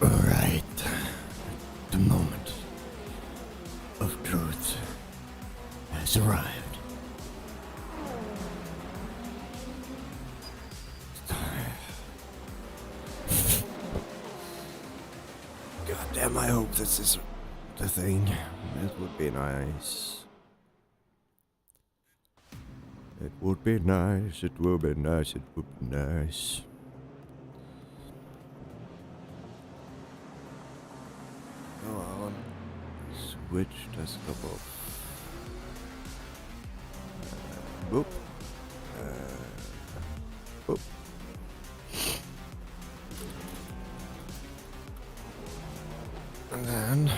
Alright. The moment of truth has arrived. God damn, I hope this is the thing. It would be nice. It would be nice, it would be nice, it would be nice. Go on. Switch desktop off. Boop. Boop. And then...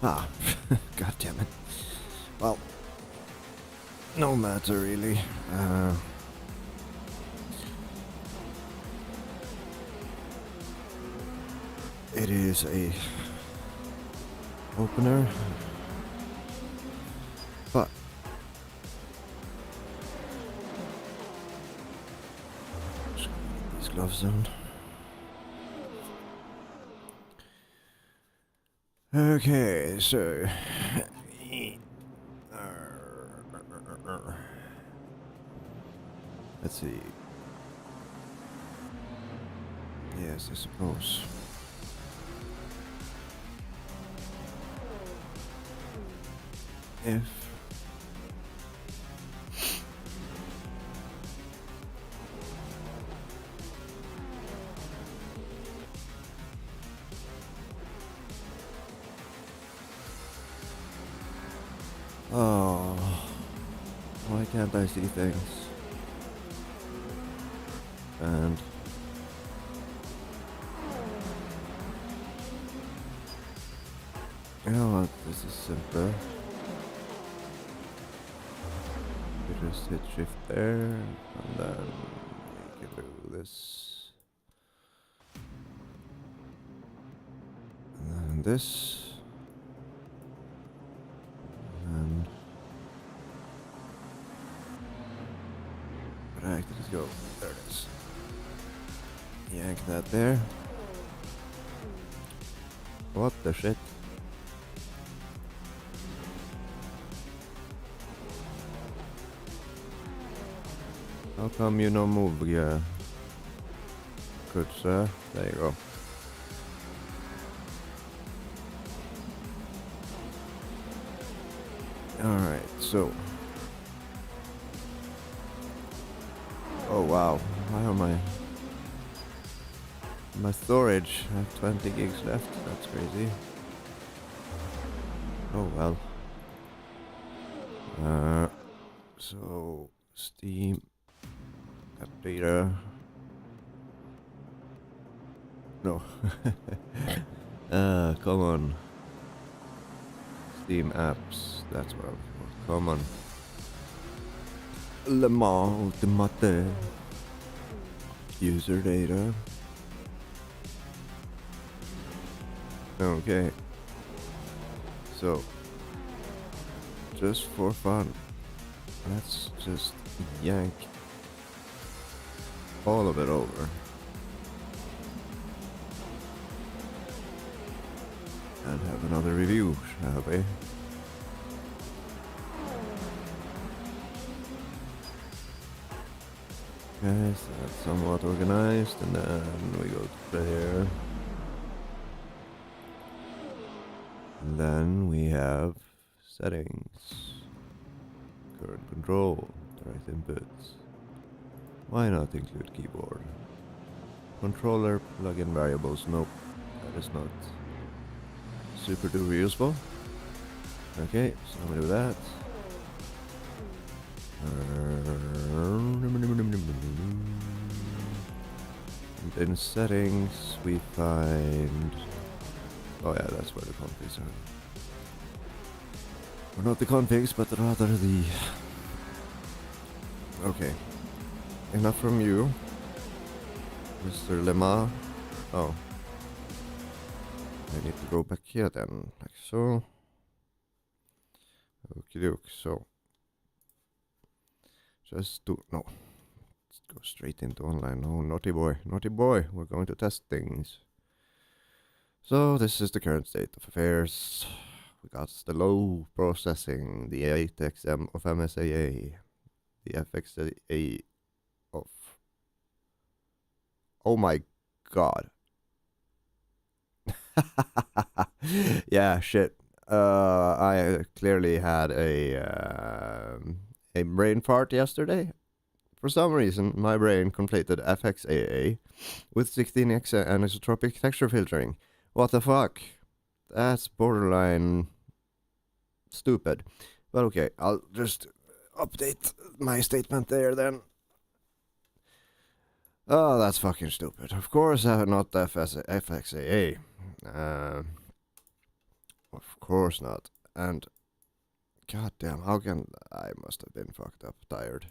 Ah, god damn it. Well, no matter really. It is a opener, but just gonna get these gloves on. Okay, so let's see. Yes, I suppose. If oh, why can't I see things? And you know what? This is simple. You just hit shift there, and then you can do this. And then this. And right, let's go. There it is. Yank that there. What the shit? How come you no move? Yeah. Good sir. There you go. Alright, so. Oh wow. Why am I... My storage, I have 20 gigs left. That's crazy. Oh well. So Steam app data. No. Come on. Steam apps. That's what I'm for. Come on. LMU Ultimate. User data. Okay. So, just for fun, let's just yank all of it over. And have another review, shall we? Okay, so that's somewhat organized, and then we go to player. And then we have settings, current control, direct inputs. Why not include keyboard? Controller, plugin variables, nope, that is not super duper useful. Okay, so I'm gonna do that. And in settings we find... Oh yeah, that's where the configs are. Or not the configs, but rather the... Okay. Enough from you, Mr. Lemma. Oh. I need to go back here then, like so. Okie doke, so. Just do... No. Let's go straight into online. No, naughty boy. Naughty boy. We're going to test things. So this is the current state of affairs. We got the low processing, the 8XM of MSAA, the FXAA of... Oh my god. Yeah, shit. I clearly had a brain fart yesterday. For some reason, my brain conflated FXAA with 16x anisotropic texture filtering. What the fuck? That's borderline stupid. But okay, I'll just update my statement there then. Oh, that's fucking stupid. Of course, not FXAA. Of course not. And goddamn, how can I must have been fucked up, tired.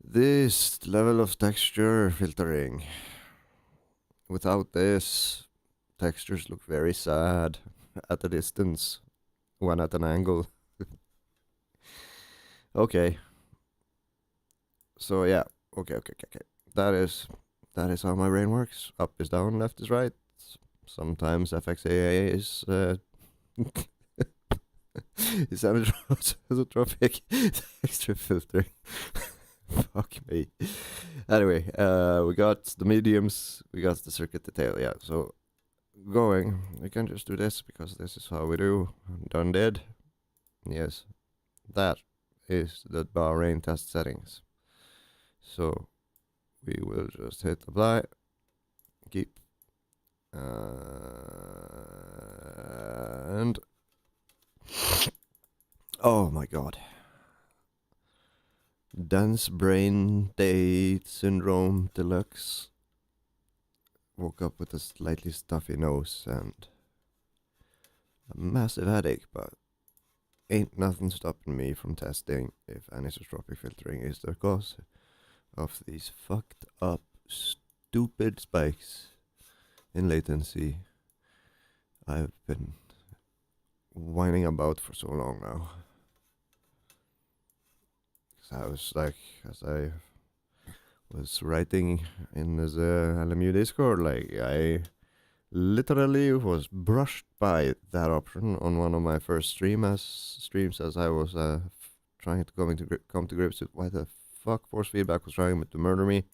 This level of texture filtering. Without this, textures look very sad at a distance when at an angle. Okay. So yeah, okay. That is how my brain works. Up is down, left is right. Sometimes FXAA is is anisotropic texture filtering. Fuck me. Anyway, we got the mediums, we got the circuit detail, yeah. So we can just do this because this is how we do. Done dead. Yes. That is the Bahrain test settings. So we will just hit apply, keep, and oh my god. Dense brain day syndrome deluxe. Woke up with a slightly stuffy nose and a massive headache, but ain't nothing stopping me from testing if anisotropic filtering is the cause of these fucked up, stupid spikes in latency I've been whining about for so long now. I was like, as I was writing in the LMU Discord, like I literally was brushed by that option on one of my first streams as I was trying to come to grips with why the fuck force feedback was trying to murder me.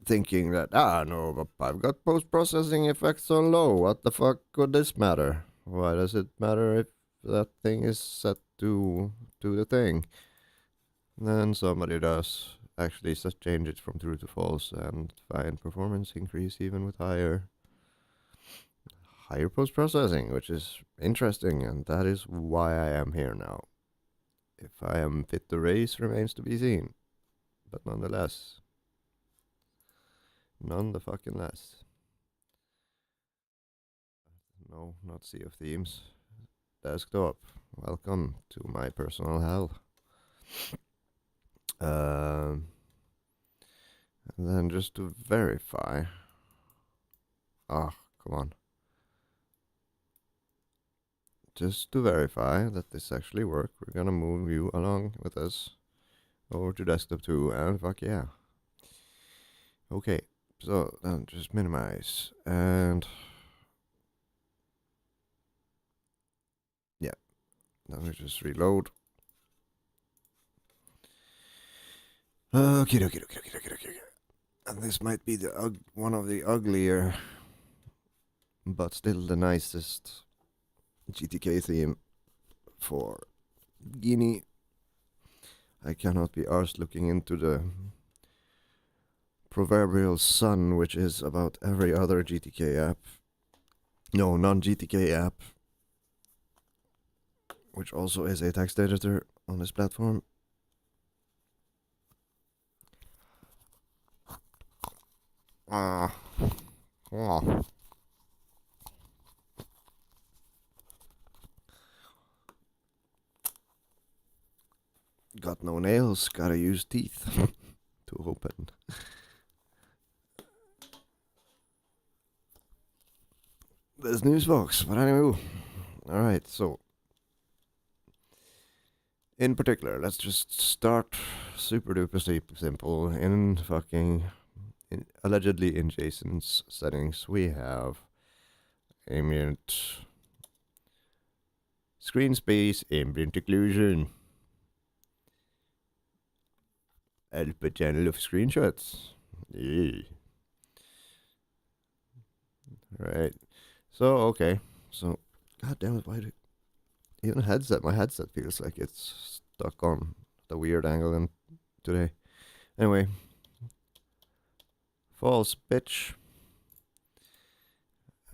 Thinking that, no, but I've got post-processing effects on low. What the fuck could this matter? Why does it matter if that thing is set to the thing? Then somebody does actually change it from true to false and find performance increase even with higher post-processing, which is interesting, and that is why I am here now. If I am fit to race remains to be seen, but nonetheless. None the fucking less. No, not Sea of Thieves. Desktop. Welcome to my personal hell. And then just to verify. Come on. Just to verify that this actually works, we're gonna move you along with us over to desktop 2, and fuck yeah. Okay, so then just minimize, and yeah, then we just reload. Okay. And this might be the one of the uglier, but still the nicest GTK theme for Guinea. I cannot be arsed looking into the proverbial sun, which is about every other GTK app. No, non-GTK app, which also is a text editor on this platform. Got no nails, gotta use teeth to open. This news box, but anyway. Alright, so In particular, let's just start super duper simple. In fucking allegedly in JSON's settings, we have ambient screen space, ambient occlusion, alpha channel of screenshots. Yeah. Right. So okay. So god damn it, why do even my headset feels like it's stuck on the weird angle in today. Anyway, false bitch.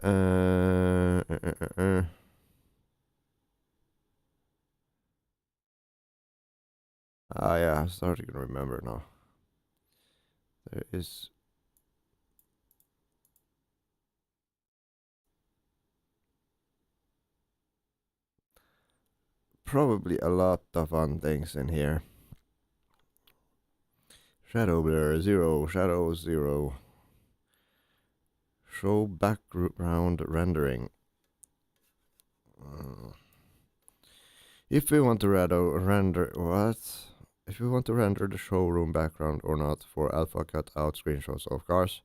Uh, uh, uh, uh. Ah, yeah, I'm starting to remember now. There is probably a lot of fun things in here. Shadow blur 0, shadow 0. Show background rendering. If we want to render what? If we want to render the showroom background or not for alpha cutout screenshots of cars,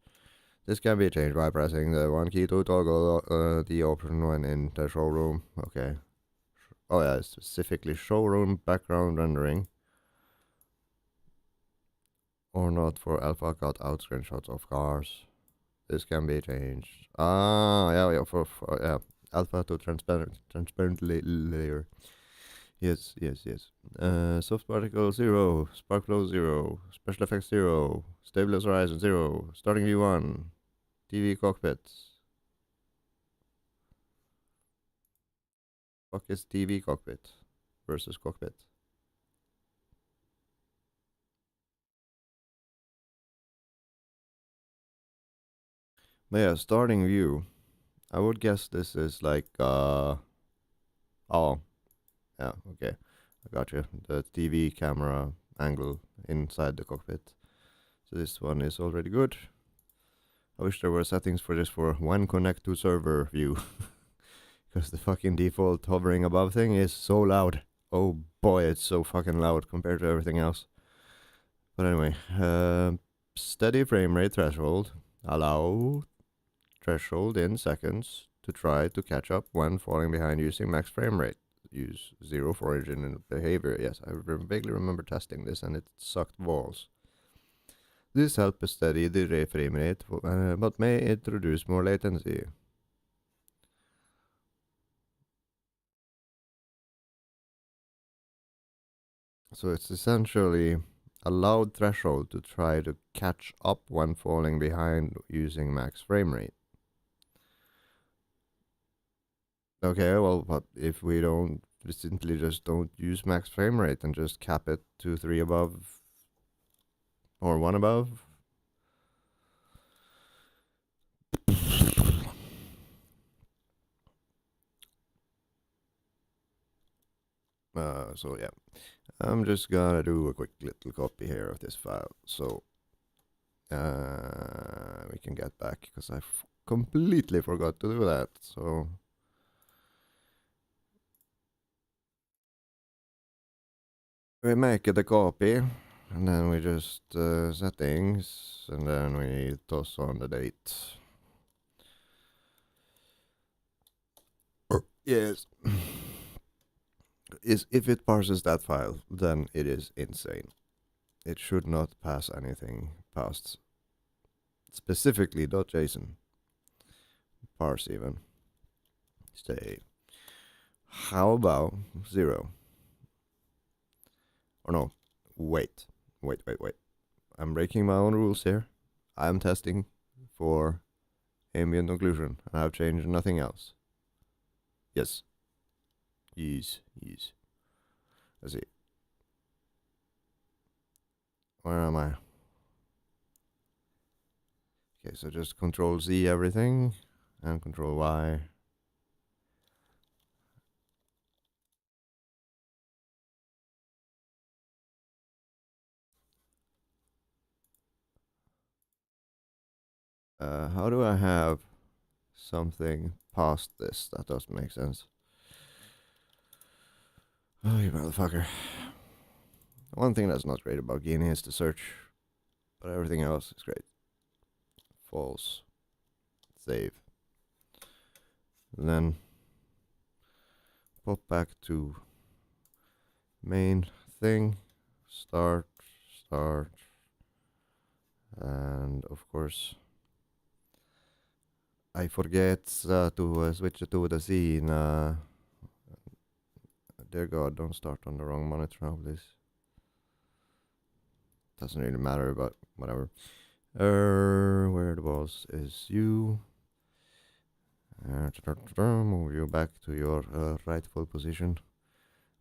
this can be changed by pressing the one key to toggle the option when in the showroom. Okay. Oh yeah, specifically showroom background rendering or not for alpha cutout screenshots of cars. This can be changed. Ah, yeah, for yeah, alpha to transparent layer. Yes. Soft particle 0, spark flow 0, special effects 0, stabilizer horizon 0, starting view 1, TV cockpit. Fuck is TV cockpit versus cockpit? But yeah, starting view. I would guess this is like oh yeah, okay. I got you. The TV camera angle inside the cockpit. So this one is already good. I wish there were settings for this for when connect to server view. Because the fucking default hovering above thing is so loud. Oh boy, it's so fucking loud compared to everything else. But anyway, steady frame rate threshold. Allow threshold in seconds to try to catch up when falling behind using max frame rate. Use 0 for origin and behavior. Yes, I vaguely remember testing this and it sucked balls. This helps steady the frame rate, but may introduce more latency. So it's essentially a loud threshold to try to catch up when falling behind using max frame rate. Okay, well, but if we simply just don't use max frame rate and just cap it to 3 above or 1 above? So yeah, I'm just gonna do a quick little copy here of this file. So we can get back because I completely forgot to do that. So we make it a copy and then we just settings and then we toss on the date. Yes. If it parses that file, then it is insane. It should not pass anything past specifically .json. Parse even. Say, how about 0? Or no, wait. I'm breaking my own rules here. I'm testing for ambient occlusion, and I've changed nothing else. Yes. Yes. Let's see. Where am I? Okay, so just Control Z everything, and Control Y. How do I have something past this? That doesn't make sense. Oh, you motherfucker. One thing that's not great about Guinea is the search, but everything else is great. False. Save. And then pop back to main thing. Start. And of course, I forget to switch it to the scene. Dear God, don't start on the wrong monitor now, please. Doesn't really matter, but whatever. Where the boss is you. Move you back to your rightful position.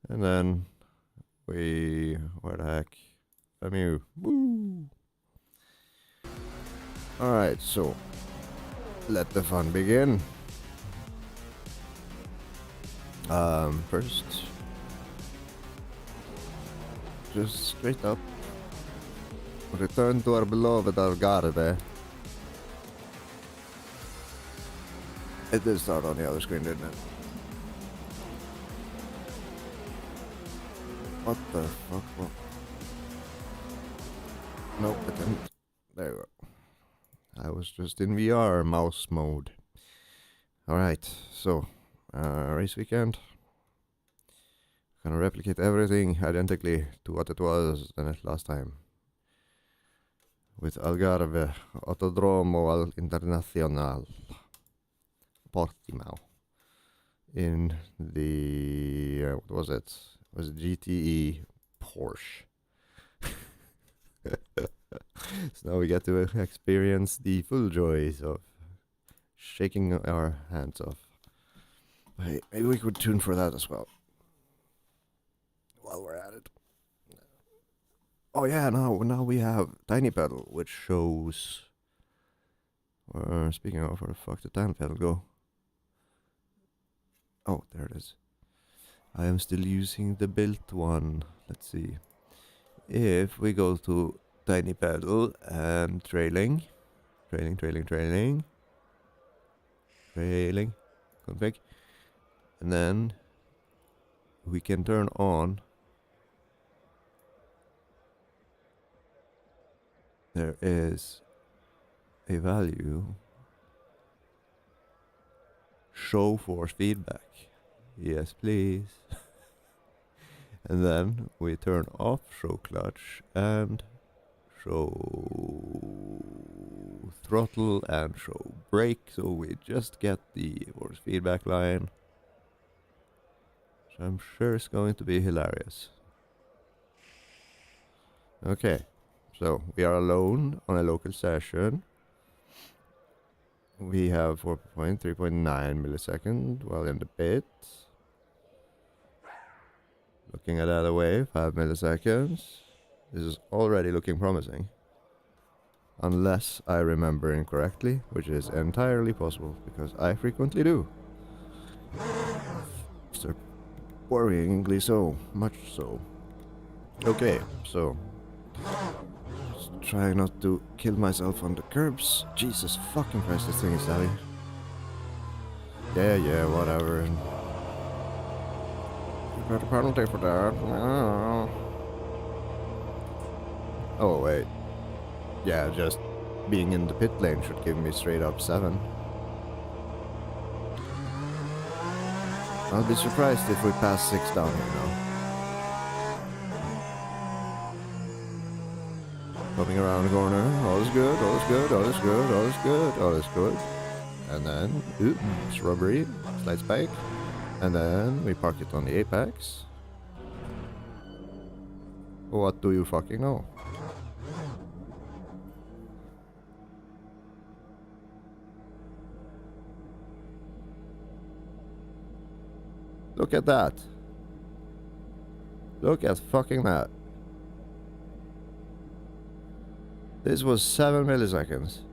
And then where the heck? LMU. Woo! Alright, so let the fun begin. First, just straight up. Return to our beloved Algarve. It did start on the other screen, didn't it? What the fuck? What? Nope, it didn't. There you go. I was just in VR mouse mode. Alright, so race weekend. Gonna replicate everything identically to what it was the last time. With Algarve Autodromo Internacional Portimao in the what was it? It was GTE Porsche. So now we get to experience the full joys of shaking our hands off. Hey, maybe we could tune for that as well while we're at it. Oh yeah, now we have Tiny Pedal, which shows. Speaking of, where the fuck did Tiny Pedal go? Oh, there it is. I am still using the built one. Let's see. If we go to Tiny Pedal and trailing, config, and then we can turn on. There is a value. Show force feedback. Yes, please. And then we turn off show clutch and show throttle and show brake, so we just get the force feedback line. So I'm sure it's going to be hilarious. Okay, so we are alone on a local session. We have 3.9 milliseconds while in the pit. Looking at the other way, 5 milliseconds. This is already looking promising. Unless I remember incorrectly, which is entirely possible, because I frequently do. Worryingly so, much so. Okay, so just try not to kill myself on the curbs. Jesus fucking Christ, this thing is heavy. Yeah, whatever. You got a penalty for that. Oh wait. Yeah, just being in the pit lane should give me straight up 7. I'll be surprised if we pass 6 down here now. Coming around the corner, all is good, all is good, all is good, all is good, all is good. And then, shrubbery, slight spike. And then we park it on the apex. What do you fucking know? Look at that. Look at fucking that. This was 7 milliseconds.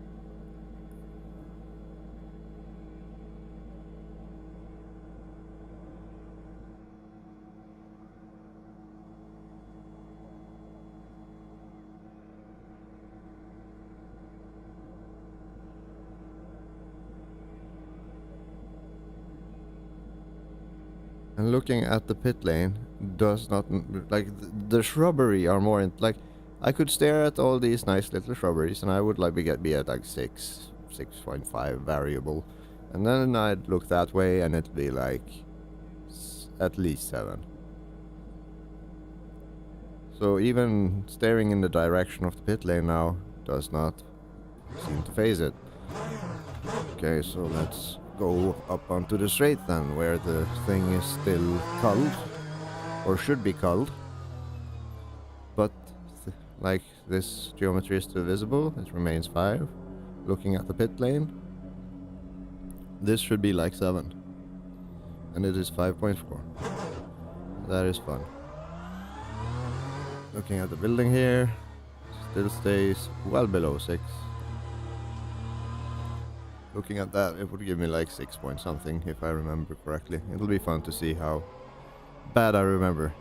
And looking at the pit lane does not, like, the shrubbery are more, like, I could stare at all these nice little shrubberies and I would like be at like 6.5 variable. And then I'd look that way and it'd be like at least 7. So even staring in the direction of the pit lane now does not seem to phase it. Okay, so let's go up onto the straight then, where the thing is still culled, or should be culled. But like this geometry is still visible, it remains 5. Looking at the pit lane, this should be like 7. And it is 5.4. That is fun. Looking at the building here, still stays well below 6. Looking at that, it would give me like 6 point something if I remember correctly. It'll be fun to see how bad I remember.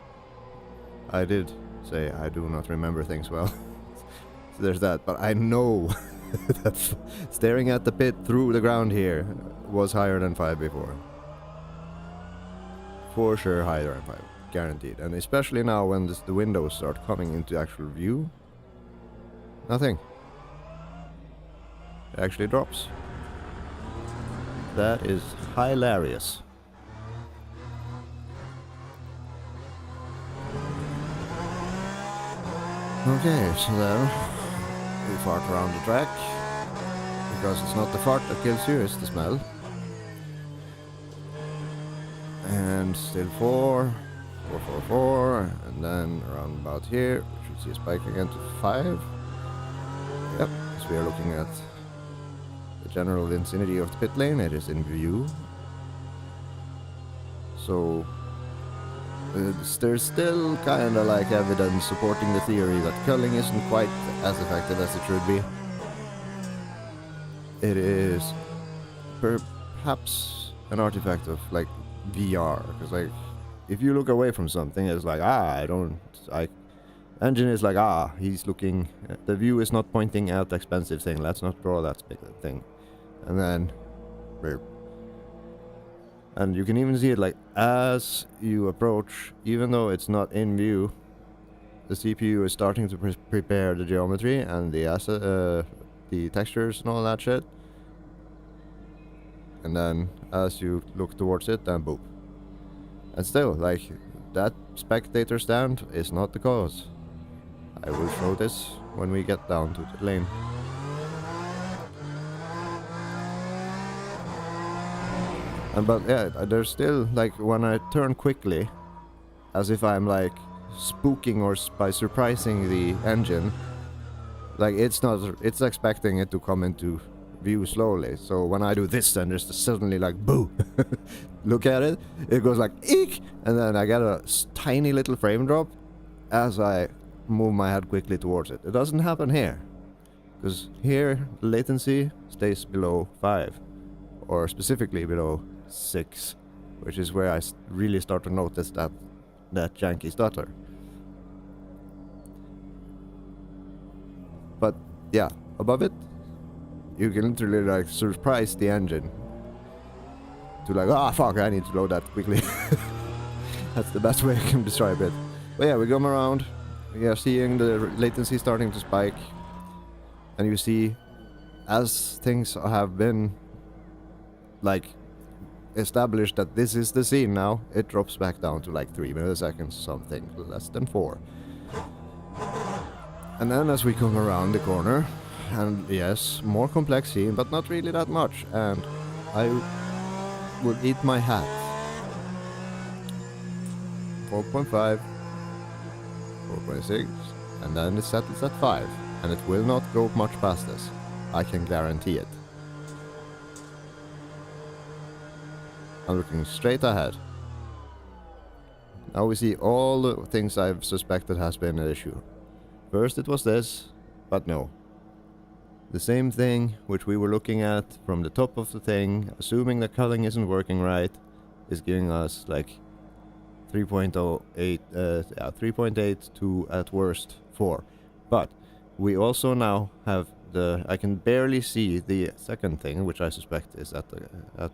I did say I do not remember things well. So there's that, but I know that staring at the pit through the ground here was higher than 5 before. For sure higher than 5, guaranteed. And especially now when the windows start coming into actual view, nothing. It actually drops. That is hilarious. Okay, so then we fart around the track, because it's not the fart that kills you, it's the smell. And still 4, 4, 4, 4, and then around about here we should see a spike again to 5. Yep, so we are looking at the general vicinity of the pit lane. It is in view. So there's still kind of like evidence supporting the theory that culling isn't quite as effective as it should be. It is perhaps an artifact of like VR, because like if you look away from something, it's like engine is like he's looking, the view is not pointing out the expensive thing, let's not draw that thing, and then and you can even see it like as you approach, even though it's not in view, the CPU is starting to prepare the geometry and the textures and all that shit. And then as you look towards it, then boop. And still, like, that spectator stand is not the cause. I will show this when we get down to the lane. But yeah, there's still, like, when I turn quickly, as if I'm like spooking or by surprising the engine, like it's expecting it to come into view slowly. So when I do this, then there's suddenly like boo. Look at it, it goes like eek, and then I get a tiny little frame drop as I move my head quickly towards it. It doesn't happen here, because here the latency stays below 5, or specifically below 6, which is where I really start to notice that janky stutter. But yeah, above it, you can literally like surprise the engine to like, fuck, I need to load that quickly. That's the best way I can describe it. But yeah, we come around, we are seeing the latency starting to spike, and you see, as things have been like established that this is the scene now, it drops back down to like 3 milliseconds, something less than 4. And then as we come around the corner, and yes, more complex scene, but not really that much, and I would eat my hat. 4.5, 4.6, and then it settles at 5, and it will not go much past this. I can guarantee it. I'm looking straight ahead. Now we see all the things I've suspected has been an issue. First it was this, but no. The same thing which we were looking at from the top of the thing, assuming the culling isn't working right, is giving us like 3.08, 3.8 to at worst 4. But we also now have I can barely see the second thing, which I suspect is at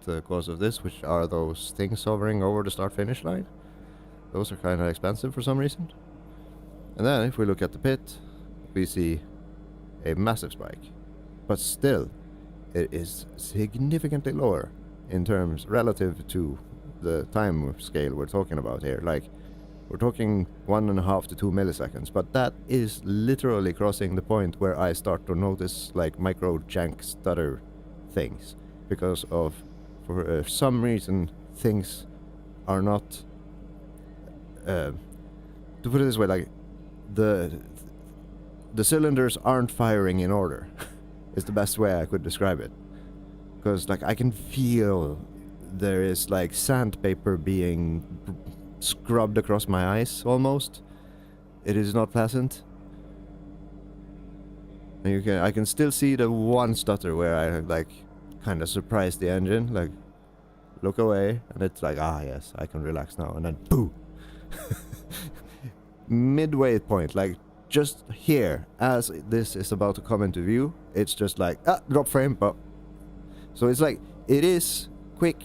the cause of this, which are those things hovering over the start-finish line. Those are kind of expensive for some reason. And then if we look at the pit, we see a massive spike. But still, it is significantly lower in terms relative to the time scale we're talking about here. Like, we're talking 1.5 to 2 milliseconds, but that is literally crossing the point where I start to notice like micro jank stutter things because of, for some reason, things are not. To put it this way, like the cylinders aren't firing in order. Is the best way I could describe it. Because like I can feel there is like sandpaper being scrubbed across my eyes almost. It is not pleasant. And I can still see the one stutter where I like kind of surprised the engine, like look away, and it's like, ah yes, I can relax now, and then boo. Midway point, like just here as this is about to come into view, it's just like drop frame, but so it's like it is quick,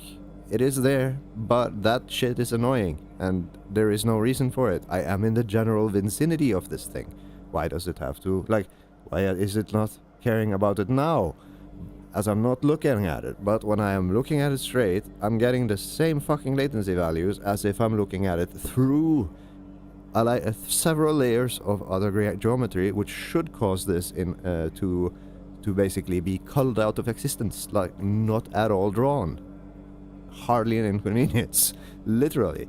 it is there, but that shit is annoying and there is no reason for it. I am in the general vicinity of this thing. Why does it have to, like, why is it not caring about it now as I'm not looking at it? But when I am looking at it straight, I'm getting the same fucking latency values as if I'm looking at it through several layers of other geometry, which should cause this to basically be culled out of existence, like not at all drawn. Hardly an inconvenience, literally.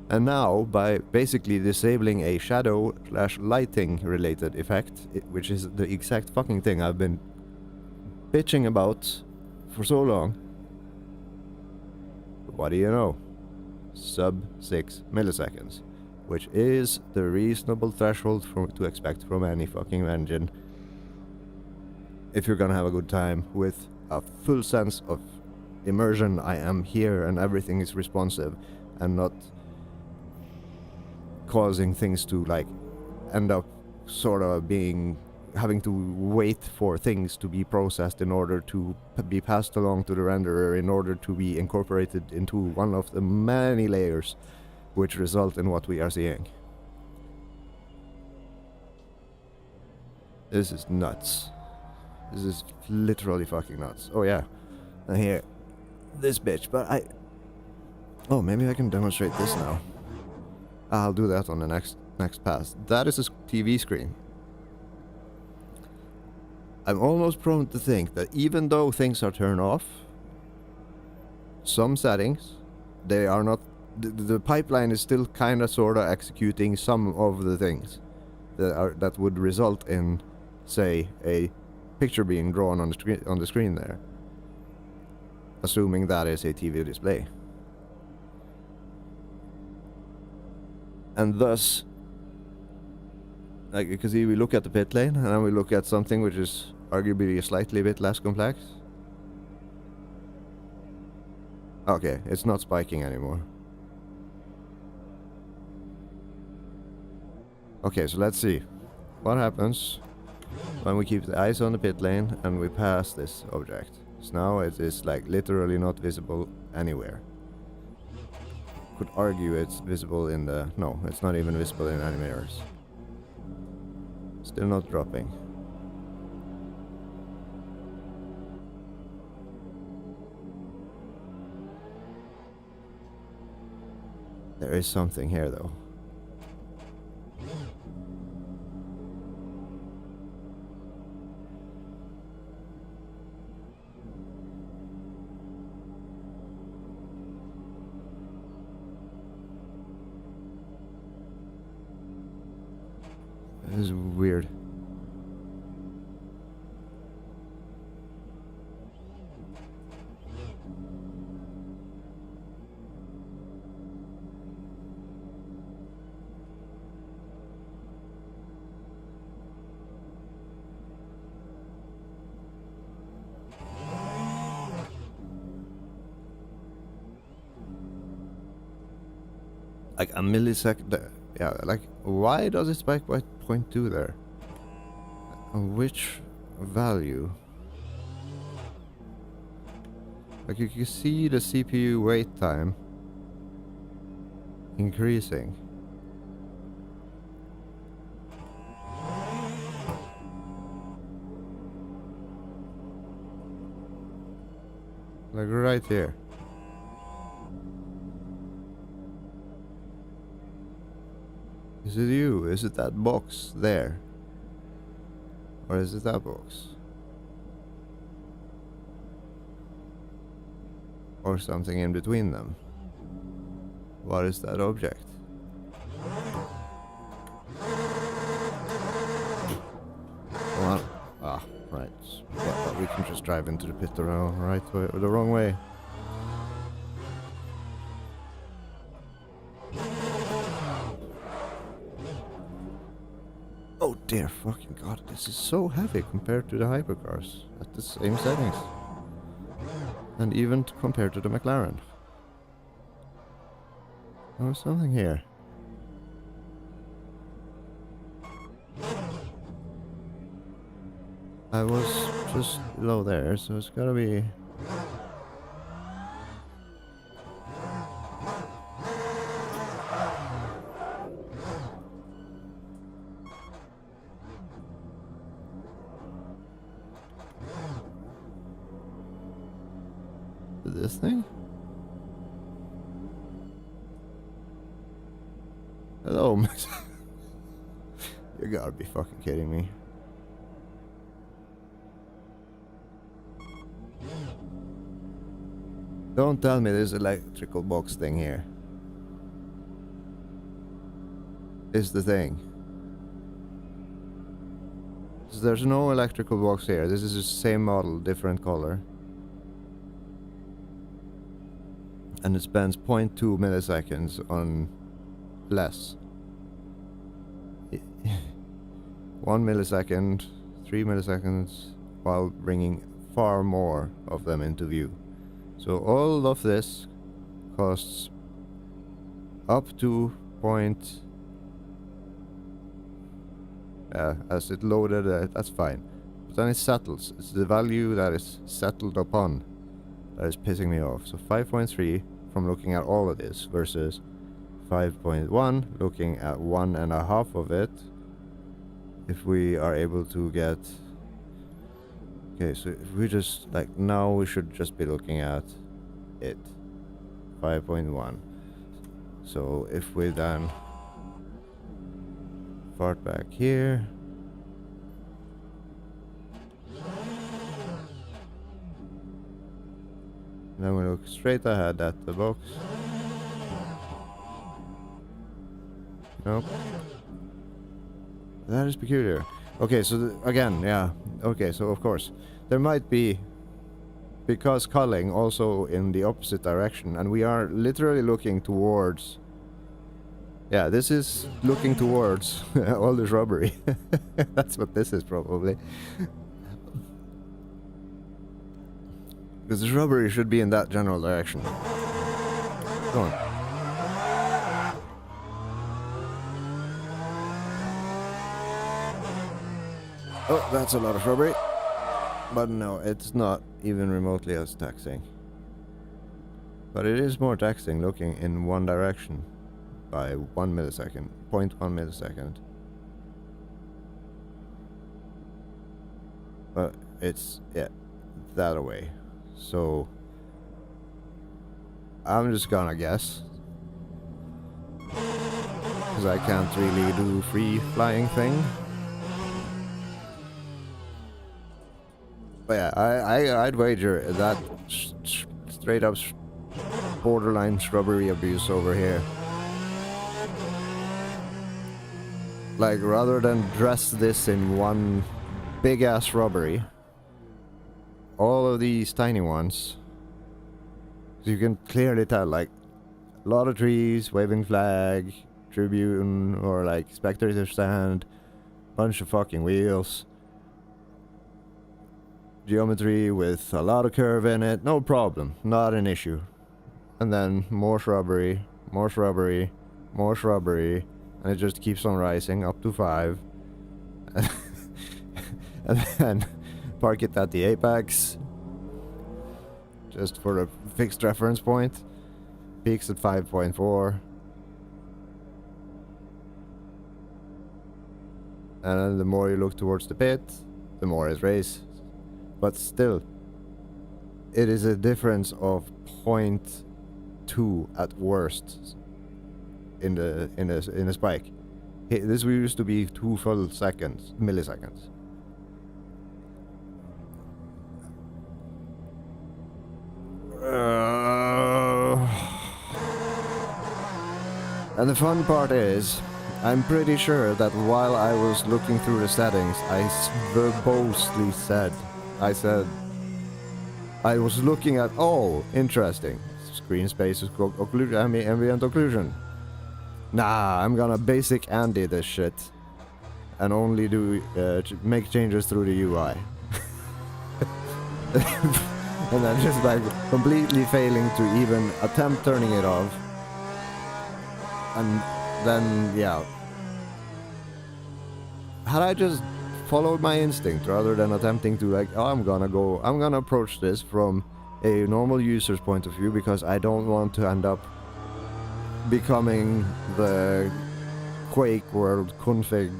And now, by basically disabling a shadow/lighting related effect, which is the exact fucking thing I've been bitching about for so long, what do you know? Sub 6 milliseconds, which is the reasonable threshold to expect from any fucking engine if you're gonna have a good time with a full sense of immersion. I am here and everything is responsive and not causing things to like end up sort of having to wait for things to be processed in order to be passed along to the renderer in order to be incorporated into one of the many layers which result in what we are seeing. This is nuts. This is literally fucking nuts. Oh yeah, and here, this bitch, but oh, maybe I can demonstrate this now. I'll do that on the next pass. That is a TV screen. I'm almost prone to think that even though things are turned off, some settings, they are not, the pipeline is still kind of sort of executing some of the things that would result in, say, a picture being drawn on the screen there, assuming that is a TV display. And thus, like, because we look at the pit lane, and then we look at something which is arguably a slightly bit less complex. Okay, it's not spiking anymore. Okay, so let's see what happens when we keep the eyes on the pit lane and we pass this object. So now it is like literally not visible anywhere. Could argue it's visible in the... No, it's not even visible in any mirrors. Still not dropping. There is something here though. This is weird. Like a millisecond. Yeah, like, why does it spike by 0.2 there? Which value. Like you can see the CPU wait time increasing. Like right here. Is it you? Is it that box there? Or is it that box? Or something in between them? What is that object? Well, right. But we can just drive into the pit the right way or the wrong way. Oh dear fucking god, this is so heavy compared to the hypercars at the same settings. And even compared to the McLaren. There's something here. I was just below there, so it's gotta be... This thing? Hello, miss. You gotta be fucking kidding me. Don't tell me this electrical box thing here is the thing. So there's no electrical box here. This is the same model, different color. And it spends 0.2 milliseconds on less. 1 millisecond, 3 milliseconds, while bringing far more of them into view. So all of this costs up to as it loaded, that's fine. But then it settles. It's the value that is settled upon that is pissing me off. So 5.3 from looking at all of this versus 5.1 looking at 1.5 of it. If we are able to get... Okay, so if we just, like, now we should just be looking at it. 5.1. So if we then fart back here. Then we look straight ahead at the box. Nope. That is peculiar. Okay, so again, yeah. Okay, so of course, there might be, because culling also in the opposite direction, and we are literally looking towards... Yeah, this is looking towards all the shrubbery. That's what this is probably. Because the shrubbery should be in that general direction. Go on. Oh, that's a lot of shrubbery. But no, it's not even remotely as taxing. But it is more taxing looking in one direction by 1 millisecond, 0.1 millisecond. But it's, yeah, that away. So I'm just gonna guess, because I can't really do free flying thing. But yeah, I'd wager that straight up borderline shrubbery abuse over here. Like, rather than dress this in one big ass shrubbery, all of these tiny ones, you can clearly tell, like, a lot of trees, waving flag, tribune, or like spectator stand, bunch of fucking wheels, geometry with a lot of curve in it, no problem, not an issue. And then more shrubbery, more shrubbery, more shrubbery, and it just keeps on rising up to 5. And then park it at the apex, just for a fixed reference point. Peaks at 5.4. And then the more you look towards the pit, the more it raises. But still, it is a difference of 0.2 at worst in the spike. This used to be 2 full milliseconds. And the fun part is, I'm pretty sure that while I was looking through the settings, I verbosely said, I was looking at, oh, interesting, screen space occlusion, ambient occlusion. Nah, I'm gonna basic Andy this shit, and only do make changes through the UI. And then just like completely failing to even attempt turning it off. And then, yeah. Had I just followed my instinct rather than attempting to like, oh, I'm gonna approach this from a normal user's point of view, because I don't want to end up becoming the Quake World config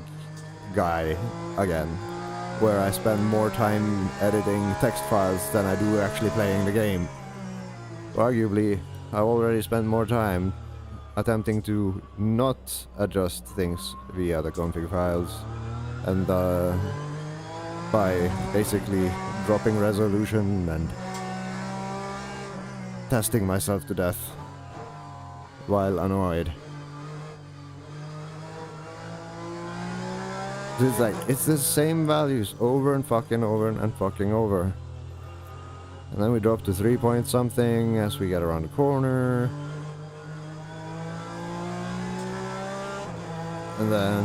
guy again, where I spend more time editing text files than I do actually playing the game. Arguably, I already spent more time attempting to not adjust things via the config files, and by basically dropping resolution and testing myself to death while annoyed. It's like, it's the same values over and fucking over and fucking over. And then we drop to 3 point something as we get around the corner. And then,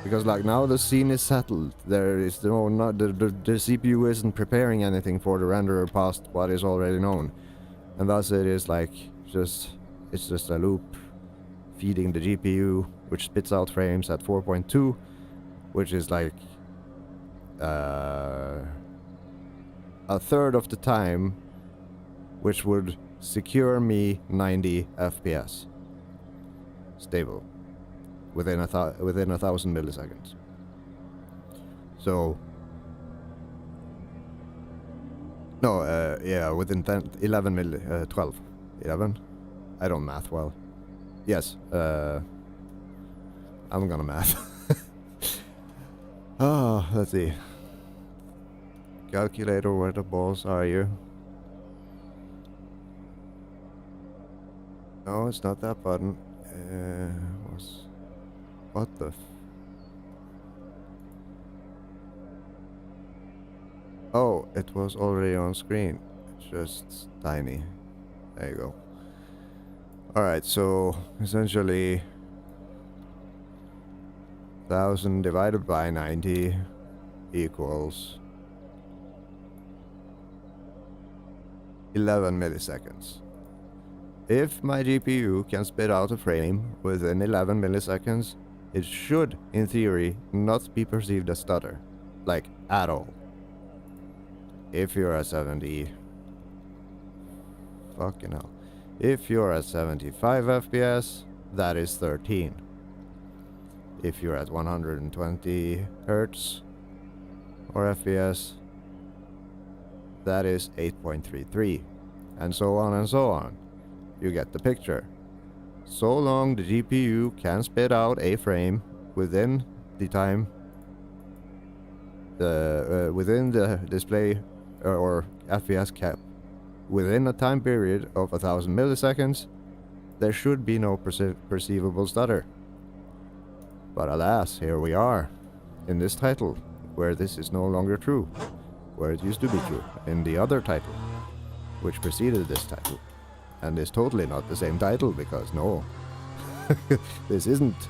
because like now the scene is settled, there is no, not the CPU isn't preparing anything for the renderer past what is already known, and thus it is like it's just a loop feeding the GPU, which spits out frames at 4.2, which is like a third of the time, which would secure me 90 FPS stable within a 1,000 milliseconds. So no, yeah, within 12. 11? I don't math well. Yes, I'm gonna math. Oh, let's see. Calculator, where the balls are you? No, it's not that button. What the Oh, it was already on screen. It's just tiny. There you go. Alright, so essentially 1,000 divided by 90 equals 11 milliseconds. If my GPU can spit out a frame within 11 milliseconds, it should, in theory, not be perceived as stutter. Like, at all. If you're at 70... Fucking hell. If you're at 75 FPS, that is 13. If you're at 120 Hertz or FPS, that is 8.33. And so on and so on. You get the picture. So long the GPU can spit out a frame within the time, within the display or FPS cap, within a time period of 1,000 milliseconds, there should be no perceivable stutter. But alas, here we are, in this title, where this is no longer true, where it used to be true, in the other title, which preceded this title. And is totally not the same title, because no, this isn't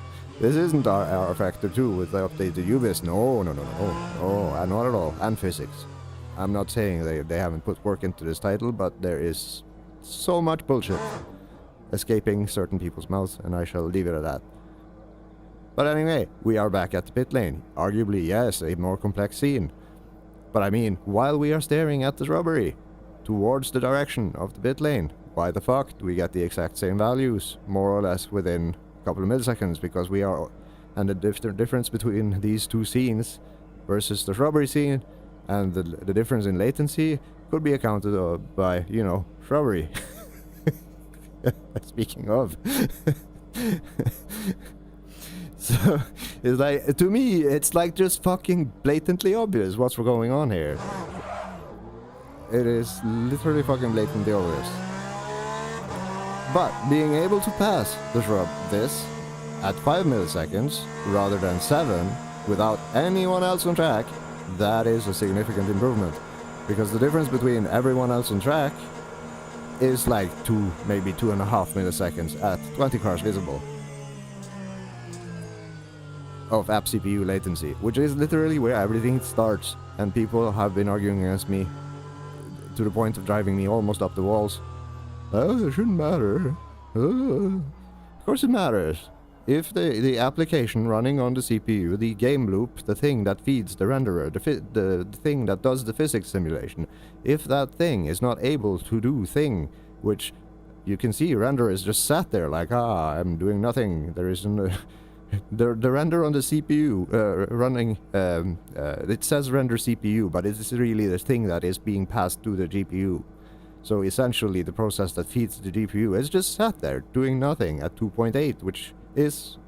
our Factor 2 with the update to UBIS. No, not at all. And physics. I'm not saying they haven't put work into this title, but there is so much bullshit escaping certain people's mouths, and I shall leave it at that. But anyway, we are back at the pit lane. Arguably, yes, a more complex scene. But I mean, while we are staring at the shrubbery towards the direction of the pit lane, why the fuck do we get the exact same values, more or less within a couple of milliseconds? Because we are, and the difference between these two scenes versus the shrubbery scene, and the difference in latency could be accounted by, you know, shrubbery. Speaking of. So, it's like, to me, it's like just fucking blatantly obvious what's going on here. It is literally fucking blatantly obvious. But being able to pass the shrub this at 5 milliseconds rather than 7 without anyone else on track, that is a significant improvement. Because the difference between everyone else on track is like 2, maybe 2.5 milliseconds at 20 cars visible of app CPU latency, which is literally where everything starts, and people have been arguing against me to the point of driving me almost up the walls. Oh, it shouldn't matter. Of course it matters. If the application running on the CPU, the game loop, the thing that feeds the renderer, the thing that does the physics simulation, if that thing is not able to do thing, which you can see renderer is just sat there like, I'm doing nothing, there isn't the render on the CPU running, it says render CPU, but it's really the thing that is being passed to the GPU. So essentially the process that feeds the GPU is just sat there doing nothing at 2.8, which is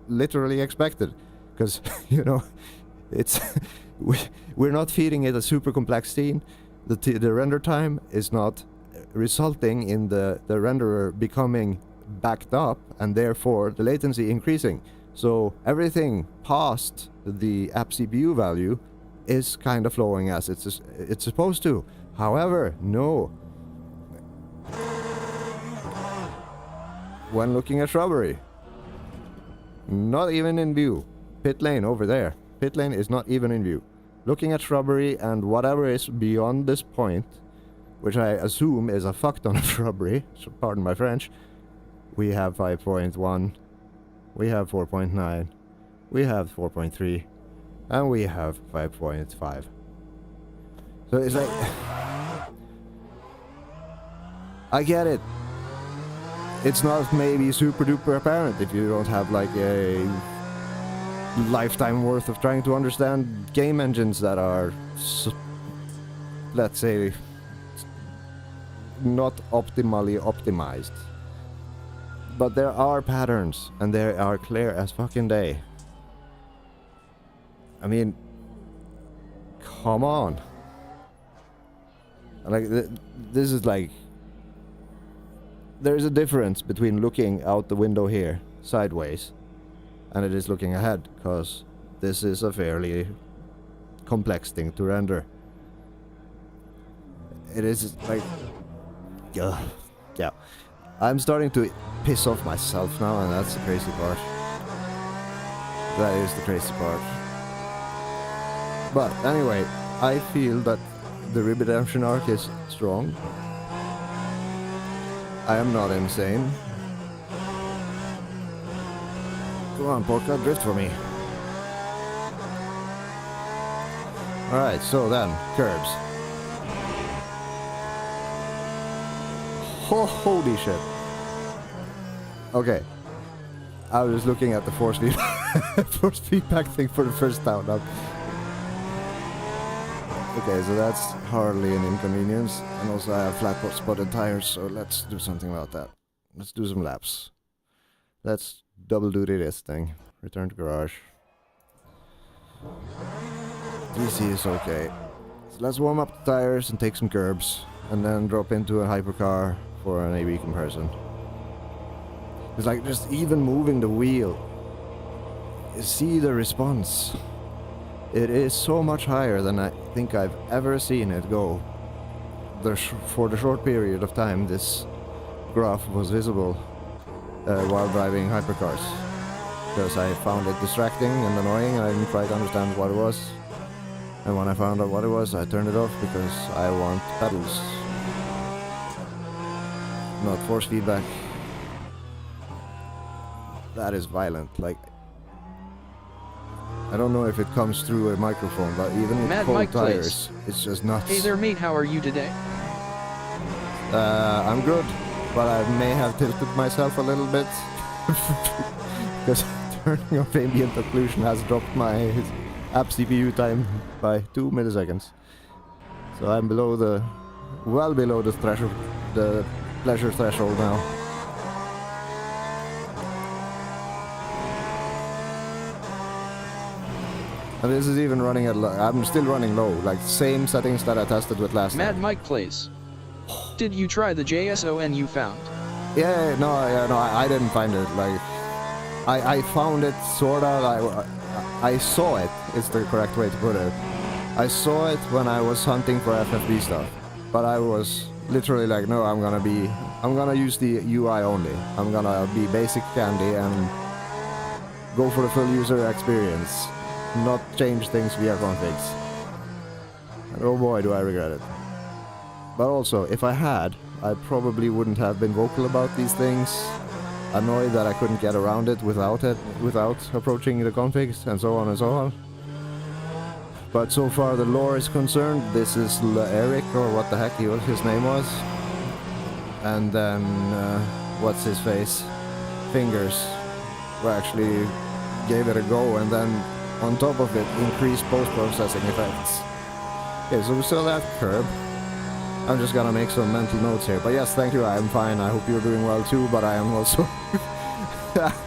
literally expected, because, you know, it's we're not feeding it a super complex scene. The render time is not resulting in the renderer becoming backed up and therefore the latency increasing. So everything past the app CPU value is kind of flowing as it's supposed to. However, no. When looking at shrubbery, not even in view. Pit lane over there. Pit lane is not even in view. Looking at shrubbery and whatever is beyond this point, which I assume is a fuck ton of shrubbery, so pardon my French, we have 5.1, we have 4.9, we have 4.3, and we have 5.5. So it's like, I get it. It's not maybe super duper apparent if you don't have like a lifetime worth of trying to understand game engines that are, let's say, not optimally optimized. But there are patterns, and they are clear as fucking day. I mean, come on. Like, this is like, there's a difference between looking out the window here, sideways, and it is looking ahead, because this is a fairly complex thing to render. It is like, yeah. I'm starting to piss off myself now, and that's the crazy part. That is the crazy part. But anyway, I feel that the redemption arc is strong. I am not insane. Come on, Porca, drift for me. Alright, so then, curbs. Holy shit. Okay. I was just looking at the force feedback thing for the first time now. Okay, so that's hardly an inconvenience. And also I have flat spotted tires, so let's do something about that. Let's do some laps. Let's double duty this thing. Return to garage. DC is okay. So let's warm up the tires and take some curbs. And then drop into a hypercar for an A/B comparison. It's like just even moving the wheel. You see the response. It is so much higher than I think I've ever seen it go. For the short period of time this graph was visible while driving hypercars. Because I found it distracting and annoying and I didn't quite understand what it was. And when I found out what it was, I turned it off because I want pedals. Not force feedback. That is violent, like... I don't know if it comes through a microphone, but even with Mad cold Mike tires, plays. it's just nuts. Hey there mate, how are you today? I'm good, but I may have tilted myself a little bit because turning off ambient occlusion has dropped my app CPU time by 2 milliseconds. So I'm well below the threshold, the pleasure threshold now. And this is even running at I'm still running low, like same settings that I tested with last Mad time. Mike plays. Did you try the JSON you found? No, I didn't find it. Like, I found it sorta. I saw it. It's the correct way to put it. I saw it when I was hunting for FFB stuff, but I was literally like, no, I'm gonna use the UI only. I'm gonna be basic candy and go for the full user experience, not change things via configs. And oh boy, do I regret it. But also, if I had, I probably wouldn't have been vocal about these things. Annoyed that I couldn't get around it without approaching the configs, and so on and so on. But so far the lore is concerned, this is Eric, or what the heck his name was. And then, what's his face? Fingers, who actually gave it a go, and then on top of it, increased post-processing effects. Okay, so we still have Curb. I'm just gonna make some mental notes here. But yes, thank you, I'm fine. I hope you're doing well too, but I am also...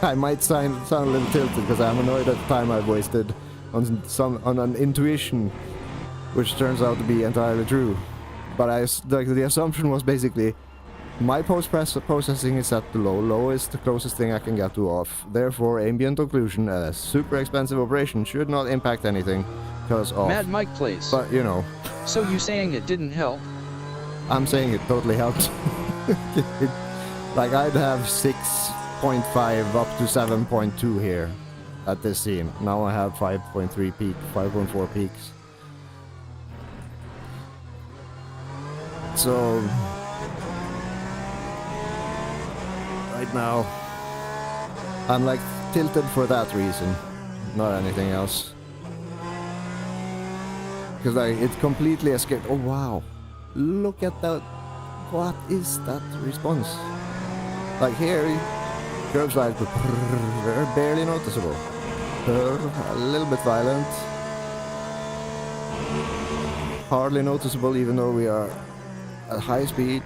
I might sound a little tilted, because I'm annoyed at the time I've wasted on an intuition, which turns out to be entirely true. But the assumption was basically, my post-processing is at the low. Low is the closest thing I can get to off. Therefore, ambient occlusion, a super expensive operation, should not impact anything, because off. Mad Mike plays. But, you know... So you saying it didn't help? I'm saying it totally helped. Like, I'd have 6.5 up to 7.2 here at this scene. Now I have 5.3 peak, 5.4 peaks. So... right now, I'm like tilted for that reason, not anything else. Because it completely escaped. Oh wow. Look at that. What is that response? Like here, curves like they're barely noticeable. A little bit violent. Hardly noticeable even though we are at high speed.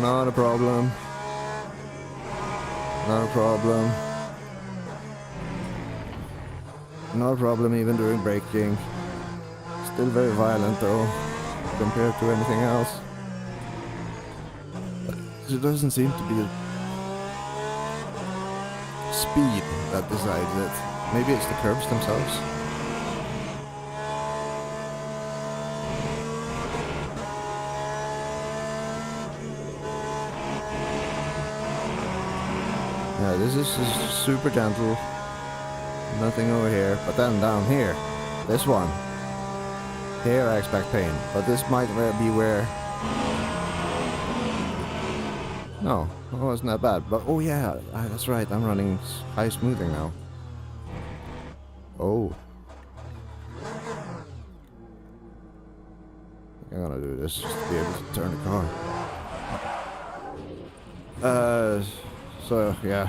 Not a problem. Not a problem. No problem even during braking. Still very violent though, compared to anything else. It doesn't seem to be the speed that decides it. Maybe it's the curves themselves. Yeah, this is super gentle. Nothing over here, but then down here, this one. Here I expect pain, but this might be where... No, it wasn't that bad, but oh yeah, that's right, I'm running high smoothing now. Oh. I'm gonna do this just to be able to turn the car. So yeah.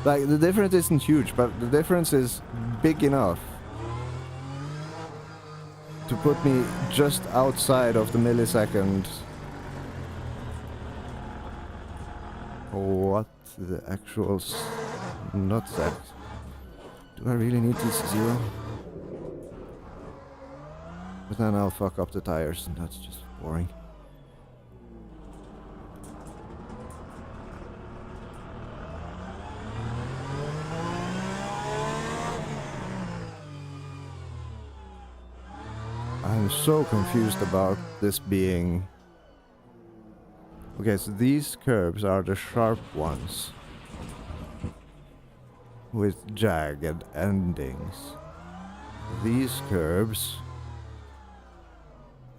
Like, the difference isn't huge, but the difference is big enough to put me just outside of the millisecond. What the actual nutsack? Do I really need this 0? But then I'll fuck up the tires, and that's just boring. I'm so confused about this being... Okay, so these curves are the sharp ones with jagged endings. These curves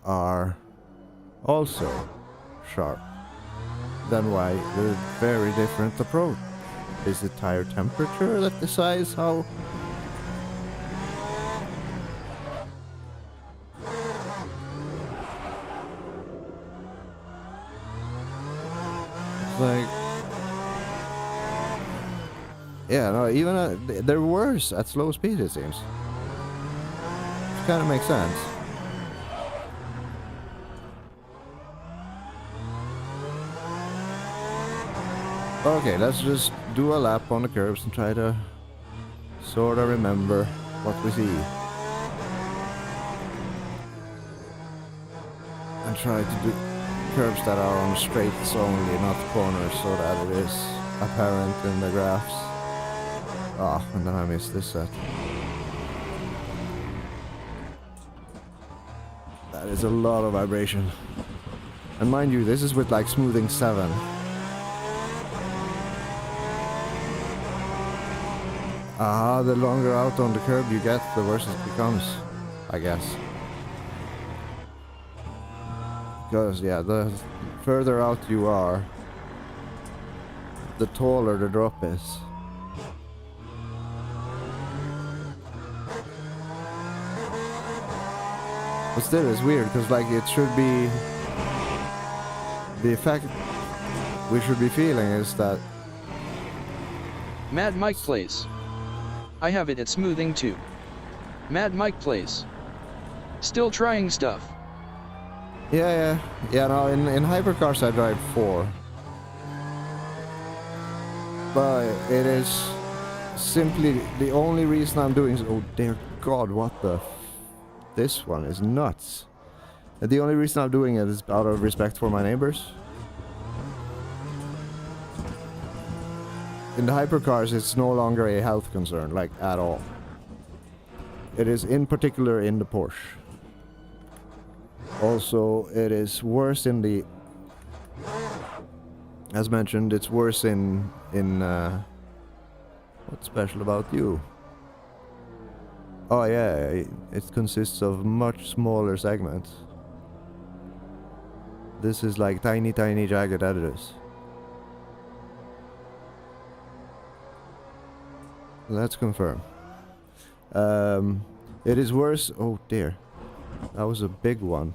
are also sharp. Then why the very different approach? Is it tire temperature that decides how? It's like, yeah, no, even they're worse at slow speed, it seems. Which kind of makes sense. Okay, let's just do a lap on the curbs and try to sort of remember what we see. And try to do curbs that are on straights only, not corners, so that it is apparent in the graphs. Ah, and then I missed this set. That is a lot of vibration. And mind you, this is with like smoothing 7. The longer out on the curb you get, the worse it becomes, I guess. Because, yeah, the further out you are, the taller the drop is. But still, it's weird, because, like, it should be... The effect we should be feeling is that... Mad Mike plays. I have it at smoothing too. Mad Mike plays. Still trying stuff. Yeah, no, in hypercars I drive 4. But it is simply the only reason I'm doing... Oh dear God, what the... This one is nuts. And the only reason I'm doing it is out of respect for my neighbors. In the hypercars, it's no longer a health concern, like, at all. It is in particular in the Porsche. Also, it is worse in the... As mentioned, it's worse in what's special about you? Oh yeah, it consists of much smaller segments. This is like tiny jagged edges. Let's confirm. It is worse... Oh dear. That was a big one.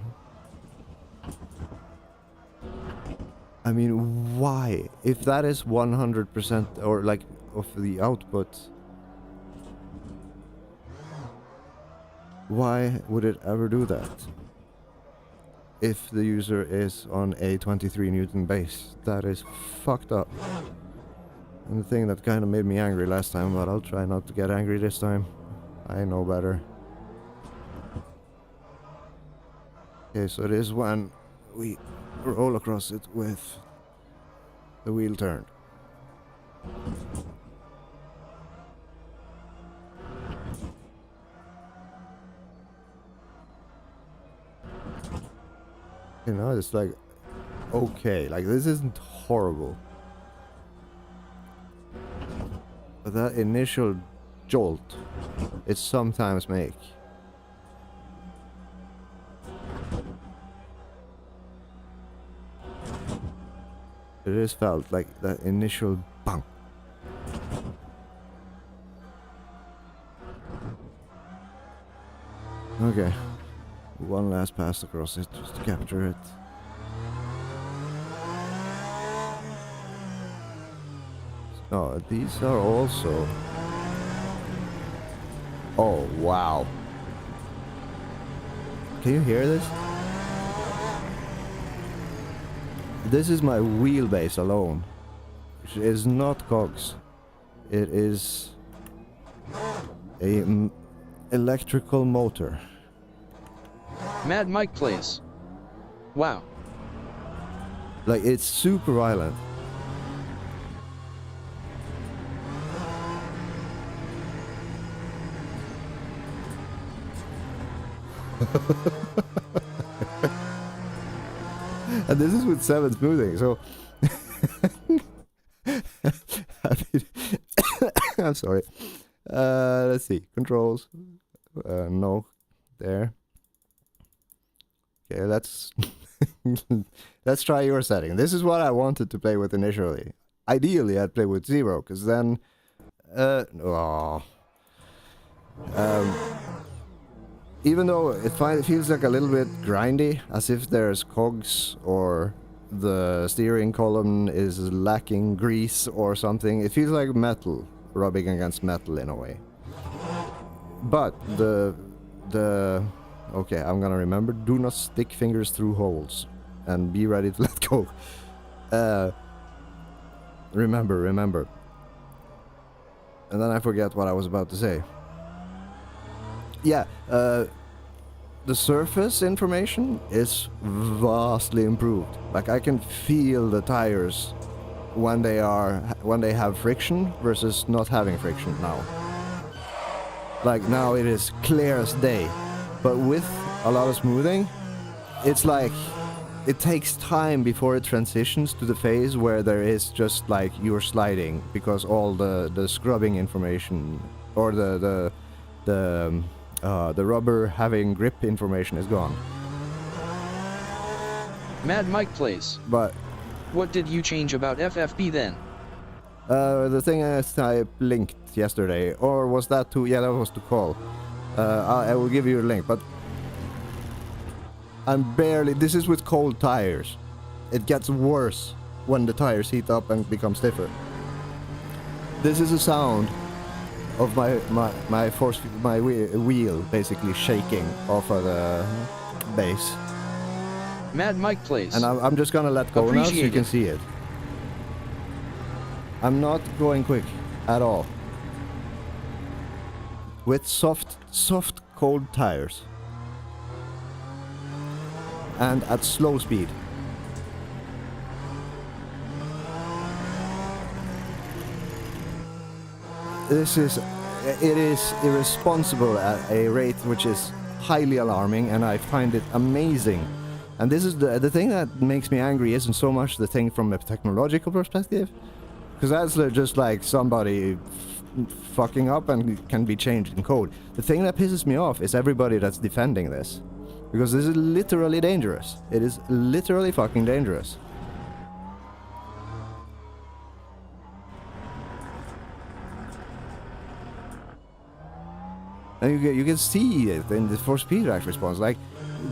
I mean, why? If that is 100% or like of the output, why would it ever do that? If the user is on a 23 Newton base, that is fucked up. And the thing that kind of made me angry last time, but I'll try not to get angry this time. I know better. Okay, so it is when we roll across it with the wheel turned. You know, it's like, okay, like this isn't horrible. But that initial jolt, it sometimes make. It is felt like that initial bang. Okay, one last pass across it just to capture it. Oh, these are also... Oh, wow. Can you hear this? This is my wheelbase alone, which is not cogs. It is a electrical motor. Mad Mike plays. Wow. Like, it's super violent. And this is with 7 smoothing, so I mean, I'm sorry. Let's see. Controls. No. There. Okay, let's let's try your setting. This is what I wanted to play with initially. ideally I'd play with 0, because then oh, even though it feels like a little bit grindy, as if there's cogs or the steering column is lacking grease or something, it feels like metal rubbing against metal in a way. But okay, I'm gonna remember, do not stick fingers through holes and be ready to let go. Remember. And then I forget what I was about to say. Yeah, the surface information is vastly improved. Like, I can feel the tires when they have friction versus not having friction now. Like, now it is clear as day. But with a lot of smoothing, it's like it takes time before it transitions to the phase where there is just like you're sliding, because all the scrubbing information or the rubber having grip information is gone. Mad Mike plays. But what did you change about FFB then? The thing I linked yesterday, or was that to? Yeah, that was to call. I will give you a link, but I'm barely. This is with cold tires. It gets worse when the tires heat up and become stiffer. This is a sound of my wheel basically shaking off of the base. Mad Mike plays. And I'm just gonna let go now so you can see it. I'm not going quick at all. With soft, cold tires. And at slow speed. It is irresponsible at a rate which is highly alarming, and I find it amazing. And this is the thing that makes me angry isn't so much the thing from a technological perspective, because that's just like somebody fucking up and can be changed in code. The thing that pisses me off is everybody that's defending this, because this is literally dangerous. It is literally fucking dangerous. And you can see it in the force speed react response. Like,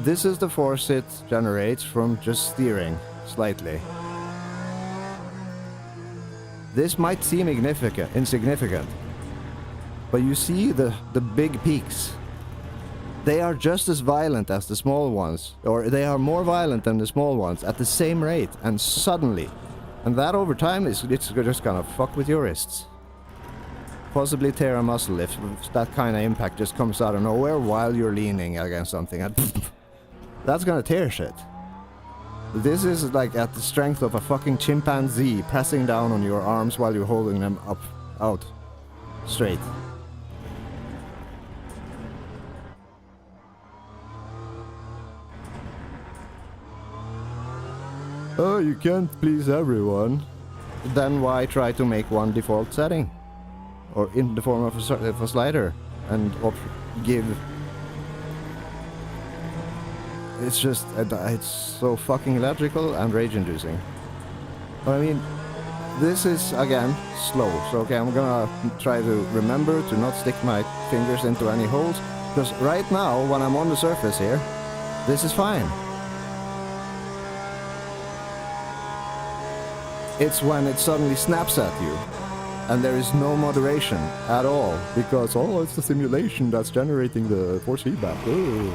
this is the force it generates from just steering slightly. This might seem insignificant, but you see the big peaks. They are just as violent as the small ones, or they are more violent than the small ones at the same rate, and suddenly. And that over time it's just gonna fuck with your wrists. Possibly tear a muscle if that kind of impact just comes out of nowhere while you're leaning against something. And that's gonna tear shit. This is like at the strength of a fucking chimpanzee pressing down on your arms while you're holding them out, straight. Oh, you can't please everyone. Then why try to make one default setting? Or in the form of a slider and give. It's just, it's so fucking illogical and rage-inducing. But I mean, this is again slow. So okay, I'm gonna try to remember to not stick my fingers into any holes, because right now when I'm on the surface here, this is fine. It's when it suddenly snaps at you. And there is no moderation at all, because, oh, it's the simulation that's generating the force feedback. Ooh.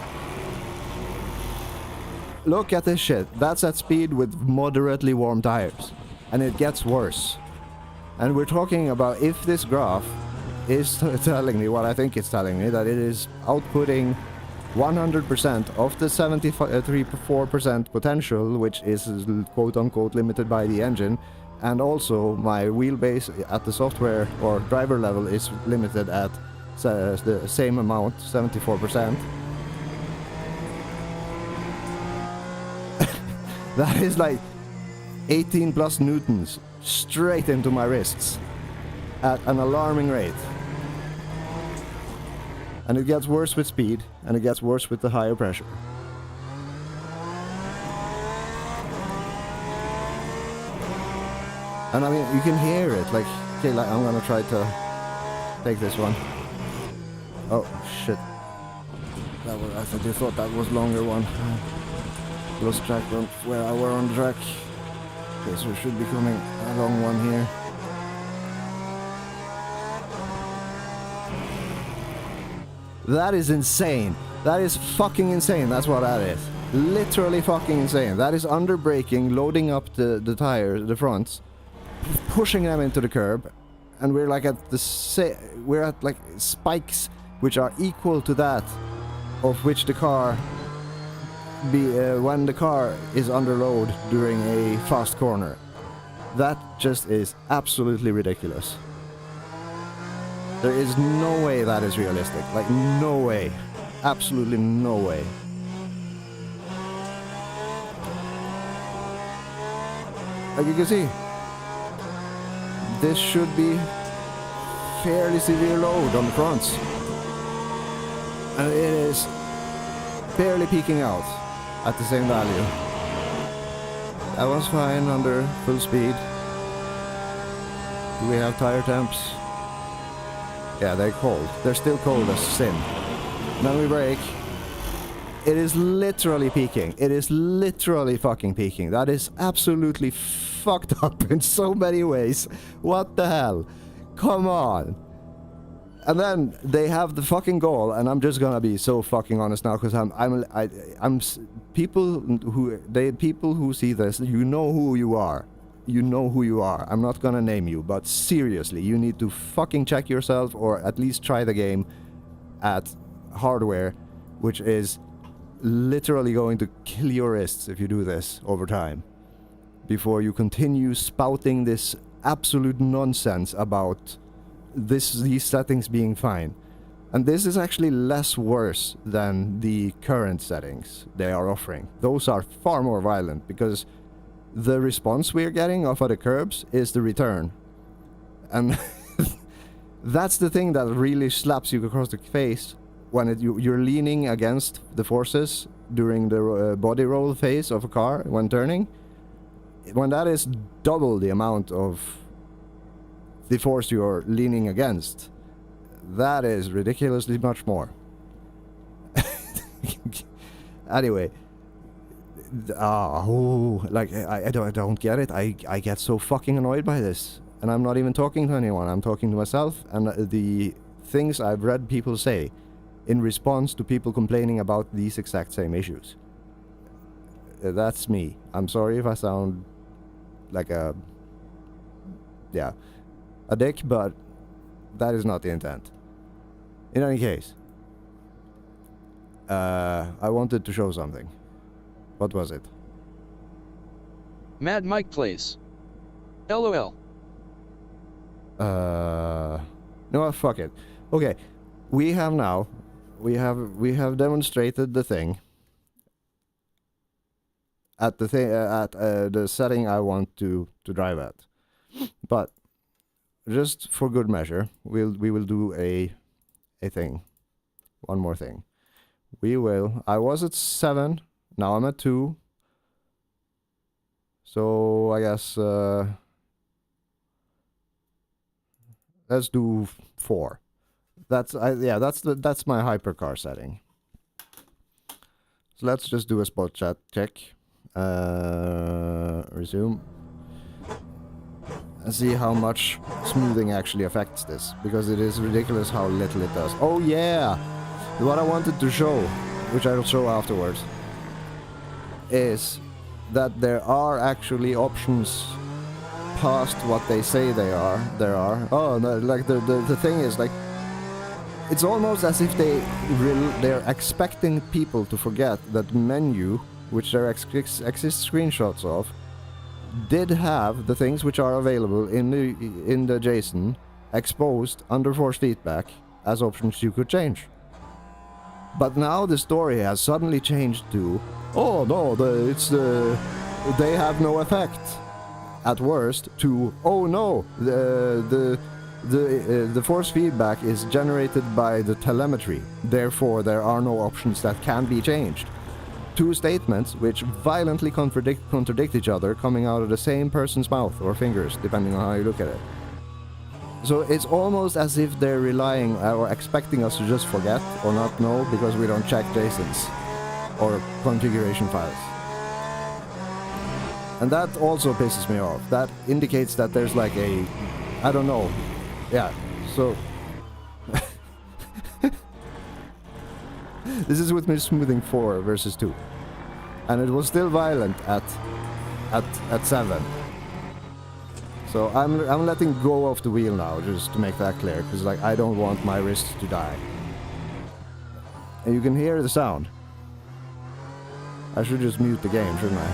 Look at this shit. That's at speed with moderately warm tires. And it gets worse. And we're talking about if this graph is telling me what I think it's telling me, that it is outputting 100% of the 73.4% potential, which is quote-unquote limited by the engine. And also my wheelbase at the software or driver level is limited at the same amount, 74%. That is like 18 plus newtons straight into my wrists at an alarming rate. And it gets worse with speed, and it gets worse with the higher pressure. And I mean, you can hear it, like, okay, like, I'm gonna try to take this one. Oh, shit. That was, I thought that was longer one. Lost track on where I were on the track. Okay, so it should be coming a long one here. That is insane. That is fucking insane. That's what that is. Literally fucking insane. That is under braking, loading up the tires, the fronts, pushing them into the curb, and we're like at we're at like spikes which are equal to that of which the car when the car is under load during a fast corner. That just is absolutely ridiculous. There is no way that is realistic. Like, no way. Absolutely no way. Like you can see, this should be fairly severe load on the fronts. And it is barely peaking out at the same value. That was fine under full speed. Do we have tire temps? Yeah, they're cold. They're still cold as sin. Then we brake. It is literally peaking. It is literally fucking peaking. That is absolutely fucked up in so many ways. What the hell? Come on. And then they have the fucking goal, and I'm just gonna be so fucking honest now, because people who see this, you know who you are. You know who you are. I'm not gonna name you, but seriously, you need to fucking check yourself, or at least try the game at hardware, which is literally going to kill your wrists if you do this over time, before you continue spouting this absolute nonsense about these settings being fine. And this is actually less worse than the current settings they are offering. Those are far more violent, because the response we're getting off of the curbs is the return. And that's the thing that really slaps you across the face when you're leaning against the forces during the body roll phase of a car when turning. When that is double the amount of the force you're leaning against, that is ridiculously much more. Anyway, like I don't get it. I get so fucking annoyed by this, and I'm not even talking to anyone. I'm talking to myself and the things I've read people say in response to people complaining about these exact same issues. That's me. I'm sorry if I sound like a dick, but that is not the intent. In any case, I wanted to show something. What was it? Mad Mike plays. LOL. No, fuck it. Okay, we have demonstrated the thing at the setting I want to drive at. But just for good measure, we will do a thing. One more thing. I was at 7, now I'm at 2. So I guess let's do 4. That's my hypercar setting. So let's just do a spot chat check. Resume. And see how much smoothing actually affects this, because it is ridiculous how little it does. Oh yeah! What I wanted to show, which I will show afterwards, is that there are actually options past what they say there are. Oh, no, like the thing is, like, it's almost as if they're expecting people to forget that menu, which there exist screenshots of, did have the things which are available in the JSON exposed under force feedback as options you could change. But now the story has suddenly changed to, oh no, they have no effect. At worst, to, oh no, the force feedback is generated by the telemetry, therefore there are no options that can be changed. two statements which violently contradict each other coming out of the same person's mouth or fingers, depending on how you look at it. So it's almost as if they're relying or expecting us to just forget or not know because we don't check JSONs or configuration files. And that also pisses me off. That indicates that there's like a... I don't know. Yeah, so... This is with me smoothing 4 versus 2. And it was still violent at 7. So I'm letting go of the wheel now, just to make that clear, because like I don't want my wrists to die. And you can hear the sound. I should just mute the game, shouldn't I?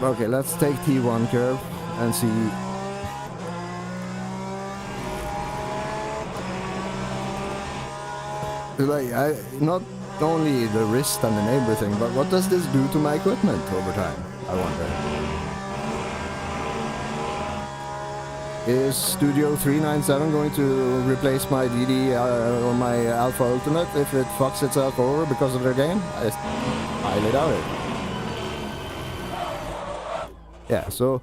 Okay, let's take T1 curve and see. Like, not only the wrist and the neighbor thing, but what does this do to my equipment over time, I wonder. Is Studio 397 going to replace my DD or my Alpha Ultimate if it fucks itself over because of their game? I highly doubt it. Yeah, so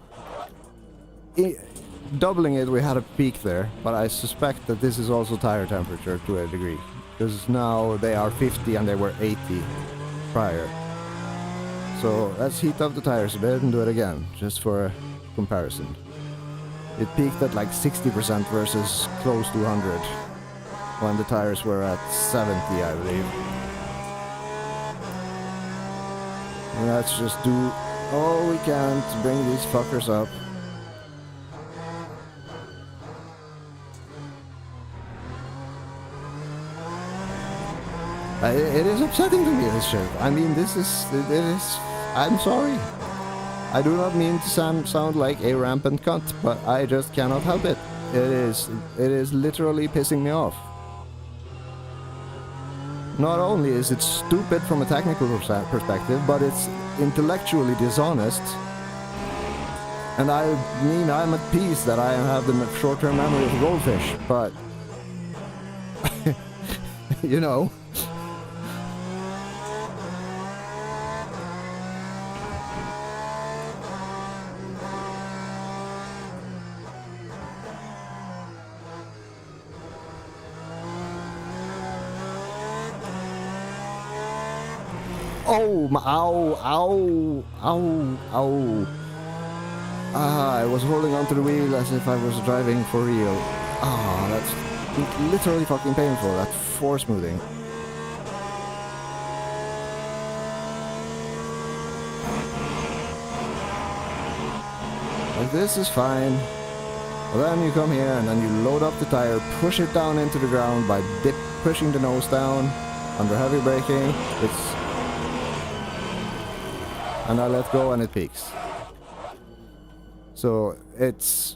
doubling it, we had a peak there, but I suspect that this is also tire temperature to a degree, because now they are 50 and they were 80 prior. So let's heat up the tires a bit and do it again, just for a comparison. It peaked at like 60% versus close to 100 when the tires were at 70, I believe. And let's just do all we can to bring these fuckers up. It is upsetting to me, this shit. I mean, it is, I'm sorry. I do not mean to sound like a rampant cunt, but I just cannot help it. It is literally pissing me off. Not only is it stupid from a technical perspective, but it's intellectually dishonest. And I mean, I'm at peace that I have the short-term memory of a goldfish, but... you know... Oh, ow, ow. Ah, I was holding onto the wheel as if I was driving for real. Ah, that's literally fucking painful, that force smoothing. Like, this is fine. Well, then you come here and then you load up the tire, push it down into the ground by pushing the nose down under heavy braking. And I let go and it peaks. So it's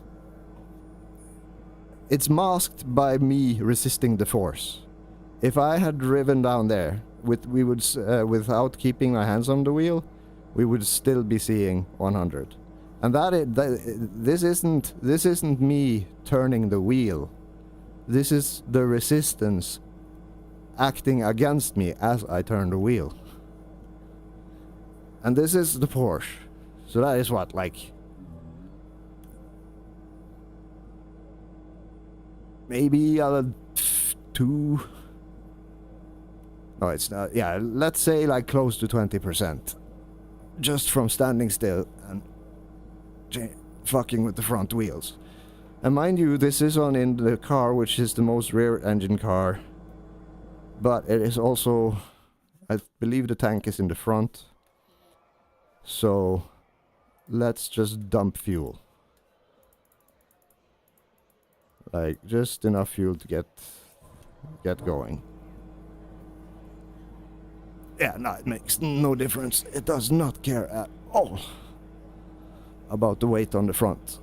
masked by me resisting the force. If I had driven down there without keeping my hands on the wheel, we would still be seeing 100. And this isn't me turning the wheel. This is the resistance acting against me as I turn the wheel. And this is the Porsche. So that is what, like... maybe 2... No, it's not... yeah, let's say like close to 20%. Just from standing still and... fucking with the front wheels. And mind you, this is on in the car, which is the most rear engine car. But it is also... I believe the tank is in the front. So, let's just dump fuel. Like, just enough fuel to get going. Yeah, no, it makes no difference. It does not care at all about the weight on the front.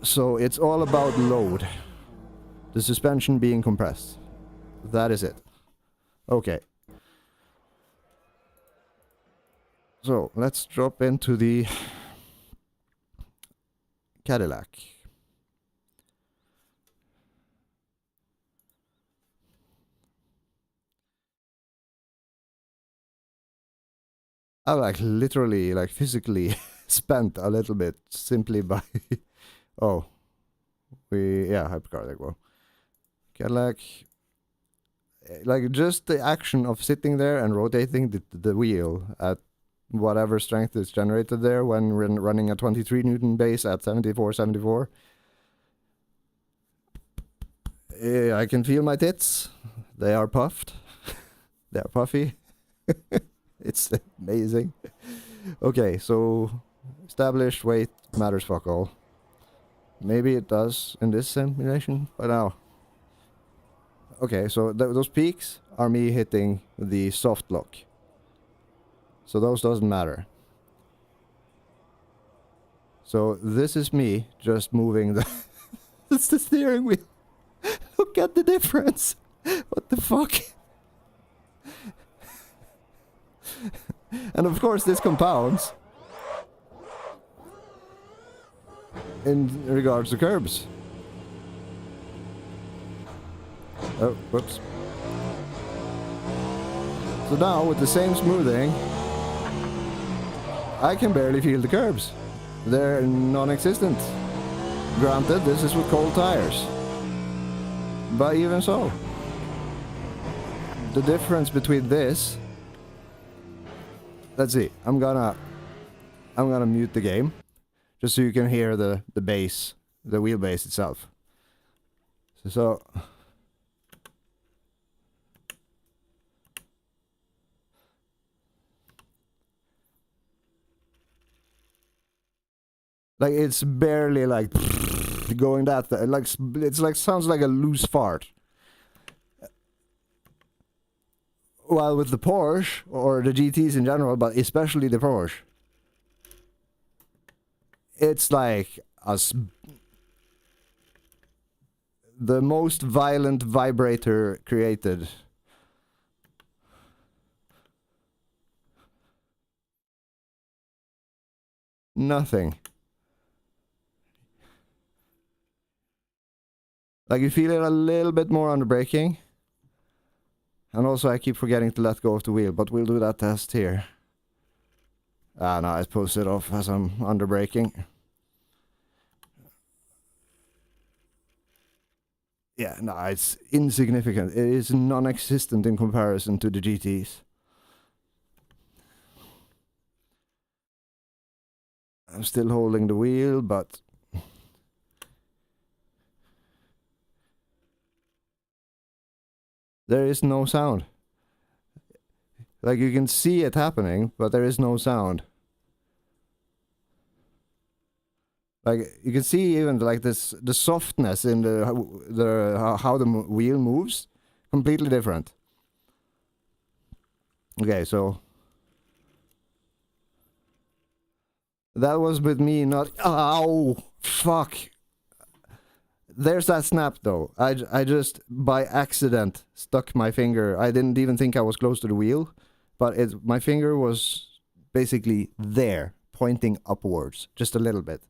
So, it's all about load. The suspension being compressed. That is it. Okay. So, let's drop into the Cadillac. I like literally, like physically spent a little bit simply by oh, hypercar, like, well, Cadillac, like just the action of sitting there and rotating the wheel at whatever strength is generated there when running a 23 Newton base at 74. I can feel my tits. They are puffed. They are puffy. It's amazing. Okay, so established weight matters fuck all. Maybe it does in this simulation, but now. Okay, so those peaks are me hitting the soft lock. So those doesn't matter. So this is me just moving the... It's the steering wheel. Look at the difference. What the fuck? And of course this compounds in regards to curbs. Oh, whoops. So now with the same smoothing, I can barely feel the curbs. They're non-existent. Granted, this is with cold tires. But even so, the difference between this... Let's see, I'm gonna mute the game, just so you can hear the bass, the wheelbase itself. So like it's barely like going that like it's like sounds like a loose fart. Well, with the Porsche or the GTs in general, but especially the Porsche, it's like the most violent vibrator created. Nothing. Like you feel it a little bit more on the braking. And also I keep forgetting to let go of the wheel, but we'll do that test here. Ah, no, I pulls it off as I'm under braking. Yeah, no, it's insignificant. It is non-existent in comparison to the GTs. I'm still holding the wheel, but... there is no sound. Like you can see it happening, but there is no sound. Like you can see even like this, the softness in how the wheel moves, completely different. Okay, so that was with me not. Ow! Fuck! There's that snap though. I just by accident stuck my finger. I didn't even think I was close to the wheel, but my finger was basically there, pointing upwards just a little bit.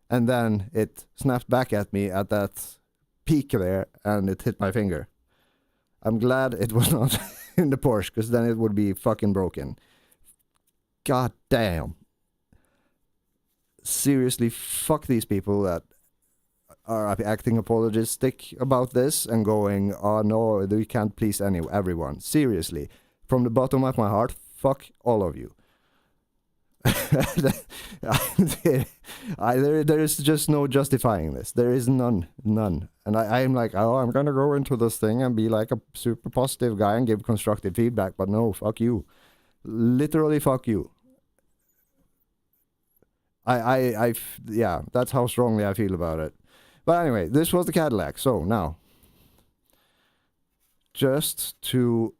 And then it snapped back at me at that peak there, and it hit my finger. I'm glad it was not in the Porsche, because then it would be fucking broken. God damn. Seriously, fuck these people that are acting apologistic about this and going, oh no, we can't please everyone. Seriously, from the bottom of my heart, fuck all of you. There is just no justifying this. There is none. And I'm like, oh, I'm gonna go into this thing and be like a super positive guy and give constructive feedback, but no, fuck you. Literally fuck you. Yeah, that's how strongly I feel about it. But anyway, this was the Cadillac. So now, just to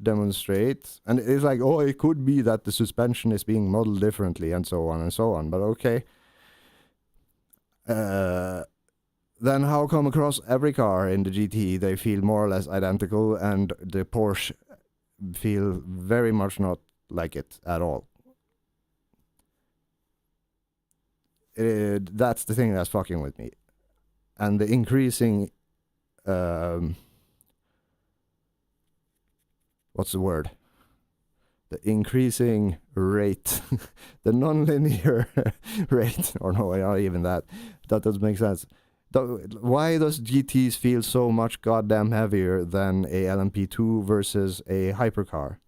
demonstrate, and it's like, oh, it could be that the suspension is being modeled differently and so on and so on, but okay. Then how come across every car in the GT they feel more or less identical, and the Porsche feel very much not like it at all? That's the thing that's fucking with me. And the increasing what's the word? the increasing rate, the non-linear rate, or no, not even that. That doesn't make sense. Why does GTs feel so much goddamn heavier than a LMP2 versus a hypercar?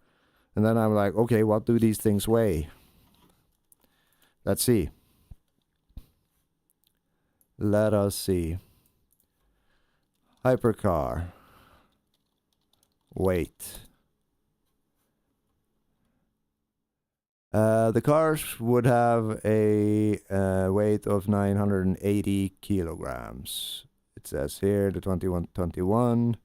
And then I'm like, okay, what do these things weigh? Let's see. Let us see. Hypercar. Weight. The cars would have a weight of 980 kilograms. It says here the 2121.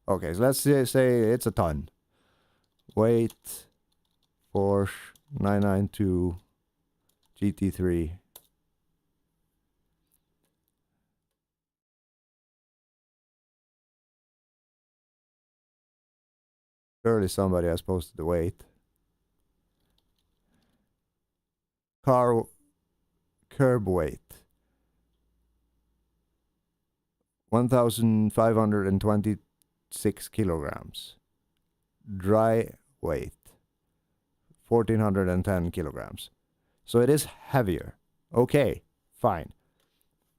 Okay, so let's say it's a ton. Weight Porsche 992 GT3. Surely somebody has posted the weight. Car curb weight 1,526 kilograms. Dry weight 1,410 kilograms. So it is heavier. Okay, fine.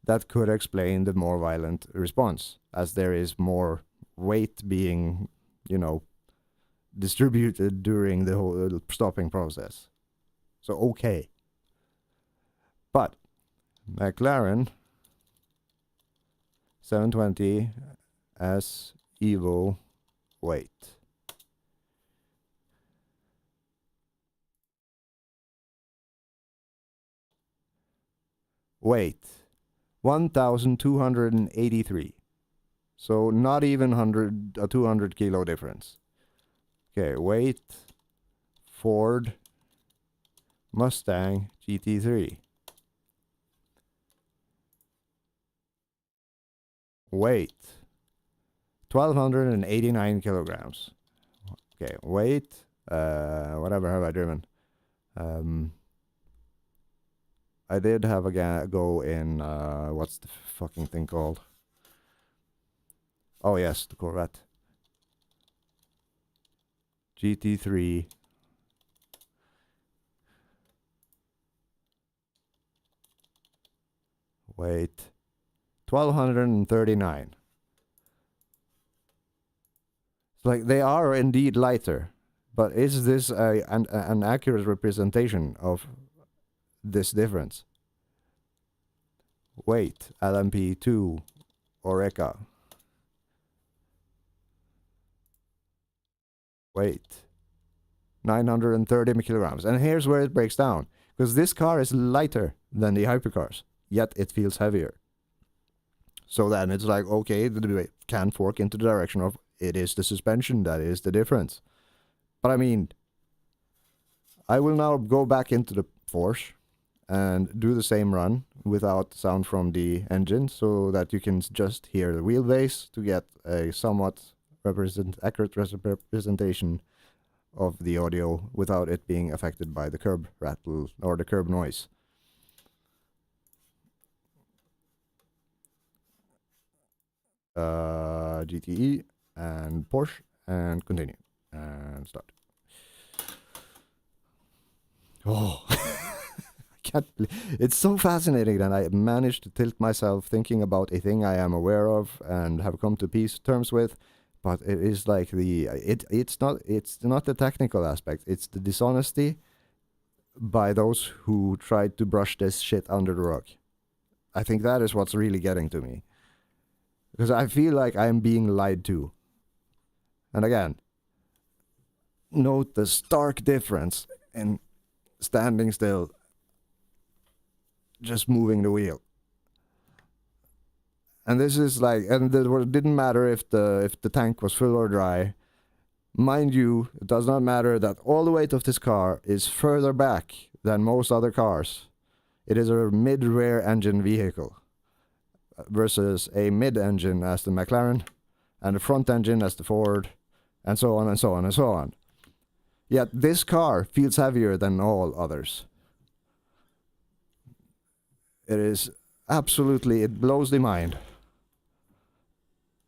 That could explain the more violent response, as there is more weight being, you know, distributed during the whole stopping process. So okay. But McLaren 720S Evo weight. Weight 1,283. So not even 200 kilo difference. Okay, weight Ford Mustang GT3. Weight 1,289 kilograms. Okay, weight whatever have I driven? I did have a go in what's the fucking thing called? Oh yes, the Corvette. GT3. Weight 1,239. It's like they are indeed lighter, but is this an accurate representation of this difference? Weight LMP2 Oreca. Weight 930 kilograms. And here's where it breaks down, because this car is lighter than the hypercars, yet it feels heavier. So then it's like, okay, the weight can fork into the direction of it is the suspension that is the difference. But I mean, I will now go back into the Porsche and do the same run without sound from the engine, so that you can just hear the wheelbase to get a somewhat accurate representation of the audio without it being affected by the curb rattle or the curb noise. GTE and Porsche and continue and start. Oh, I can't believe it's so fascinating that I managed to tilt myself thinking about a thing I am aware of and have come to terms with. But it is like it's not the technical aspect, it's the dishonesty by those who tried to brush this shit under the rug. I think that is what's really getting to me. Because I feel like I'm being lied to. And again, note the stark difference in standing still, just moving the wheel. And this is like, and it didn't matter if the tank was full or dry. Mind you, it does not matter that all the weight of this car is further back than most other cars. It is a mid-rear engine vehicle versus a mid-engine as the McLaren and a front engine as the Ford, and so on and so on and so on. Yet this car feels heavier than all others. It is absolutely, it blows the mind.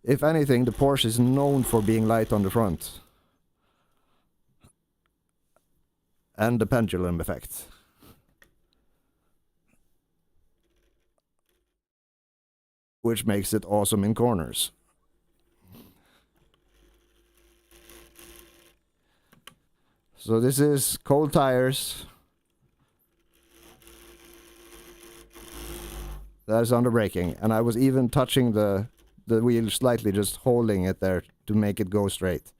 If anything, the Porsche is known for being light on the front. and the pendulum effect. Which makes it awesome in corners. So this is cold tires. That is under braking, and I was even touching the wheel slightly, just holding it there to make it go straight.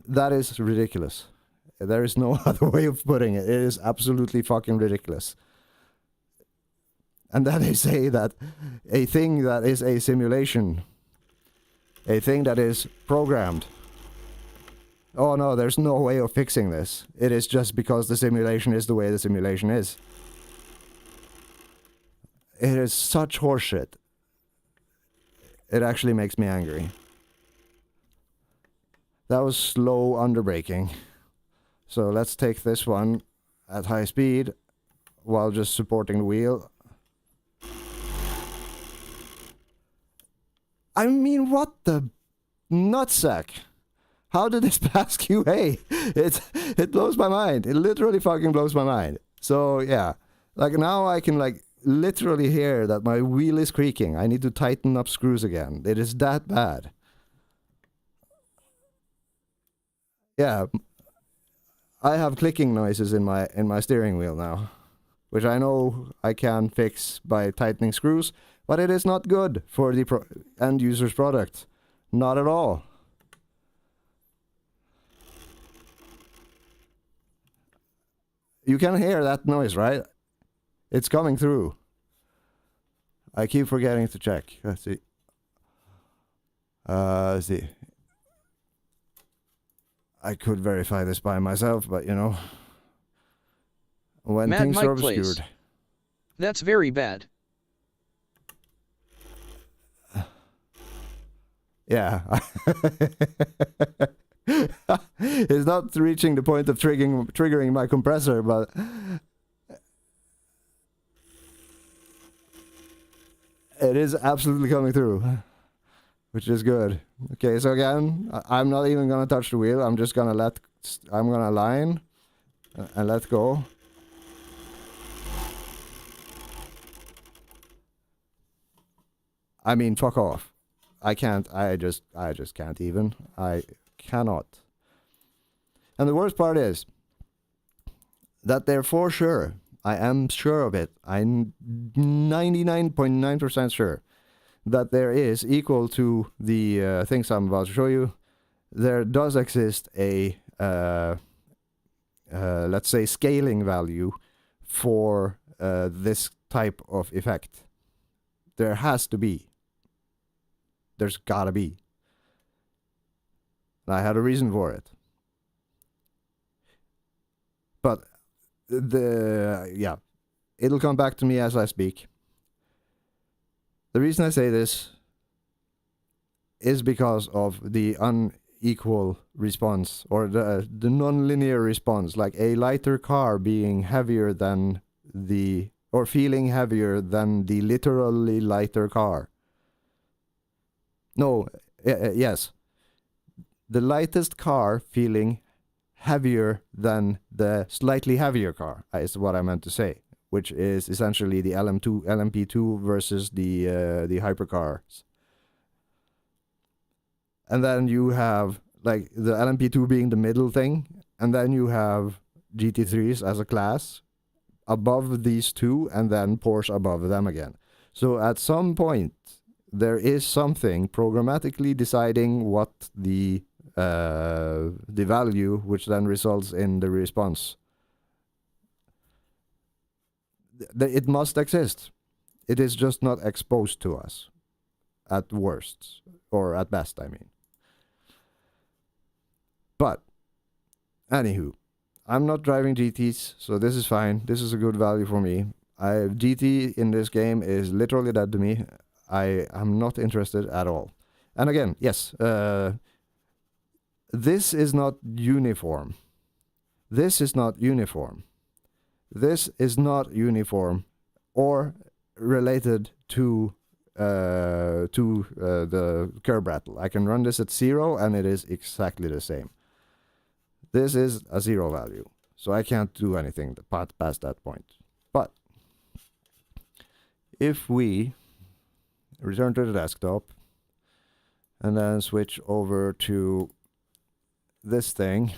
That is ridiculous. There is no other way of putting it. It is absolutely fucking ridiculous. And then they say that a thing that is a simulation, a thing that is programmed, oh no, there's no way of fixing this. It is just because the simulation is the way the simulation is. It is such horseshit. It actually makes me angry. That was slow underbraking. So let's take this one at high speed while just supporting the wheel. I mean, what the nutsack? How did this pass QA? It blows my mind. It literally fucking blows my mind. So yeah, like now I can like literally hear that my wheel is creaking. I need to tighten up screws again. It is that bad. Yeah, I have clicking noises in my steering wheel now, which I know I can fix by tightening screws, but it is not good for the end user's product. Not at all. You can hear that noise, right? It's coming through. I keep forgetting to check. Let's see. Let's see. I could verify this by myself, but you know, when Mad things Mike are plays. obscured. That's very bad. Yeah. It's not reaching the point of triggering my compressor, but it is absolutely coming through, which is good. Okay, so again, I'm not even gonna touch the wheel. I'm just gonna I'm gonna align and let go. I mean, fuck off. I can't. I just can't even. I cannot. And the worst part is that they're for sure. I am sure of it. I'm 99.9% sure that there is equal to the things I'm about to show you. There does exist a let's say scaling value for this type of effect. There has to be. There's gotta be. I had a reason for it. But yeah, it'll come back to me as I speak. The reason I say this is because of the unequal response, or the non-linear response, like a lighter car being heavier than or feeling heavier than the literally lighter car. No, yes. The lightest car feeling heavier than the slightly heavier car is what I meant to say, which is essentially the LMP2 versus the hypercars. And then you have like the LMP2 being the middle thing, and then you have GT3s as a class above these two, and then Porsche above them again. So at some point, there is something programmatically deciding what the value, which then results in the response. It must exist. It is just not exposed to us, at worst, or at best, I mean. But, anywho, I'm not driving GTs, so this is fine. This is a good value for me. GT in this game is literally dead to me. I am not interested at all. And again, yes, this is not uniform. This is not uniform. This is not uniform or related to the curb rattle. I can run this at 0 and it is exactly the same. This is a 0 value. So I can't do anything past that point. But if we return to the desktop and then switch over to this thing.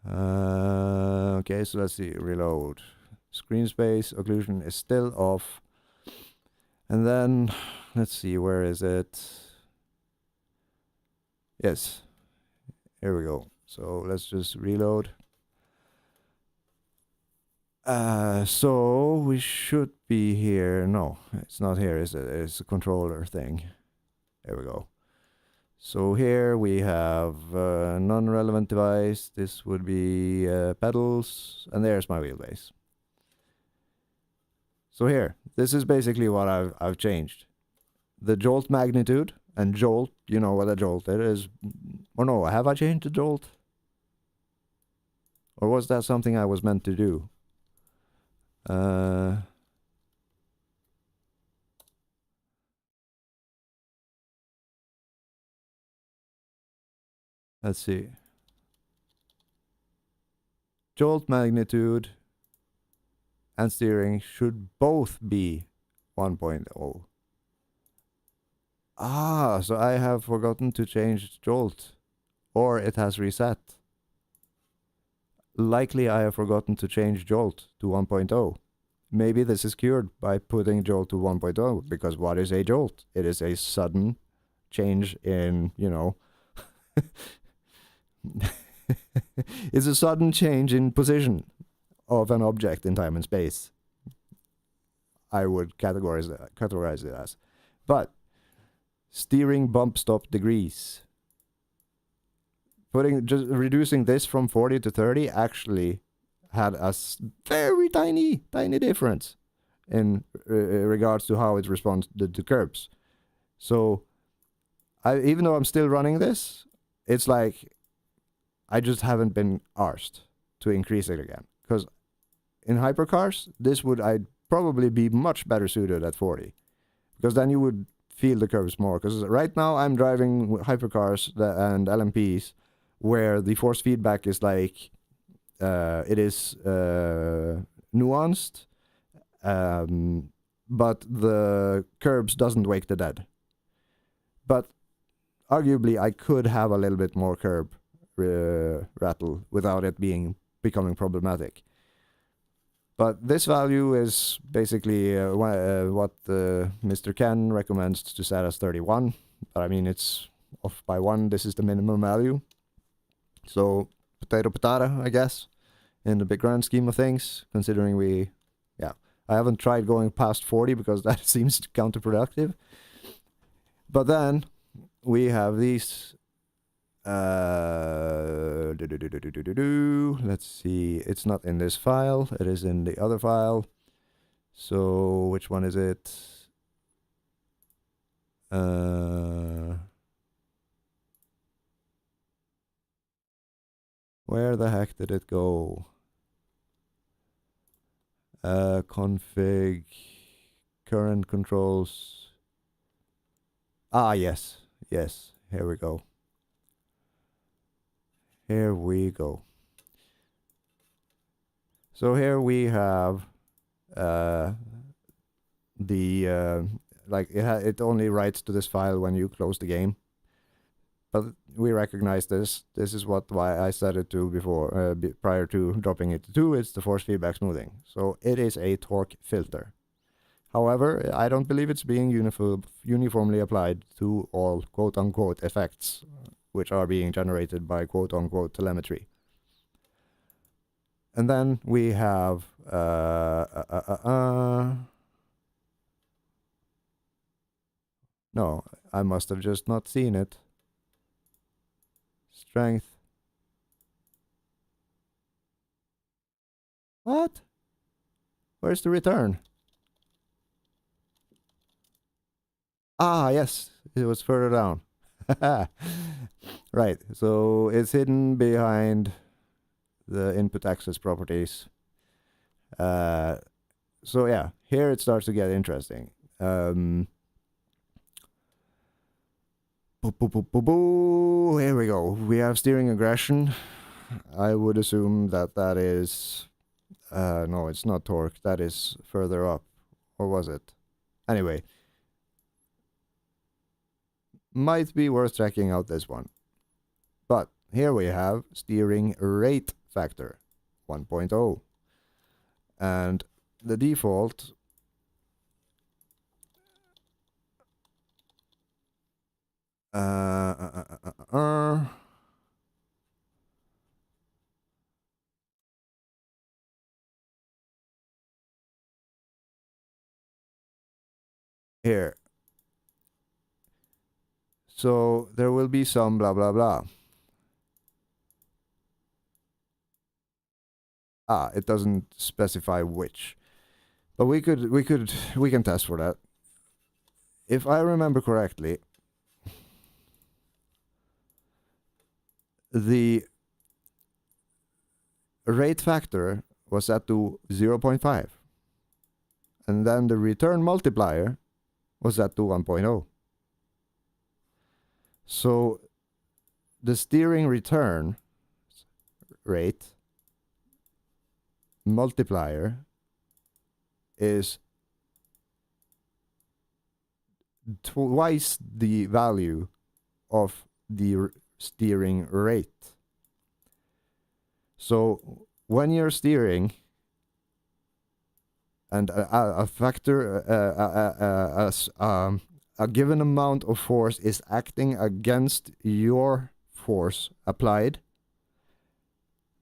Okay, so let's see, reload. Screen space occlusion is still off. And then, let's see, where is it? Yes, here we go. So let's just reload. So we should be here. No, it's not here, is it? It's a controller thing. There we go. So here we have non-relevant device. This would be pedals, and there's my wheelbase. So here, this is basically what I've changed. The jolt magnitude, and jolt, you know what a jolt is. Or no, have I changed the jolt? Or was that something I was meant to do? Let's see. Jolt magnitude and steering should both be 1.0. Ah, so I have forgotten to change jolt, or it has reset. Likely I have forgotten to change jolt to 1.0. Maybe this is cured by putting jolt to 1.0, because what is a jolt? It is a sudden change in, you know, it's a sudden change in position of an object in time and space. I would categorize it as. But steering bump stop degrees. Just reducing this from 40 to 30 actually had a very tiny difference in regards to how it responds to curbs. So even though I'm still running this, it's like I just haven't been arsed to increase it again. Because in hypercars, this would I'd probably be much better suited at 40. Because then you would feel the curves more. Because right now I'm driving hypercars and LMPs where the force feedback is like, it is nuanced, but the curbs doesn't wake the dead. But arguably I could have a little bit more curb rattle without it becoming problematic. But this value is basically what Mr. Ken recommends to set as 31. But I mean, it's off by 1. This is the minimum value. So potato, I guess, in the big grand scheme of things, considering I haven't tried going past 40 because that seems counterproductive. But then we have these. Let's see. It's not in this file. It is in the other file. So which one is it? Where the heck did it go? Config, current controls. Ah, yes. Yes, here we go. Here we go. So here we have it only writes to this file when you close the game. But we recognize this. This is why I set it to before, prior to dropping it to 2. It's the force feedback smoothing. So it is a torque filter. However, I don't believe it's being uniformly applied to all quote-unquote effects, which are being generated by quote-unquote telemetry. And then we have no, I must have just not seen it. Strength. What? Where's the return? Ah, yes, it was further down. Right, so it's hidden behind the input access properties. So yeah, here it starts to get interesting. Here we go. We have steering aggression. I would assume that that is... no, it's not torque. That is further up. Or was it? Anyway. Might be worth checking out this one. But here we have steering rate factor 1.0. And the default... Here. So there will be some blah blah blah. It doesn't specify which. But we can test for that. If I remember correctly, the rate factor was set to 0.5. And then the return multiplier was set to 1.0. So the steering return rate multiplier is twice the value of the steering rate. So when you're steering and a factor, a given amount of force is acting against your force applied,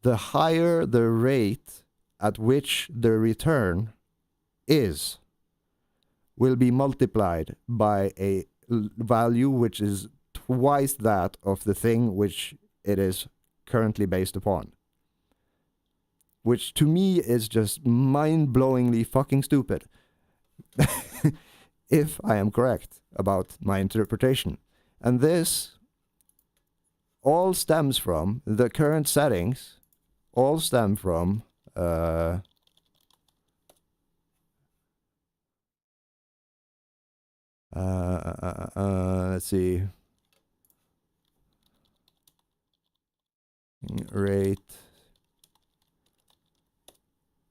the higher the rate at which the return is will be multiplied by a value which is twice that of the thing which it is currently based upon. Which to me is just mind-blowingly fucking stupid. If I am correct about my interpretation. And this all stems from the current settings, all stem from let's see, rate,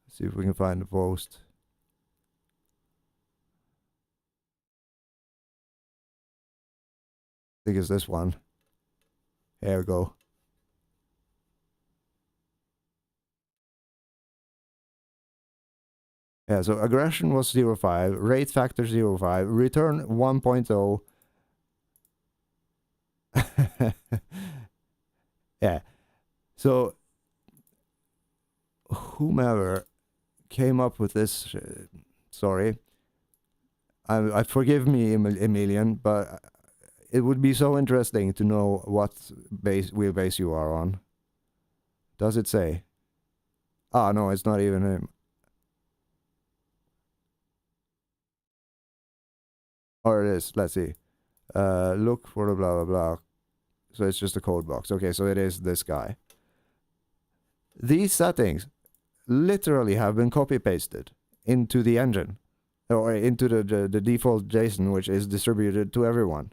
let's see if we can find the post. I think it's this one. Here we go. Yeah, so aggression was 0.5, rate factor 0.5, return 1.0. Yeah. So whomever came up with this, sorry, I forgive me, Emilian, but it would be so interesting to know what wheelbase you are on. Does it say? Ah, no, it's not even him. Or it is. Let's see. Look for the blah blah blah. So it's just a code box. Okay, so it is this guy. These settings literally have been copy pasted into the engine, or into the default JSON, which is distributed to everyone.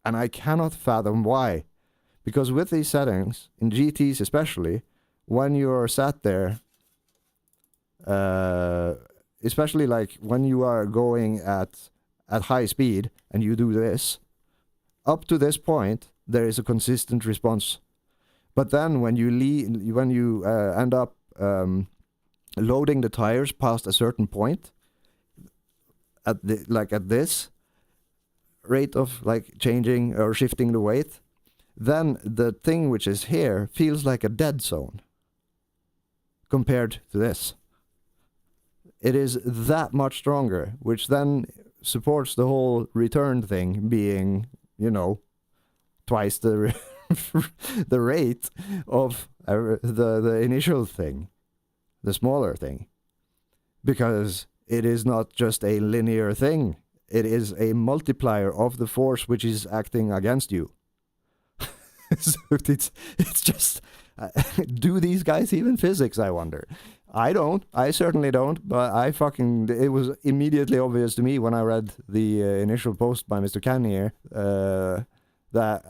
And I cannot fathom why. Because with these settings, in GTs especially, when you're sat there, especially like when you are going at high speed and you do this, up to this point, there is a consistent response. But then when you end up loading the tires past a certain point, at this rate of like changing or shifting the weight, then the thing which is here feels like a dead zone compared to this. It is that much stronger, which then supports the whole return thing being, you know, twice the the rate of the initial thing, the smaller thing, because it is not just a linear thing. It is a multiplier of the force which is acting against you. So it's just, do these guys even physics, I wonder? I don't. I certainly don't. But it was immediately obvious to me when I read the initial post by Mr. Canier that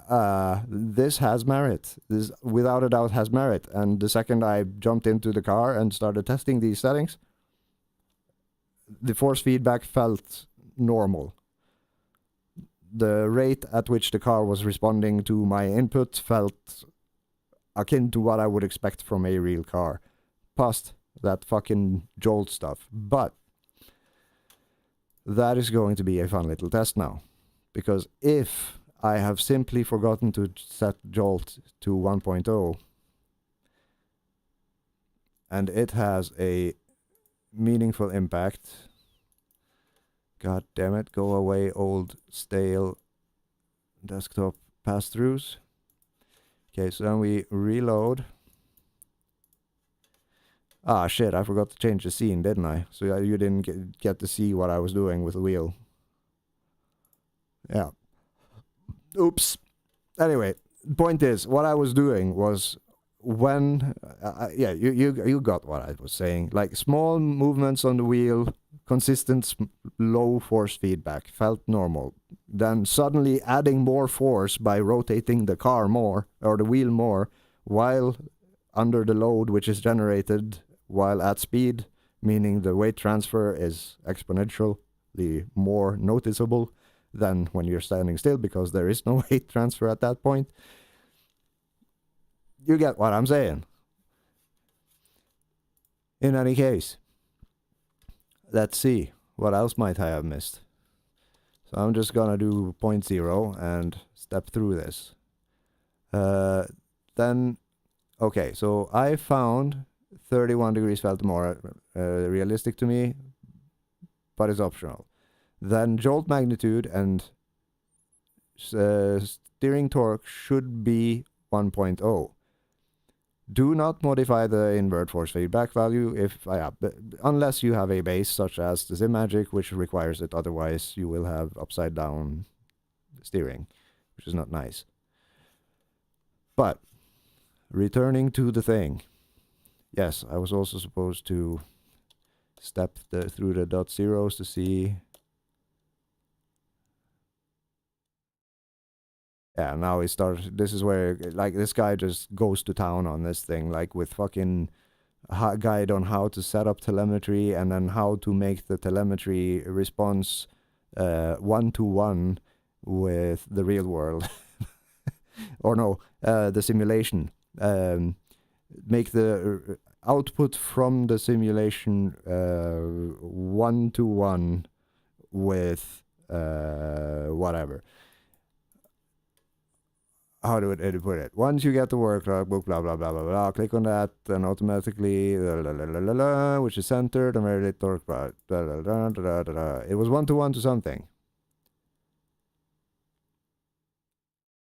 this has merit. This without a doubt has merit. And the second I jumped into the car and started testing these settings, the force feedback felt normal. The rate at which the car was responding to my input felt akin to what I would expect from a real car. Past that fucking jolt stuff. But that is going to be a fun little test now. Because if I have simply forgotten to set jolt to 1.0 and it has a meaningful impact, god damn it, go away old stale desktop pass-throughs. Okay, so then we reload. Ah shit, I forgot to change the scene, didn't I? So you didn't get to see what I was doing with the wheel. Yeah. Oops. Anyway, point is, what I was doing was when... yeah, you got what I was saying. Like, small movements on the wheel, consistent low force feedback, felt normal. Then suddenly adding more force by rotating the car more, or the wheel more, while under the load which is generated while at speed, meaning the weight transfer is exponentially more noticeable than when you're standing still, because there is no weight transfer at that point. You get what I'm saying. In any case, let's see. What else might I have missed? So I'm just gonna do 0.0 and step through this. Then, okay, so I found 31 degrees felt more realistic to me, but it's optional. Then jolt magnitude and steering torque should be 1.0. Do not modify the invert force feedback value unless you have a base such as the Simagic, which requires it. Otherwise, you will have upside down steering, which is not nice. But returning to the thing, yes, I was also supposed to step through the dot zeros to see. Yeah, now he starts. This is where, like, this guy just goes to town on this thing, like, with fucking guide on how to set up telemetry and then how to make the telemetry response one-to-one with the real world. Or no, the simulation. Make the output from the simulation one-to-one with whatever. How do it put it? Once you get the workbook, blah, blah, blah, blah, blah, click on that, and automatically, which is centered, and very little torque, it was one-to-one to something.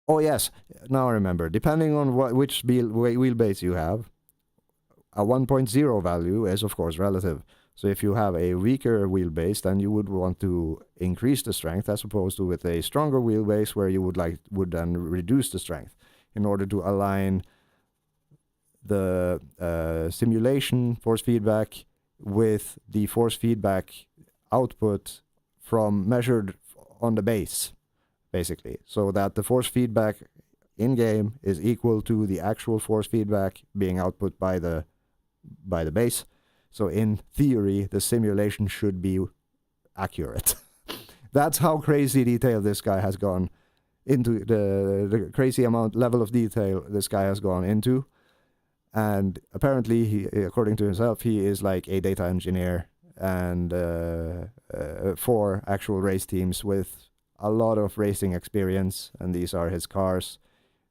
Oh, yes, now I remember. Depending on which wheelbase you have, a 1.0 value is, of course, relative. So if you have a weaker wheelbase, then you would want to increase the strength, as opposed to with a stronger wheelbase where you would then reduce the strength in order to align the simulation force feedback with the force feedback output from measured on the base, basically, so that the force feedback in game is equal to the actual force feedback being output by the base. So in theory, the simulation should be accurate. That's how crazy detailed this guy has gone into, the crazy level of detail this guy has gone into. And apparently, he, according to himself, he is like a data engineer and for actual race teams with a lot of racing experience. And these are his cars.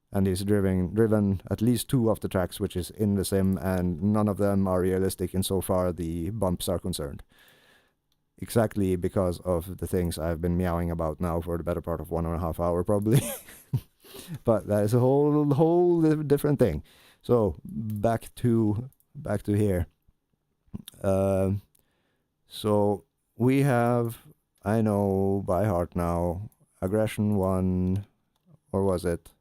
And he's driven at least 2 of the tracks which is in the sim, and none of them are realistic insofar the bumps are concerned. Exactly because of the things I've been meowing about now for the better part of 1.5 hours, probably. But that is a whole different thing. So back to here. So we have, I know by heart now, aggression 1, or was it?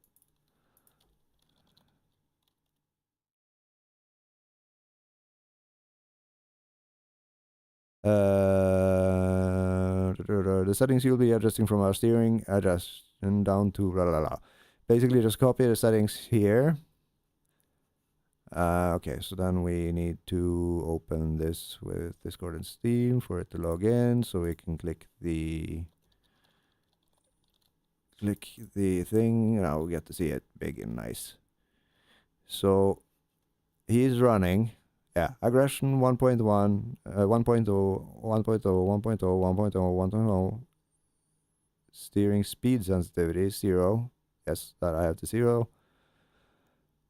The settings you'll be adjusting from our steering, adjust and down to la la la. Basically just copy the settings here. Okay, so then we need to open this with Discord and Steam for it to log in, so we can click the thing. Now we get to see it big and nice. So he's running, yeah, aggression 1.1, 1.0, 1.0, 1.0, 1.0, 1.0. Steering speed sensitivity 0. Yes, that I have to 0.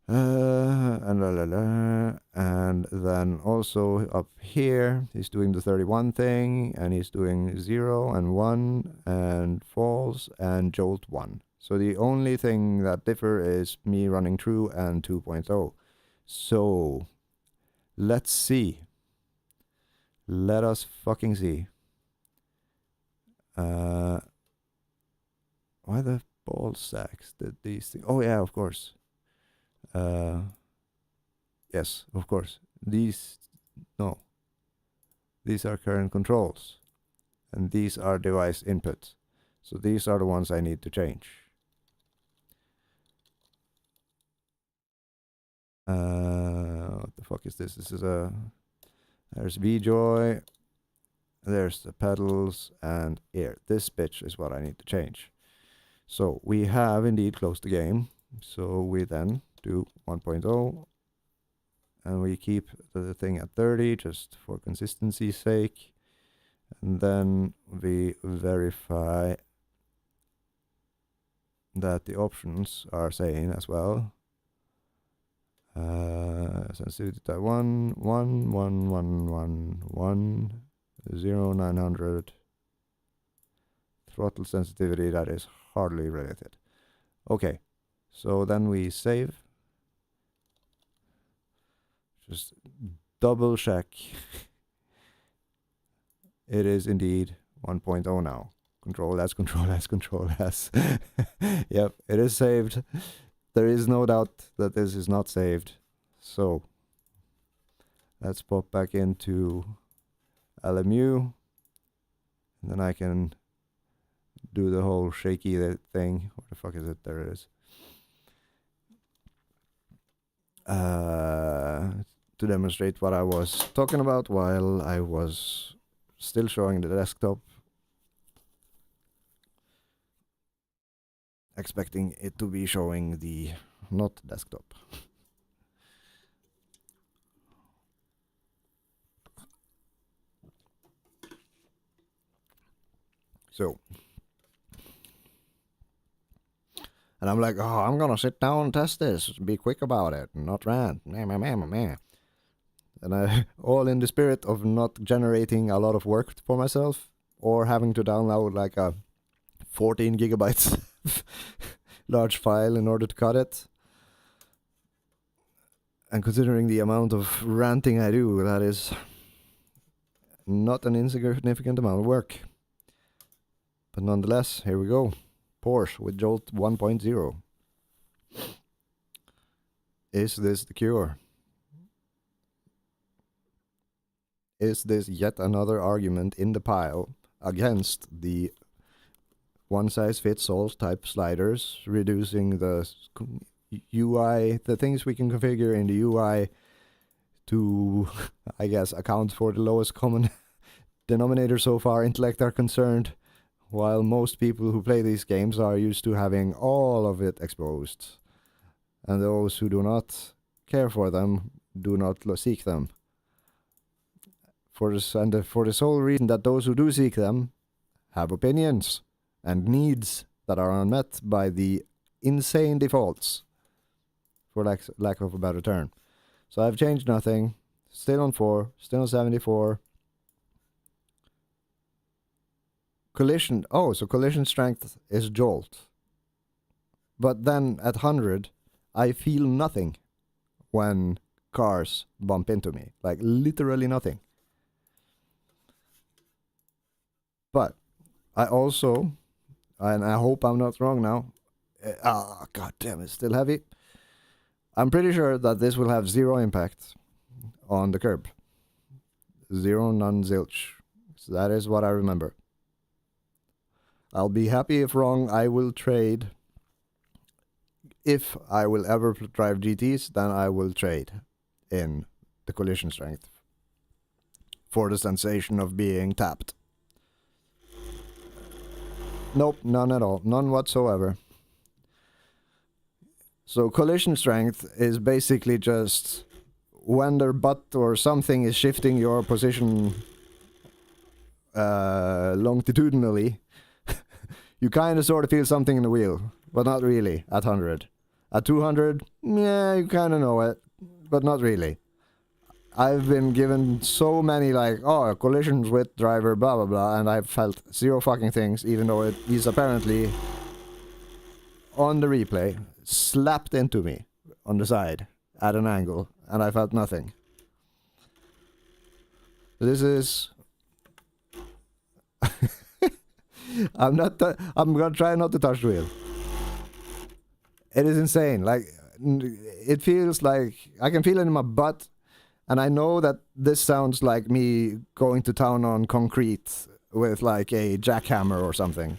And la la la. And then also up here, he's doing the 31 thing, and he's doing 0 and 1 and false and jolt 1. So the only thing that differ is me running true and 2.0. So let's see. Let us fucking see. Why the ball sacks did these things? Oh yeah, of course. Yes, of course. These are current controls, and these are device inputs. So these are the ones I need to change. What the fuck is this? This is there's VJoy, there's the pedals, and here. This bitch is what I need to change. So we have indeed closed the game. So we then do 1.0, and we keep the thing at 30 just for consistency's sake. And then we verify that the options are saying as well. Sensitivity type 1, 1, 1, 1, 1, 1, 0, 900. Throttle sensitivity, that is hardly related. Okay, so then we save. Just double check. It is indeed 1.0 now. Control S, Control S, Control S. Yep, it is saved. There is no doubt that this is not saved. So let's pop back into LMU. And then I can do the whole shaky thing. What the fuck is it? There it is. To demonstrate what I was talking about while I was still showing the desktop. Expecting it to be showing the not desktop. So, and I'm like, oh, I'm gonna sit down and test this, be quick about it, and not rant, man. And I, all in the spirit of not generating a lot of work for myself, or having to download like a 14 gigabytes large file in order to cut it. And considering the amount of ranting I do, that is not an insignificant amount of work. But nonetheless, here we go. Porsche with Jolt 1.0. Is this the cure? Is this yet another argument in the pile against the one-size-fits-all type sliders, reducing the UI, the things we can configure in the UI to, I guess, account for the lowest common denominator so far intellect are concerned, while most people who play these games are used to having all of it exposed. And those who do not care for them do not seek them. For the sole reason that those who do seek them have opinions and needs that are unmet by the insane defaults, for lack of a better term. So I've changed nothing. Still on 4, still on 74. Collision, oh, so collision strength is jolt. But then at 100, I feel nothing when cars bump into me. Like literally nothing. But I also, and I hope I'm not wrong now. God damn, it's still heavy. I'm pretty sure that this will have 0 impact on the curb. 0, none, zilch. So that is what I remember. I'll be happy if wrong. I will trade. If I will ever drive GTs, then I will trade in the collision strength for the sensation of being tapped. Nope, none at all. None whatsoever. So collision strength is basically just when their butt or something is shifting your position longitudinally, you kind of sort of feel something in the wheel, but not really at 100. At 200, yeah, you kind of know it, but not really. I've been given so many like, oh, collisions with driver, blah blah blah, and I've felt zero fucking things, even though he's apparently on the replay slapped into me on the side at an angle, and I felt nothing. This is I'm gonna try not to touch the wheel. It is insane. Like, it feels like I can feel it in my butt, and I know that this sounds like me going to town on concrete with like a jackhammer or something.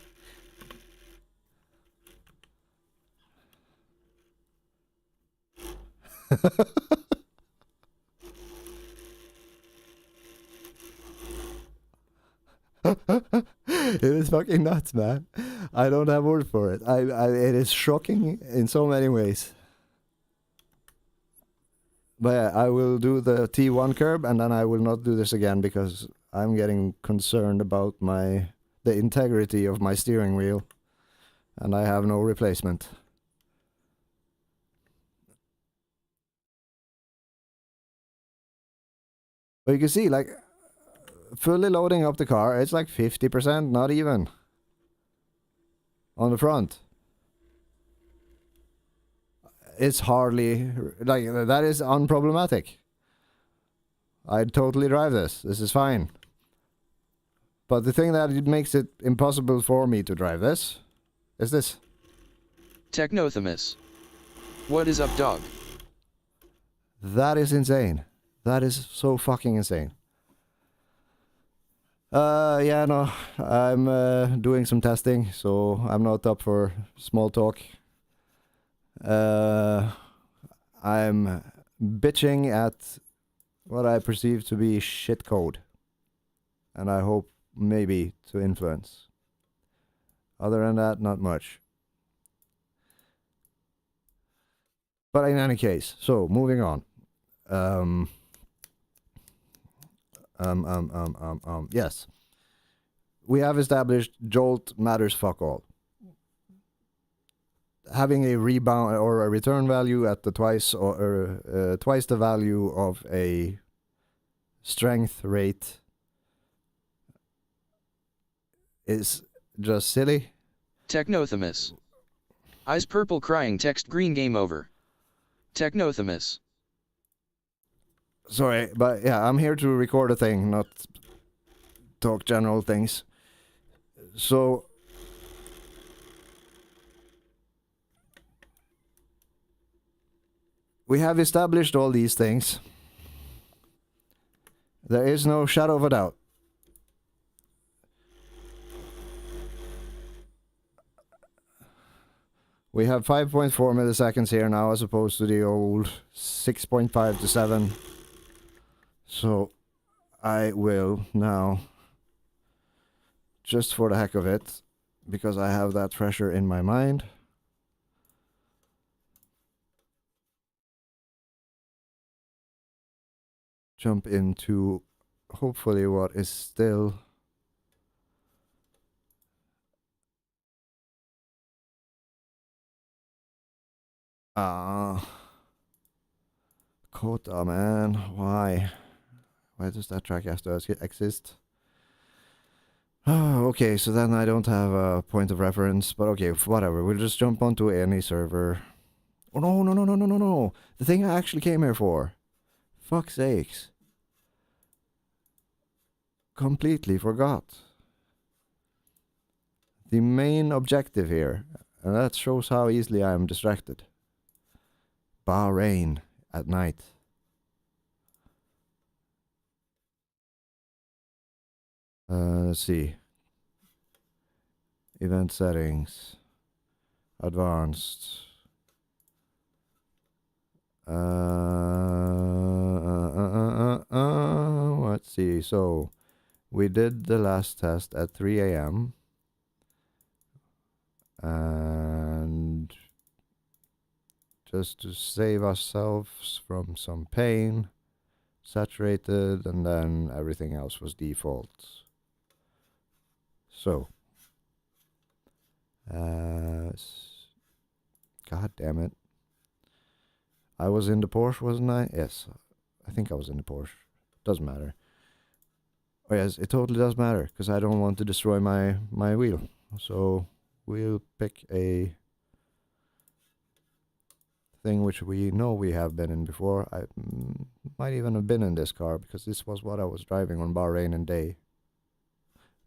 It is fucking nuts, man. I don't have words for it. It is shocking in so many ways. But yeah, I will do the T1 curb, and then I will not do this again because I'm getting concerned about the integrity of my steering wheel, and I have no replacement. But you can see, like, fully loading up the car, it's like 50%, not even, on the front. It's hardly, like, that is unproblematic. I'd totally drive this. This is fine. But the thing that makes it impossible for me to drive this is this. Technothermos. What is up, dog? That is insane. That is so fucking insane. Yeah, no, I'm doing some testing, so I'm not up for small talk. I'm bitching at what I perceive to be shit code, and I hope maybe to influence. Other than that, not much. But in any case, so moving on. Yes. We have established jolt matters fuck all. Having a rebound or a return value at the twice the value of a strength rate is just silly. Technothermos. Eyes purple crying, text green, game over. Technothermos. Sorry, but yeah, I'm here to record a thing, not talk general things. So we have established all these things. There is no shadow of a doubt. We have 5.4 milliseconds here now as opposed to the old 6.5 to 7. So I will now, just for the heck of it, because I have that pressure in my mind, jump into hopefully what is still quota, man. Why does that track have to exist? Oh, okay, so then I don't have a point of reference, but okay, whatever. We'll just jump onto any server. Oh no. The thing I actually came here for. Fuck's sakes. Completely forgot. The main objective here, and that shows how easily I am distracted. Bahrain at night. Let's see. Event settings. Advanced. Let's see. So we did the last test at 3 a.m. And just to save ourselves from some pain, saturated, and then everything else was default. So, God damn it. I was in the Porsche, wasn't I? Yes, I think I was in the Porsche. Doesn't matter. Oh yes, it totally does matter, because I don't want to destroy my wheel. So, we'll pick a thing which we know we have been in before. I might even have been in this car, because this was what I was driving on Bahrain and Day.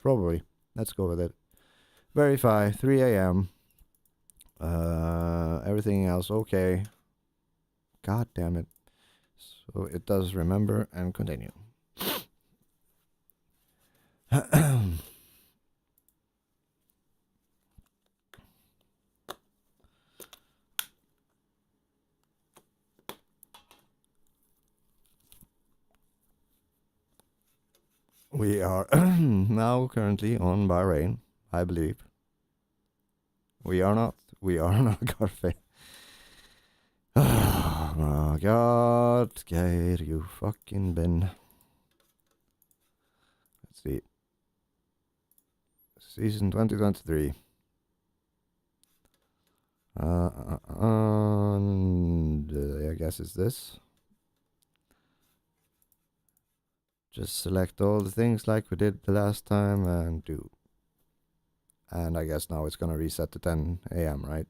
Probably. Let's go with it. Verify, 3 a.m. Everything else okay. God damn it. So it does remember and continue. We are now currently on Bahrain, I believe. We are not. We are not Garfe. Oh my god, Geir, you fucking bin. Let's see. Season 2023. And I guess it's this. Just select all the things like we did the last time and do. And I guess now it's gonna reset to 10 a.m., right?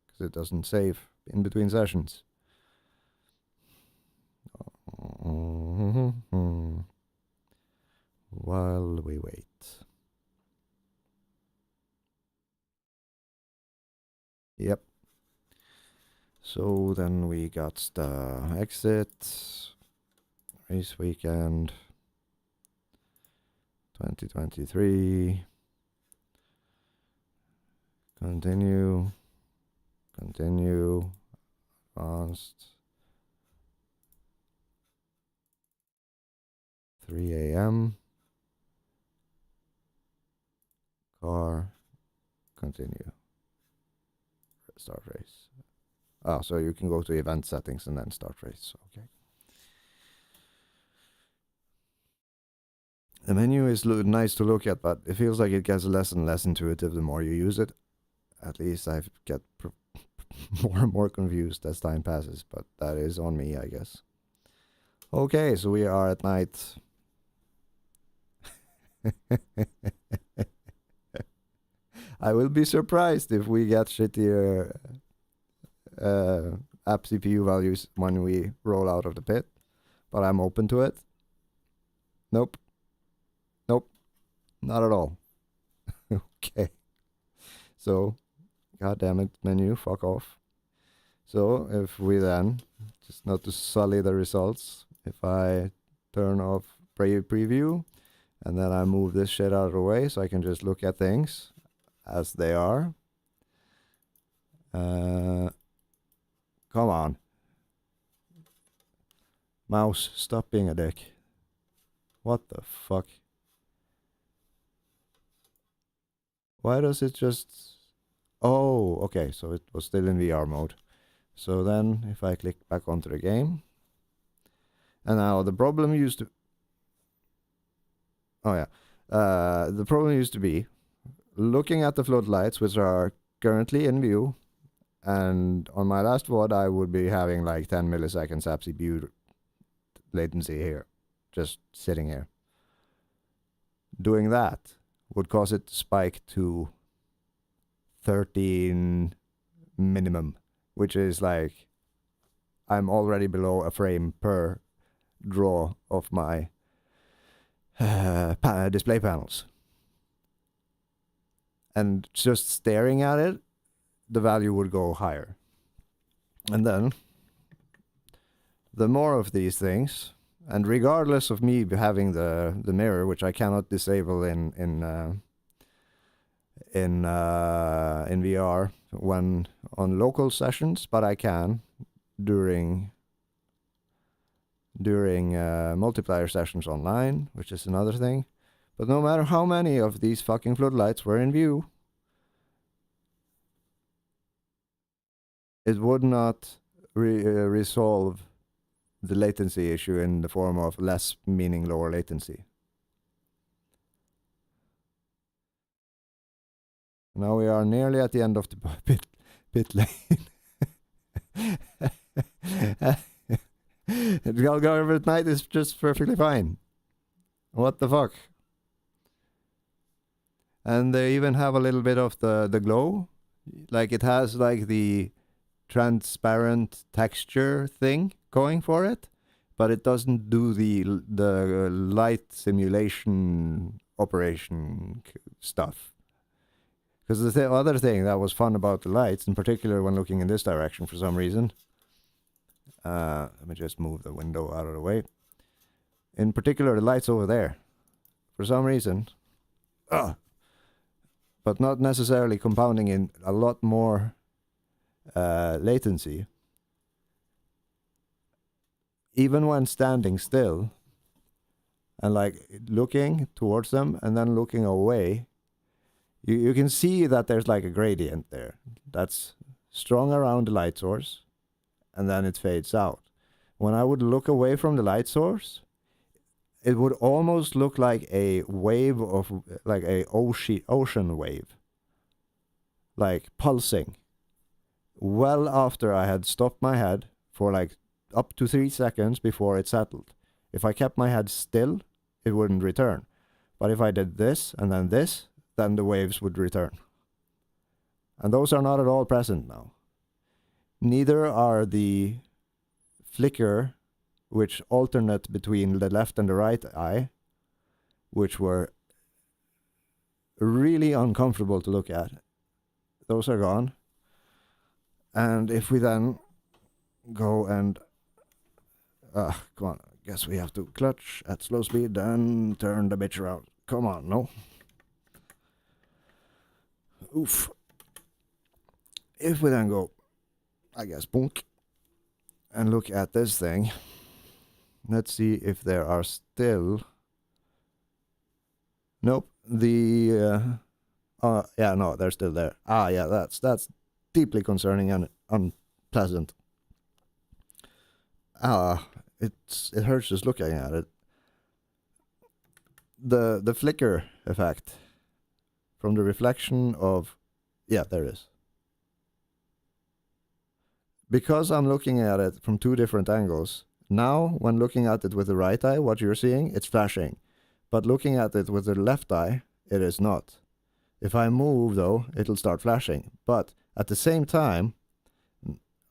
Because it doesn't save in between sessions. While we wait. Yep. So then we got the exit. Race weekend 2023. Continue. Continue. Advanced. 3 a.m. Car. Continue. Start race. Oh, so you can go to event settings and then start race. Okay. The menu is nice to look at, but it feels like it gets less and less intuitive the more you use it. At least I get more and more confused as time passes, but that is on me, I guess. Okay, so we are at night. I will be surprised if we get shittier app CPU values when we roll out of the pit, but I'm open to it. Nope. Nope. Not at all. Okay. So, goddammit, menu, fuck off. So, if we then, just not to sully the results, if I turn off preview, and then I move this shit out of the way so I can just look at things as they are. Come on. Mouse, stop being a dick. What the fuck? Why does it just... Oh, okay, so it was still in VR mode. So then, if I click back onto the game... And now, the problem used to... Oh yeah. The problem used to be looking at the floodlights, which are currently in view, and on my last VOD, I would be having like 10 milliseconds app CPU latency here, just sitting here. Doing that would cause it to spike to 13 minimum, which is like I'm already below a frame per draw of my display panels. And just staring at it, the value would go higher. And then, the more of these things, and regardless of me having the mirror, which I cannot disable in in VR when on local sessions, but I can during multiplayer sessions online, which is another thing. But no matter how many of these fucking floodlights were in view, it would not resolve the latency issue in the form of less, meaning lower latency. Now we are nearly at the end of the pit lane. Galgar at night is just perfectly fine. What the fuck? And they even have a little bit of the glow. Like it has like the transparent texture thing going for it, but it doesn't do the light simulation operation stuff. Because the other thing that was fun about the lights, in particular when looking in this direction for some reason, let me just move the window out of the way. In particular, the lights over there, for some reason, but not necessarily compounding in a lot more latency. Even when standing still and like looking towards them and then looking away, you can see that there's like a gradient there that's strong around the light source, and then it fades out. When I would look away from the light source, it would almost look like a wave of, like a ocean wave, like pulsing, well after I had stopped my head for like up to 3 seconds before it settled. If I kept my head still, it wouldn't return. But if I did this and then this, then the waves would return. And those are not at all present now. Neither are the flicker, which alternate between the left and the right eye, which were really uncomfortable to look at. Those are gone. And if we then go and come on, I guess we have to clutch at slow speed and turn the bitch around. Come on, no. Oof. If we then go, I guess, bonk, and look at this thing, let's see if there are still... Nope. Yeah, no, they're still there. Yeah, that's deeply concerning and unpleasant. It hurts just looking at it. The flicker effect from the reflection of... Yeah, there it is. Because I'm looking at it from 2 different angles, now when looking at it with the right eye, what you're seeing, it's flashing. But looking at it with the left eye, it is not. If I move though, it'll start flashing. But at the same time,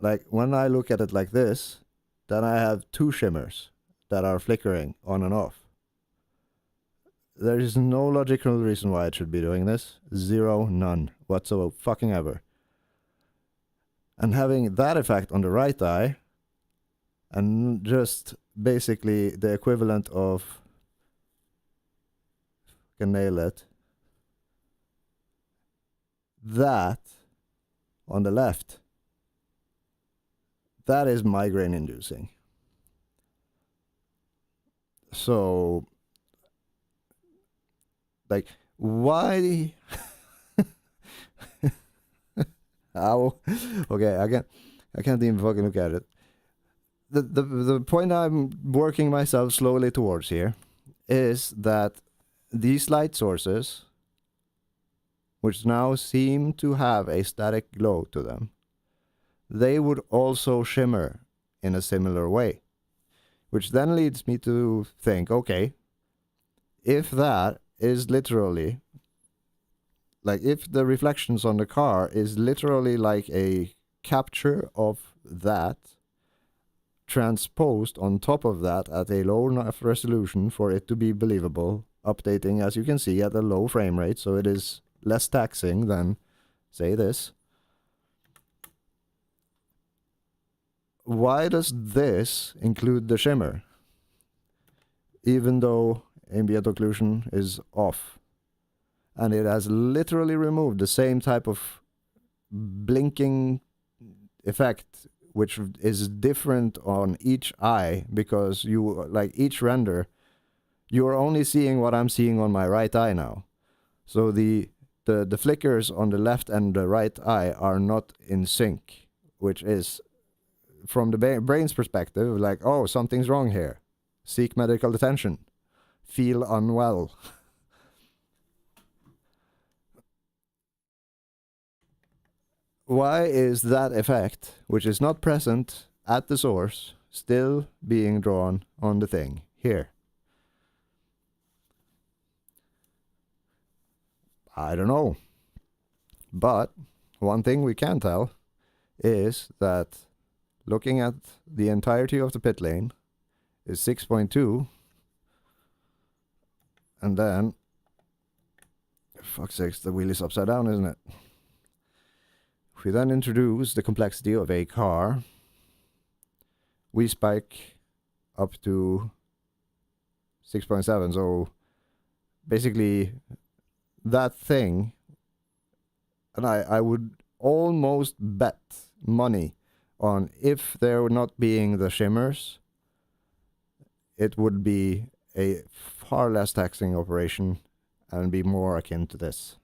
like when I look at it like this, then I have 2 shimmers that are flickering on and off. There is no logical reason why it should be doing this. Zero, none whatsoever, fucking ever. And having that effect on the right eye, and just basically the equivalent of, can nail it, that on the left, that is migraine inducing. So, like, why? Ow. Okay, I can't even fucking look at it. The point I'm working myself slowly towards here is that these light sources, which now seem to have a static glow to them, they would also shimmer in a similar way. Which then leads me to think, okay, if that is literally, like if the reflections on the car is literally like a capture of that, transposed on top of that at a low enough resolution for it to be believable, updating, as you can see, at a low frame rate, so it is less taxing than, say, this. Why does this include the shimmer, even though ambient occlusion is off? And it has literally removed the same type of blinking effect, which is different on each eye, because you, like, each render, you're only seeing what I'm seeing on my right eye now. So the flickers on the left and the right eye are not in sync, which is, from the brain's perspective, like, oh, something's wrong here. Seek medical attention. Feel unwell. Why is that effect, which is not present at the source, still being drawn on the thing here? I don't know. But one thing we can tell is that looking at the entirety of the pit lane is 6.2, and then, fuck's sakes, the wheel is upside down, isn't it? If we then introduce the complexity of a car, we spike up to 6.7. So basically that thing, and I would almost bet money on, if there were not being the shimmers, it would be a far less taxing operation and be more akin to this.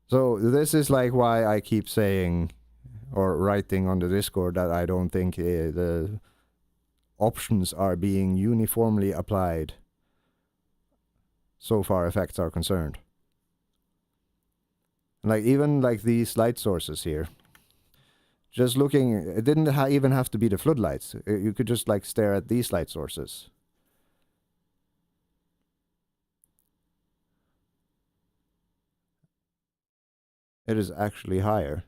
So this is like why I keep saying or writing on the Discord that I don't think the options are being uniformly applied so far effects are concerned. Like, even like these light sources here, just looking, it didn't even have to be the floodlights. You could just like stare at these light sources. It is actually higher.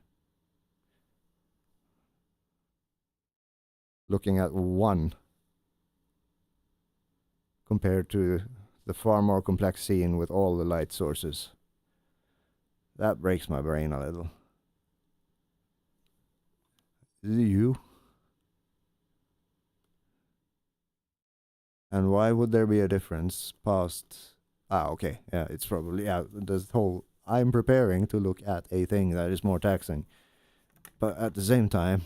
Looking at one compared to the far more complex scene with all the light sources. That breaks my brain a little. Is it you? And why would there be a difference past... Ah, okay. Yeah, it's probably... Yeah, this whole... I'm preparing to look at a thing that is more taxing. But at the same time,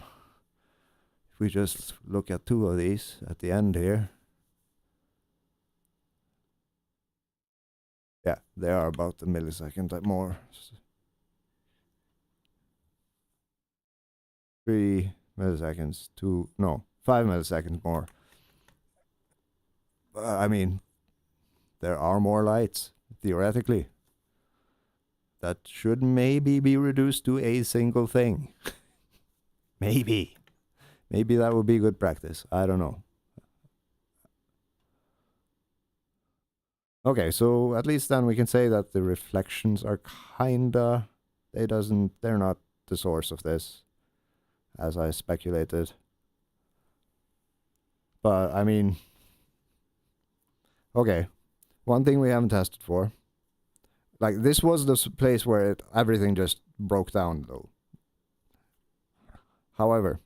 if we just look at two of these at the end here... Yeah, they are about a millisecond more. 3 milliseconds to... No, 5 milliseconds more. I mean, there are more lights, theoretically. That should maybe be reduced to a single thing. Maybe. Maybe that would be good practice. I don't know. Okay, so at least then we can say that the reflections are kinda... They're not the source of this, as I speculated. But, I mean... Okay, one thing we haven't tested for. Like, this was the place where everything just broke down, though. However...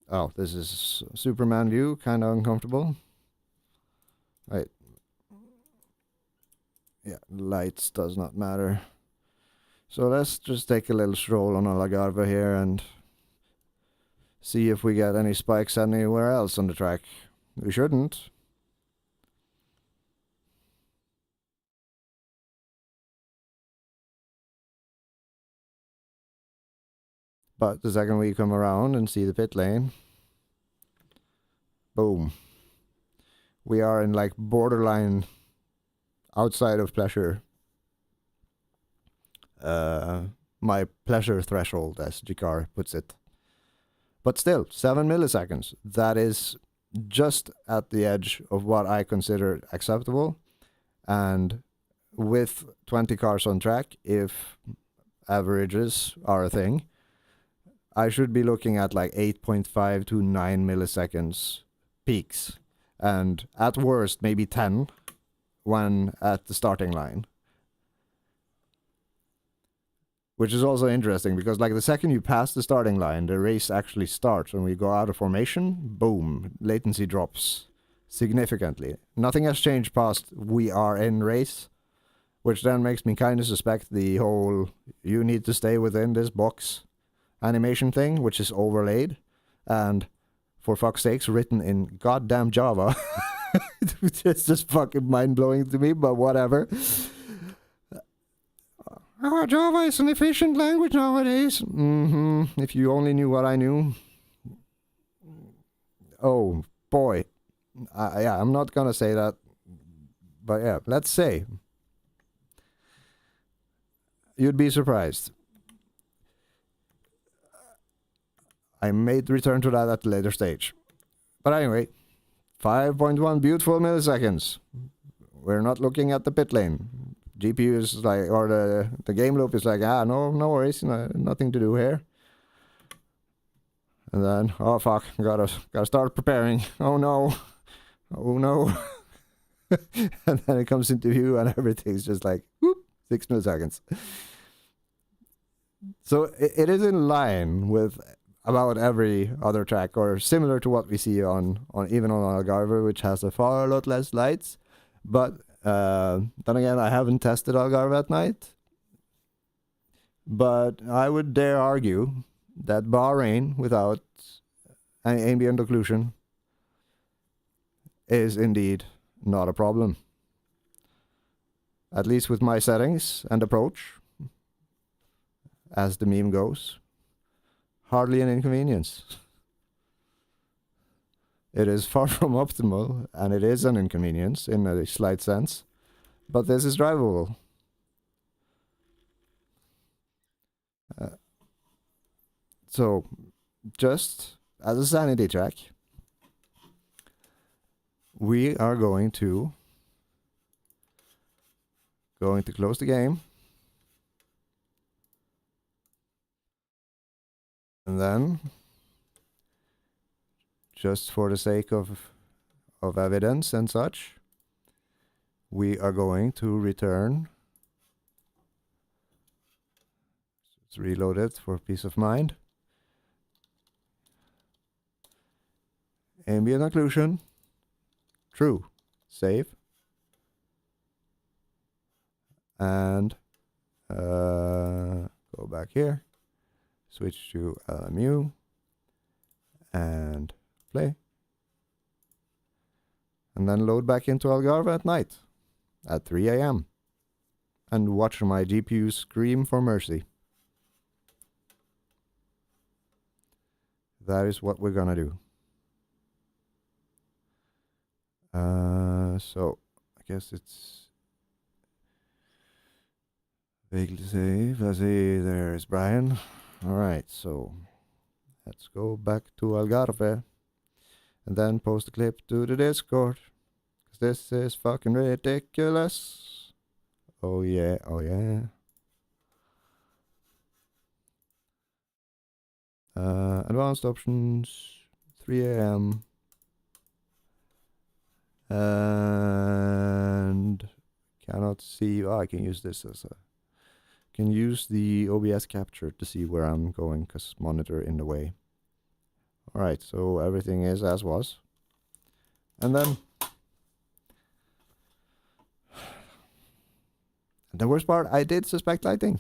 Oh, this is Superman view, kind of uncomfortable. Right. Yeah, lights does not matter. So let's just take a little stroll on Algarve here and see if we get any spikes anywhere else on the track. We shouldn't. But the second we come around and see the pit lane, boom. We are in like borderline outside of pleasure. My pleasure threshold, as Jakar puts it. But still, 7 milliseconds. That is just at the edge of what I consider acceptable. And with 20 cars on track, if averages are a thing, I should be looking at like 8.5 to 9 milliseconds peaks. And at worst, maybe 10 when at the starting line. Which is also interesting because, like, the second you pass the starting line, the race actually starts. When we go out of formation, boom, latency drops significantly. Nothing has changed past we are in race, which then makes me kind of suspect the whole you need to stay within this box animation thing, which is overlaid and, for fuck's sakes, written in goddamn Java. It's just fucking mind-blowing to me, but whatever. Java is an efficient language nowadays. If you only knew what I knew. Oh, boy. Yeah, I'm not gonna say that. But yeah, let's say. You'd be surprised. I may return to that at a later stage. But anyway, 5.1 beautiful milliseconds. We're not looking at the pit lane. GPU is like, or the game loop is like, no worries, nothing to do here. And then, oh fuck, gotta start preparing. Oh no. And then it comes into view and everything's just like, whoop, 6 milliseconds. So it is in line with about every other track, or similar to what we see on even on Algarve, which has a far lot less lights. But then again, I haven't tested Algarve at night. But I would dare argue that Bahrain without any ambient occlusion is indeed not a problem. At least with my settings and approach, as the meme goes. Hardly an inconvenience. It is far from optimal, and it is an inconvenience in a slight sense, but this is drivable. So, just as a sanity check, we are going to close the game. And then, just for the sake of evidence and such, we are going to return. Let's reload it for peace of mind. Ambient occlusion. True. Save. And go back here. Switch to LMU. And play. And then load back into Algarve at night. At 3 AM. And watch my GPU scream for mercy. That is what we're gonna do. So I guess it's vaguely safe. I see there's Brian. Alright, so let's go back to Algarve and then post a clip to the Discord. Cause this is fucking ridiculous. Oh yeah, oh yeah. Advanced options, 3 AM. And cannot see. Oh, I can use this as a. Can use the OBS capture to see where I'm going, because monitor in the way. Alright, so everything is as was. And then. The worst part, I did suspect lighting.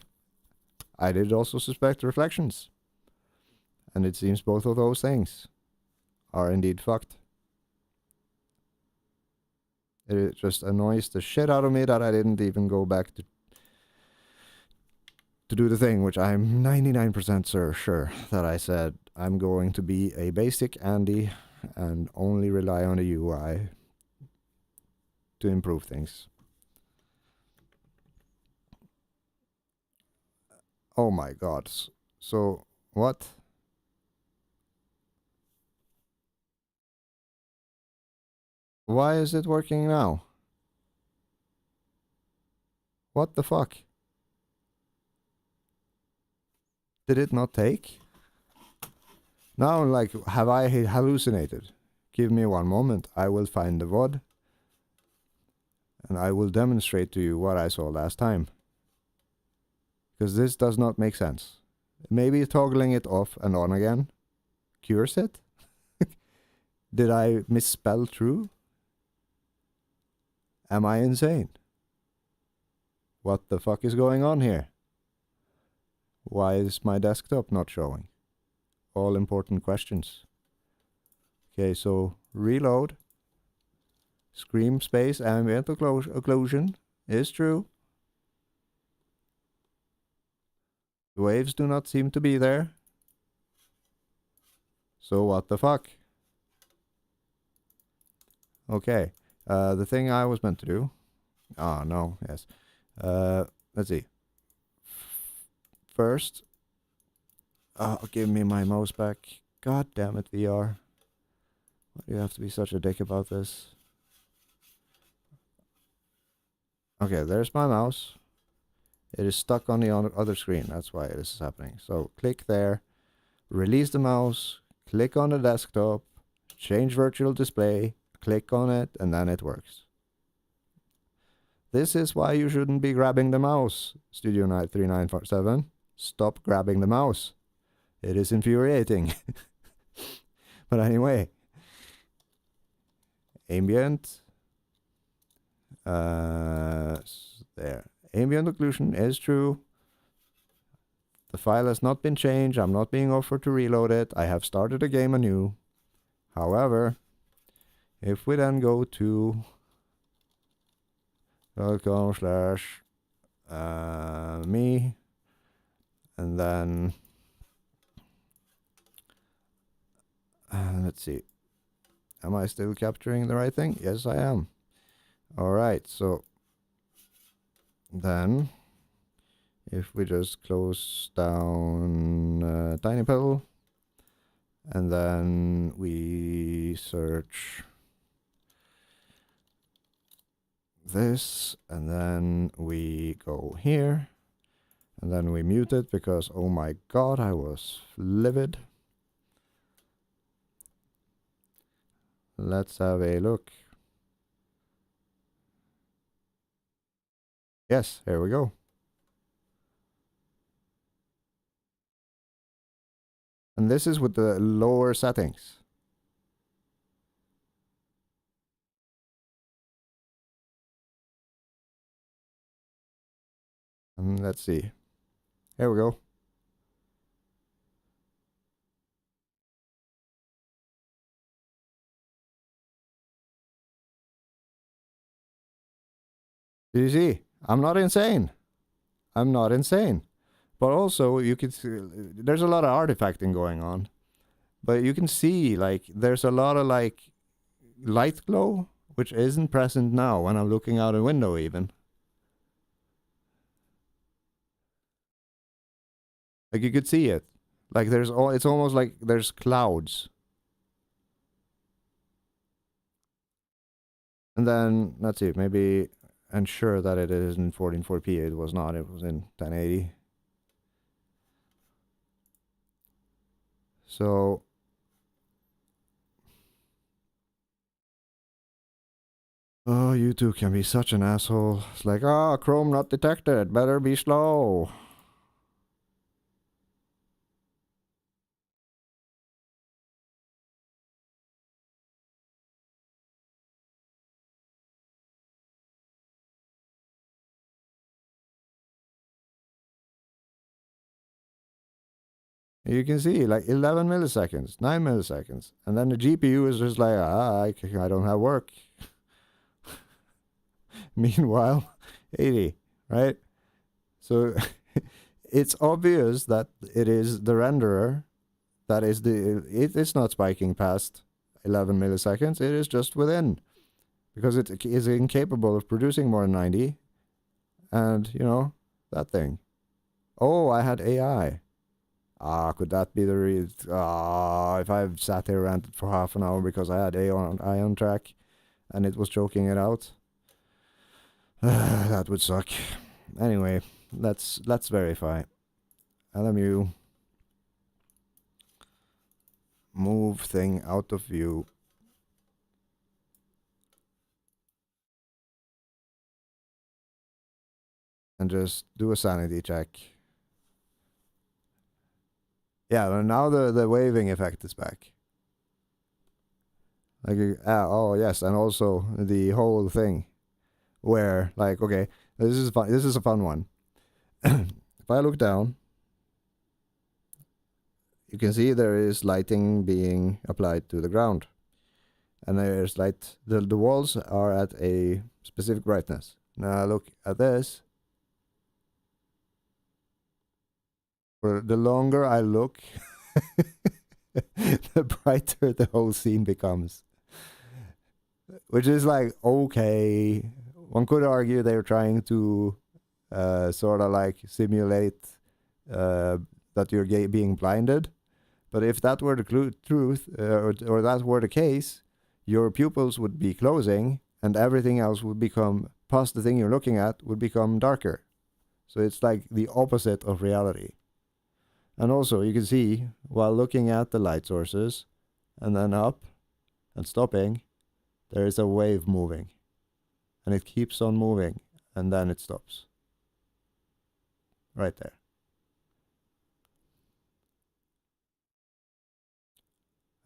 I did also suspect reflections. And it seems both of those things are indeed fucked. It just annoys the shit out of me that I didn't even go back to do the thing, which I'm 99% sure that I said I'm going to be a basic Andy and only rely on the UI to improve things. Oh my god. So, what? Why is it working now? What the fuck? Did it not take? Now, like, have I hallucinated? Give me one moment. I will find the VOD. And I will demonstrate to you what I saw last time. Because this does not make sense. Maybe toggling it off and on again cures it? Did I misspell true? Am I insane? What the fuck is going on here? Why is my desktop not showing? All important questions. Okay, so reload. Scream space ambient occlusion is true. The waves do not seem to be there. So what the fuck? Okay, the thing I was meant to do. Ah, no, yes. Let's see. First, give me my mouse back. God damn it, VR. Why do you have to be such a dick about this? Okay, there's my mouse. It is stuck on the other screen. That's why this is happening. So click there, release the mouse, click on the desktop, change virtual display, click on it, and then it works. This is why you shouldn't be grabbing the mouse, Studio 3947. Stop grabbing the mouse. It is infuriating. But anyway. Ambient. There. Ambient occlusion is true. The file has not been changed. I'm not being offered to reload it. I have started the game anew. However, if we then go to .com/me and then let's see. Am I still capturing the right thing? Yes, I am. All right, so then if we just close down Tiny Pedal and then we search this and then we go here and then we mute it because oh my god, I was livid. Let's have a look. Yes, here we go. And this is with the lower settings. And let's see. Here we go. Do you see? I'm not insane. I'm not insane. But also, you can see, there's a lot of artifacting going on. But you can see, like, there's a lot of, like, light glow, which isn't present now when I'm looking out a window, even. Like, you could see it. Like, it's almost like there's clouds. And then, let's see, maybe ensure that it is in 1440p. It was not, it was in 1080. So, oh, you two can be such an asshole. It's like, Chrome not detected, better be slow. You can see like 11 milliseconds, 9 milliseconds. And then the GPU is just like, I don't have work. Meanwhile, 80, right? So it's obvious that it is the renderer that is it's not spiking past 11 milliseconds. It is just within because it is incapable of producing more than 90. And, you know, that thing. Oh, I had AI. Could that be the reason? If I've sat here ranted for half an hour because I had AI on track and it was choking it out. That would suck. Anyway, let's verify. LMU. Move thing out of view. And just do a sanity check. Yeah, and now the waving effect is back. Like, oh yes, and also the whole thing where, like, okay, this is fun. This is a fun one. If I look down, you can see there is lighting being applied to the ground, and there's light. The walls are at a specific brightness. Now look at this. For the longer I look, the brighter the whole scene becomes. Which is like, okay, one could argue they're trying to sort of like simulate that you're being blinded. But if that were the truth, or that were the case, your pupils would be closing and everything else would become, past the thing you're looking at, would become darker. So it's like the opposite of reality. And also, you can see, while looking at the light sources, and then up, and stopping, there is a wave moving. And it keeps on moving, and then it stops. Right there.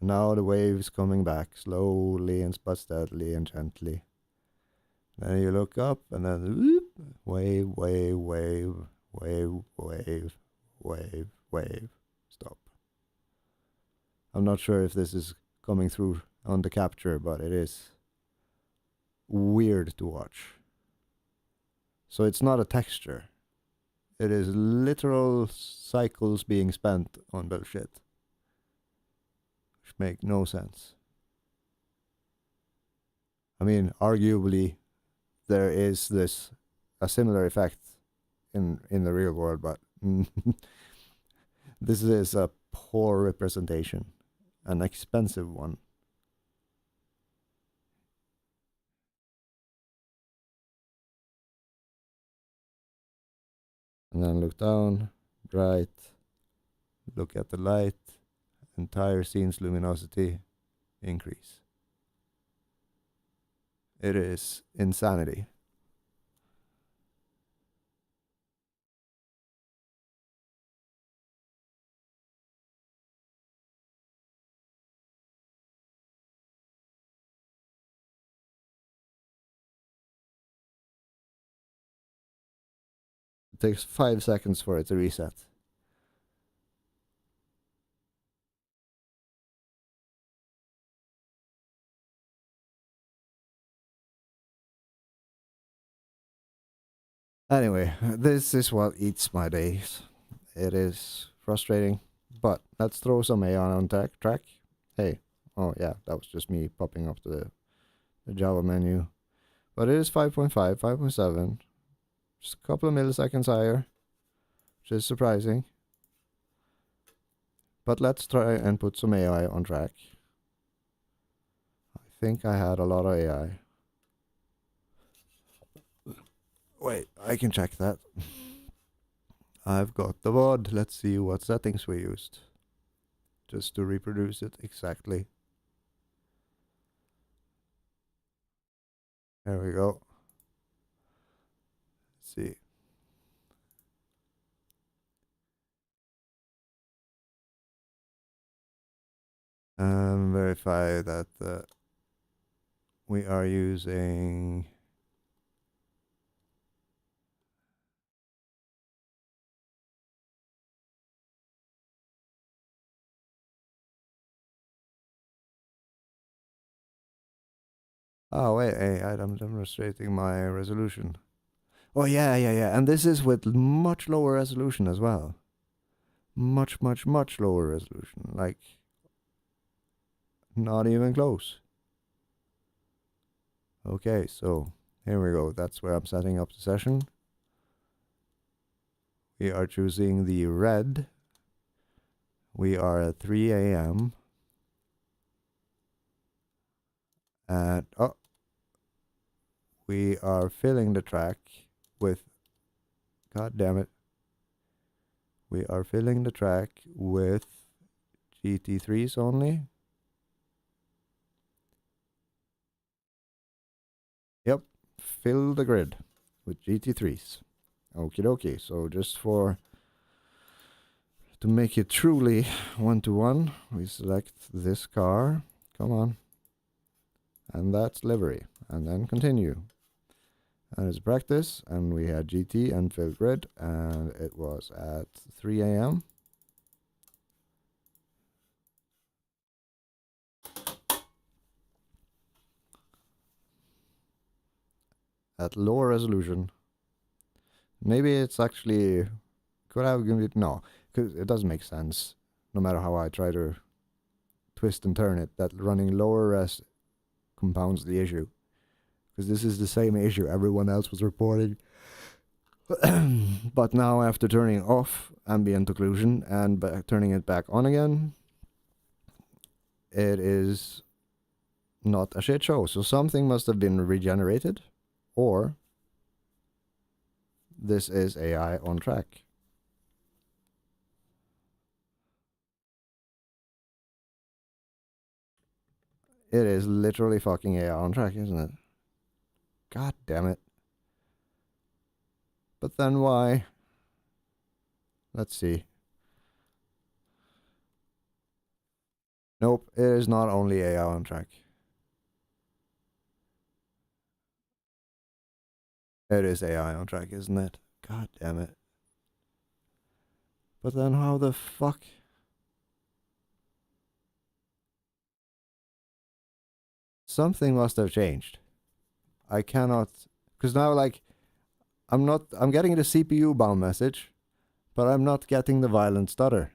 And now the wave is coming back, slowly and but steadily and gently. Then you look up, and then whoop, wave, wave, wave, wave, wave, wave, wave, stop. I'm not sure if this is coming through on the capture, but it is weird to watch. So it's not a texture. It is literal cycles being spent on bullshit, which make no sense. I mean, arguably, there is a similar effect in the real world, but this is a poor representation, an expensive one. And then look down, bright, look at the light, entire scene's luminosity increase. It is insanity. It takes 5 seconds for it to reset. Anyway, this is what eats my days. It is frustrating, but let's throw some AI on track. Hey, oh yeah, that was just me popping up the Java menu. But it is 5.5, 5.7, just a couple of milliseconds higher, which is surprising. But let's try and put some AI on track. I think I had a lot of AI. Wait, I can check that. I've got the VOD. Let's see what settings we used, just to reproduce it exactly. There we go. Let's see. Verify that we are using oh wait, hey, I'm demonstrating my resolution. Oh yeah, and this is with much lower resolution as well. Much lower resolution, like not even close. Okay, so here we go. That's where I'm setting up the session. We are choosing the red. We are at 3 a.m. And oh, we are filling the track with, god damn it, we are filling the track with GT3s only. Yep, fill the grid with GT3s. Okie dokie. So just for to make it truly one-to-one, we select this car. Come on. And that's livery. And then continue. And it's practice. And we had GT and fill grid. And it was at 3 a.m. At lower resolution. Maybe it's actually... Could have given it... No. Because it doesn't make sense. No matter how I try to twist and turn it. That running lower res compounds the issue. Because this is the same issue everyone else was reporting. But now after turning off ambient occlusion and turning it back on again, it is not a shit show. So something must have been regenerated, or this is AI on track. It is literally fucking AI on track, isn't it? God damn it. But then why? Let's see. Nope, it is not only AI on track. It is AI on track, isn't it? God damn it. But then how the fuck? Something must have changed. I cannot... Because now, like, I'm getting the CPU bound message, but I'm not getting the violent stutter.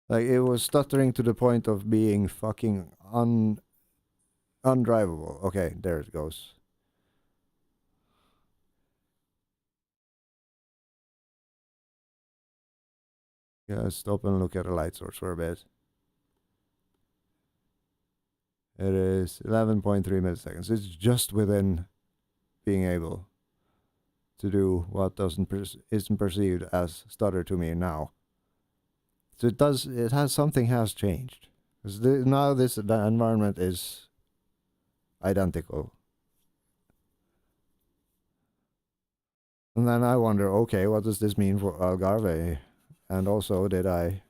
Like, it was stuttering to the point of being fucking undrivable. Okay, there it goes. Yeah, stop and look at the light source for a bit. It is 11.3 milliseconds. It's just within being able to do what isn't perceived as stutter to me now. So something has changed. Because now the environment is identical. And then I wonder, okay, what does this mean for Algarve? And also, did I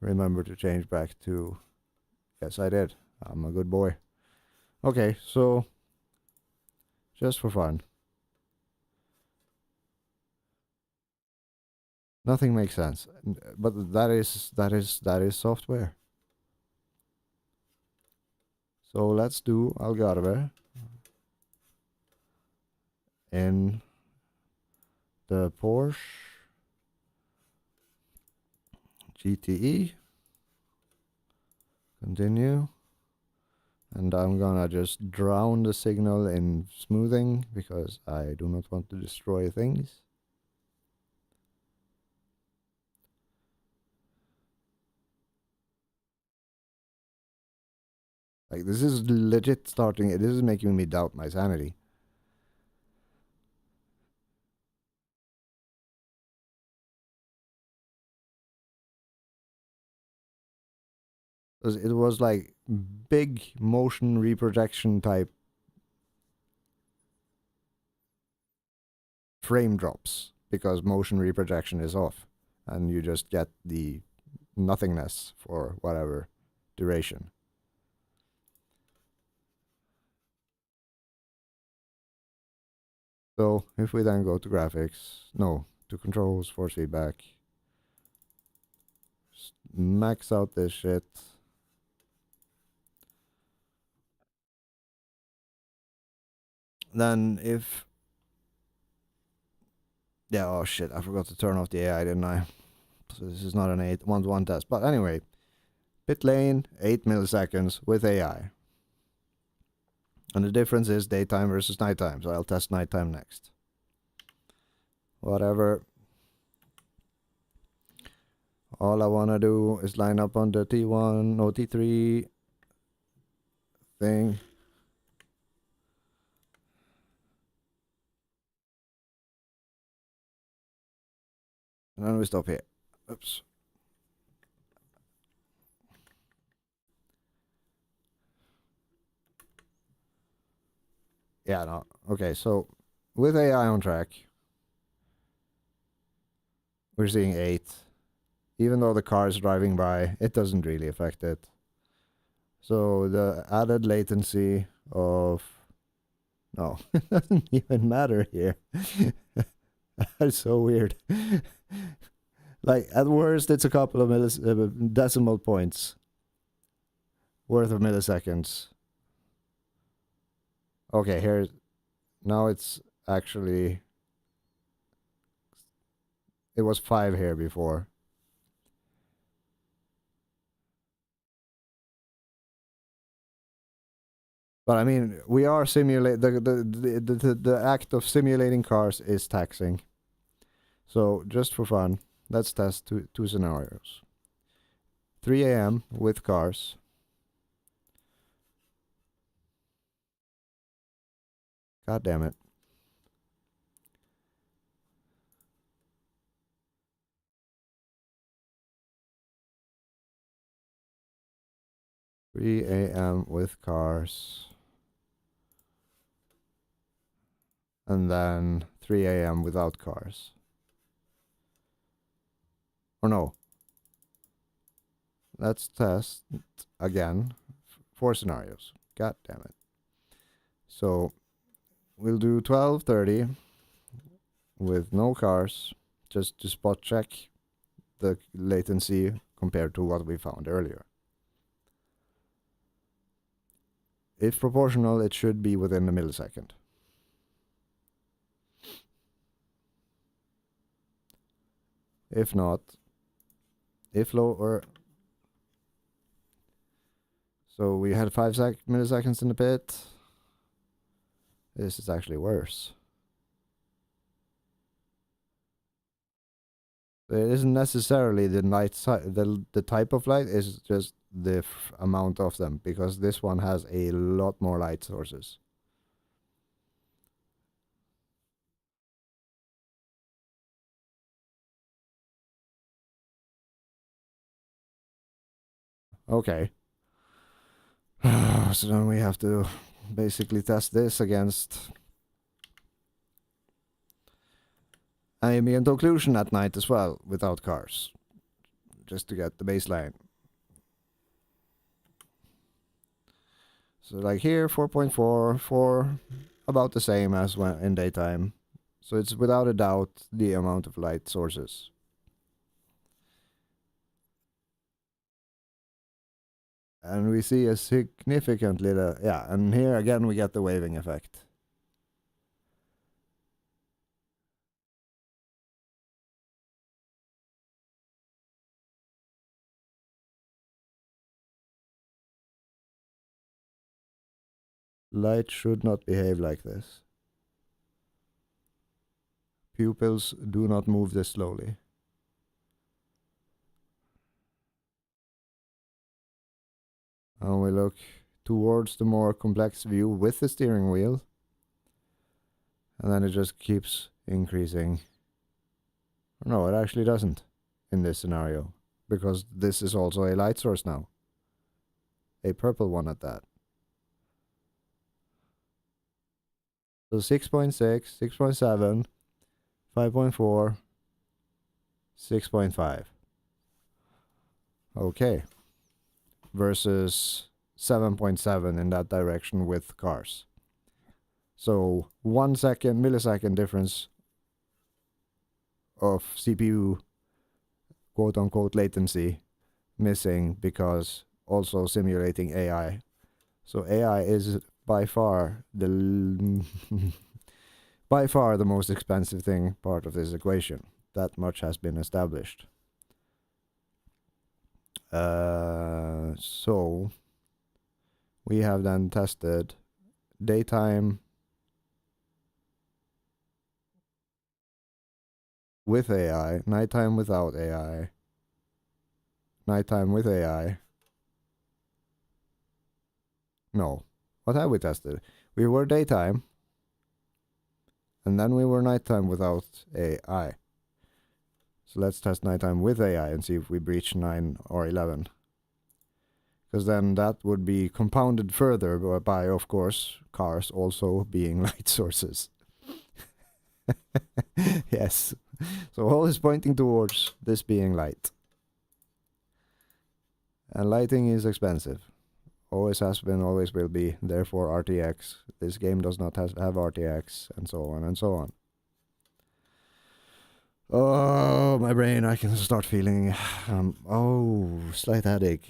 remember to change back to... Yes, I did. I'm a good boy. Okay, so just for fun. Nothing makes sense. But that is software. So let's do Algarve in the Porsche GTE. Continue. And I'm gonna just drown the signal in smoothing because I do not want to destroy things. Like, this is legit starting. This is making me doubt my sanity. It was like big motion reprojection type frame drops because motion reprojection is off and you just get the nothingness for whatever duration. So if we then go to graphics, no, to controls, force feedback, max out this shit. Then if... Yeah, oh shit, I forgot to turn off the AI, didn't I? So this is not an 1-to-1 test. But anyway, pit lane, 8 milliseconds with AI. And the difference is daytime versus nighttime. So I'll test nighttime next. Whatever. All I want to do is line up on the T1, no, T3 thing. And then we stop here. Oops. Yeah, no. Okay, so with AI on track, we're seeing 8. Even though the car is driving by, it doesn't really affect it. So the added latency of... No, it doesn't even matter here. That's so weird. Like, at worst, it's a couple of decimal points worth of milliseconds. Okay, here's... Now it's actually... It was 5 here before. But I mean, we are simulate the act of simulating cars is taxing. So just for fun, let's test two scenarios. 3 a.m. with cars. God damn it. Three a.m. with cars. And then 3 a.m. without cars. Or no. Let's test again. 4 scenarios. God damn it. So we'll do 12:30 with no cars, just to spot check the latency compared to what we found earlier. If proportional, it should be within a millisecond. If not, if lower... So we had 5 milliseconds in the pit. This is actually worse. It isn't necessarily the light the type of light, is just the amount of them, because this one has a lot more light sources. Okay. So then we have to basically test this against ambient occlusion at night as well, without cars, just to get the baseline. So like here, 4.4, 4, about the same as when in daytime. So it's without a doubt the amount of light sources. And we see a significant little... Yeah, and here again we get the waving effect. Light should not behave like this. Pupils do not move this slowly. And we look towards the more complex view with the steering wheel. And then it just keeps increasing. No, it actually doesn't in this scenario, because this is also a light source now. A purple one at that. So 6.6, 6.7, 5.4, 6.5. Okay. Versus 7.7 in that direction with cars. So 1 millisecond difference of CPU quote-unquote latency missing, because also simulating AI. So AI is by far the most expensive part of this equation. That much has been established. So we have then tested daytime with AI, nighttime without AI, nighttime with AI. No. What have we tested? We were daytime, and then we were nighttime without AI. So let's test nighttime with AI and see if we breach 9 or 11. Because then that would be compounded further by, of course, cars also being light sources. Yes. So all is pointing towards this being light. And lighting is expensive. Always has been, always will be. Therefore RTX. This game does not have RTX, and so on and so on. Oh, my brain, I can start feeling, slight headache.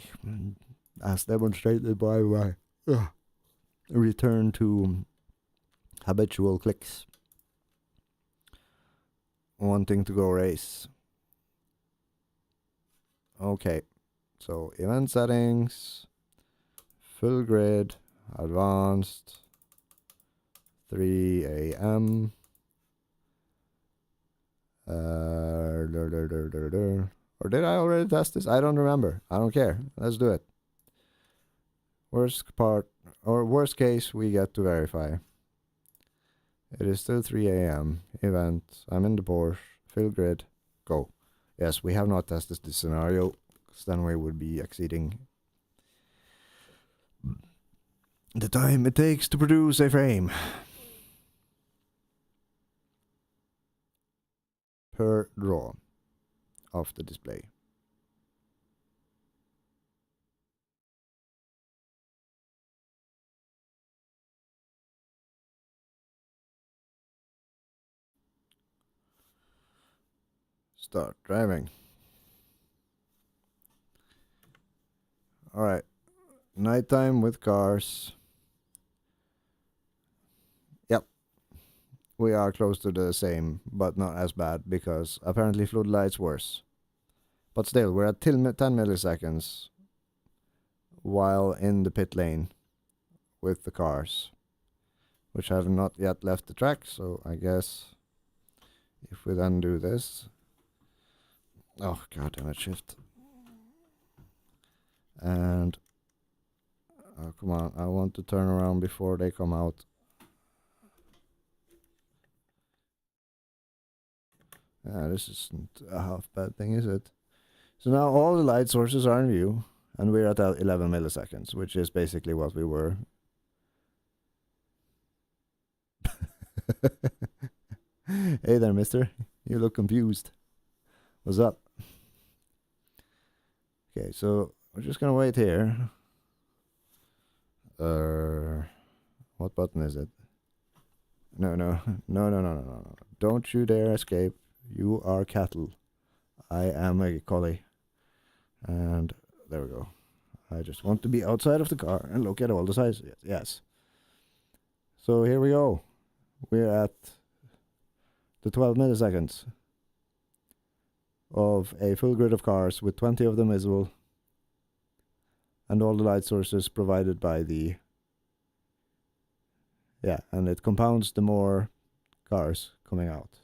As demonstrated by my return to habitual clicks. Wanting to go race. Okay, so event settings, full grid, advanced, 3 a.m. Or did I already test this? I don't remember. I don't care. Let's do it. Worst case, we get to verify. It is still 3 a.m. Event. I'm in the Porsche. Fill grid. Go. Yes, we have not tested this scenario, because then we would be exceeding the time it takes to produce a frame per draw of the display. Start driving. Alright. Nighttime with cars. Yep. We are close to the same, but not as bad, because apparently floodlight's worse. But still, we're at 10 milliseconds while in the pit lane with the cars, which have not yet left the track, so I guess if we then do this... Oh, god damn it, shift. And... Oh, come on, I want to turn around before they come out. This isn't a half bad thing, is it? So now all the light sources are in view, and we're at 11 milliseconds, which is basically what we were. Hey there, mister. You look confused. What's up? Okay, so we're just gonna wait here. What button is it? No. Don't you dare escape. You are cattle. I am a collie. And there we go. I just want to be outside of the car and look at all the sizes. Yes. So here we go. We're at the 12 milliseconds of a full grid of cars with 20 of them visible, and all the light sources provided by the... Yeah, and it compounds the more cars coming out.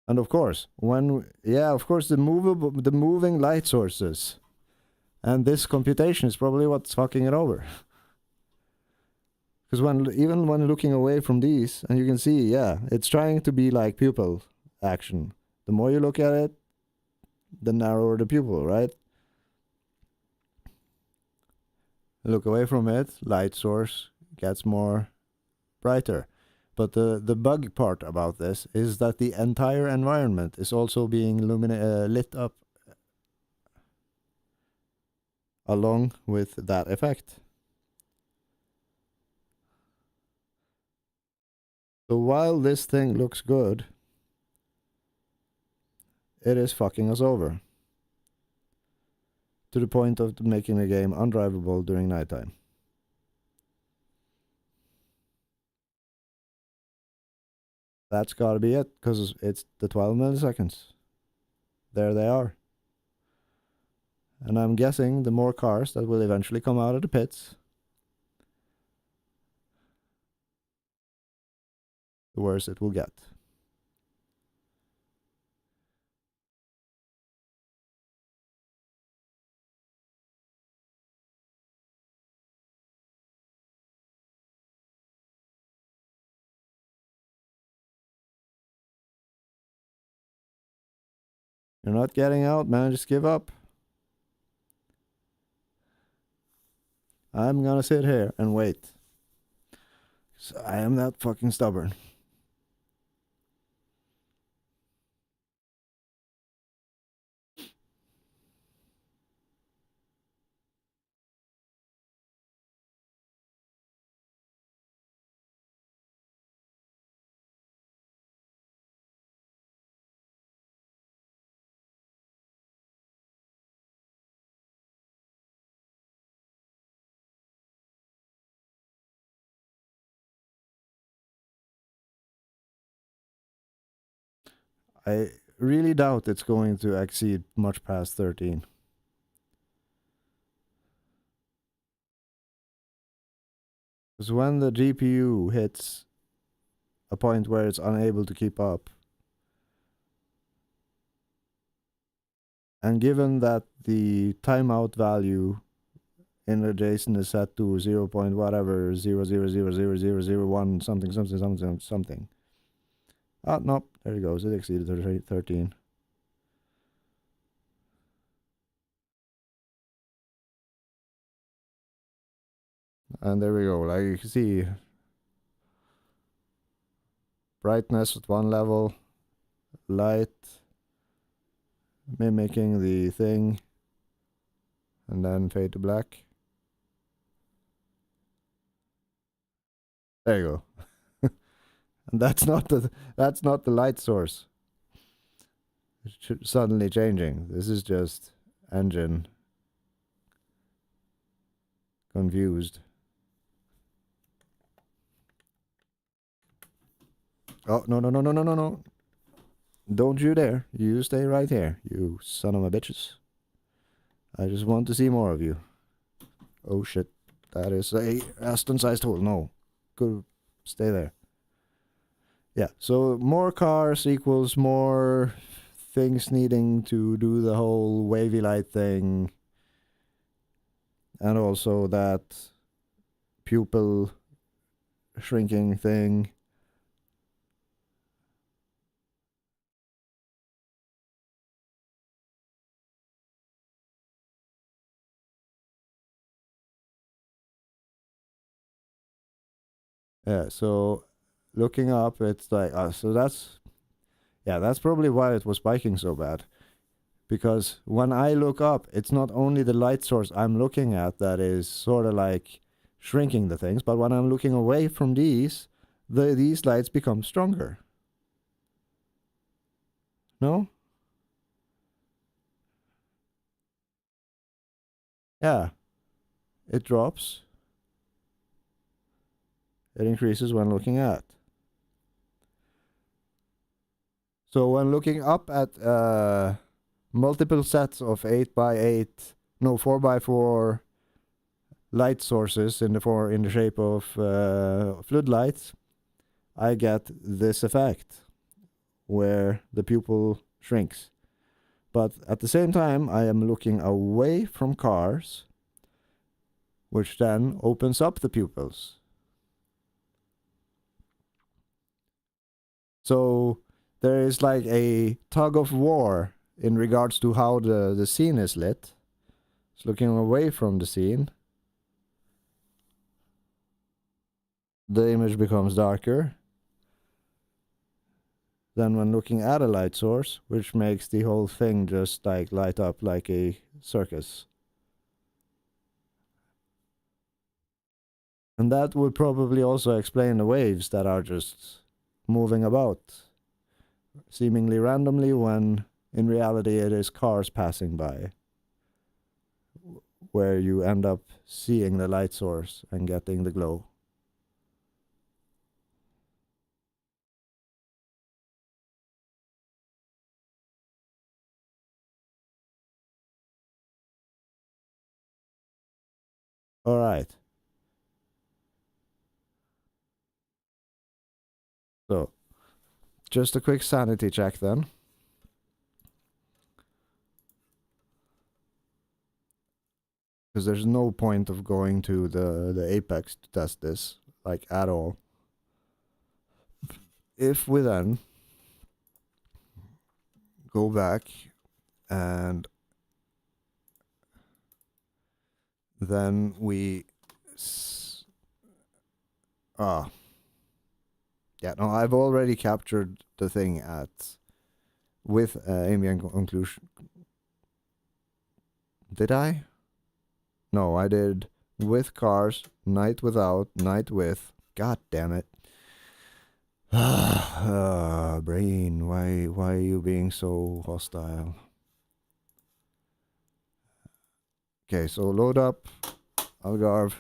And of course, the moving light sources. And this computation is probably what's fucking it over. Because even when looking away from these, and you can see, yeah, it's trying to be like pupil action. The more you look at it, the narrower the pupil, right? Look away from it, light source gets more brighter. But the bug part about this is that the entire environment is also being lit up along with that effect. So while this thing looks good, it is fucking us over. To the point of making the game undrivable during nighttime. That's gotta be it, because it's the 12 milliseconds. There they are. And I'm guessing the more cars that will eventually come out of the pits, the worse it will get. You're not getting out, man. Just give up. I'm gonna sit here and wait. 'Cause I am that fucking stubborn. I really doubt it's going to exceed much past 13. Because when the GPU hits a point where it's unable to keep up, and given that the timeout value in the JSON is set to 0. Whatever 0.0000001 something. Oh, nope, there it goes. It exceeded 13. And there we go. Like you can see, brightness at one level, light mimicking the thing, and then fade to black. There you go. And that's not the light source. Suddenly changing. This is just engine confused. Oh, no. Don't you dare. You stay right here, you son of a bitches. I just want to see more of you. Oh shit. That is a Aston-sized hole. No. Go stay there. Yeah, so more cars equals more things needing to do the whole wavy light thing. And also that pupil shrinking thing. Yeah, so looking up, it's like, so that's probably why it was spiking so bad. Because when I look up, it's not only the light source I'm looking at that is sort of like shrinking the things, but when I'm looking away from these lights become stronger. No? Yeah. It drops. It increases when looking at. So when looking up at multiple sets of 4x4 light sources in the shape of floodlights, I get this effect where the pupil shrinks. But at the same time, I am looking away from cars, which then opens up the pupils. So there is like a tug of war in regards to how the scene is lit. It's looking away from the scene. The image becomes darker. Then when looking at a light source, which makes the whole thing just like light up like a circus. And that would probably also explain the waves that are just moving about seemingly randomly when in reality it is cars passing by, where you end up seeing the light source and getting the glow. All right. So, just a quick sanity check then. Because there's no point of going to the Apex to test this, like, at all. If we then go back And then we... Yeah, no, I've already captured the thing with ambient occlusion. Did I? No, I did with cars, night without, night with. God damn it. Brain, why are you being so hostile? Okay, so load up Algarve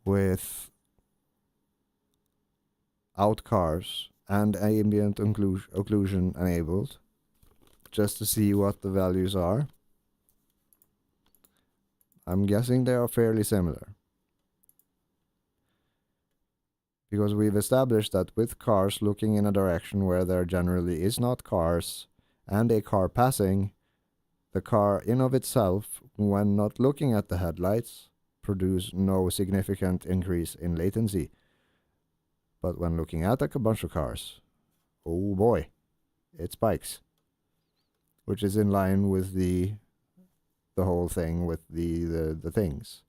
with out cars and ambient occlusion enabled, just to see what the values are. I'm guessing they are fairly similar, because we've established that with cars looking in a direction where there generally is not cars and a car passing, the car in of itself, when not looking at the headlights, produce no significant increase in latency. But when looking at a bunch of cars, oh boy, it spikes. Which is in line with the whole thing with the things.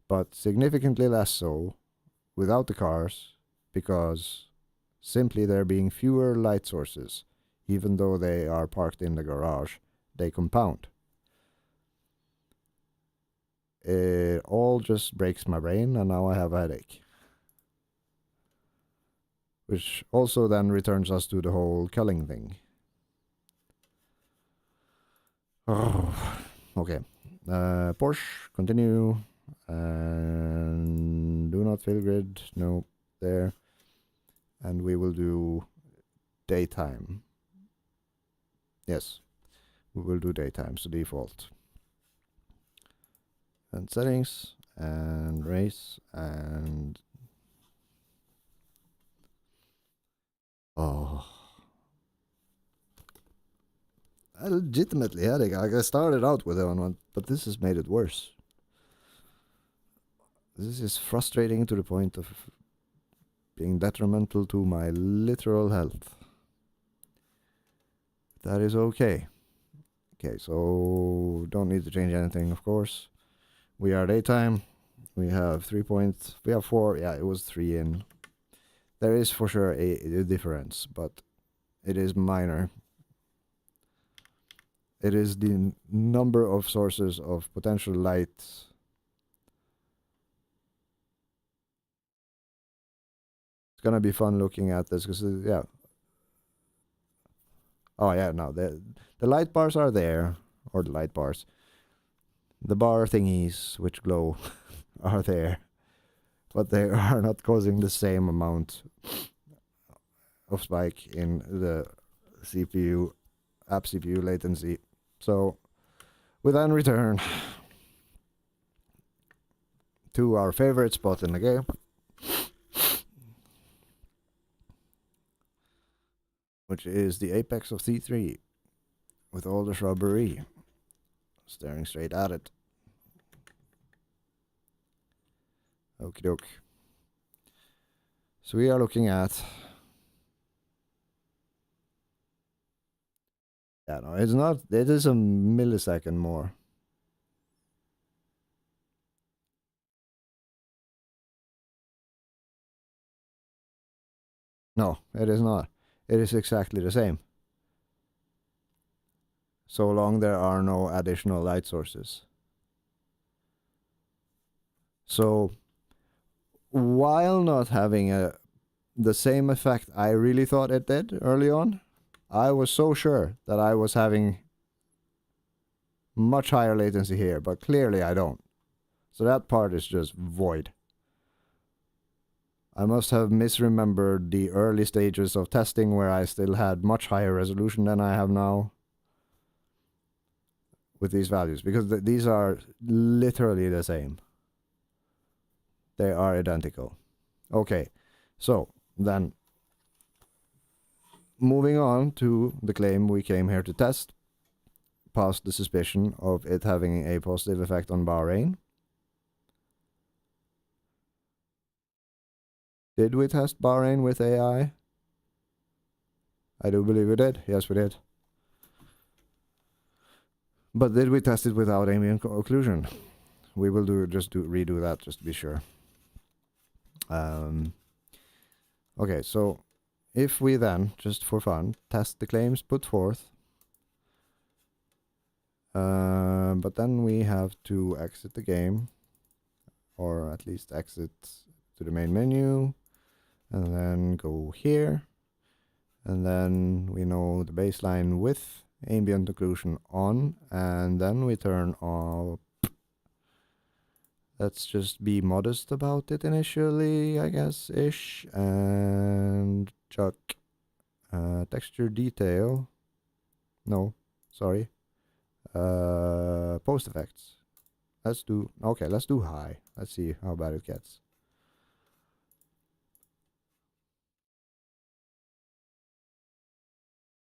But significantly less so without the cars, because simply there being fewer light sources, even though they are parked in the garage, they compound. It all just breaks my brain, and now I have a headache. Which also then returns us to the whole culling thing. Oh, okay. Porsche, continue. And do not fill grid. No, there. And we will do daytime. Yes, we will do daytime, so default. And settings, and race, and... Oh. I legitimately had it. I started out with it on one, but this has made it worse. This is frustrating to the point of being detrimental to my literal health. That is okay. Okay, so don't need to change anything, of course. We are daytime. We have 3 points. We have 4. Yeah, it was 3 in. There is for sure a difference, but it is minor. It is the number of sources of potential light. It's gonna be fun looking at this, because yeah. Oh yeah, no, the light bars are there, or the light bars. The bar thingies which glow are there, but they are not causing the same amount of spike in the CPU, app CPU latency. So we then return to our favorite spot in the game, which is the apex of C3, with all the shrubbery, staring straight at it. Okie doke. So we are looking at... Yeah, no, it's not... It is a millisecond more. No, it is not. It is exactly the same. So long there are no additional light sources. So, while not having the same effect I really thought it did early on, I was so sure that I was having much higher latency here, but clearly I don't. So that part is just void. I must have misremembered the early stages of testing where I still had much higher resolution than I have now with these values, because these are literally the same. They are identical. Okay, so then moving on to the claim we came here to test, past the suspicion of it having a positive effect on Bahrain. Did we test Bahrain with AI? I do believe we did. Yes, we did. But did we test it without ambient occlusion? We will redo that just to be sure. Okay, so if we then, just for fun, test the claims put forth, but then we have to exit the game, or at least exit to the main menu, and then go here, and then we know the baseline with ambient occlusion on, and then we turn off. Let's just be modest about it initially, I guess, ish, and chuck texture detail. No, sorry. Post effects. Let's do high. Let's see how bad it gets.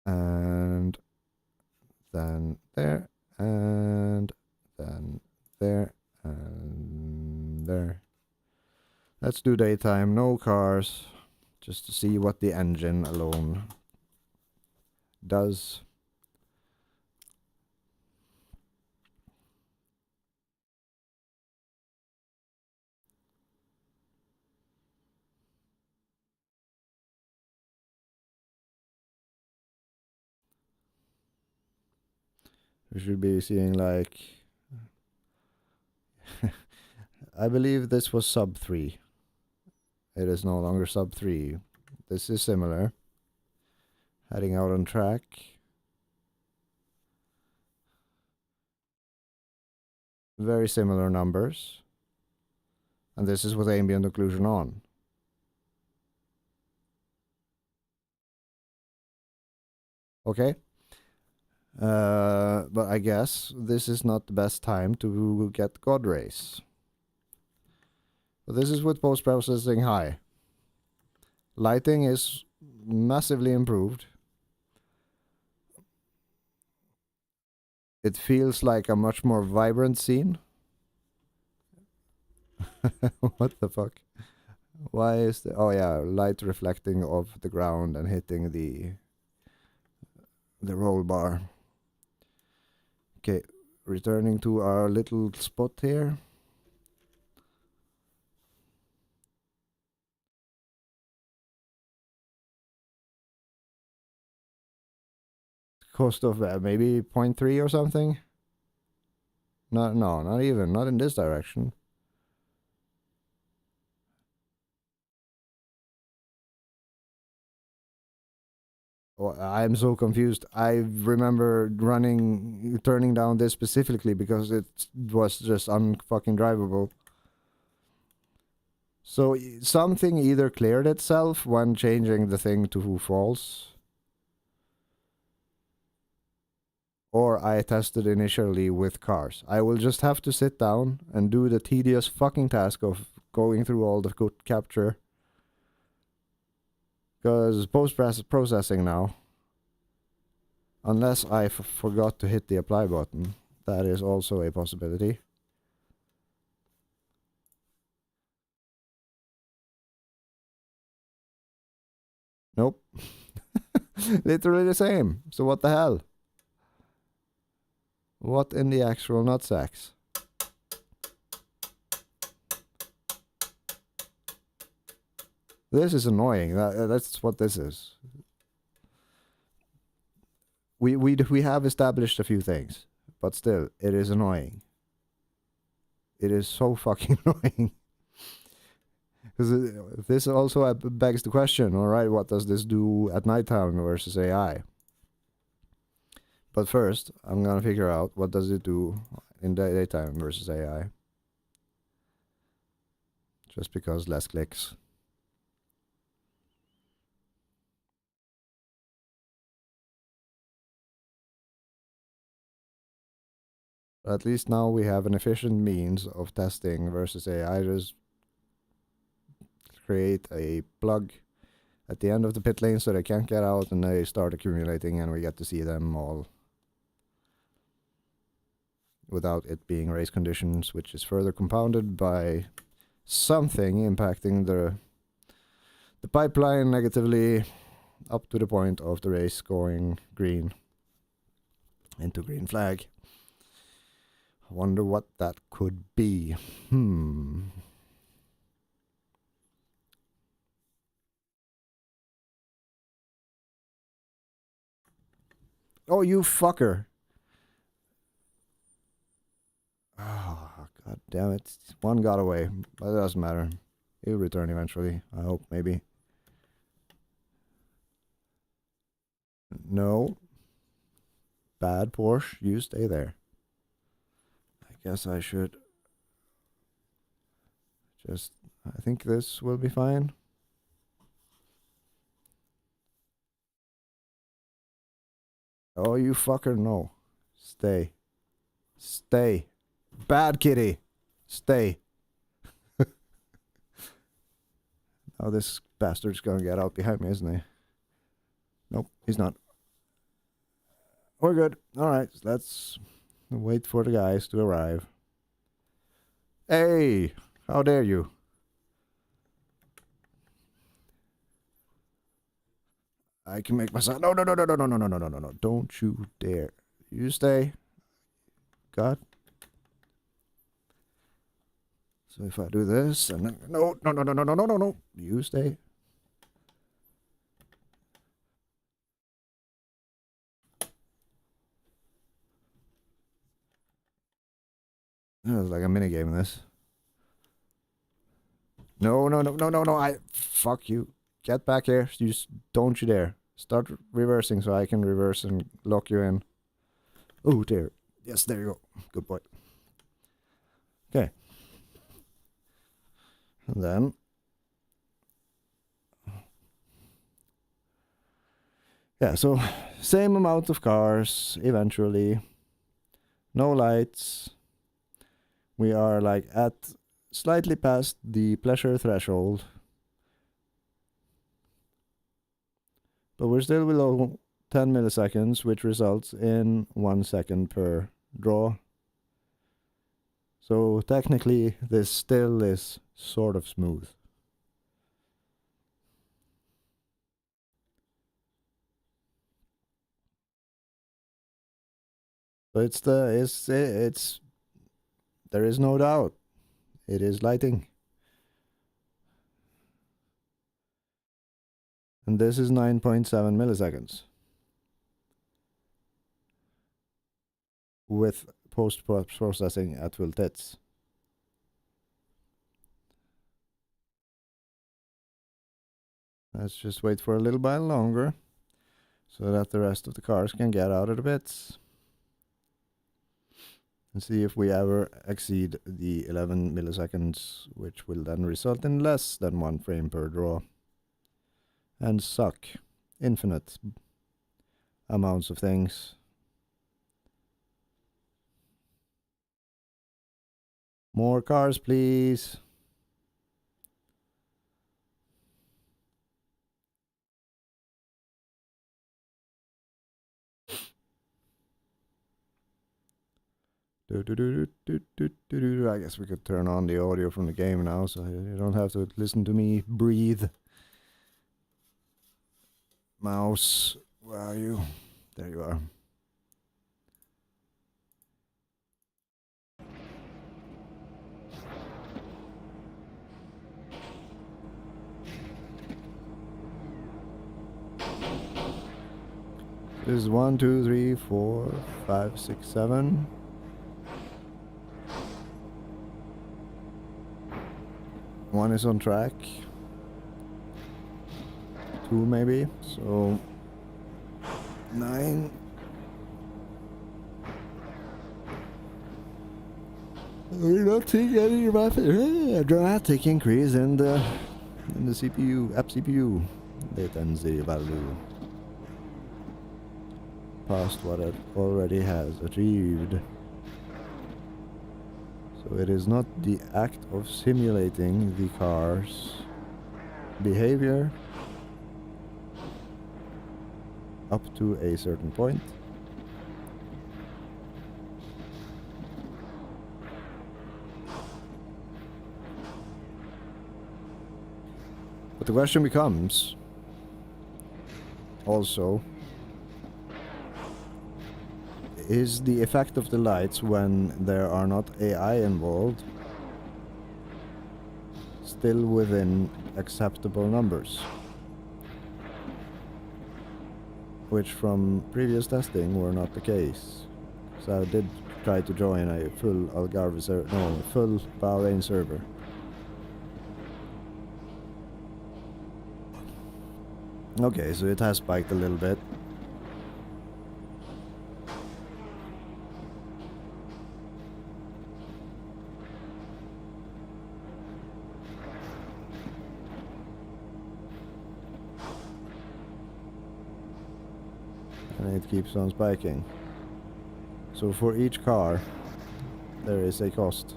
And then there, and then there, and there. Let's do daytime, no cars, just to see what the engine alone does. We should be seeing like I believe this was sub 3. It is no longer sub 3. This is similar. Heading out on track. Very similar numbers. And this is with ambient occlusion on. Okay. But I guess this is not the best time to get God Race. So this is with post-processing high. Lighting is massively improved. It feels like a much more vibrant scene. What the fuck? Why is the... Oh yeah, light reflecting off the ground and hitting the roll bar. Okay, returning to our little spot here. Cost of maybe 0.3 or something? No, not even. Not in this direction. Oh, I'm so confused. I remember turning down this specifically because it was just unfucking drivable. So something either cleared itself when changing the thing to false, or I tested initially with cars. I will just have to sit down and do the tedious fucking task of going through all the code capture. Because post-processing now, unless I forgot to hit the apply button, that is also a possibility. Nope. Literally the same. So what the hell? What in the actual nutsacks? This is annoying. That's what this is. We have established a few things, but still, it is annoying. It is so fucking annoying. Because this also begs the question, alright, what does this do at nighttime versus AI? But first, I'm gonna figure out what does it do in daytime versus AI. Just because less clicks. But at least now we have an efficient means of testing versus AI. Just create a plug at the end of the pit lane so they can't get out and they start accumulating and we get to see them all without it being race conditions, which is further compounded by something impacting the pipeline negatively up to the point of the race going green into green flag. I wonder what that could be. Oh, you fucker. Oh, god damn it. One got away, but it doesn't matter. He'll return eventually, I hope, maybe. No. Bad Porsche, you stay there. I guess I should just... I think this will be fine. Oh, you fucker, no. Stay. Stay. Bad kitty. Stay. Oh, this bastard's gonna get out behind me, isn't he? Nope, he's not. We're good. Alright, let's wait for the guys to arrive. Hey! How dare you? I can make myself... No, no, no, no, no, no, no, no, no, no, no, no. Don't you dare. You stay. God. So if I do this, and then... No, no, no, no, no, no, no, no, no. You stay. There's like a minigame in this. No, no, no, no, no, no. Fuck you. Get back here. You just... Don't you dare. Start reversing so I can reverse and lock you in. Oh, dear. Yes, there you go. Good boy. Okay. And then... Yeah, so same amount of cars eventually. No lights. We are like at slightly past the pleasure threshold. But we're still below 10 milliseconds, which results in 1 second per draw. So technically this still is sort of smooth. So it's there is no doubt. It is lighting. And this is 9.7 milliseconds. With post-processing at Vultr. Let's just wait for a little while longer so that the rest of the cars can get out of the pits. And see if we ever exceed the 11 milliseconds, which will then result in less than 1 frame per draw. And suck infinite amounts of things. More cars, please. I guess we could turn on the audio from the game now, so you don't have to listen to me breathe. Mouse, where are you? There you are. This is 1, 2, 3, 4, 5, 6, 7. One is on track. 2 maybe. So 9. We're not seeing any dramatic increase in the CPU, app CPU latency value past what it already has achieved. So it is not the act of simulating the car's behavior up to a certain point. But the question becomes also, is the effect of the lights when there are not AI involved still within acceptable numbers? Which from previous testing were not the case. So I did try to join a full Algarve server, no, full Bahrain server. Okay, so it has spiked a little bit. And it keeps on spiking. So for each car, there is a cost.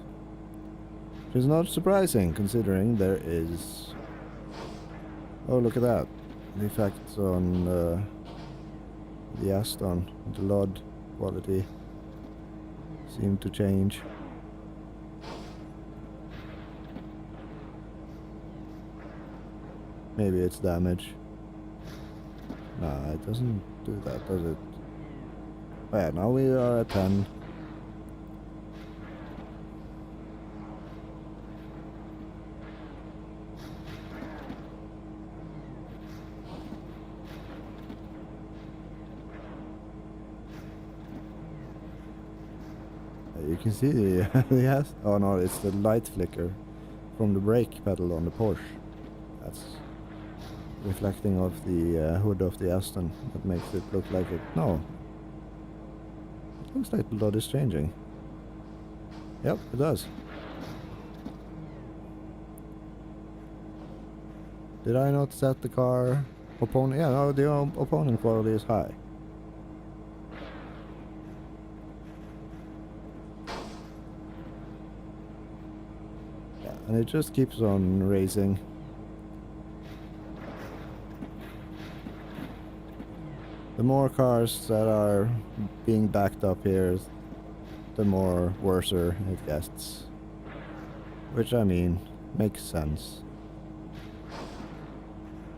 Which is not surprising, considering there is... Oh, look at that. The effects on the Aston, the LOD quality seem to change. Maybe it's damage. Nah, it doesn't do that, does it? Oh yeah, now we are at 10. You can see the oh no, it's the light flicker from the brake pedal on the Porsche. That's reflecting off the hood of the Aston. That makes it look like it. No. It looks like the LOD is changing. Yep, it does. Did I not set the car opponent? Yeah, no, the opponent quality is high. Yeah, and it just keeps on raising. The more cars that are being backed up here, the more worser it gets. Which, I mean, makes sense.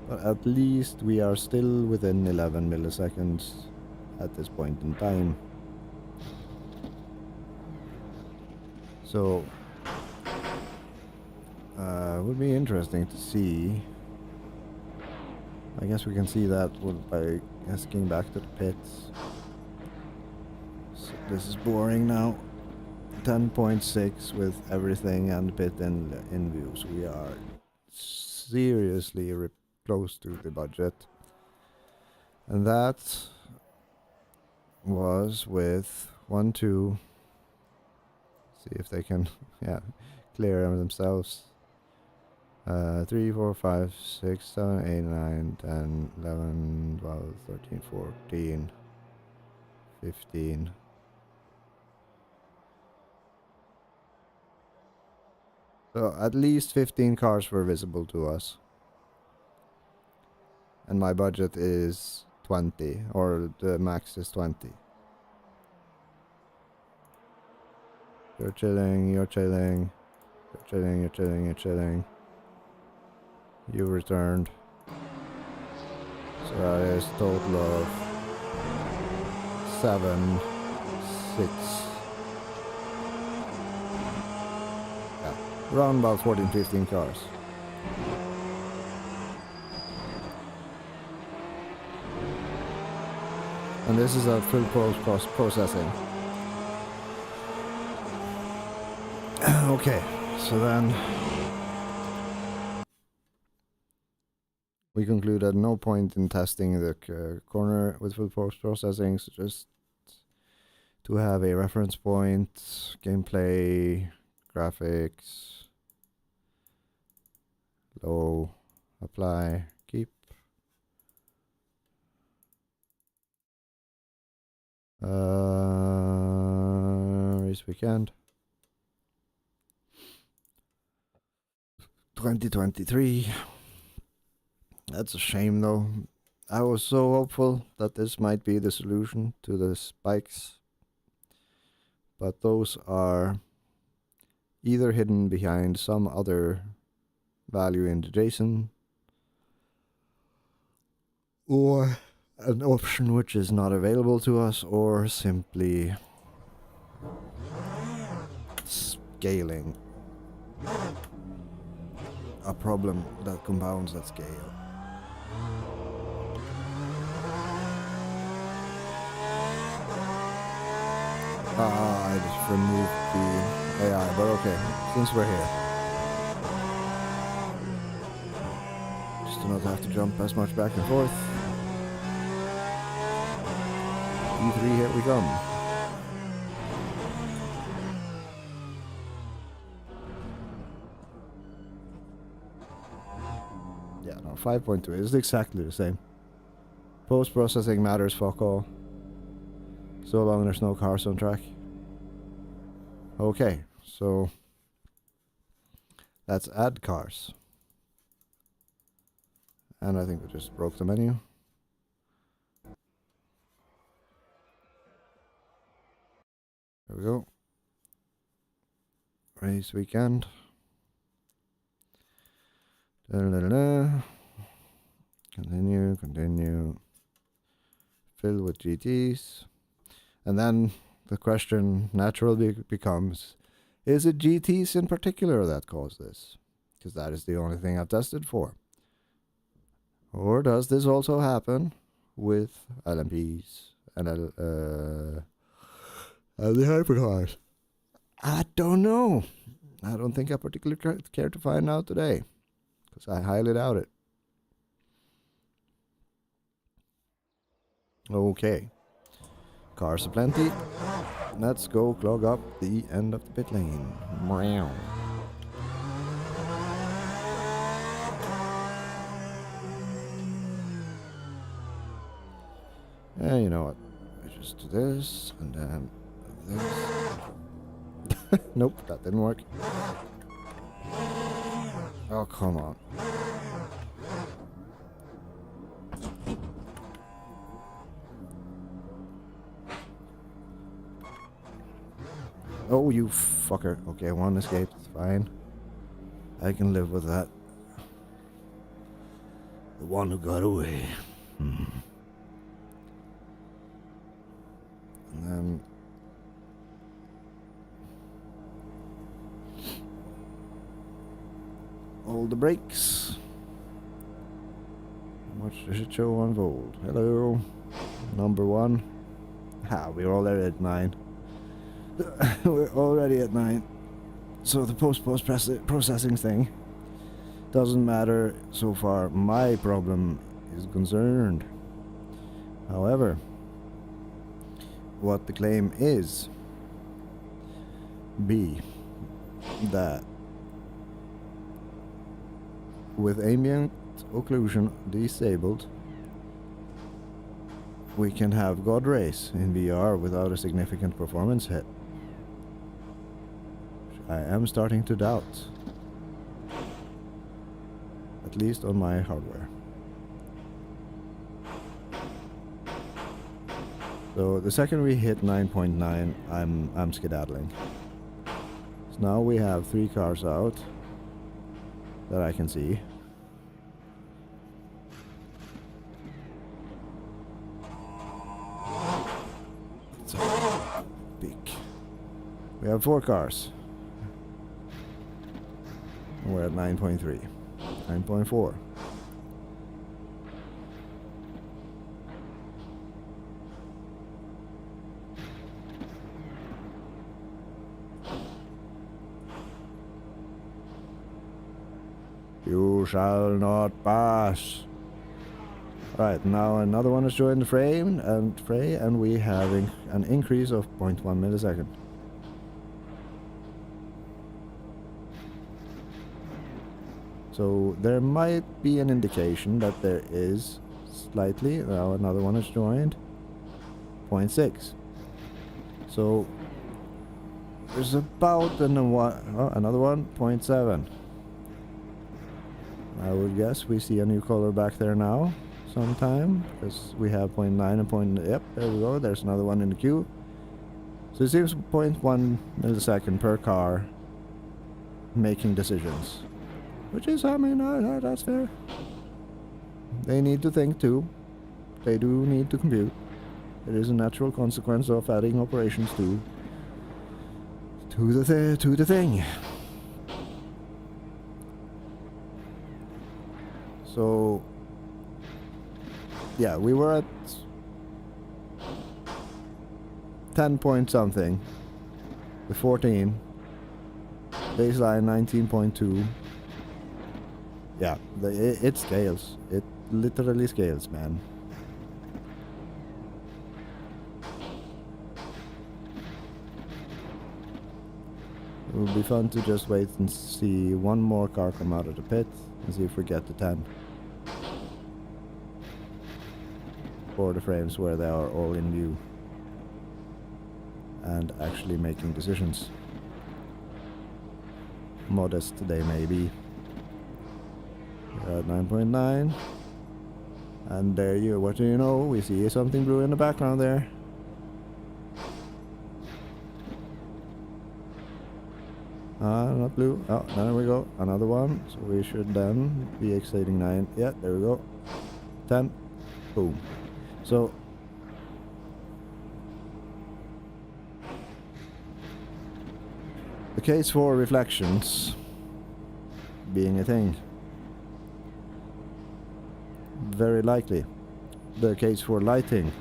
But at least we are still within 11 milliseconds at this point in time. So, it would be interesting to see. I guess we can see that by asking back to the pits. So this is boring now. 10.6 with everything and pit in view. So we are seriously close to the budget. And that was with 1, 2. See if they can, yeah, clear themselves. 3, 4, 5, 6, 7, 8, 9, 10, 11, 12, 13, 14, 15. So at least 15 cars were visible to us. And my budget is 20, or the max is 20. You're chilling, you're chilling, you're chilling, you're chilling, you're chilling. You returned. So that is a total of 7, 6. Yeah, around about 14, 15 cars. And this is a full processing. Okay, so then we concluded no point in testing the corner with full processing, so just to have a reference point, gameplay, graphics, low, apply, keep. Race weekend 2023. That's a shame though. I was so hopeful that this might be the solution to the spikes, but those are either hidden behind some other value in the JSON, or an option which is not available to us, or simply scaling. A problem that compounds that scale. I just removed the AI, but okay, since we're here. Just do not have to jump as much back and forth. E3, here we come. Yeah, no, 5.2 is exactly the same. Post-processing matters fuck all. So long there's no cars on track. Okay, so let's add cars. And I think we just broke the menu. There we go. Race weekend. Da-da-da-da. Continue, continue. Fill with GTs. And then the question naturally becomes, is it GTs in particular that cause this? Because that is the only thing I've tested for. Or does this also happen with LMPs and the hypercars? I don't know. I don't think I particularly care to find out today, because I highly doubt it. Okay. Cars aplenty. Let's go clog up the end of the pit lane. Meow. Yeah, you know what? I just do this and then this. Nope, that didn't work. Oh, come on. Oh, you fucker. Okay, one escaped. It's fine. I can live with that. The one who got away. And then... hold the brakes. Watch the shit show unfold. Hello. Number one. We're already at 9. We're already at 9. So the post-processing thing doesn't matter so far my problem is concerned. However, what the claim is that with ambient occlusion disabled, we can have God Race in VR without a significant performance hit. I am starting to doubt. At least on my hardware. So the second we hit 9.9, I'm skedaddling. So now we have 3 cars out that I can see. It's a big. We have 4 cars. We're at 9.3, 9.4. You shall not pass. Right, now another one has joined the fray, and we have an increase of 0.1 millisecond. So there might be an indication that there is slightly, now another one has joined, 0.6. So there's about another one, 0.7. I would guess we see a new color back there now sometime, because we have 0.9 and yep, there we go, there's another one in the queue. So it seems 0.1 millisecond per car making decisions. Which is, I mean, that's fair. They need to think too. they do need to compute. It is a natural consequence of adding operations to the thing. So yeah, we were at 10 point something with 14, baseline 19.2. Yeah, it scales. It literally scales, man. It will be fun to just wait and see one more car come out of the pit and see if we get the 10. For the frames where they are all in view and actually making decisions. Modest they may be. We're at 9.9. And there you, what do you know? We see something blue in the background there. Not blue. Oh, there we go. Another one. So we should then be exceeding 9. Yeah, there we go. 10. Boom. So the case for reflections being a thing, very likely. The case for lighting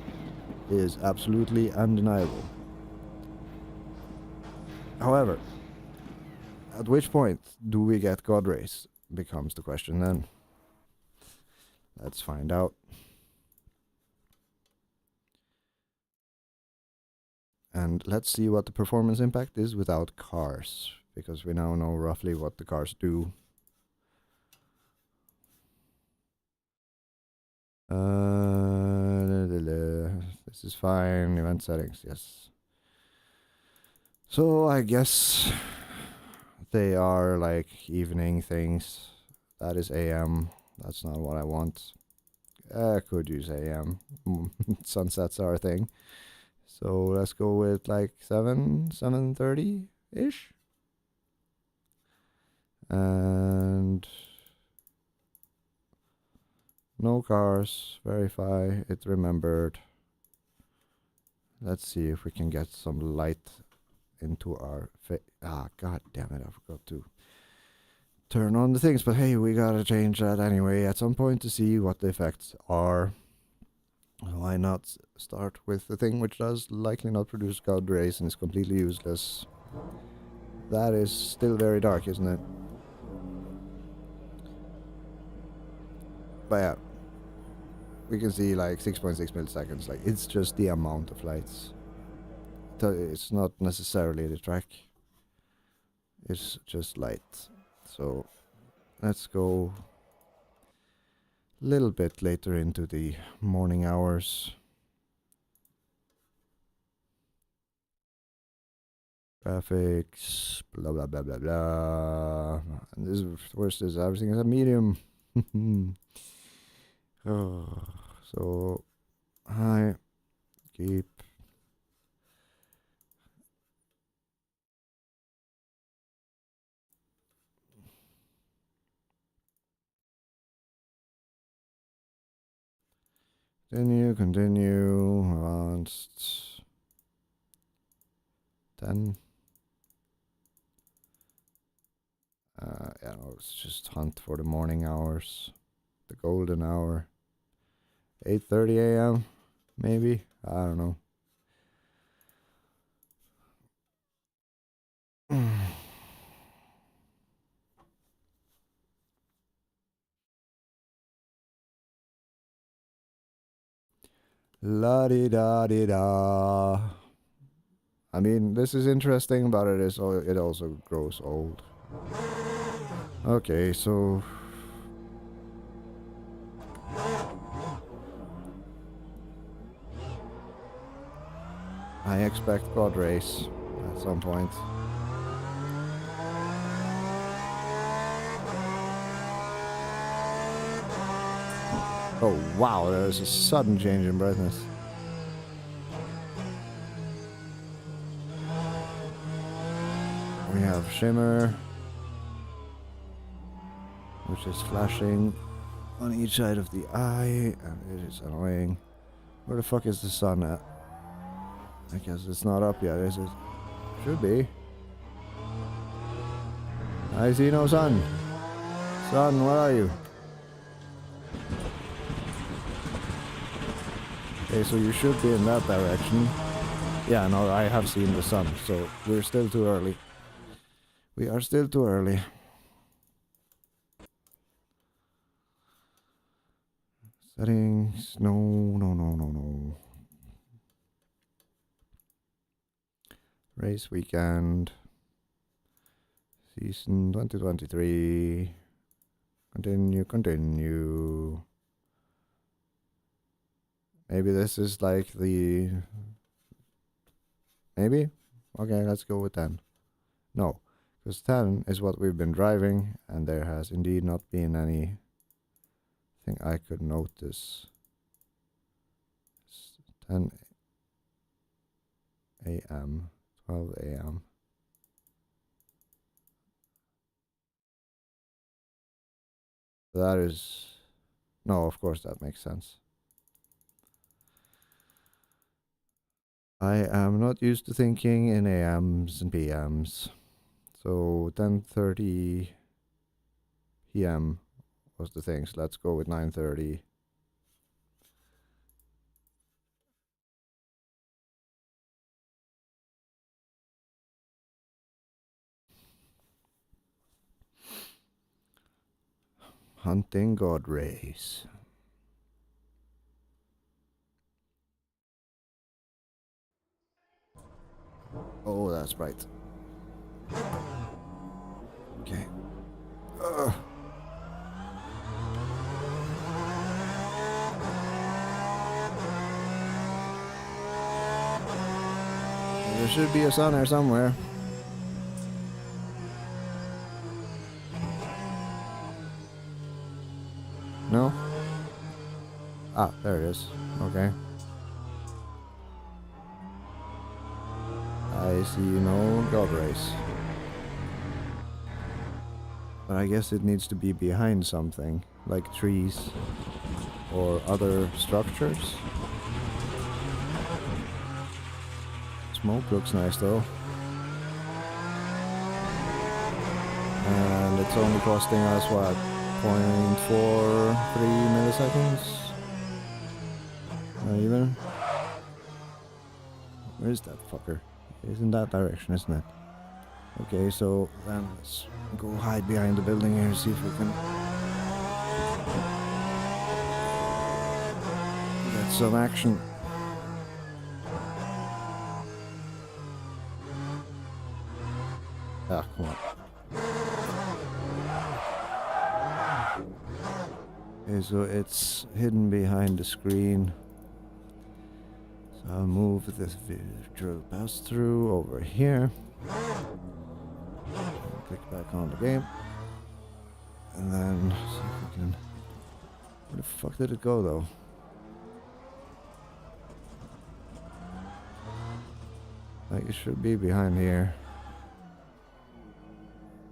is absolutely undeniable. However, at which point do we get God rays becomes the question then. Let's find out. And let's see what the performance impact is without cars, because we now know roughly what the cars do. This is fine. Event settings, yes. So I guess they are like evening things. That is AM. That's not what I want. I could use AM. Sunsets are a thing. So let's go with like 7:30-ish. And no cars. Verify it remembered. Let's see if we can get some light into our face. Ah, god damn it, I forgot to turn on the things. But hey, we gotta change that anyway at some point to see what the effects are. Why not start with the thing which does likely not produce God rays and is completely useless? That is still very dark, isn't it? But yeah, we can see like 6.6 milliseconds. Like, it's just the amount of lights. It's not necessarily the track. It's just light. So let's go a little bit later into the morning hours. Graphics, blah blah blah blah blah. And this worst is everything is a medium. Oh, so high, keep. Continue, advanced. 10. Yeah, no, it's just hunt for the morning hours. The golden hour. 8:30 a.m. maybe? I don't know. La-di-da-di-da. I mean, this is interesting, but it also grows old. Okay, so I expect God race at some point. Oh wow, there's a sudden change in brightness. We have shimmer, which is flashing on each side of the eye, and it is annoying. Where the fuck is the sun at? I guess it's not up yet, is it? Should be. I see no sun. Sun, where are you? Okay, so you should be in that direction. Yeah, no, I have seen the sun, so we're still too early. We are still too early. Settings, no, no, no, no, no. Race weekend. Season 2023. Continue, continue. Maybe this is like the... Maybe? Okay, let's go with 10. No, because 10 is what we've been driving, and there has indeed not been anything I could notice. 10 a.m., 12 a.m. That is... No, of course that makes sense. I am not used to thinking in AMs and PMs. So 10:30 PM was the thing. So let's go with 9:30. Hunting God Race. Oh, that's right. Okay. There should be a sun there somewhere. No? Ah, there it is. Okay. I see no God Race. But I guess it needs to be behind something, like trees or other structures. Smoke looks nice though. And it's only costing us what? 0.43 milliseconds? Not even? Where's that fucker? It's in that direction, isn't it? Okay, so then let's go hide behind the building here and see if we can get some action. Ah, come on. Okay, so it's hidden behind the screen. So I'll move this virtual pass-through over here. Click back on the game. And then see if we can... Where the fuck did it go though? Like it should be behind here.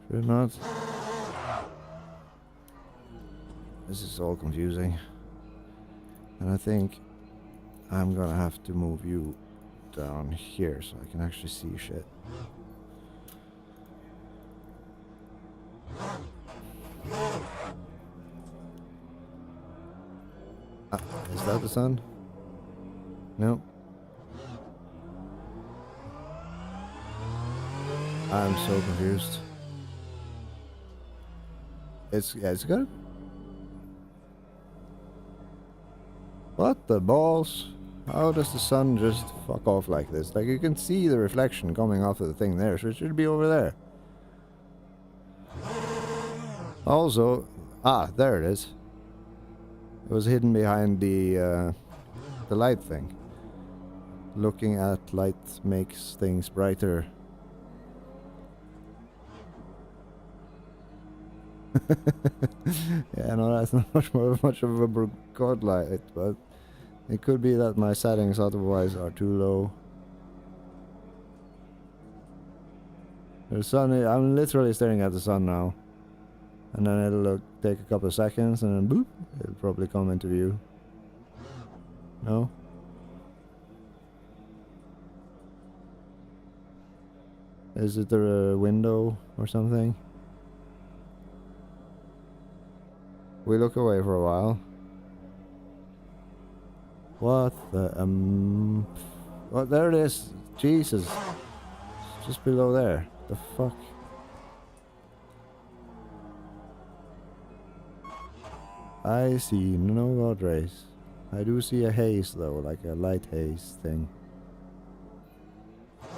Should it not? This is all confusing. And I think I'm gonna have to move you down here so I can actually see shit. Is that the sun? No. I'm so confused. It's good. What the balls? How does the sun just fuck off like this? Like you can see the reflection coming off of the thing there, so it should be over there. Also, there it is. It was hidden behind the light thing. Looking at light makes things brighter. Yeah, no, that's not much of a god light, but it could be that my settings otherwise are too low. The sun, I'm literally staring at the sun now. And then it'll take a couple of seconds and then boop, it'll probably come into view. No? Is it a window or something? We look away for a while. What the oh, there it is. Jesus. It's just below there. The fuck? I see no god rays. I do see a haze though, like a light haze thing.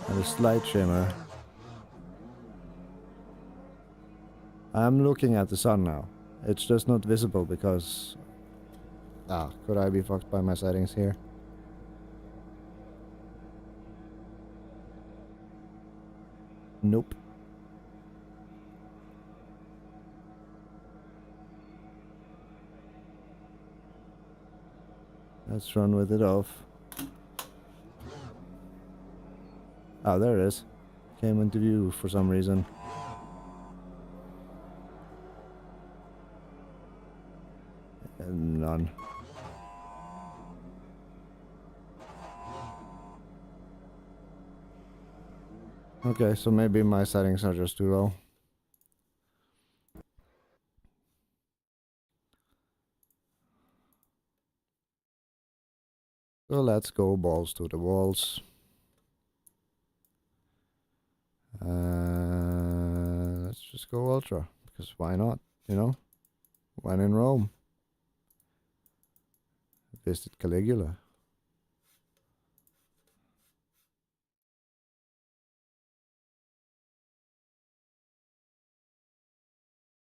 And a slight shimmer. I'm looking at the sun now. It's just not visible because... Ah, could I be fucked by my settings here? Nope. Let's run with it off. Oh, there it is. Came into view for some reason. And none. Okay, so maybe my settings are just too low. So let's go balls to the walls. Let's just go ultra, because why not, you know? When in Rome. Visit Caligula.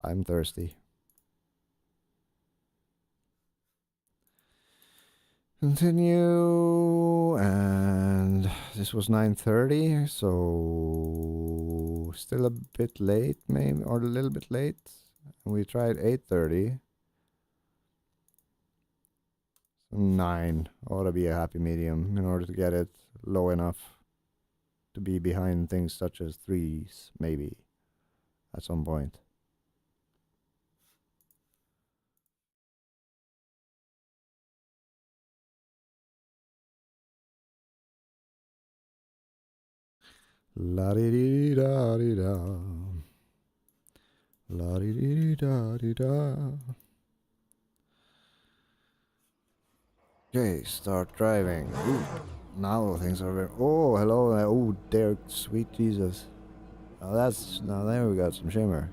I'm thirsty. Continue, and this was 9:30, so still a bit late, maybe, or a little bit late. We tried 8:30. 9 ought to be a happy medium in order to get it low enough to be behind things such as 3s, maybe, at some point. La di di da di da. La di di da di da. Okay, start driving. Ooh, now things are very... Oh, hello. Oh, dear, sweet Jesus. Oh, that's... Now there we got some shimmer.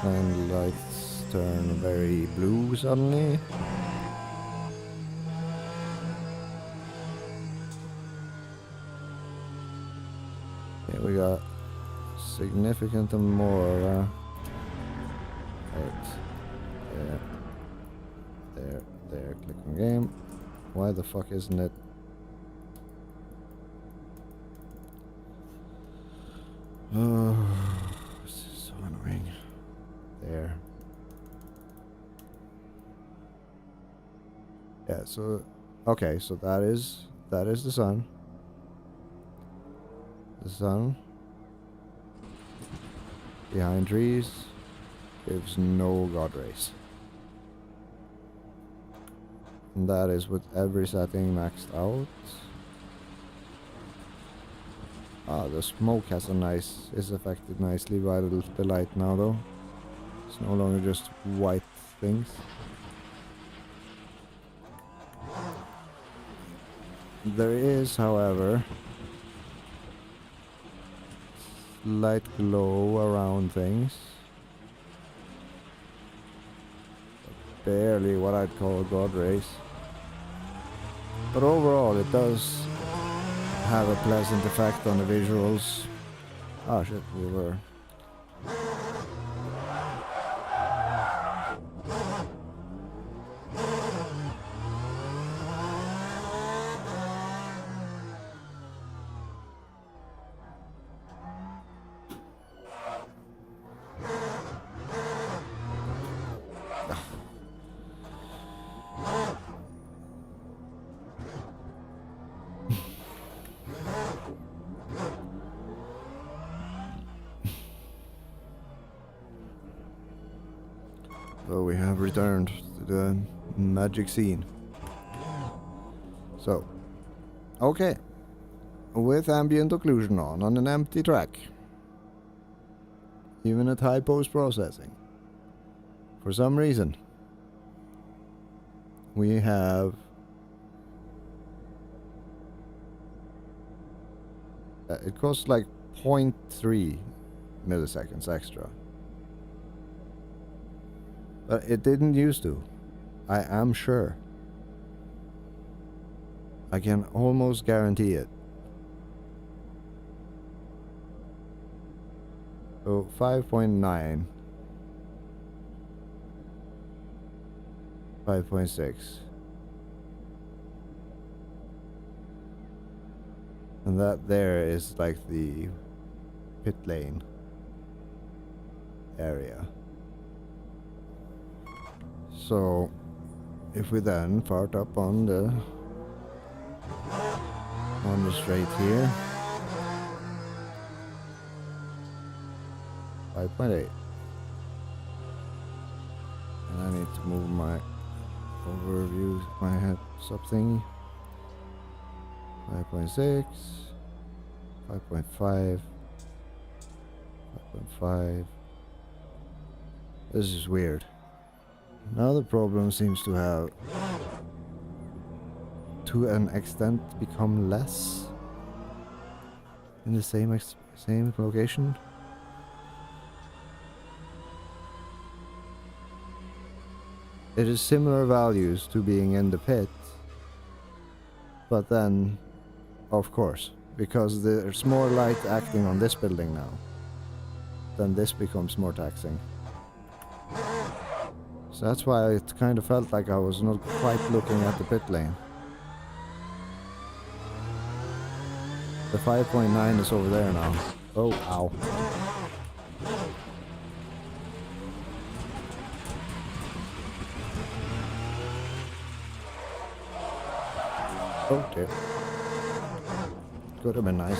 And lights turn very blue suddenly. Yeah, we got significant more. Right. There. Click on game. Why the fuck isn't it? Oh, this is so annoying. There. Yeah, so okay, so that is the sun. The sun behind trees gives no god rays. And that is with every setting maxed out. Ah, the smoke is affected nicely by the light now though. It's no longer just white things. There is, however, light glow around things. Barely what I'd call god rays. But overall it does have a pleasant effect on the visuals. Ah shit, we were... So we have returned to the magic scene. So, okay. With ambient occlusion on an empty track. Even at high post-processing. For some reason, we have it costs like 0.3 milliseconds extra. But it didn't used to. I am sure. I can almost guarantee it. So 5.9, 5.6, and that there is like the pit lane area. So if we then fart up on the straight here, 5.8, and I need to move my overview, my head up thingy. 5.6, 5.5, 5.5. This is weird. Now the problem seems to have, to an extent, become less in the same location. It is similar values to being in the pit, but then, of course, because there's more light acting on this building now, then this becomes more taxing. So that's why it kind of felt like I was not quite looking at the pit lane. The 5.9 is over there now. Oh, ow. Oh dear. Could have been nice.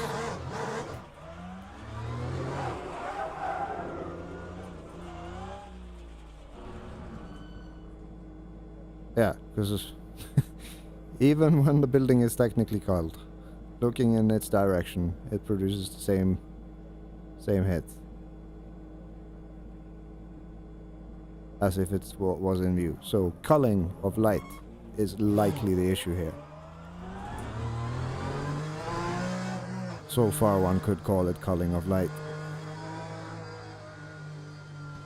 Yeah, because even when the building is technically coiled, looking in its direction, it produces the same hit. As if it's what was in view. So culling of light is likely the issue here. So far one could call it culling of light.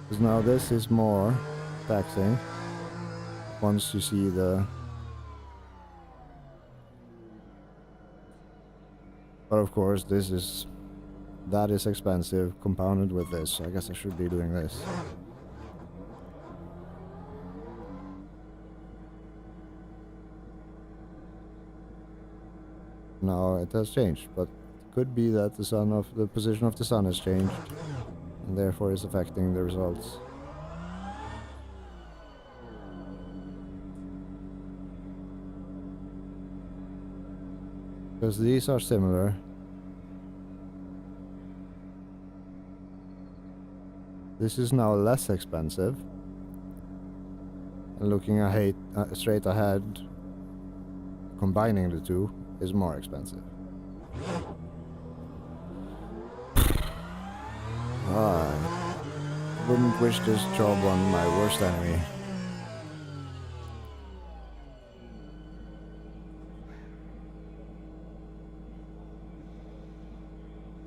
Because now this is more taxing once you see the... But of course that is expensive compounded with this, so I guess I should be doing this. Now it has changed, but could be that the position of the sun has changed and therefore is affecting the results. Because these are similar. This is now less expensive. And looking straight ahead, combining the two is more expensive. I wouldn't wish this job on my worst enemy.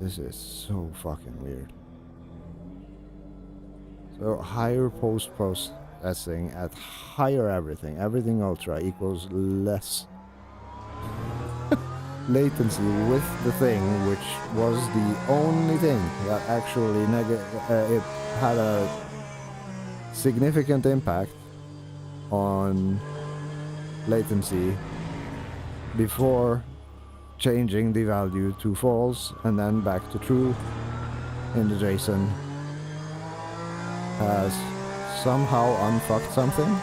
This is so fucking weird. So higher post-processing at higher everything ultra equals less latency with the thing, which was the only thing that actually it had a significant impact on latency before changing the value to false and then back to true in the JSON, has somehow unfucked something.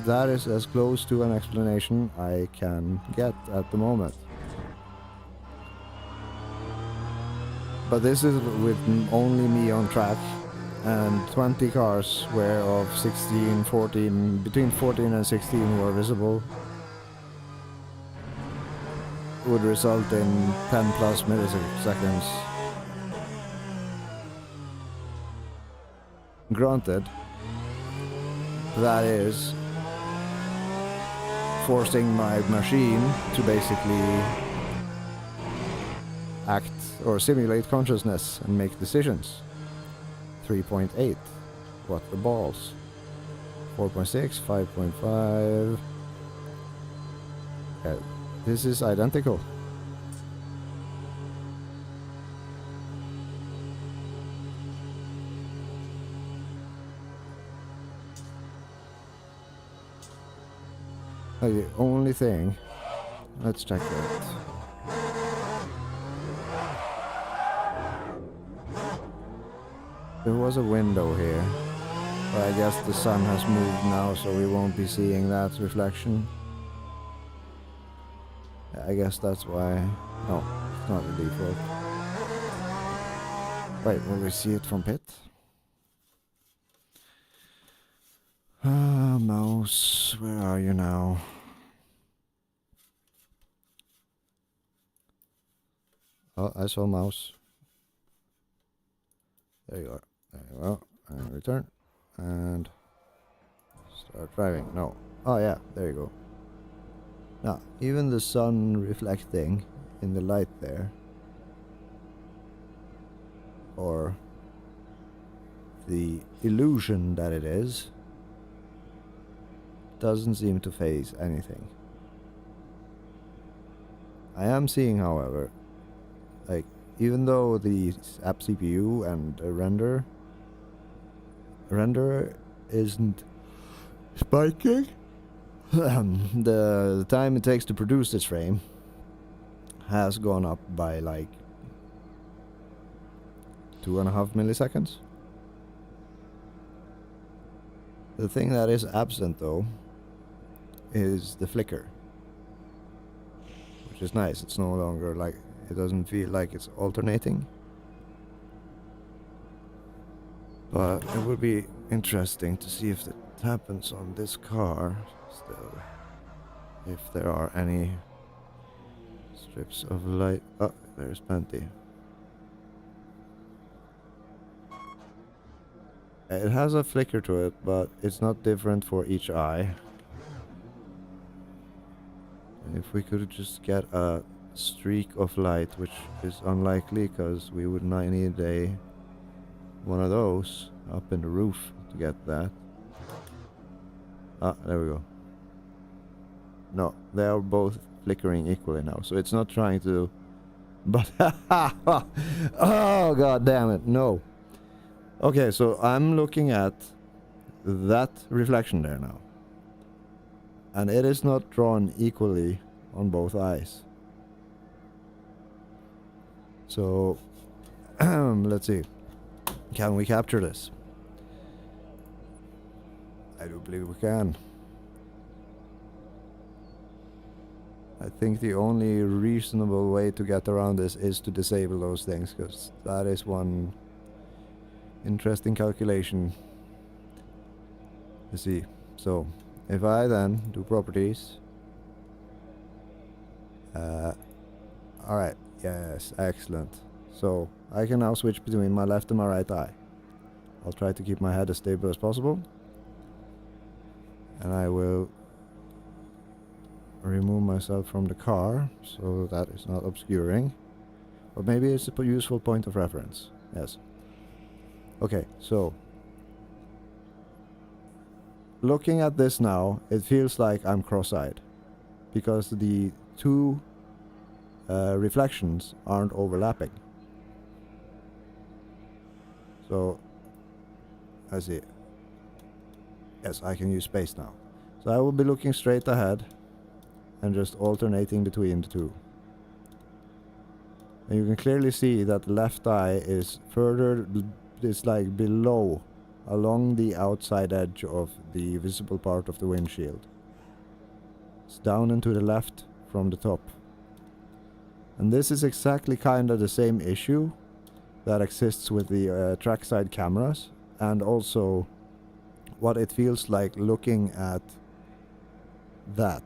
That is as close to an explanation I can get at the moment. But this is with only me on track, and 20 cars whereof 16, 14, between 14 and 16 were visible, would result in 10 plus milliseconds. Granted, that is forcing my machine to basically act or simulate consciousness and make decisions. 3.8. What the balls? 4.6, 5.5. This is identical. The only thing, let's check it. There was a window here, but I guess the sun has moved now, so we won't be seeing that reflection. I guess that's why. No, it's not the default. Wait, will we see it from pit? Mouse, where are you now? Oh, I saw mouse. There you are. There you are. And return. And start driving. No. Oh yeah, there you go. Now, even the sun reflecting in the light there, or the illusion that it is, doesn't seem to phase anything. I am seeing, however, like, even though the app CPU and render isn't spiking, the time it takes to produce this frame has gone up by like 2.5 milliseconds. The thing that is absent though is the flicker, which is nice. It's no longer like, it doesn't feel like it's alternating. But it would be interesting to see if it happens on this car still. If there are any strips of light. Oh, there's plenty. It has a flicker to it, but it's not different for each eye. If we could just get a streak of light, which is unlikely because we would not need one of those up in the roof to get that. Ah, there we go. No, they are both flickering equally now, so it's not trying to. But oh god damn it, no. Okay, so I'm looking at that reflection there now, and it is not drawn equally on both eyes. So let's see, can we capture this? I do believe we can. I think the only reasonable way to get around this is to disable those things, because that is one interesting calculation. Let's see. So if I then do properties, alright, yes, excellent. So I can now switch between my left and my right eye. I'll try to keep my head as stable as possible, and I will remove myself from the car so that it's not obscuring, but maybe it's a useful point of reference. Yes. Okay, so looking at this now, it feels like I'm cross-eyed because the two reflections aren't overlapping. So I see. Yes, I can use space now. So I will be looking straight ahead and just alternating between the two. And you can clearly see that the left eye is further, it's like below, along the outside edge of the visible part of the windshield. It's down and to the left from the top. And this is exactly kind of the same issue that exists with the trackside cameras, and also what it feels like looking at that.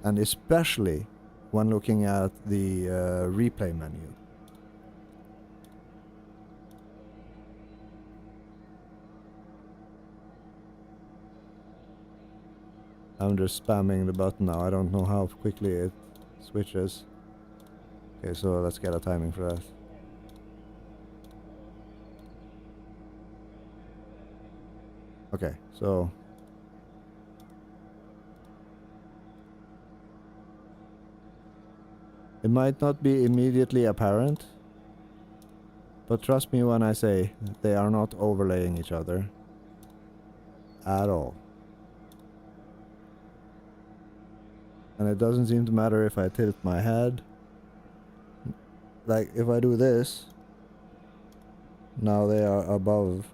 And especially when looking at the replay menu. I'm just spamming the button now. I don't know how quickly it switches. Okay, so let's get a timing for that. Okay, so it might not be immediately apparent, but trust me when I say they are not overlaying each other at all. And it doesn't seem to matter if I tilt my head. Like if I do this, now they are above,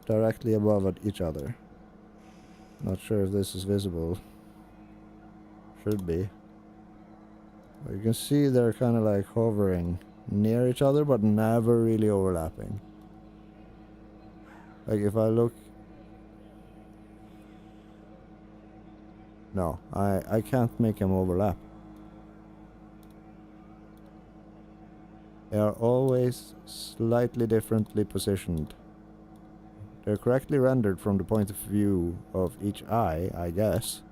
directly above at each other. Not sure if this is visible. Should be. But you can see they're kind of like hovering near each other, but never really overlapping. Like if I look... No, I can't make them overlap. They are always slightly differently positioned. They're correctly rendered from the point of view of each eye, I guess,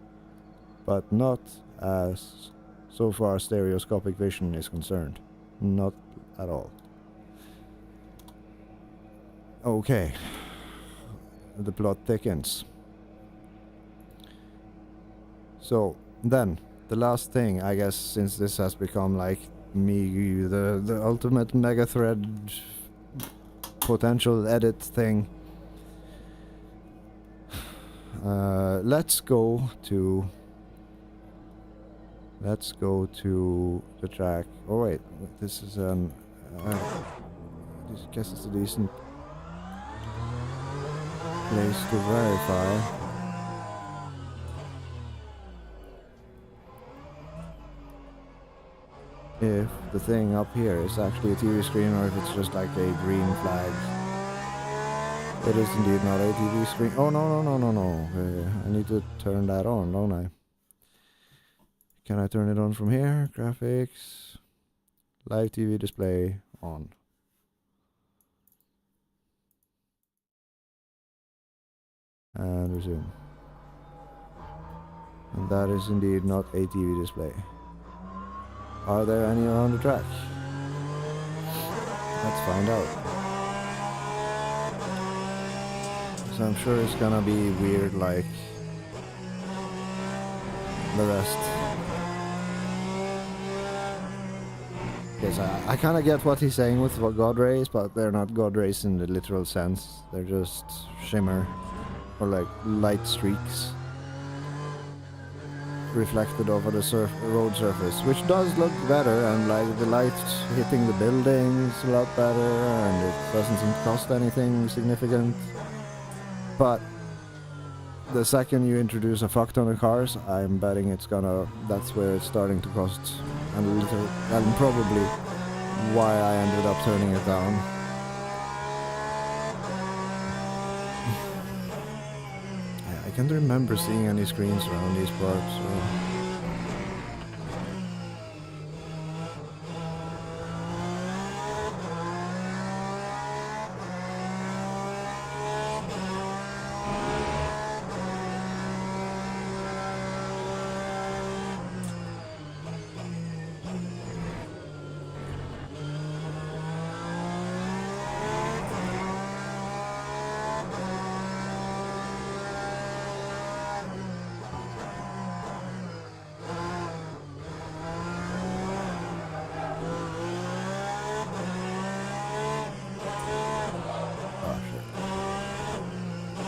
but not as so far stereoscopic vision is concerned. Not at all. Okay. The plot thickens. So, then, the last thing, I guess, since this has become like the ultimate mega thread potential edit thing. Let's go to the track. Oh wait, this is I guess it's a decent place to verify. If the thing up here is actually a TV screen or if it's just like a green flag. It is indeed not a TV screen. Oh no. I need to turn that on, don't I? Can I turn it on from here? Graphics. Live TV display on. And resume. And that is indeed not a TV display. Are there any on the track? Let's find out. So I'm sure it's gonna be weird like the rest. Yes, I kinda get what he's saying with God rays, but they're not God rays in the literal sense. They're just shimmer or like light streaks reflected over the road surface, which does look better, and like the light hitting the buildings a lot better, and it doesn't seem to cost anything significant. But the second you introduce a fuck ton of cars, I'm betting that's where it's starting to cost a little, and probably why I ended up turning it down. I can't remember seeing any screens around these parts. So.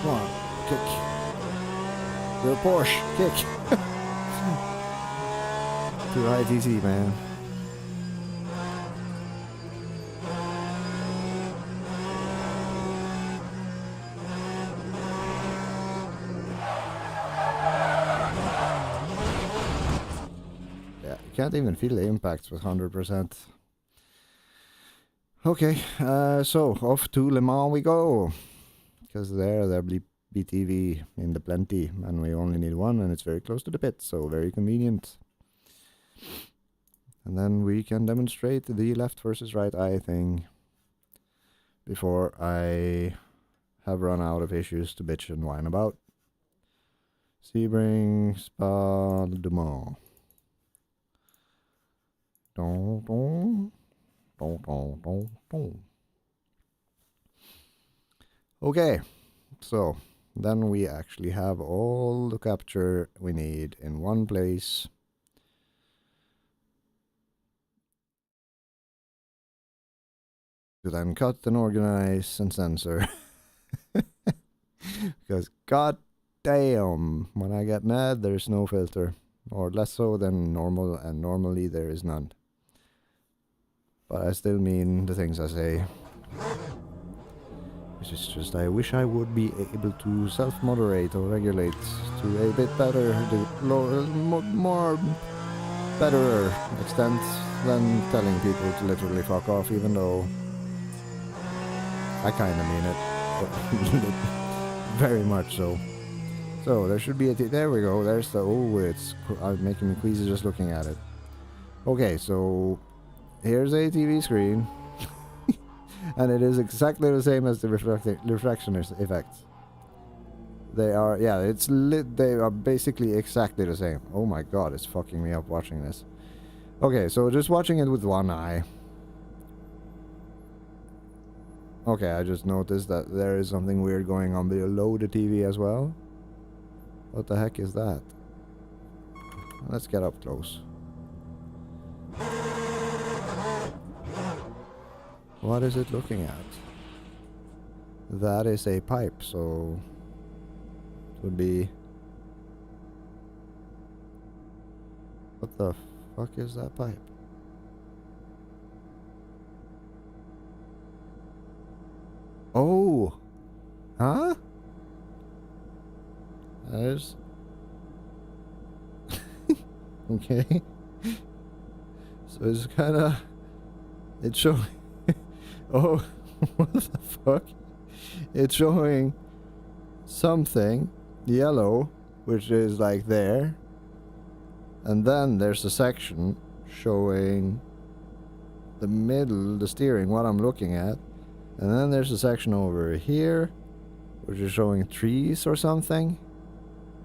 Come on, kick. You're a Porsche, kick. Too high TC, man. Yeah, you can't even feel the impacts with 100%. Okay, so off to Le Mans we go. Because there'll be BTV in the plenty, and we only need one, and it's very close to the pit, so very convenient. And then we can demonstrate the left versus right eye thing before I have run out of issues to bitch and whine about. Sebring Spa de Mans. Dun, dun, dun, dun, dun, dun. Okay, so then we actually have all the capture we need in one place. To then cut and organize and censor. Because god damn, when I get mad there's no filter. Or less so than normal, and normally there is none. But I still mean the things I say. Which is just, I wish I would be able to self-moderate or regulate to a bit better, more better extent than telling people to literally fuck off, even though I kinda mean it. Very much so. So, there should be there we go, there's the, oh, it's making me queasy just looking at it. Okay, so, here's a TV screen. And it is exactly the same as the reflection effect. They are, yeah, it's lit. They are basically exactly the same. Oh my god, it's fucking me up watching this. Okay, so just watching it with one eye. Okay, I just noticed that there is something weird going on below the TV as well. What the heck is that? Let's get up close. What is it looking at? That is a pipe, so it would be... What the fuck is that pipe? Oh! Huh? There's... Okay. So it's kinda... It's showing... Oh, what the fuck? It's showing something yellow, which is like there. And then there's a section showing the middle, the steering, what I'm looking at. And then there's a section over here, which is showing trees or something.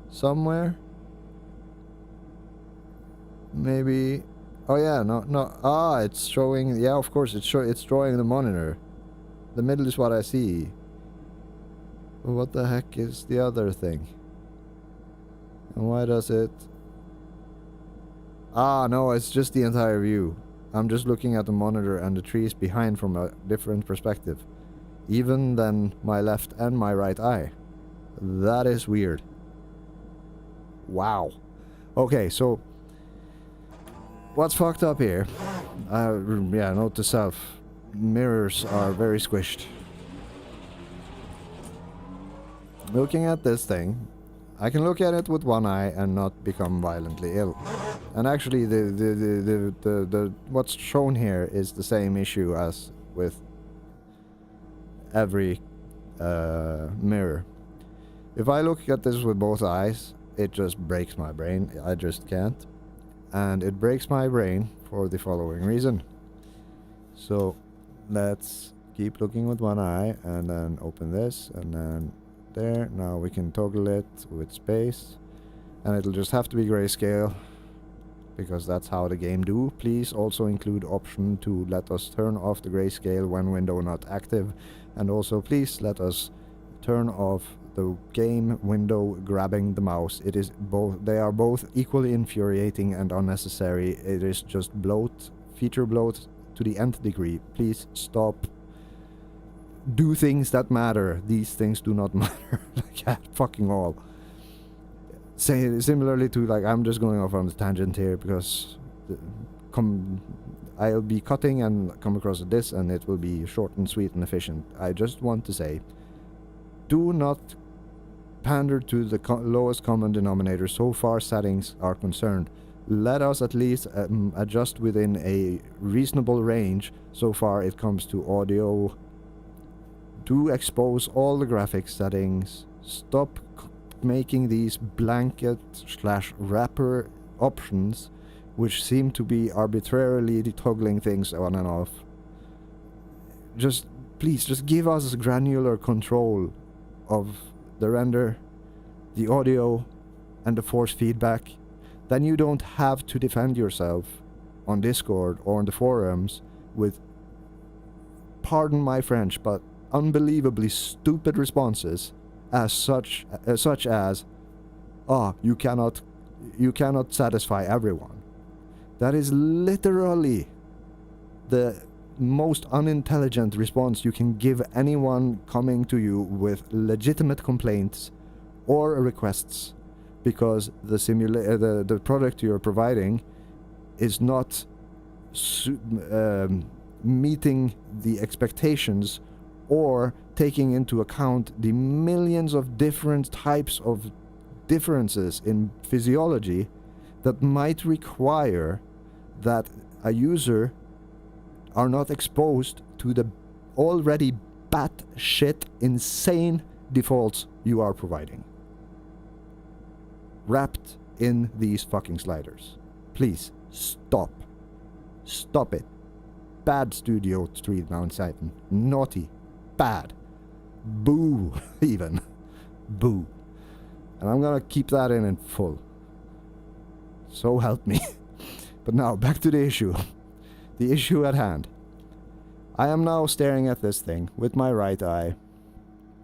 Somewhere. Maybe... Oh yeah, no. Ah, it's showing... Yeah, of course, it's drawing the monitor. The middle is what I see. But what the heck is the other thing? And why does it... Ah, no, it's just the entire view. I'm just looking at the monitor and the trees behind from a different perspective. Even than my left and my right eye. That is weird. Wow. Okay, so... What's fucked up here? Yeah, note to self. Mirrors are very squished. Looking at this thing, I can look at it with one eye and not become violently ill. And actually, the what's shown here is the same issue as with every mirror. If I look at this with both eyes, it just breaks my brain. I just can't. And it breaks my brain for the following reason. So let's keep looking with one eye and then open this and then there. Now we can toggle it with space and it'll just have to be grayscale because that's how the game do. Please also include option to let us turn off the grayscale when window not active, and also please let us turn off the game window grabbing the mouse. It is both, they are both equally infuriating and unnecessary. It is just bloat, feature bloat to the nth degree. Please stop. Do things that matter. These things do not matter like at fucking all. Say similarly to, like, I'm just going off on the tangent here because I'll be cutting and come across this and it will be short and sweet and efficient. I just want to say, do not pander to the lowest common denominator so far settings are concerned. let us at least adjust within a reasonable range. So far it comes to audio. Do expose all the graphics settings. Stop making these blanket / wrapper options which seem to be arbitrarily toggling things on and off. Just please just give us granular control of the render, the audio, and the force feedback. Then you don't have to defend yourself on Discord or on the forums with, pardon my French, but unbelievably stupid responses such as, you cannot satisfy everyone. That is literally the most unintelligent response you can give anyone coming to you with legitimate complaints or requests, because the product you're providing is not meeting the expectations or taking into account the millions of different types of differences in physiology that might require that a user are not exposed to the already batshit insane defaults you are providing, wrapped in these fucking sliders. Please stop it. Bad Studio 3000. Naughty. Bad. Boo. Even. Boo. And I'm gonna keep that in full. So help me. But now, back to the issue. The issue at hand. I am now staring at this thing with my right eye.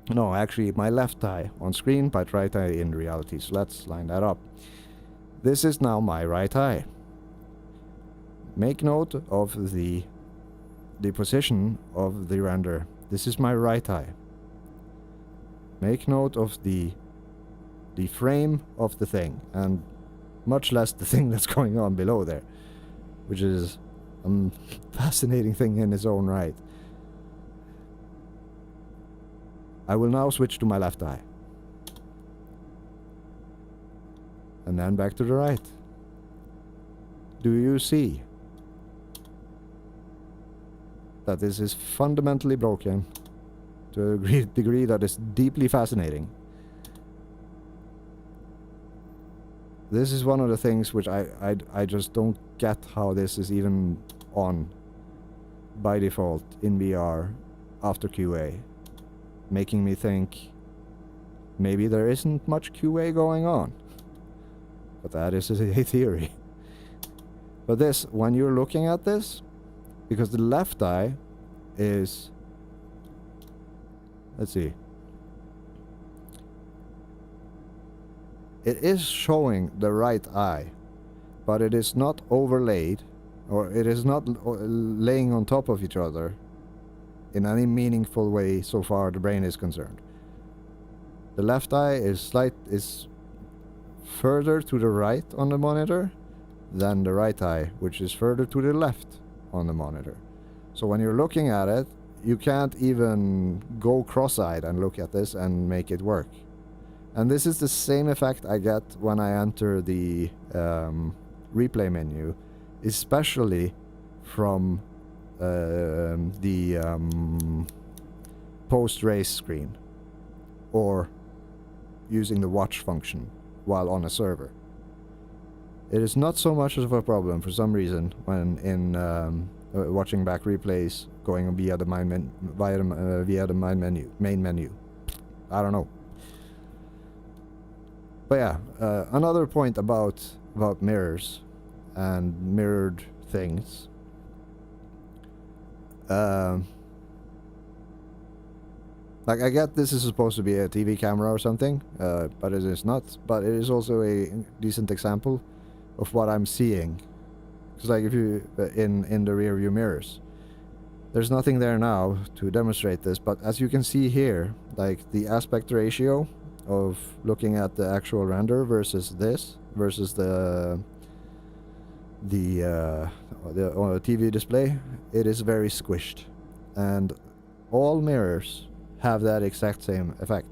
No, actually, my left eye on screen, but right eye in reality. So let's line that up. This is now my right eye. Make note of the position of the render. This is my right eye. Make note of the frame of the thing, and much less the thing that's going on below there, which is a fascinating thing in its own right. I will now switch to my left eye. And then back to the right. Do you see that this is fundamentally broken to a degree that is deeply fascinating? This is one of the things which I just don't get how this is even on by default in VR after QA. Making me think maybe there isn't much QA going on. But that is a theory. But this, when you're looking at this, because the left eye is, let's see, it is showing the right eye, but it is not overlaid, or it is not laying on top of each other in any meaningful way so far the brain is concerned. The left eye is further to the right on the monitor than the right eye, which is further to the left on the monitor. So when you're looking at it, you can't even go cross-eyed and look at this and make it work. And this is the same effect I get when I enter the replay menu, especially from the post-race screen, or using the watch function while on a server. It is not so much of a problem for some reason when in watching back replays going via the main menu. I don't know. But yeah, another point about mirrors and mirrored things. Like, I get this is supposed to be a TV camera or something, but it is not. But it is also a decent example of what I'm seeing. Because like if you in the rear view mirrors, there's nothing there now to demonstrate this. But as you can see here, like the aspect ratio of looking at the actual render versus this versus the TV display, it is very squished, and all mirrors have that exact same effect.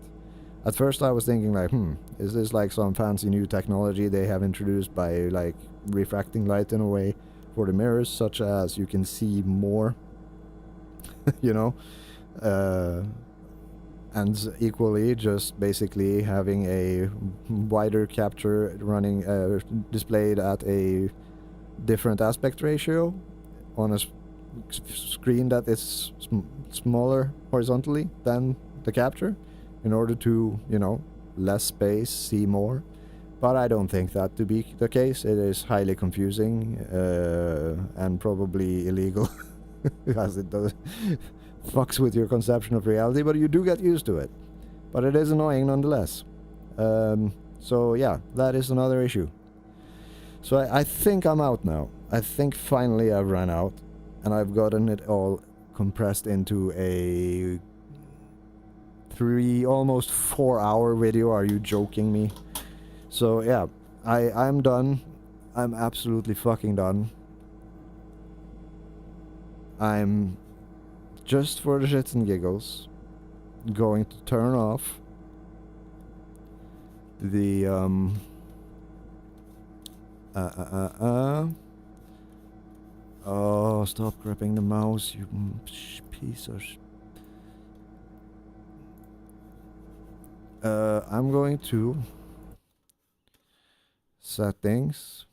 At first I was thinking like, is this like some fancy new technology they have introduced by like refracting light in a way for the mirrors, such as you can see more, you know? And equally just basically having a wider capture running displayed at a different aspect ratio on a screen that is smaller horizontally than the capture, in order to, you know, less space, see more. But I don't think that to be the case. It is highly confusing and probably illegal, as it does fucks with your conception of reality, but you do get used to it. But it is annoying nonetheless. So yeah, that is another issue. So I think I'm out now. I think finally I've run out, and I've gotten it all compressed into a almost 4-hour video. Are you joking me? So yeah, I'm done. I'm absolutely fucking done. I'm just for the shits and giggles going to turn off the oh, stop gripping the mouse, you piece of I'm going to settings,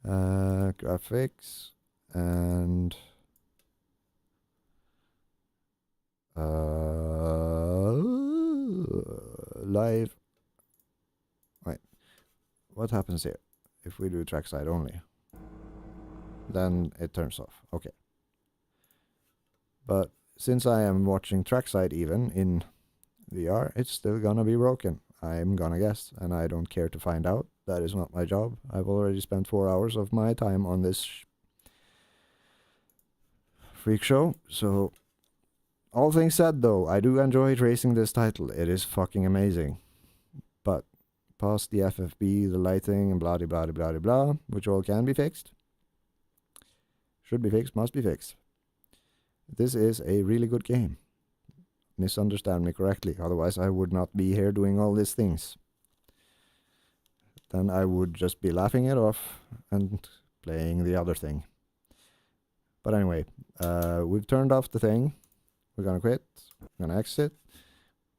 graphics, and live. Wait, what happens here if we do trackside only? Then it turns off. Okay. But since I am watching trackside even in VR, it's still gonna be broken. I'm gonna guess, and I don't care to find out. That is not my job. I've already spent 4 hours of my time on this freak show. So, all things said though, I do enjoy racing this title. It is fucking amazing. But past the FFB, the lighting, and blah blah blah blah blah, which all can be fixed. Should be fixed, must be fixed. This is a really good game. Misunderstand me correctly, otherwise I would not be here doing all these things. Then I would just be laughing it off and playing the other thing. But anyway, we've turned off the thing. We're gonna quit. We're gonna exit.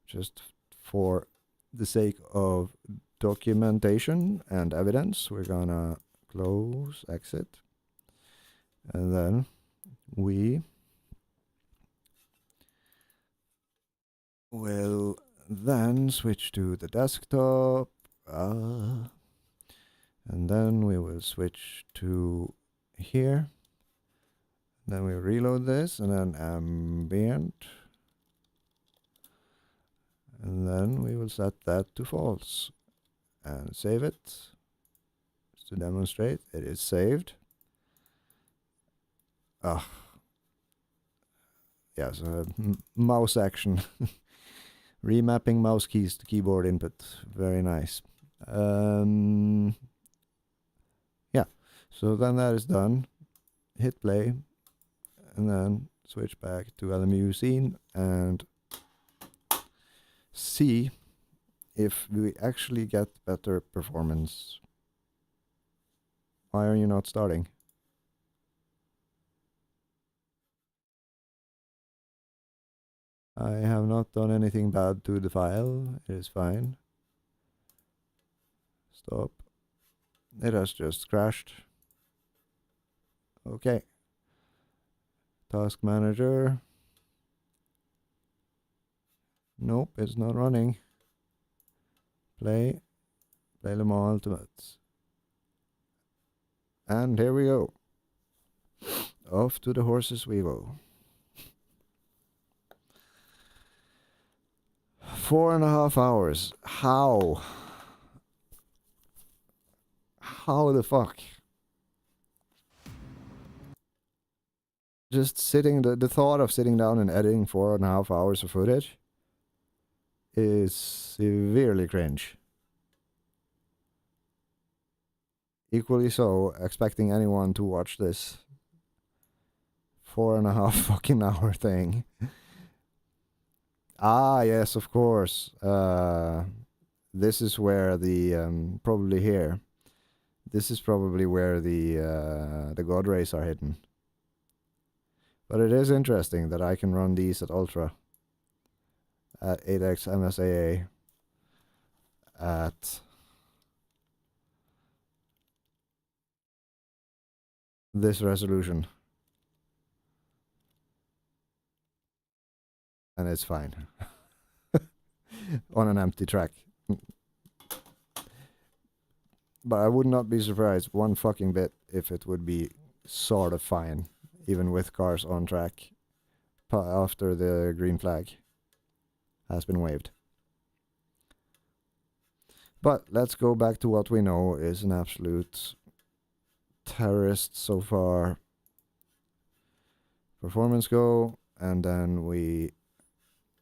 Just for the sake of documentation and evidence, we're gonna close, exit. And then we will then switch to the desktop. And then we will switch to here. Then we reload this, and then ambient. And then we will set that to false. And save it. Just to demonstrate, it is saved. Yeah, so mouse action. Remapping mouse keys to keyboard input. Very nice. Yeah, so then that is done. Hit play. And then switch back to LMU scene and see if we actually get better performance. Why are you not starting? I have not done anything bad to the file. It is fine. Stop. It has just crashed. Okay. Task manager. Nope, it's not running. Play. Play Le Mans Ultimate. And here we go. Off to the horses we go. 4.5 hours. How? How the fuck? Just sitting, the thought of sitting down and editing 4.5 hours of footage is severely cringe. Equally so, expecting anyone to watch this 4.5 fucking hour thing Ah, yes, of course. This is where the probably here. This is probably where the God rays are hidden. But it is interesting that I can run these at ultra, at 8x MSAA, at this resolution, and it's fine on an empty track. But I would not be surprised one fucking bit if it would be sort of fine, even with cars on track, after the green flag has been waved. But let's go back to what we know is an absolute terrorist so far. Performance go, and then we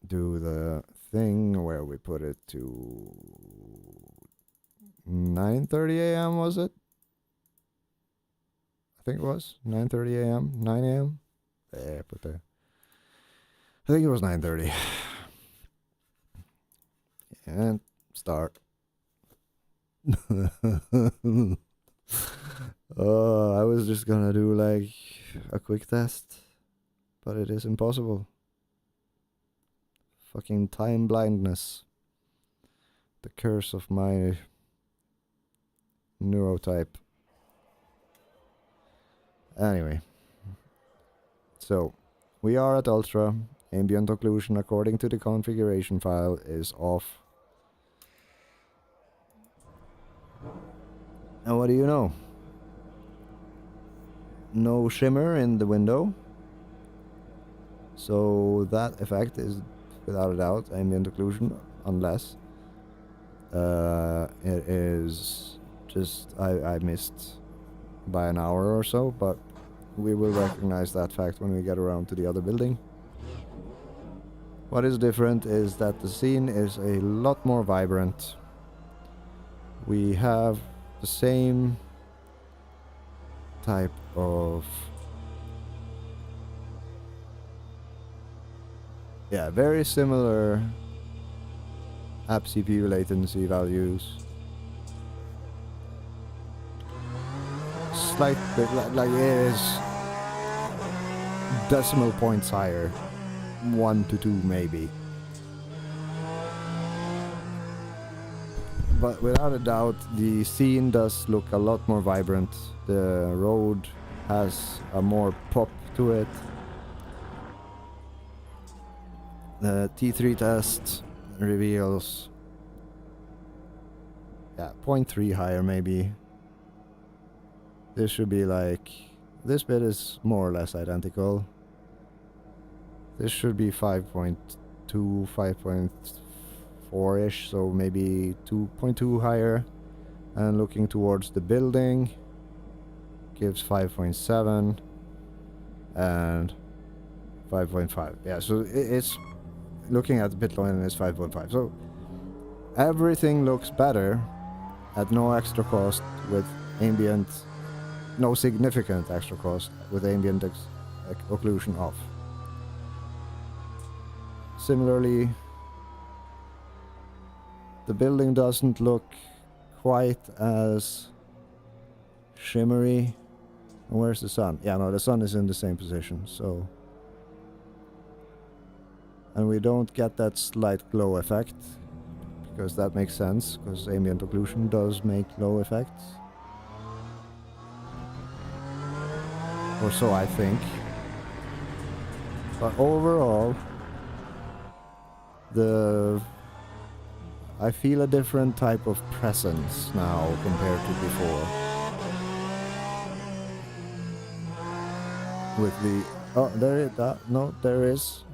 do the thing where we put it to 9:30 a.m. was it? I think it was 9:30 a.m. 9 a.m. There, put there. I think it was 9:30. And start. Oh, I was just gonna do like a quick test, but it is impossible. Fucking time blindness. The curse of my neurotype. Anyway. So, we are at ultra. Ambient occlusion according to the configuration file is off. And what do you know? No shimmer in the window. So that effect is without a doubt ambient occlusion, unless it is just I missed by an hour or so, but we will recognize that fact when we get around to the other building. What is different is that the scene is a lot more vibrant. We have the same type of very similar app CPU latency values. Slight bit like it is decimal points higher, 1 to 2 maybe. But without a doubt, the scene does look a lot more vibrant. The road has a more pop to it. The T3 test reveals 0.3 higher maybe. This should be like, this bit is more or less identical. This should be 5.2, 5.4-ish, so maybe 2.2 higher. And looking towards the building gives 5.7 and 5.5. Yeah, so it's looking at the pit line is 5.5. So everything looks better at no extra cost with ambient, no significant extra cost with ambient occlusion off. Similarly, the building doesn't look quite as shimmery. And where's the sun? Yeah, no, the sun is in the same position, so. And we don't get that slight glow effect, because that makes sense, because ambient occlusion does make glow effects. Or so I think. But overall, I feel a different type of presence now compared to before. With the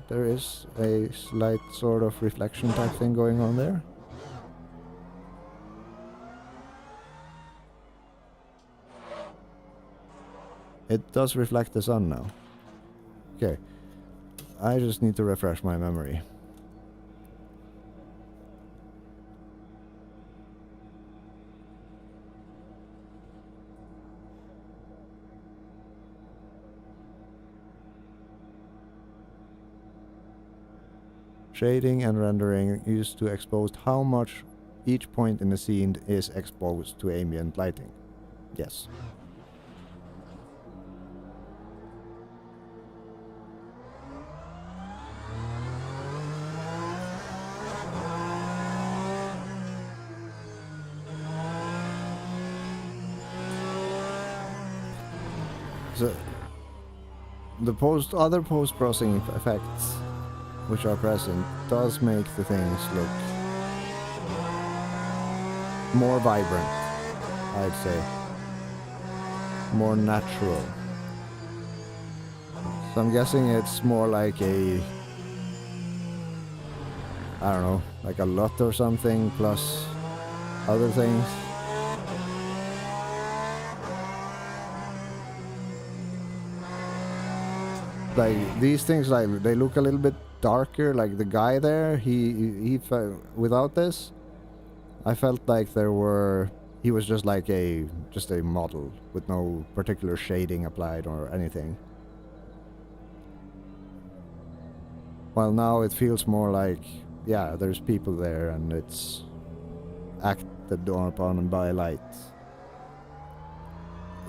there is a slight sort of reflection type thing going on there. It does reflect the sun now. Okay. I just need to refresh my memory. Shading and rendering used to expose how much each point in the scene is exposed to ambient lighting. Yes. So the other post-processing effects which are present does make the things look more vibrant, I'd say. More natural. So I'm guessing it's more like a, I don't know, like a LUT or something plus other things. Like these things, like they look a little bit darker. Like the guy there, he without this, I felt like he was just like a model with no particular shading applied or anything. While now it feels more like, yeah, there's people there and it's acted upon by light.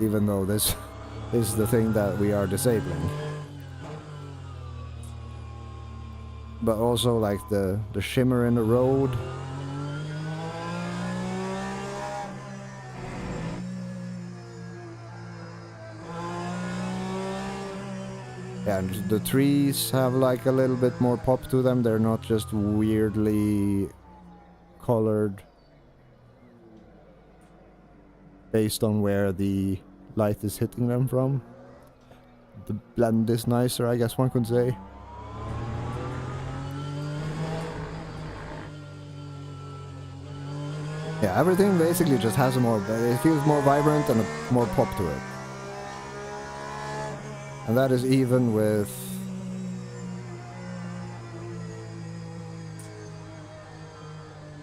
Even though this is the thing that we are disabling. But also like the shimmer in the road. Yeah, and the trees have like a little bit more pop to them. They're not just weirdly colored based on where the light is hitting them from. The blend is nicer, I guess one could say. Yeah, everything basically just has it feels more vibrant and more pop to it. And that is even with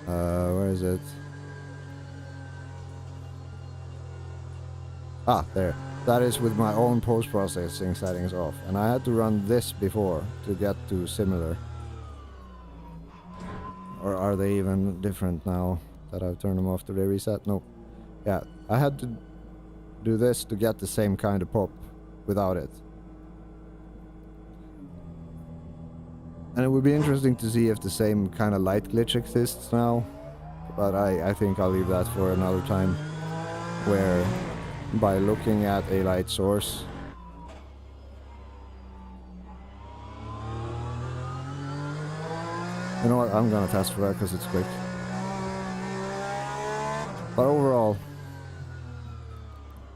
where is it? Ah, there. That is with my own post-processing settings off. And I had to run this before to get to similar. Or are they even different now that I've turned them off? Do they reset? No. Yeah, I had to do this to get the same kind of pop without it. And it would be interesting to see if the same kind of light glitch exists now. But I think I'll leave that for another time. Where by looking at a light source, you know what, I'm gonna test for that because it's quick. But overall,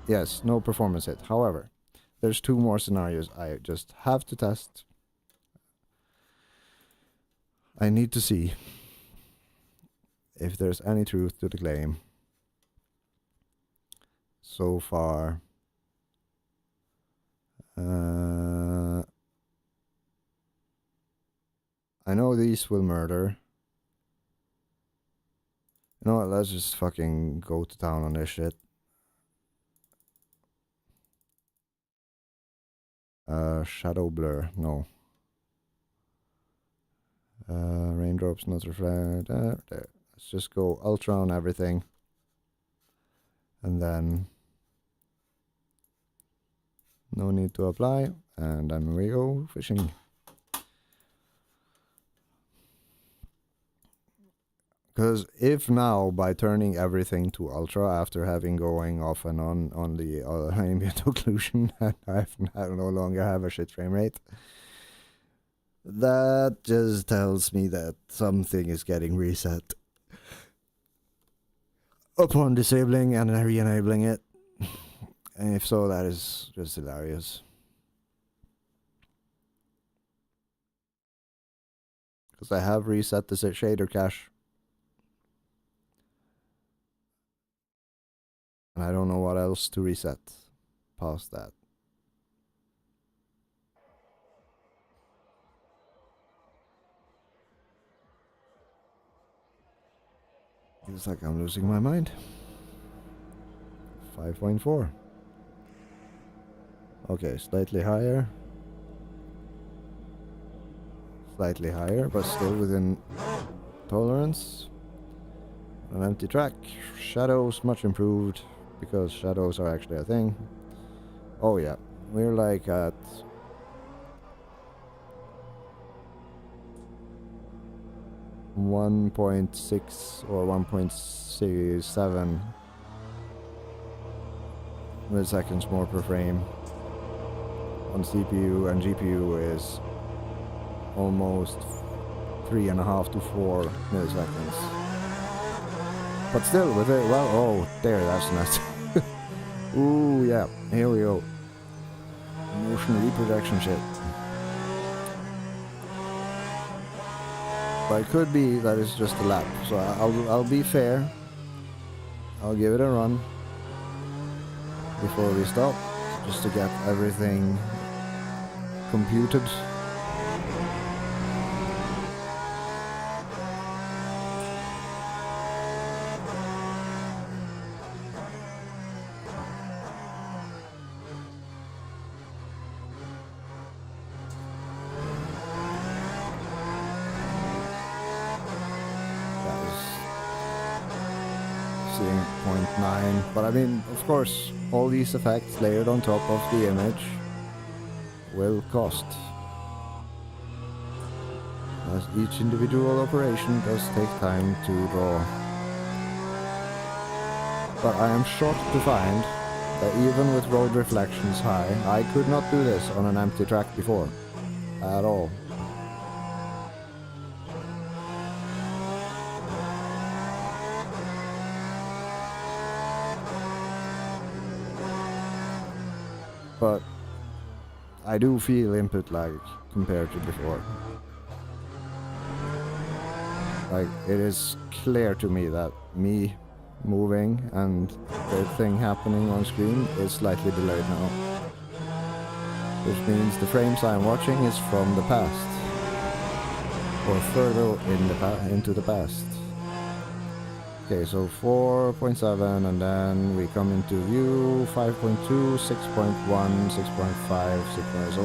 yes, no performance hit. However, there's two more scenarios I just have to test. I need to see if there's any truth to the claim. So far, I know these will murder. You know what, let's just fucking go to town on this shit. Shadow blur, no. Raindrops not reflect. There. Let's just go ultra on everything. And then no need to apply. And then we go fishing. Because if now, by turning everything to ultra after having going off and on the ambient occlusion, and I no longer have a shit frame rate, that just tells me that something is getting reset upon disabling and re-enabling it. And if so, that is just hilarious. Because I have reset the shader cache. And I don't know what else to reset past that. Feels like I'm losing my mind. 5.4. Okay, slightly higher. slightly higher, but still within tolerance. An empty track. Shadows much improved, because shadows are actually a thing. Oh yeah, we're like at 1.6 or 1.7 milliseconds more per frame on CPU, and GPU is almost 3.5 to 4 milliseconds. But still with it, well, oh, there, that's nice. Ooh, yeah, here we go. Motion reproduction shit. But it could be that it's just a lap, so I'll be fair. I'll give it a run before we stop, just to get everything computed. Seeing 0.9, but I mean, of course, all these effects layered on top of the image will cost, as each individual operation does take time to draw. But I am shocked to find that even with road reflections high, I could not do this on an empty track before, at all. But I do feel input lag compared to before. Like, it is clear to me that me moving and the thing happening on screen is slightly delayed now. Which means the frames I'm watching is from the past. Or further into the past. Okay, so 4.7, and then we come into view 5.2, 6.1, 6.5, 6.0, so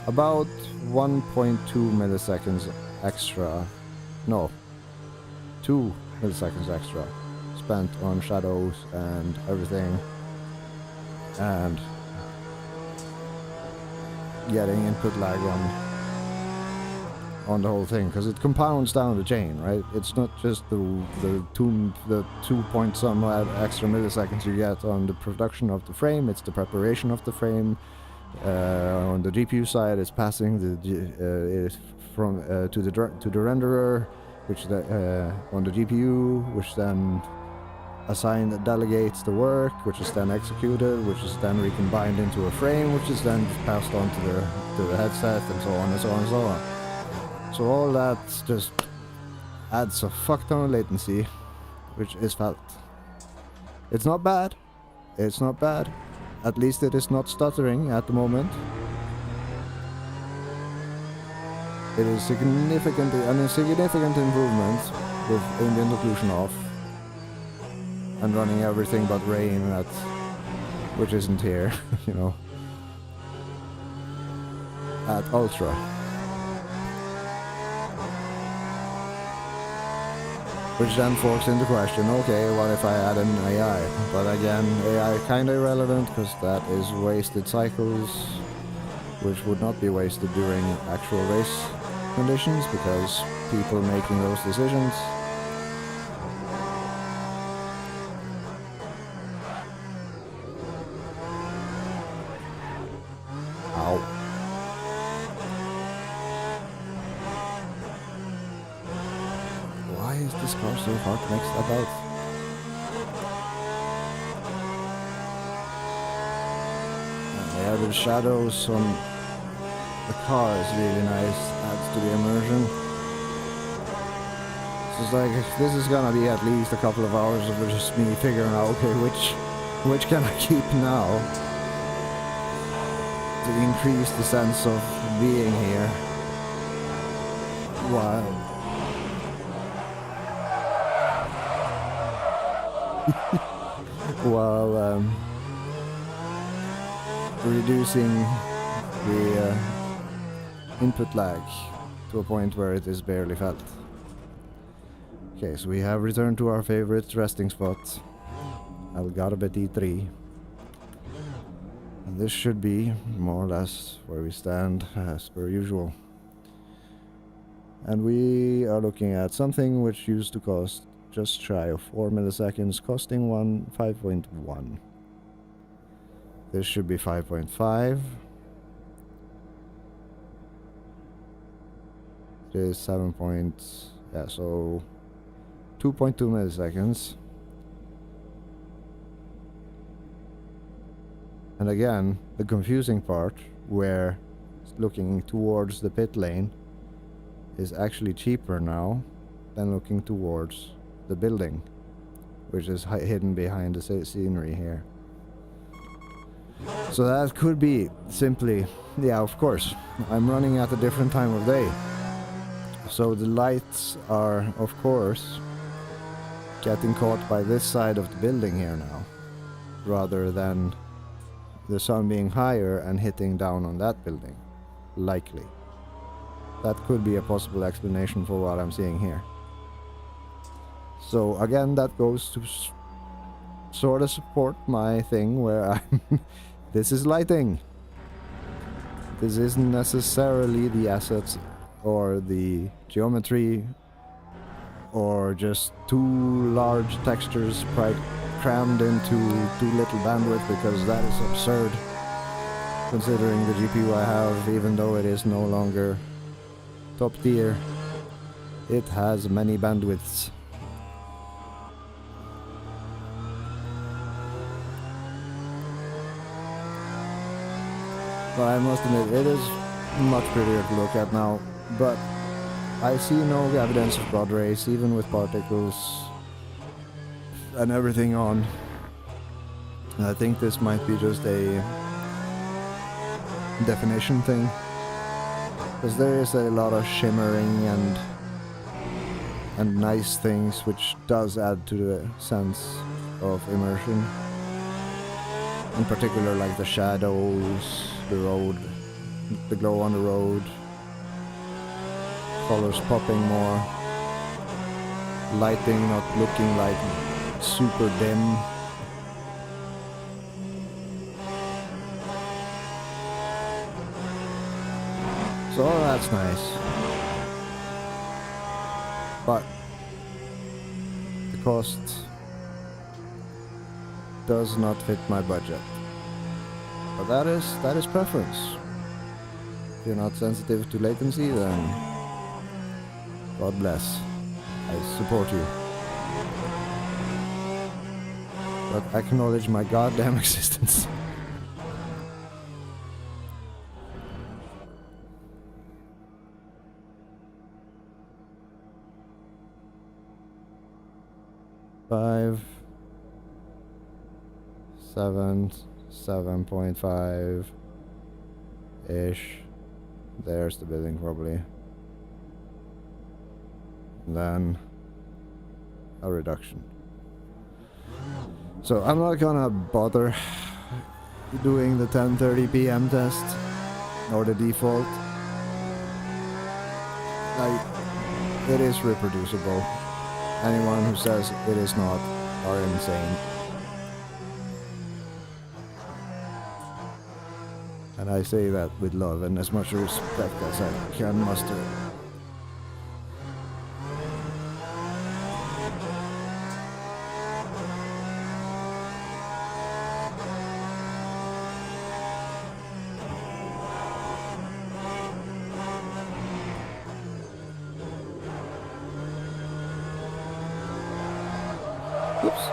about 1.2 milliseconds extra, no, 2 milliseconds extra spent on shadows and everything, and getting input lag on the whole thing, because it compounds down the chain, right? It's not just the 2 point some extra milliseconds you get on the production of the frame, it's the preparation of the frame. On the GPU side, it's passing from to the renderer, which on the GPU, which then delegates the work, which is then executed, which is then recombined into a frame, which is then passed on to the headset, and so on and so on and so on. So all that just adds a fuck ton of latency, which is felt. It's not bad. It's not bad. At least it is not stuttering at the moment. It is a significant improvement with ambient occlusion off and running everything but rain which isn't here, you know, at ultra. Which then forks into question, okay, what if I add an AI? But again, AI kinda irrelevant, because that is wasted cycles, which would not be wasted during actual race conditions, because people making those decisions. Ow. Why is this car so hard to mix about? Yeah, the shadows on the car is really nice, adds to the immersion. This is gonna be at least a couple of hours of just me figuring out, okay, which can I keep now to increase the sense of being here. Wow. While reducing the input lag. to a point where it is barely felt. Okay, so we have returned to our favorite resting spot, Algarve T3. And this should be more or less where we stand as per usual. And we are looking at something which used to cost just shy of 4 milliseconds, costing 5.1. This should be 5.5. It is 7 points, yeah, so 2.2 milliseconds. And again, the confusing part, where looking towards the pit lane is actually cheaper now than looking towards the building, which is hidden behind the scenery here. So that could be simply, yeah, of course, I'm running at a different time of day. So the lights are, of course, getting caught by this side of the building here now, rather than the sun being higher and hitting down on that building. Likely. That could be a possible explanation for what I'm seeing here. So again, that goes to sort of support my thing where I'm this is lighting. This isn't necessarily the assets or the geometry or just too large textures crammed into too little bandwidth, because that is absurd considering the GPU I have. Even though it is no longer top tier, it has many bandwidths. But I must admit, it is much prettier to look at now, but I see no evidence of quad race, even with particles and everything on. I think this might be just a definition thing, because there is a lot of shimmering and nice things, which does add to the sense of immersion. In particular, like the shadows, the road, the glow on the road, colors popping more, lighting not looking like super dim. So that's nice. But the cost does not fit my budget. But that is preference. If you're not sensitive to latency, then God bless. I support you. But acknowledge my goddamn existence. Five, 7.5 ish. There's the building probably. And then a reduction. So I'm not gonna bother doing the 10:30 p.m. test or the default. It is reproducible. Anyone who says it is not are insane. And I say that with love and as much respect as I can muster. Oops.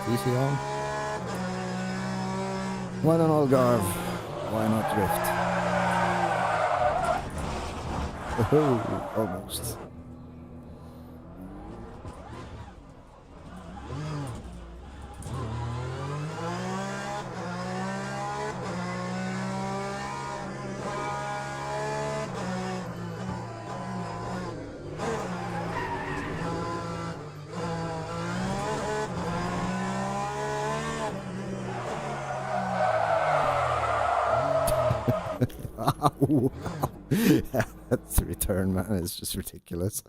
DC on. Why not Algarve? Why not Rift? Oh, almost. Ow. Yeah, that's the return, man. It's just ridiculous.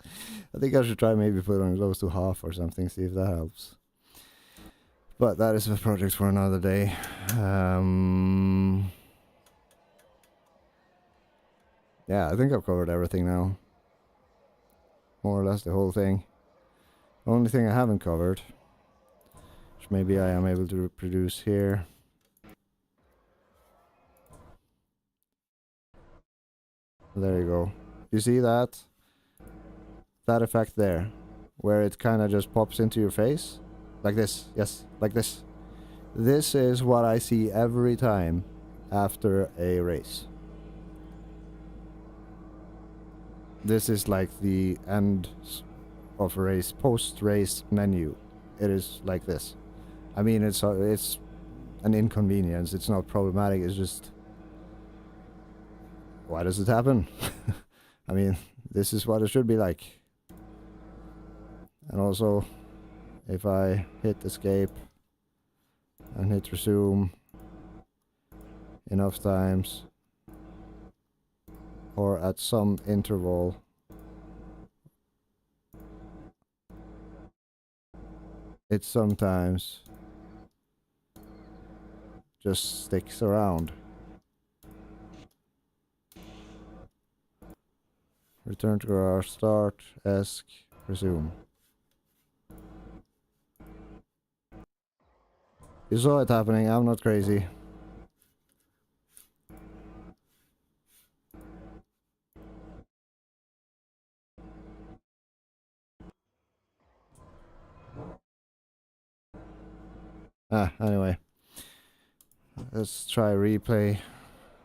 I think I should try maybe put on close to half or something, see if that helps. But that is a project for another day. Yeah, I think I've covered everything now. More or less the whole thing. Only thing I haven't covered, which maybe I am able to reproduce here. There you go. You see that? That effect there, where it kind of just pops into your face? Like this, yes, like this. This is what I see every time after a race. This is like the end of a race, post-race menu. It is like this. I mean, it's an inconvenience. It's not problematic. It's just, why does it happen? I mean, this is what it should be like. And also, if I hit escape and hit resume enough times, or at some interval, it sometimes just sticks around. Return to garage, start, ESC, resume. You saw it happening, I'm not crazy. Anyway. Let's try replay.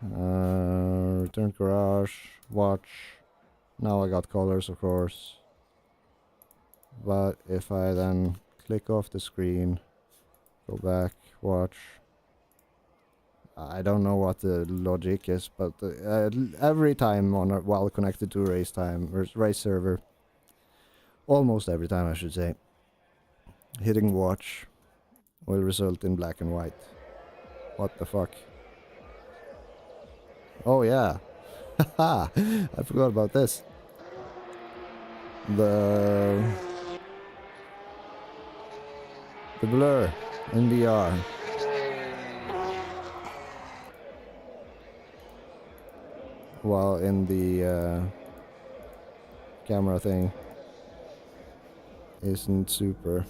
Return to garage, watch. Now I got colors, of course. But if I then click off the screen, go back, watch. I don't know what the logic is, but every time while connected to race server, almost every time I should say, hitting watch will result in black and white. What the fuck? Oh yeah, haha! I forgot about this. The blur in VR. While in the camera thing isn't super.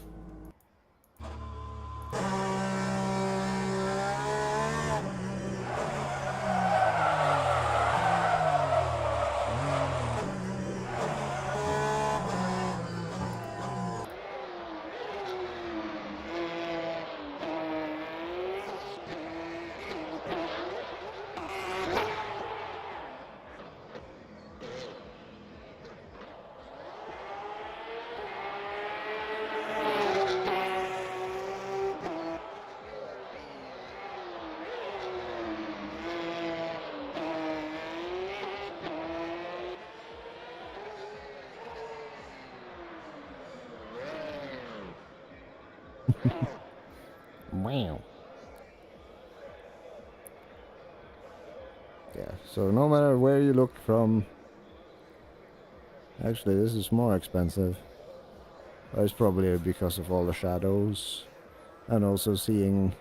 Wow. Yeah, so no matter where you look from, actually this is more expensive. But it's probably because of all the shadows and also seeing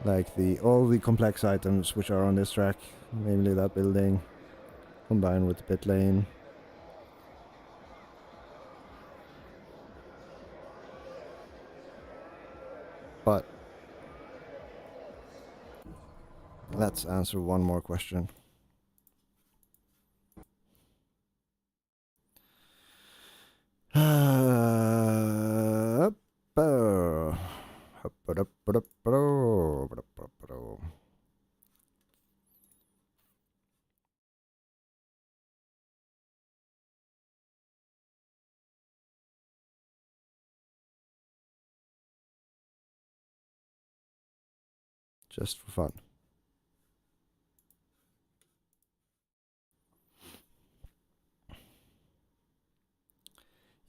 like all the complex items which are on this track, namely that building, combined with the pit lane. But let's answer one more question. Just for fun.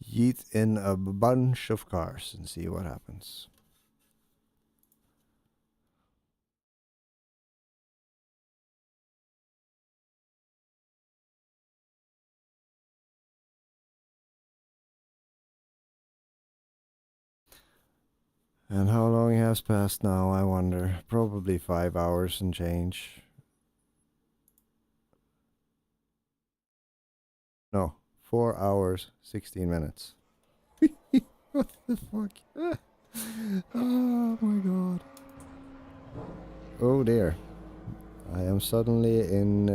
Yeet in a bunch of cars and see what happens. And how long has passed now, I wonder. Probably 5 hours and change. No, 4 hours, 16 minutes. What the fuck? Oh my god. Oh dear. I am suddenly in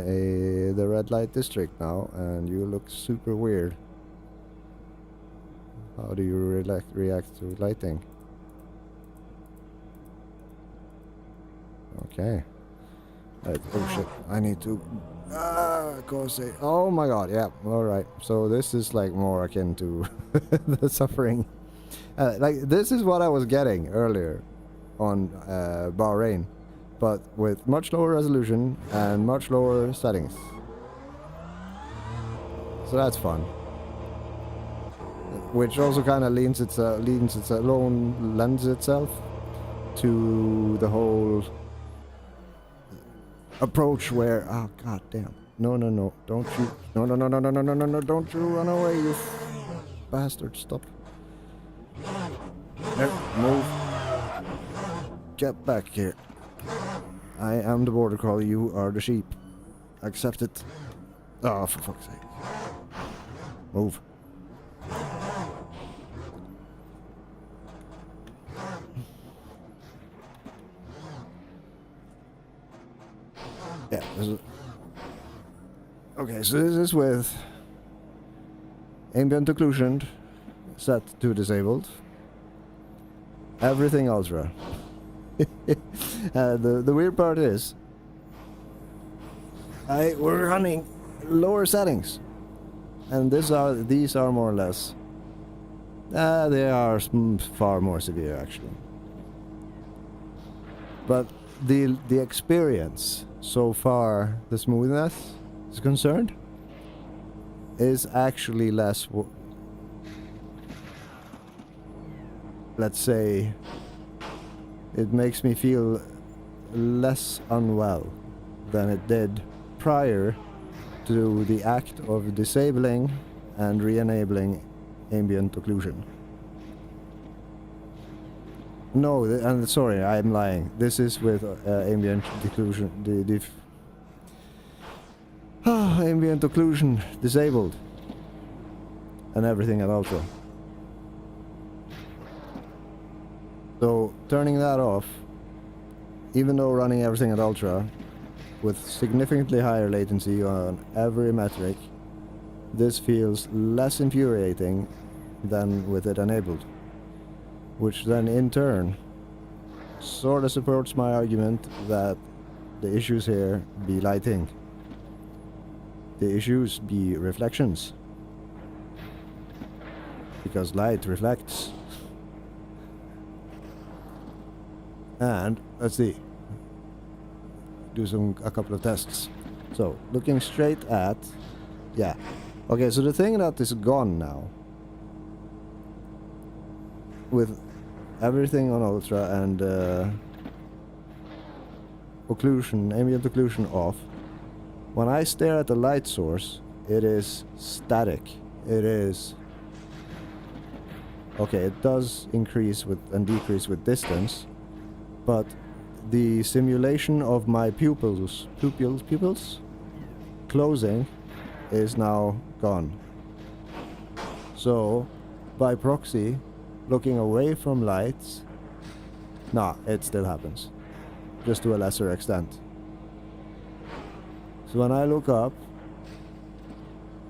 the red light district now, and you look super weird. How do you react to lighting? Okay. Right. Oh shit, I need to... go say... Oh my god, yeah, alright. So this is like more akin to the suffering. Like, this is what I was getting earlier on Bahrain, but with much lower resolution and much lower settings. So that's fun. Which also kind of lends itself to the whole approach where, oh god damn, no, don't you, no, don't you run away, you bastard, stop. There, move. Get back here. I am the border collie, you are the sheep. Accept it. Oh, for fuck's sake. Move. Yeah, this is... Okay, so this is with ambient occlusion set to disabled. Everything ultra. The weird part is we're running lower settings, and these are more or less they are far more severe actually. But the experience so far, the smoothness is concerned, is actually less, let's say, it makes me feel less unwell than it did prior to the act of disabling and re-enabling ambient occlusion. No, and sorry, I'm lying. This is with ambient occlusion, ambient occlusion disabled, and everything at ultra. So turning that off, even though running everything at ultra, with significantly higher latency on every metric, this feels less infuriating than with it enabled. Which then in turn sort of supports my argument that the issues here be lighting. The issues be reflections. Because light reflects. And let's see. Do a couple of tests. So looking straight at, yeah. Okay, so the thing that is gone now, with everything on ultra and occlusion, ambient occlusion off, when I stare at the light source, it is static. It is... Okay, it does increase with and decrease with distance, but the simulation of my pupils closing is now gone. So, by proxy, looking away from lights, nah, it still happens, just to a lesser extent. So when I look up,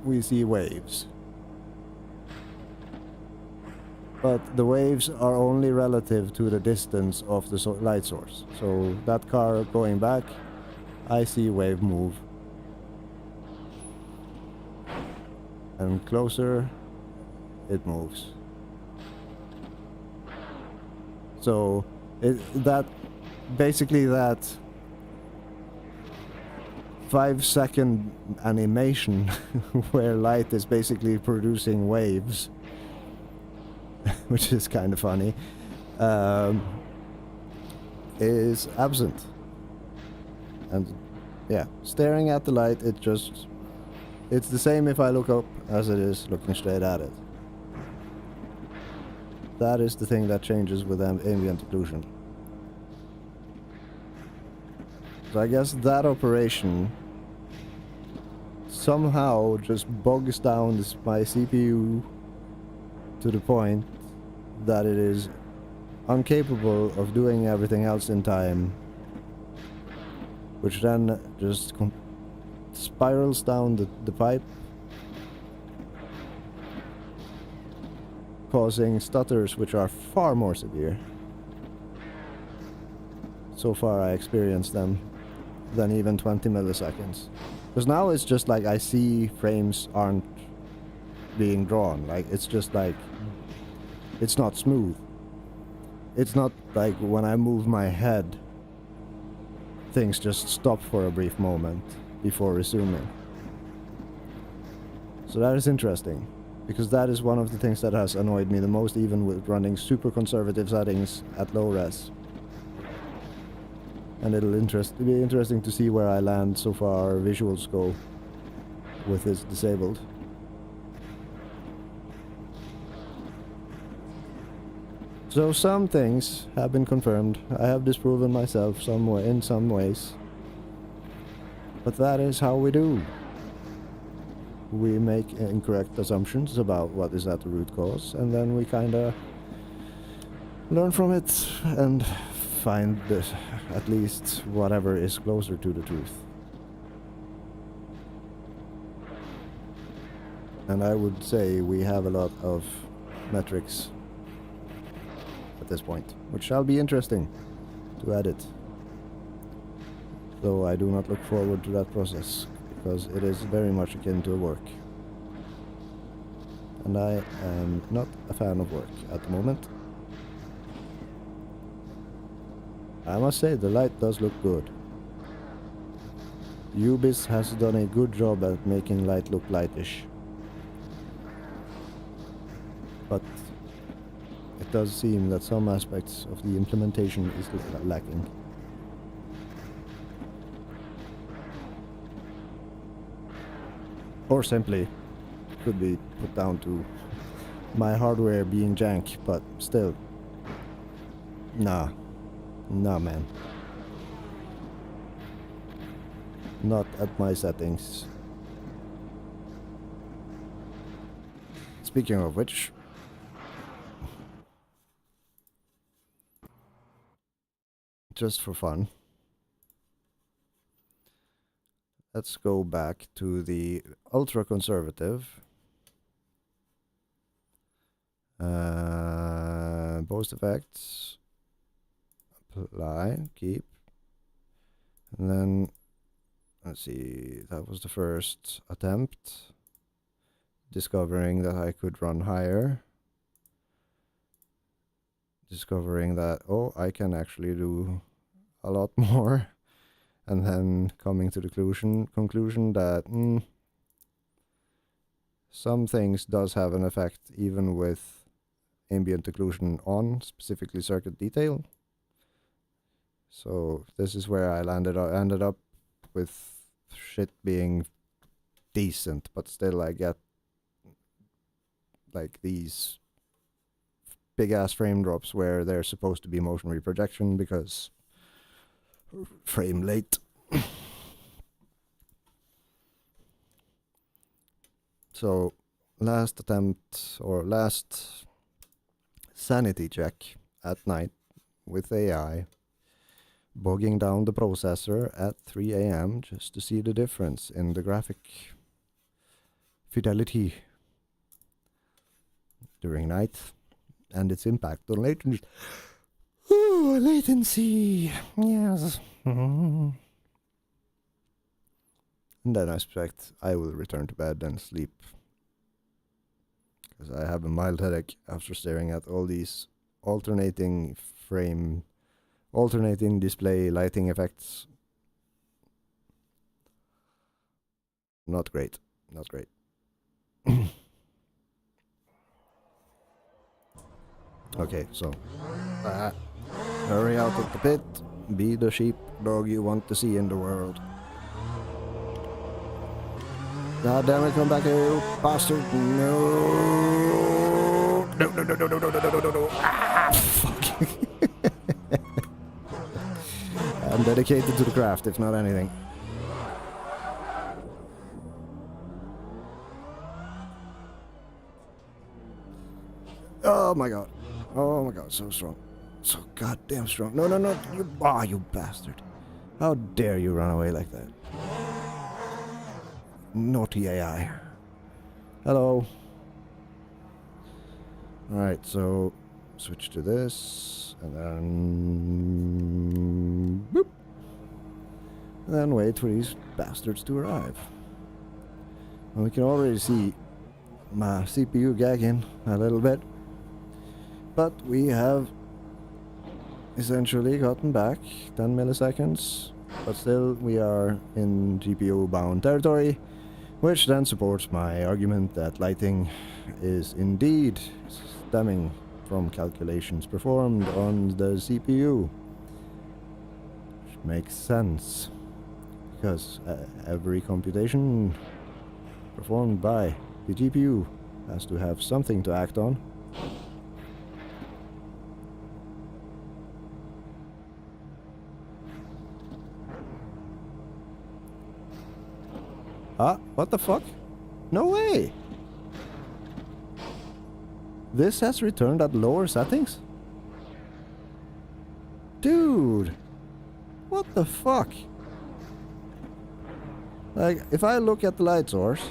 we see waves. But the waves are only relative to the distance of the light source. So that car going back, I see wave move. And closer, it moves. So that 5-second animation where light is basically producing waves, which is kind of funny, is absent. And yeah, staring at the light, it's the same if I look up as it is looking straight at it. that is the thing that changes with ambient occlusion. So I guess that operation somehow just bogs down my CPU to the point that it is incapable of doing everything else in time, which then just spirals down the pipe, causing stutters which are far more severe. So far I experienced them than even 20 milliseconds. Because now it's just like I see frames aren't being drawn. Like, it's just like, it's not smooth. It's not like when I move my head, things just stop for a brief moment before resuming. So that is interesting, because that is one of the things that has annoyed me the most, even with running super conservative settings at low res. And it'll be interesting to see where I land so far visuals go with this disabled. So some things have been confirmed. I have disproven myself somewhere in some ways. But that is how we do. We make incorrect assumptions about what is at the root cause, and then we kinda learn from it and find at least whatever is closer to the truth. And I would say we have a lot of metrics at this point, which shall be interesting to edit. Though I do not look forward to that process, because it is very much akin to work. And I am not a fan of work at the moment. I must say, the light does look good. Ubis has done a good job at making light look lightish. But it does seem that some aspects of the implementation is lacking. Or simply could be put down to my hardware being jank, but still. Nah, man. Not at my settings. Speaking of which, just for fun, let's go back to the ultra conservative. Post effects, apply, keep, and then let's see, that was the first attempt, discovering that I could run higher, discovering that, oh, I can actually do a lot more, and then coming to the conclusion that some things does have an effect even with ambient occlusion on, specifically circuit detail. So this is where I ended up with shit being decent, but still I get like these big ass frame drops where there's supposed to be motion reprojection because frame late. So last attempt, or last sanity check at night with AI, bogging down the processor at 3 AM just to see the difference in the graphic fidelity during night and its impact on latency. Ooh, latency, yes. And then I expect I will return to bed and sleep, because I have a mild headache after staring at all these alternating display lighting effects. Not great. Okay, so hurry out of the pit, be the sheepdog you want to see in the world. God damn it, come back here, you bastard. No. Dedicated to the craft, if not anything. Oh my god. Oh my god, so strong. So goddamn strong. No, no, no. You bastard. How dare you run away like that? Naughty AI. Hello. Alright, so switch to this, and then boop. And then wait for these bastards to arrive. And we can already see my CPU gagging a little bit. But we have essentially gotten back 10 milliseconds, but still we are in GPU bound territory, which then supports my argument that lighting is indeed stemming from calculations performed on the CPU. Which makes sense, because every computation performed by the GPU has to have something to act on. Ah, what the fuck? No way! This has returned at lower settings? Dude! What the fuck? Like, if I look at the light source,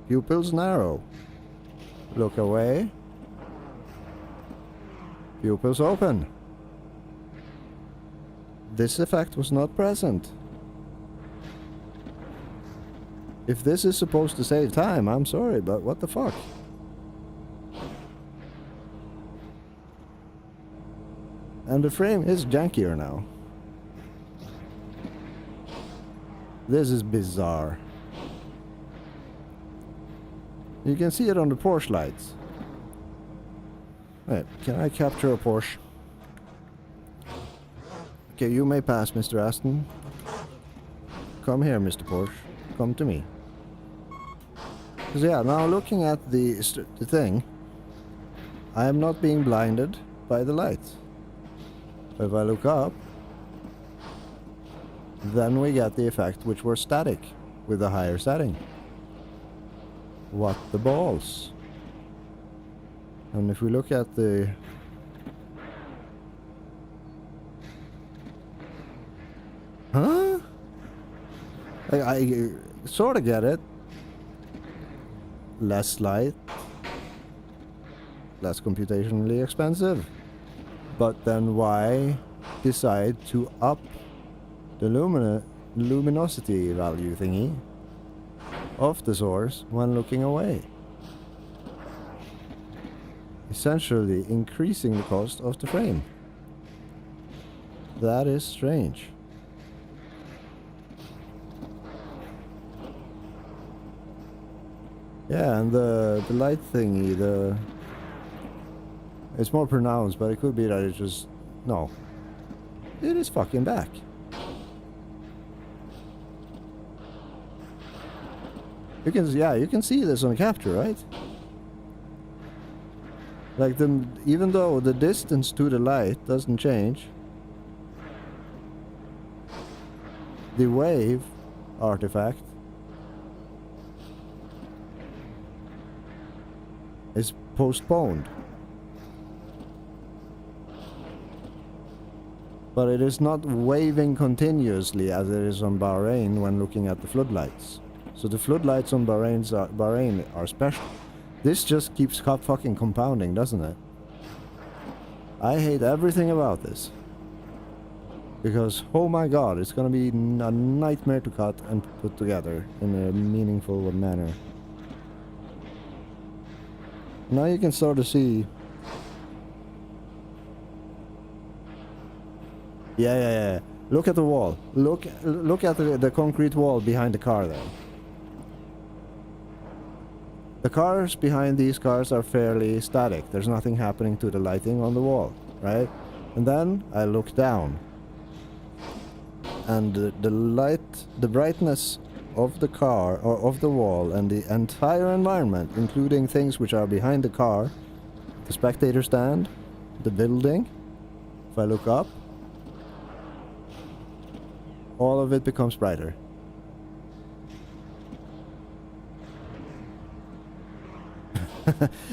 pupils narrow. Look away. Pupils open. This effect was not present. If this is supposed to save time, I'm sorry, but what the fuck? And the frame is jankier now. This is bizarre. You can see it on the Porsche lights. Wait, can I capture a Porsche? Okay, you may pass, Mr. Aston. Come here, Mr. Porsche. Come to me. Because yeah, now looking at the thing, I am not being blinded by the lights. If I look up, then we get the effect which were static with a higher setting. What the balls? And if we look at the... Huh? I sort of get it. Less light, less computationally expensive. But then why decide to up the luminosity value thingy of the source when looking away? Essentially increasing the cost of the frame. That is strange. Yeah, and the light thingy, it's more pronounced, but it could be that it's just... No. It is fucking back. You can see this on capture, right? Like, even though the distance to the light doesn't change, the wave artifact is postponed. But it is not waving continuously as it is on Bahrain when looking at the floodlights. So the floodlights on Bahrain are special. This just keeps fucking compounding, doesn't it? I hate everything about this. Because, oh my god, it's gonna be a nightmare to cut and put together in a meaningful manner. Now you can start to see... Yeah. Look at the wall. Look at the concrete wall behind the car there. The cars behind these cars are fairly static. There's nothing happening to the lighting on the wall, right? And then I look down. And the brightness of the car, or of the wall, and the entire environment, including things which are behind the car, the spectator stand, the building, If I look up, all of it becomes brighter.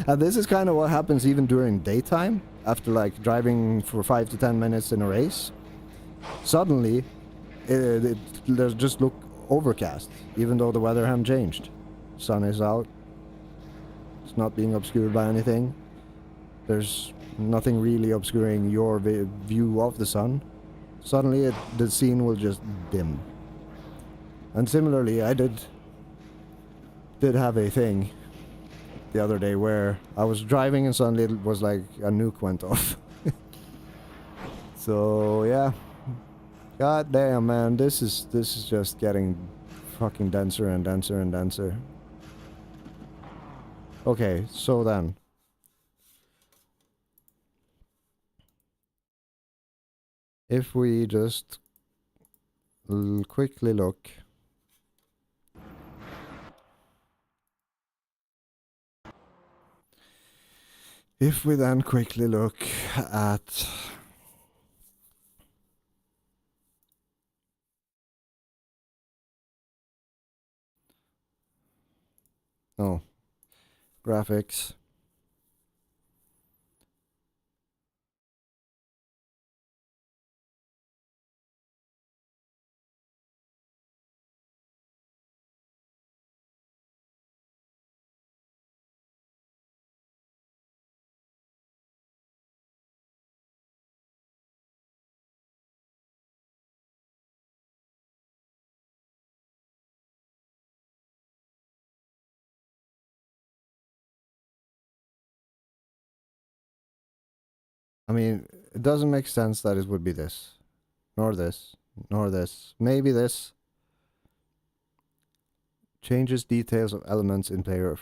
And this is kind of what happens even during daytime, after like driving for 5 to 10 minutes in a race. Suddenly, it just look overcast, even though the weather hasn't changed. Sun is out. It's not being obscured by anything. There's nothing really obscuring your view of the sun. Suddenly, the scene will just dim. And similarly, I did have a thing the other day where I was driving and suddenly it was like a nuke went off. So yeah, god damn man, this is just getting fucking denser and denser and denser. Okay, so then if we just quickly look. If we then quickly look at graphics. I mean, it doesn't make sense that it would be this, nor this, nor this. Maybe this. Changes details of elements in player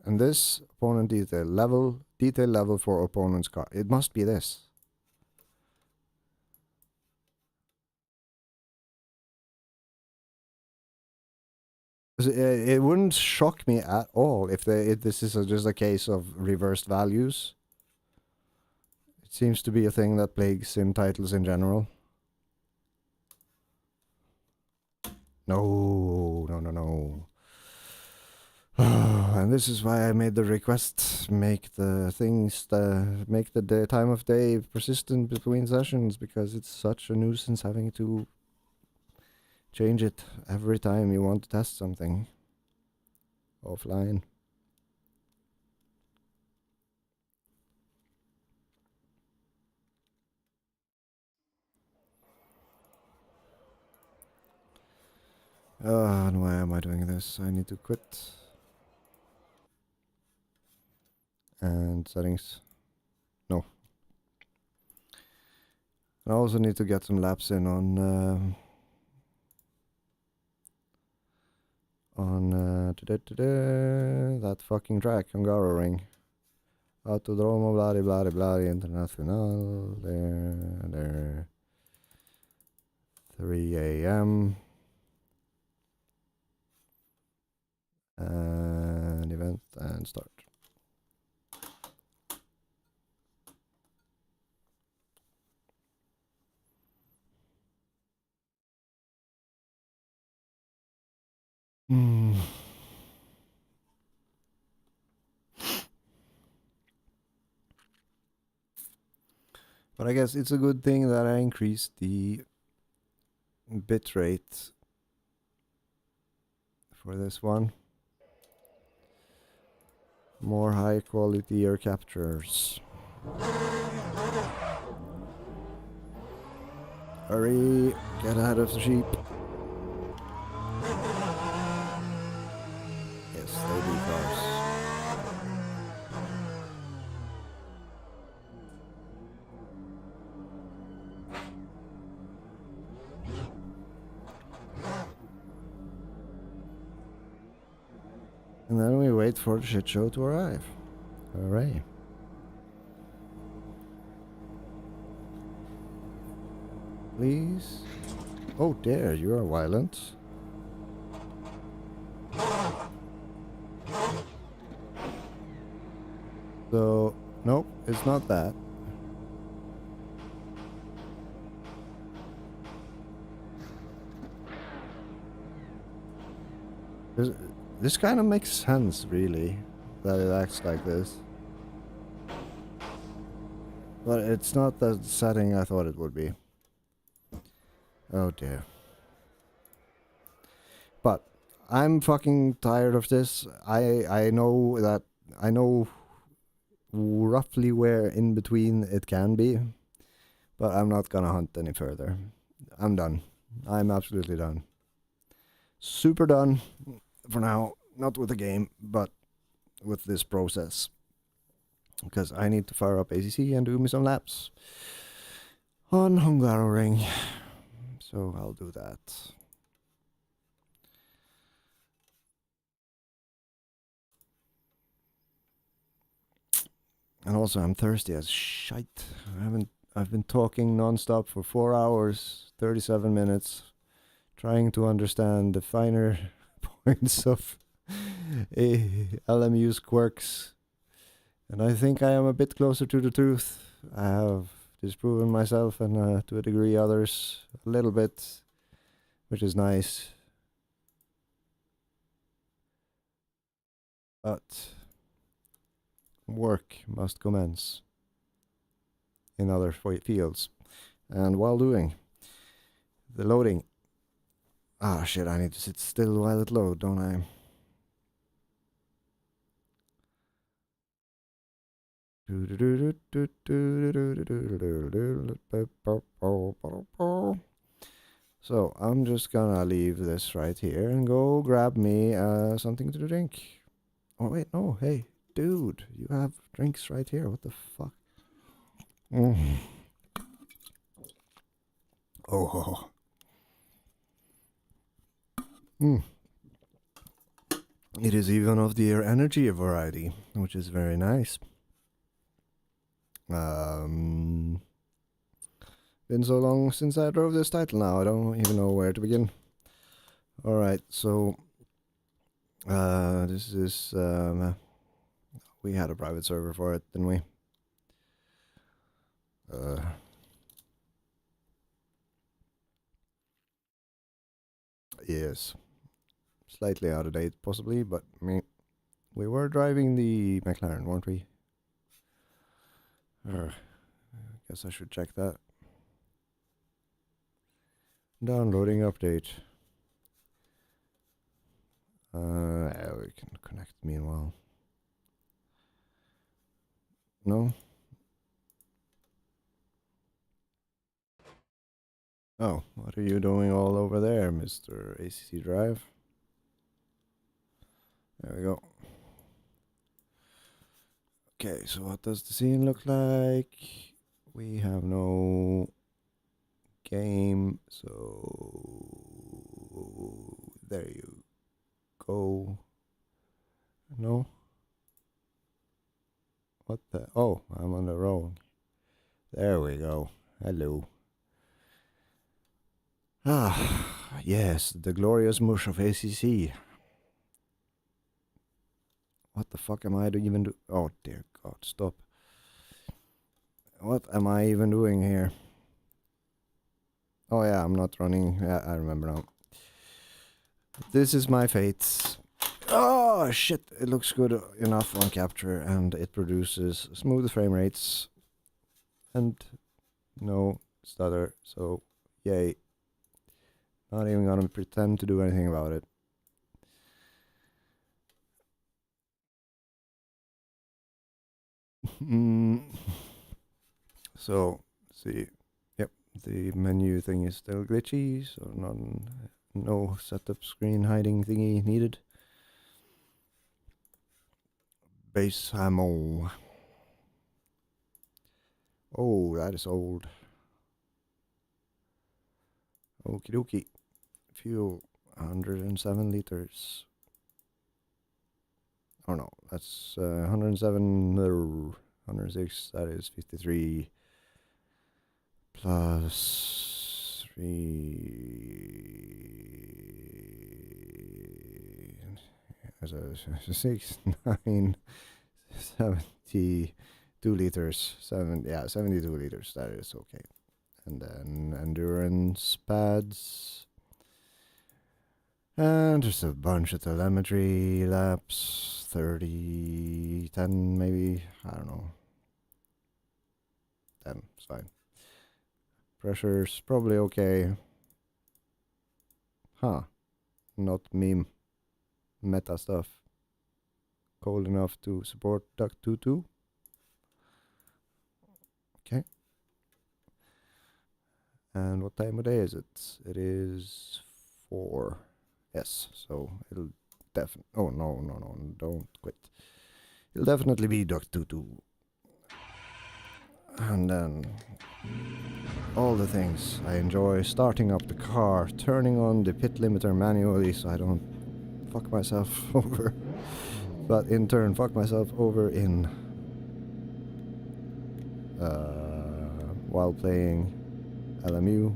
and this opponent detail level for opponent's car. It must be this. It wouldn't shock me at all if this is just a case of reversed values. It seems to be a thing that plagues sim titles in general. No. And this is why I made the request, make the time of day persistent between sessions, because it's such a nuisance having to change it every time you want to test something offline. And why am I doing this? I need to quit. And settings. No. I also need to get some laps in on that fucking track, Hungaroring. Autodromo bloody bloody bloody international. There. 3 a.m. And event and start. But I guess it's a good thing that I increased the bitrate for this one. More high quality ear captures. Hurry, get ahead of the sheep. Yes, they do cars. And then we wait for the shit show to arrive. Hooray. Please. Oh dear, you are violent. So, nope, it's not that. This, this kind of makes sense, really, that it acts like this. But it's not the setting I thought it would be. Oh dear. But I'm fucking tired of this. I know that I know roughly where in between it can be, but I'm not gonna hunt any further. I'm done. I'm absolutely done. Super done for now. Not with the game, but with this process. Because I need to fire up ACC and do me some laps on Hungaroring. So I'll do that. And also I'm thirsty as shite. I've been talking non-stop for 4 hours, 37 minutes, trying to understand the finer points of LMU's quirks. And I think I am a bit closer to the truth. I have disproven myself and to a degree others a little bit, which is nice. But work must commence in other fields. And while doing the loading... Ah, shit, I need to sit still while it loads, don't I? So I'm just gonna leave this right here and go grab me something to drink. Oh wait, no, hey, dude, you have drinks right here. What the fuck? Oh. It is even of the energy variety, which is very nice. Been so long since I drove this title now, I don't even know where to begin. Alright, so this is we had a private server for it, didn't we? Yes. Slightly out of date, possibly, but we were driving the McLaren, weren't we? Guess I should check that. Downloading update. Yeah, we can connect meanwhile. No? Oh, what are you doing all over there, Mr. ACC Drive? There we go. Okay, so what does the scene look like? We have no game, so there you go. No? What the? Oh, I'm on the wrong. There we go. Hello. Ah, yes, the glorious mush of ACC. What the fuck am I even do? Oh dear God, stop. What am I even doing here? Oh yeah, I'm not running. Yeah, I remember now. This is my fate. Oh shit, it looks good enough on capture and it produces smooth frame rates and no stutter, so yay. Not even gonna pretend to do anything about it. So, see, yep, the menu thing is still glitchy, so no setup screen hiding thingy needed. Base ammo. Oh, that is old. Okie dokie. Fuel, 107 liters. Oh no, that's 107, 106, that is 53 plus 3, that's a 6, 9, 72 liters, 72 liters, that is okay. And then endurance pads. And just a bunch of telemetry laps, 30, 10 maybe, I don't know. 10, it's fine. Pressure's probably okay. Huh. Not meme. Meta stuff. Cold enough to support Duck 2.2. Okay. And what time of day is it? It is 4. Yes, so it'll definitely... Oh, no, don't quit. It'll definitely be Duck 2.2. And then... all the things I enjoy: starting up the car, turning on the pit limiter manually so I don't fuck myself over, but in turn fuck myself over in while playing LMU.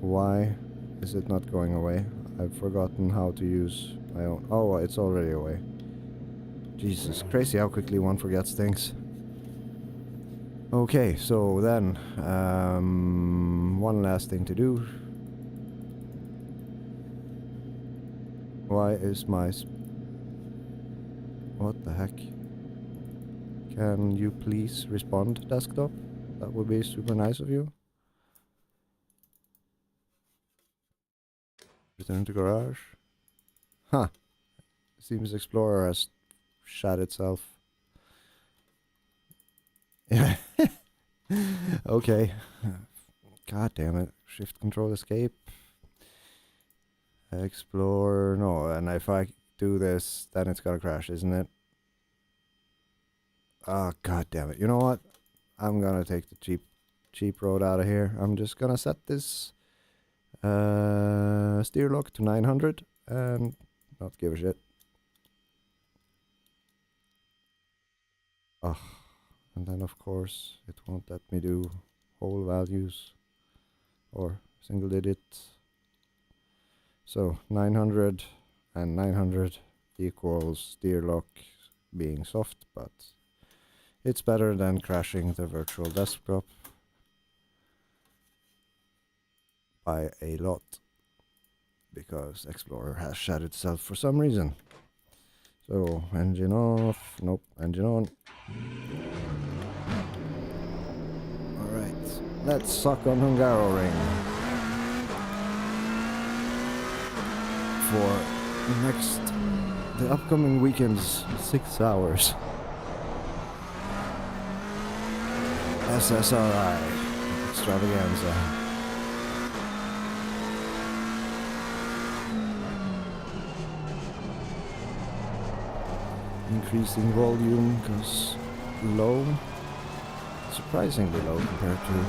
Why is it not going away? I've forgotten how to use my own... Oh, it's already away. Jesus, crazy how quickly one forgets things. Okay, so then, one last thing to do. Why is my... What the heck? Can you please respond, desktop? That would be super nice of you. Return to garage. Huh. Seems Explorer has shot itself. Yeah. Okay. God damn it. Shift control escape. Explore. No, and if I do this, then it's gonna crash, isn't it? Oh, god damn it. You know what? I'm gonna take the cheap road out of here. I'm just gonna set this steer lock to 900 and not give a shit. Ugh. And then of course it won't let me do whole values or single digits. So 900 and 900 equals steer lock being soft, but it's better than crashing the virtual desktop by a lot, because Explorer has shut itself for some reason. So engine off, nope, engine on. Alright, let's suck on Hungaroring for the upcoming weekend's 6 hours. SSRI extravaganza. Increasing volume because low, surprisingly low compared to...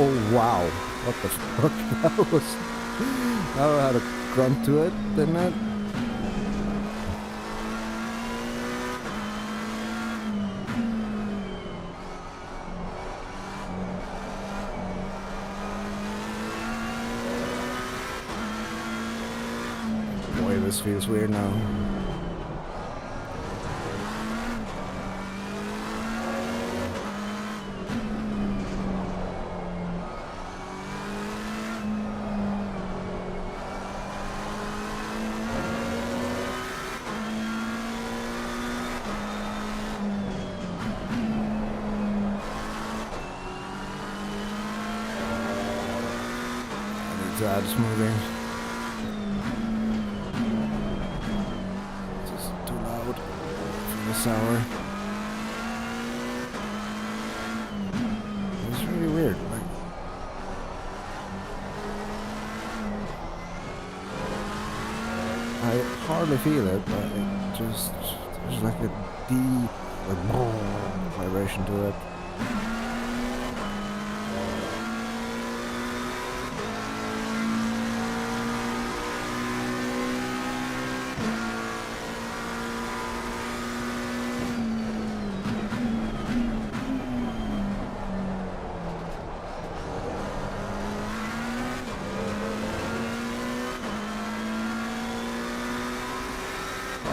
Oh wow, what the fuck, that was... I had a grunt to it, didn't it? Boy, this feels weird now. It's moving. It's just too loud for this hour. It's really weird. Like, I hardly feel it, but it just, there's like a deep vibration to it.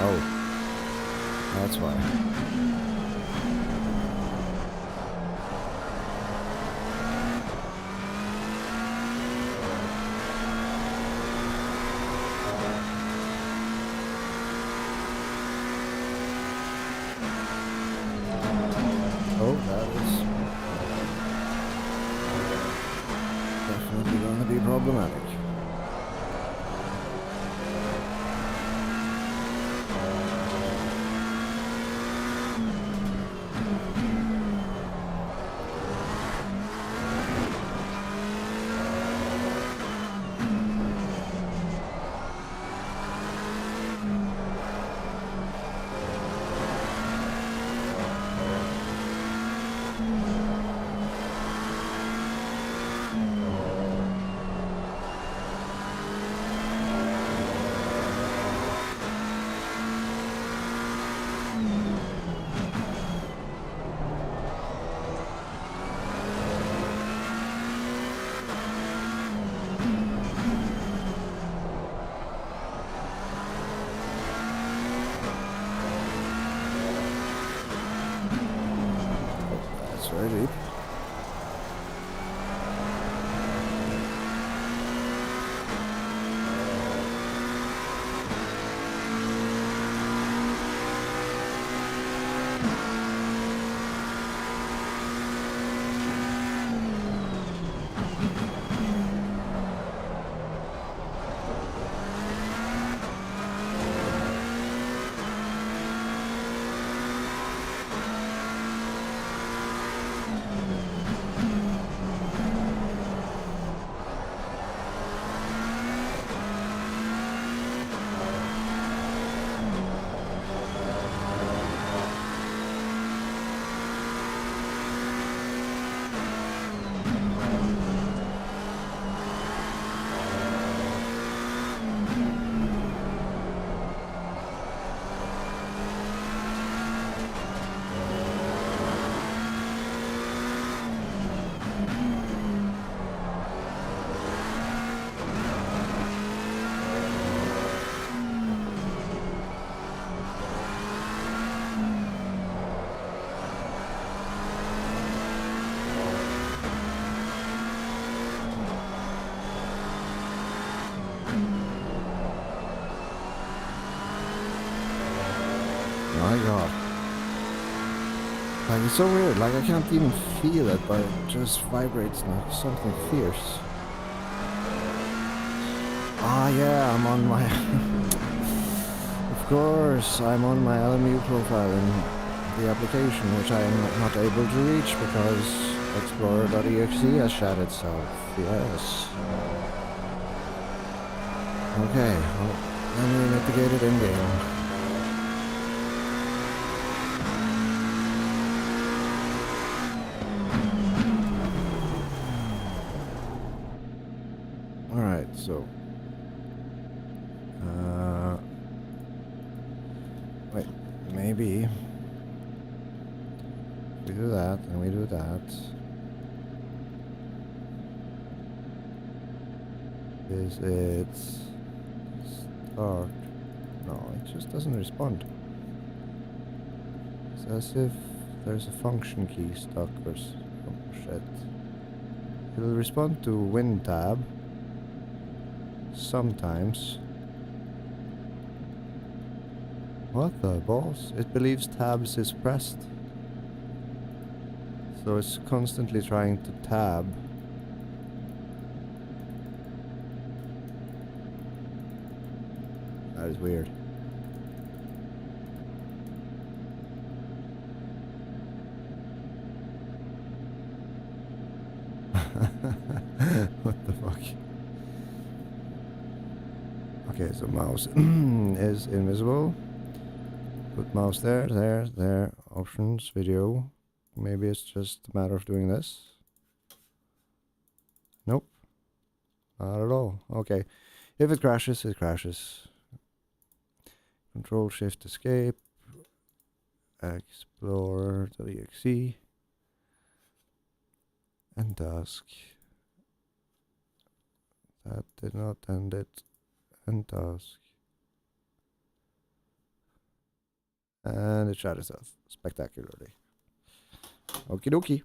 Oh, that's why. problematic. That's very deep. My god. Like, it's so weird. Like, I can't even feel it, but it just vibrates like something fierce. Ah, yeah, I'm on my... Of course, I'm on my LMU profile in the application, which I am not able to reach because Explorer.exe has shut itself. Yes. Okay, well, let me mitigate it in-game. Alright, so... wait, maybe... we do that, and we do that. Is it... start? No, it just doesn't respond. It's as if there's a function key stuck or oh shit. It'll respond to Win tab. Sometimes. What the balls? It believes tabs is pressed. So it's constantly trying to tab. That is weird. What the fuck? Okay, so mouse is invisible. Put mouse there, there. Options, video. Maybe it's just a matter of doing this. Nope. Not at all. Okay. If it crashes, it crashes. Control Shift Escape. Explorer.exe. And task. That did not end it. And task. And it shot itself spectacularly. Okie dokie.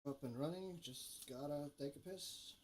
Up and running, just gotta take a piss.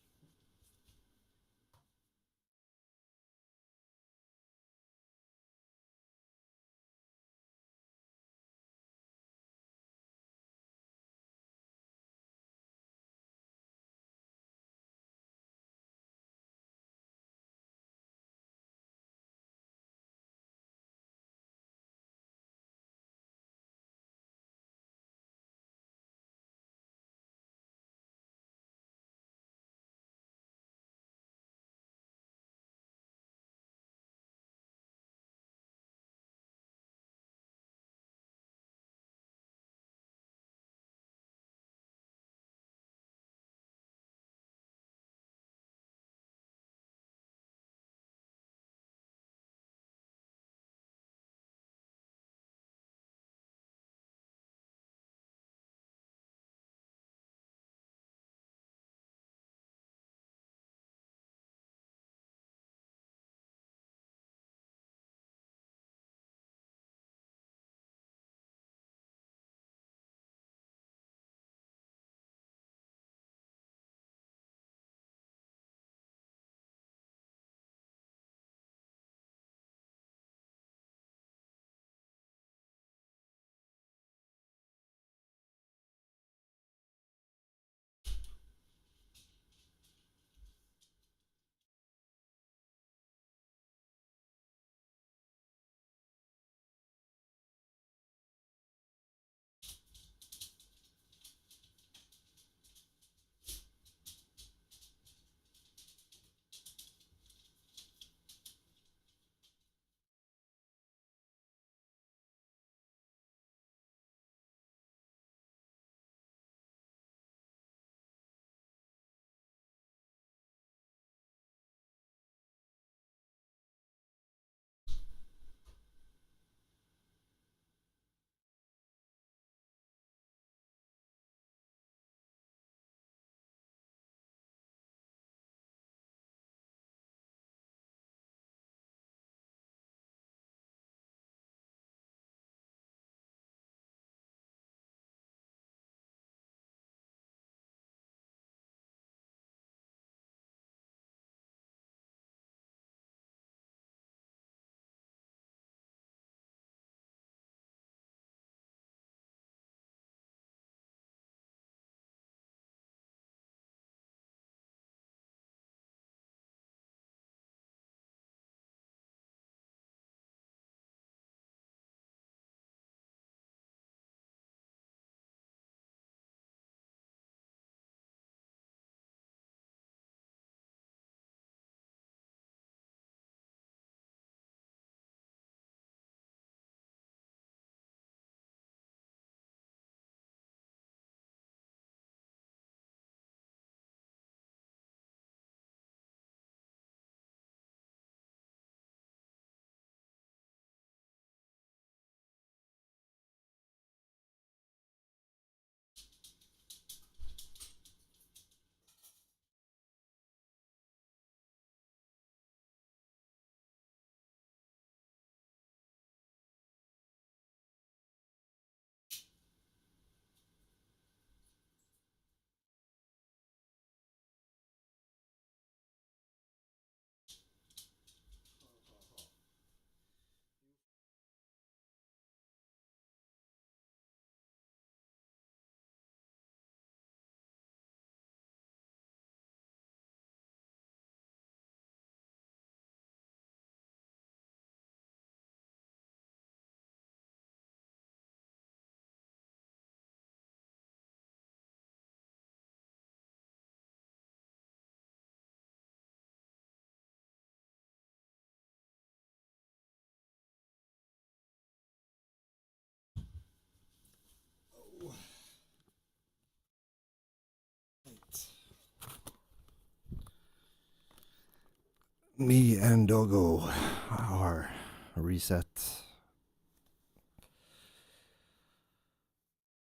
Me and Doggo are reset.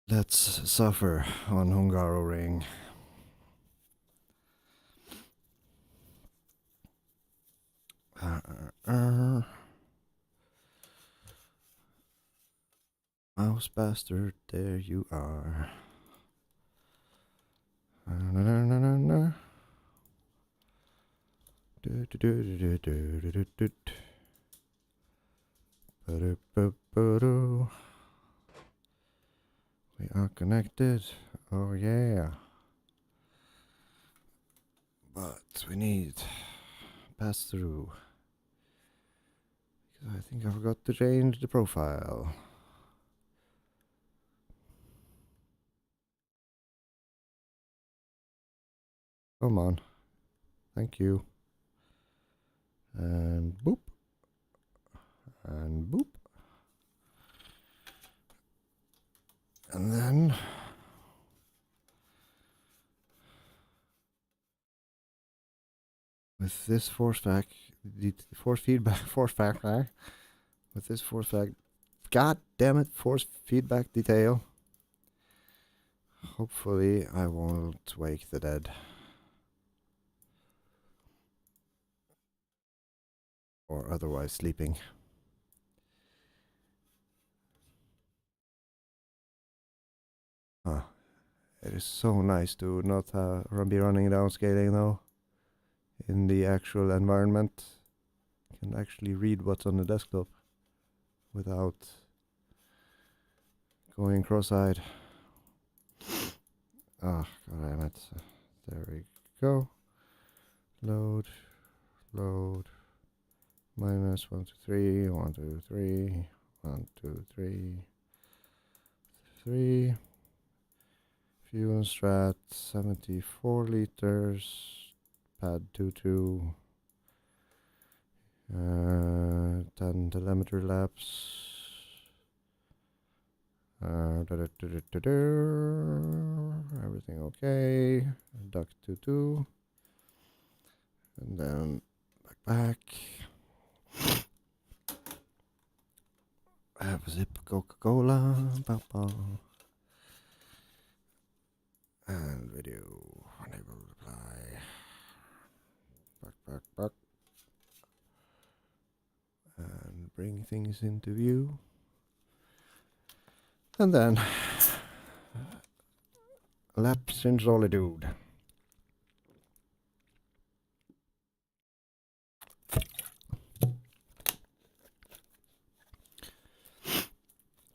Let's suffer on Hungaroring. Mouse bastard, there you are. We are connected. Oh yeah. But we need pass through. Because I think I forgot to change the profile. Come on. Thank you. And boop. And boop. And then with this force feedback, with this force feedback, god damn it, force feedback detail. Hopefully I won't wake the dead. Or otherwise sleeping. Huh. It is so nice to not be running downscaling though. In the actual environment. You can actually read what's on the desktop without going cross-eyed. Ah, god damn it. There we go. Load. Load. Minus 1, 2, 3, 1, 2, 3, 1, 2, 3, 3. Fuel strat, 74 liters, pad 22, 10 telemetry laps, everything okay, duct 22, and then back. Have a sip of Coca-Cola, and video, enable reply, back, and bring things into view, and then laps in solitude.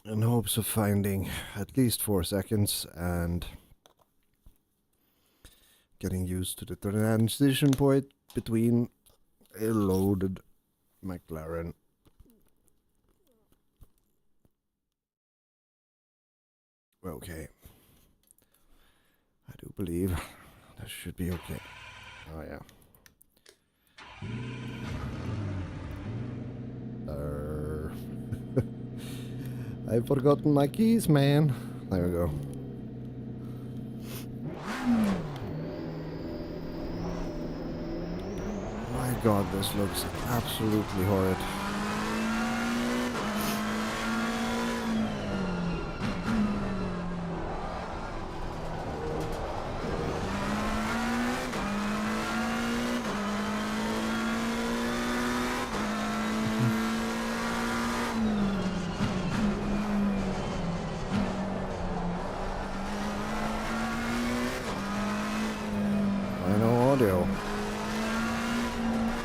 In hopes of finding at least 4 seconds and getting used to the transition point between a loaded McLaren okay. I do believe that should be okay. Oh yeah. I've forgotten my keys, man. There we go. My god, this looks absolutely horrid.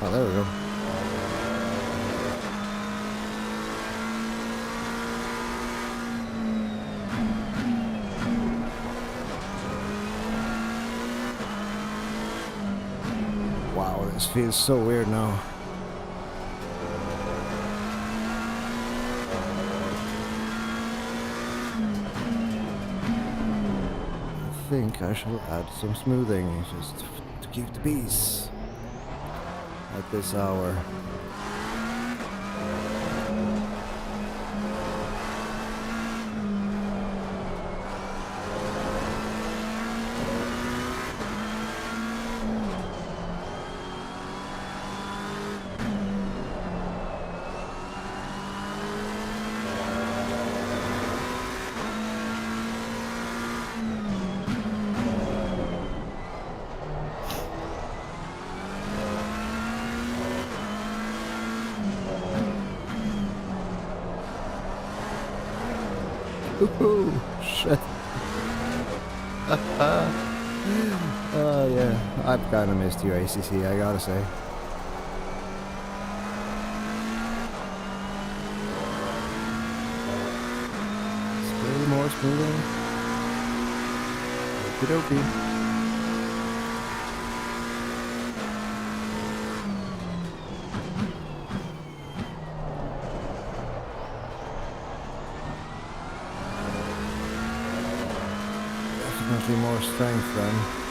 Oh, there we go. Wow, this feels so weird now. I think I shall add some smoothing just to keep the peace at this hour. Ooh, shit. Oh yeah, I've kinda missed you, ACC, I gotta say. moving. Okey-dokey. Definitely more strength then.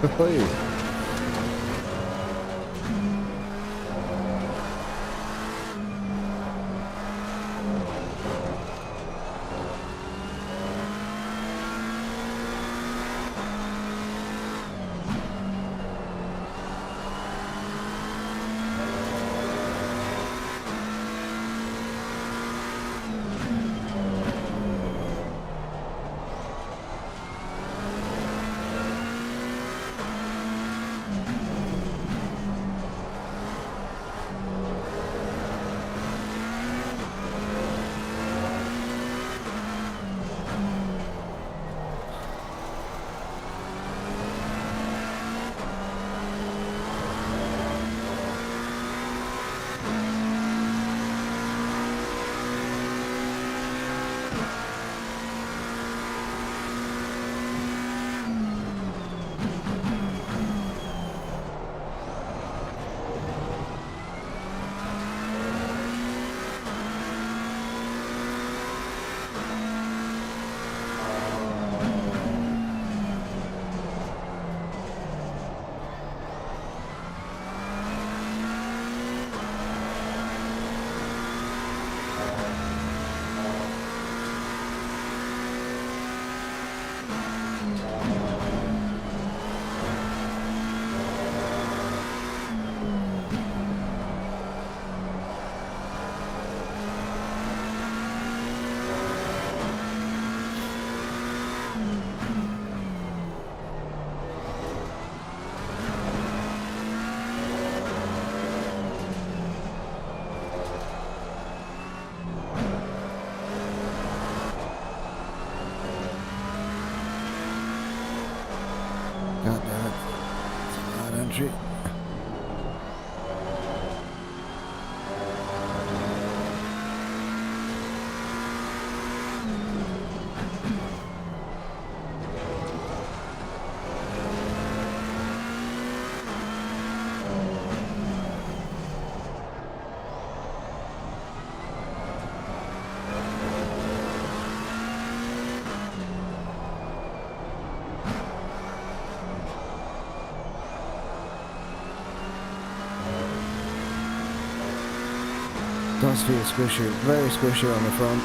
Oi. God damn it. It's a bad entry. Does feel squishy, very squishy on the front.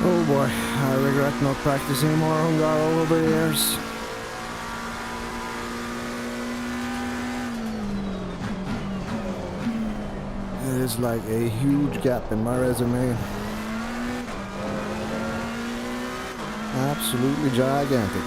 Oh boy, I regret not practicing more Hungar over the years. It is like a huge gap in my resume. Absolutely gigantic.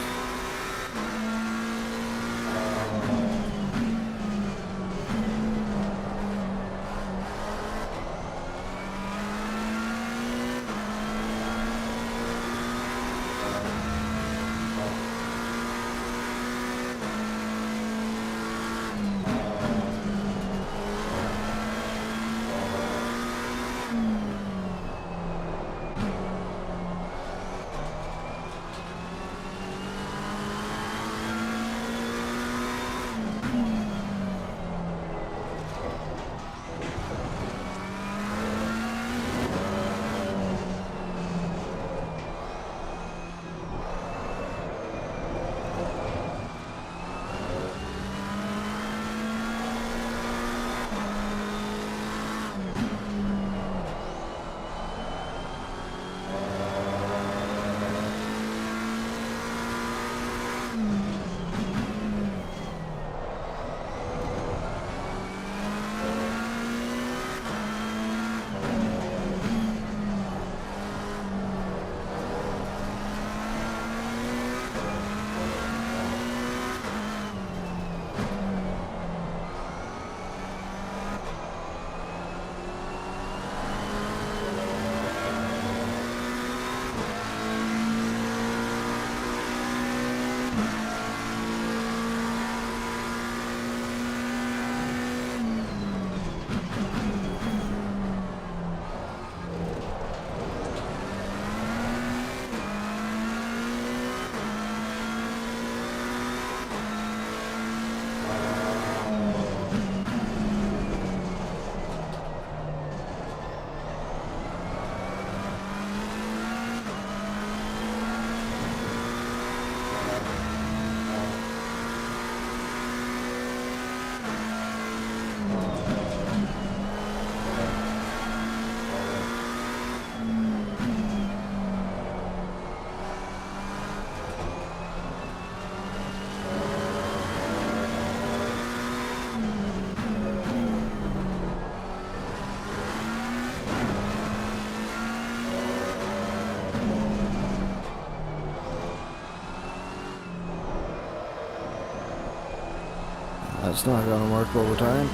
That's not gonna work over time.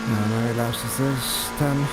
How many laps is this? 10?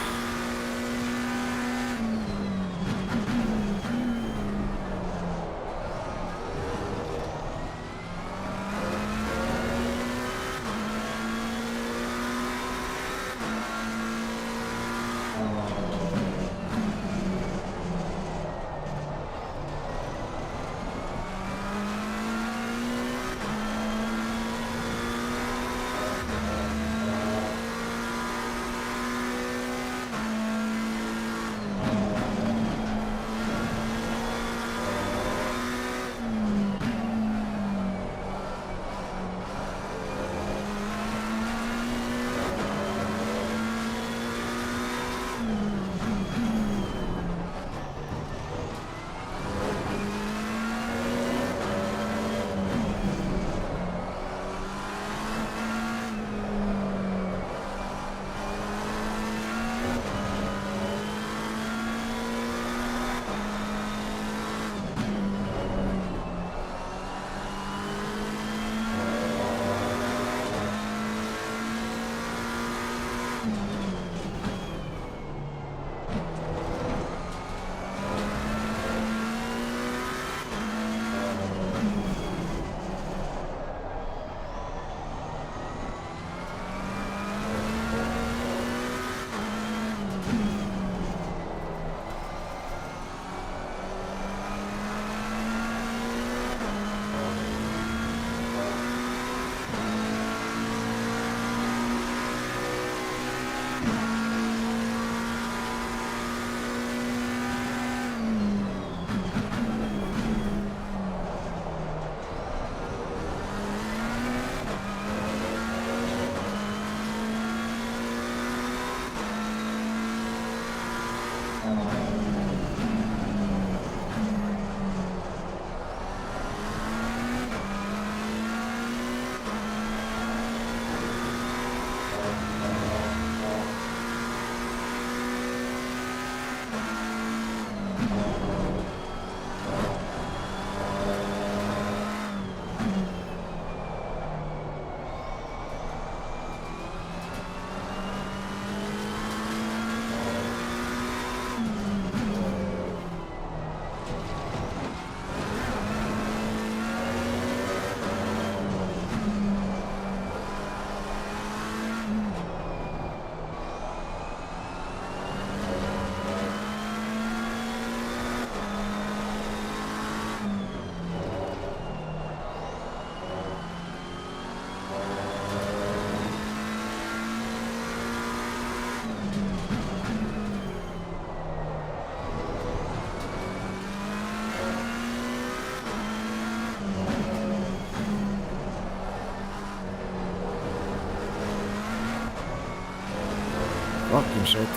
Fucking shit.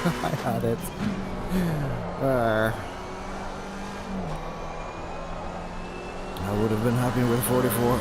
I had it. I would have been happy with 44.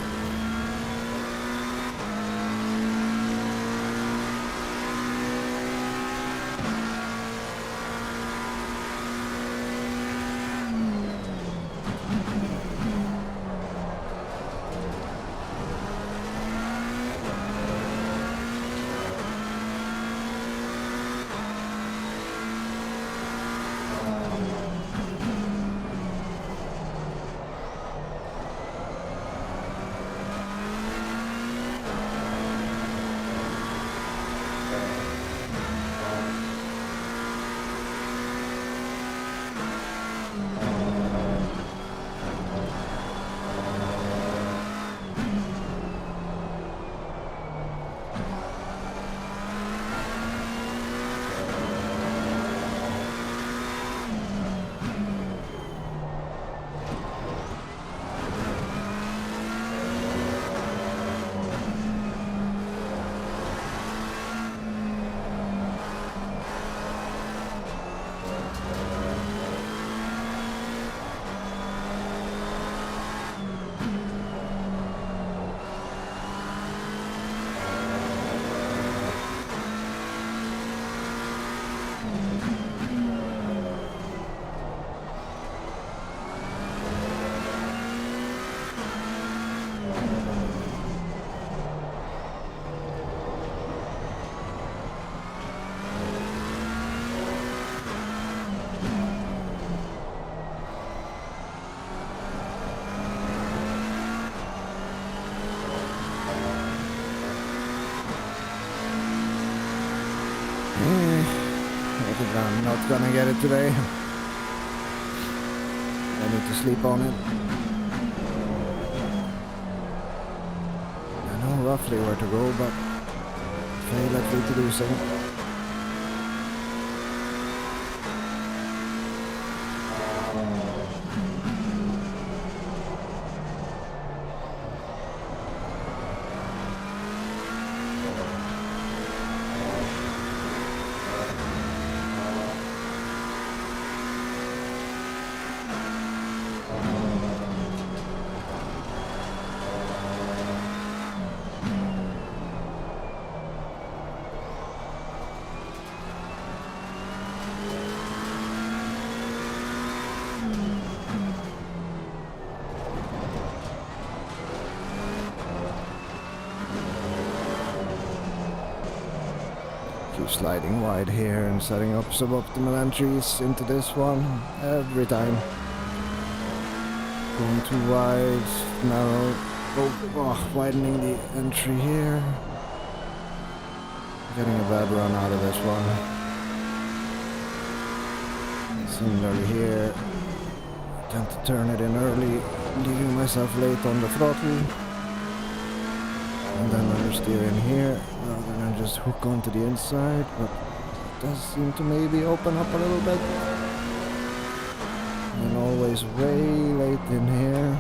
I think I'm not gonna get it today. I need to sleep on it. I know roughly where to go, but fail likely to do so. Sliding wide here and setting up suboptimal entries into this one every time. Going too wide, narrow, widening the entry here. Getting a bad run out of this one. Similarly here, tend to turn it in early, leaving myself late on the throttle. And then understeer in here, rather than just hook onto the inside, but it does seem to maybe open up a little bit. And always way late in here.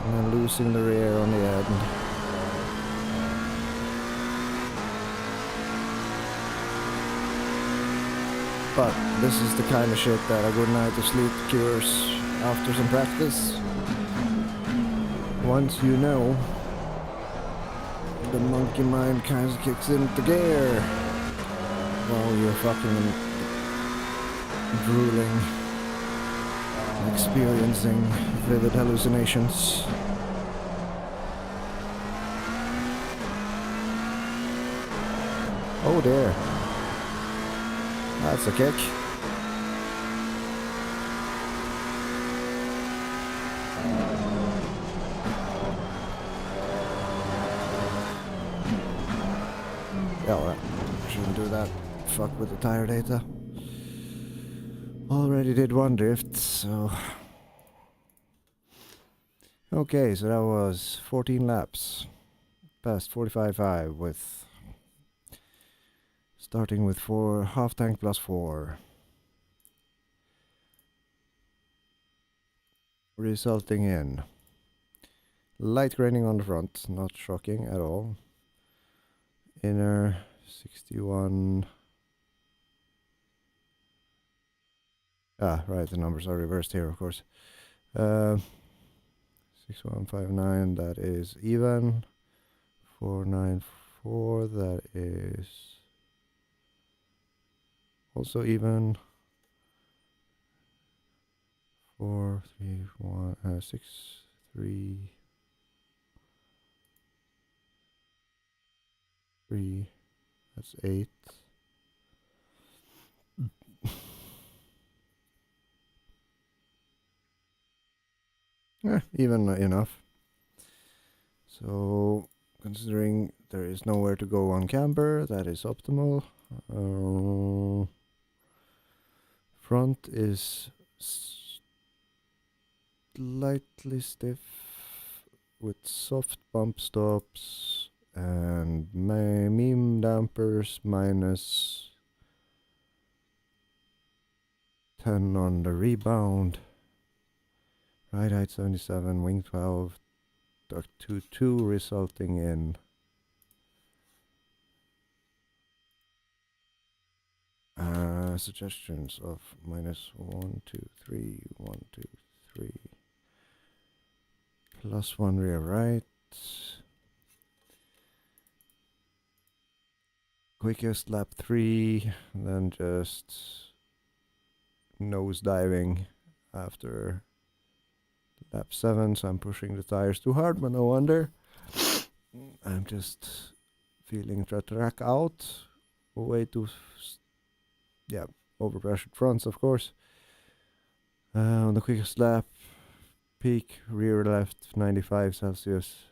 And then losing the rear on the end. But this is the kind of shit that a good night of sleep cures after some practice. Once you know, the monkey mind kind of kicks into gear while you're fucking drooling, experiencing vivid hallucinations. Oh dear, that's a kick. Yeah, well, shouldn't do that. Fuck with the tire data. Already did one drift, so... Okay, so that was 14 laps. Past 45.5 with... Starting with 4, half tank plus 4. Resulting in... Light graining on the front, not shocking at all. Inner 61. Ah, right, the numbers are reversed here, of course. 6159, that is even. 494, that is also even. 4, 3, 1, 6, 3, 3, that's 8. Even enough. So, considering there is nowhere to go on camber, that is optimal. Front is slightly stiff with soft bump stops and meme dampers minus 10 on the rebound. Right height 77, wing 12, duct 2 resulting in suggestions of minus 1, 2, 3, 1, 2, 3, plus 1 rear right. Quickest lap 3, then just nose diving after lap 7, so I'm pushing the tires too hard, but no wonder. I'm just feeling the track out, way too, overpressured fronts, of course. On the quickest lap, peak rear left 95 Celsius.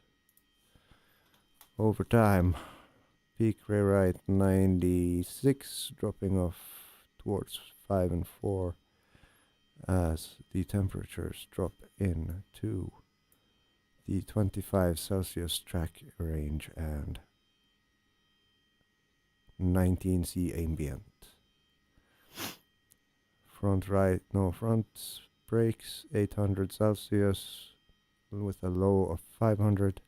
Over time, peak rear right 96, dropping off towards 5 and 4 as the temperatures drop into the 25 Celsius track range and 19C ambient. Front brakes 800 Celsius with a low of 500.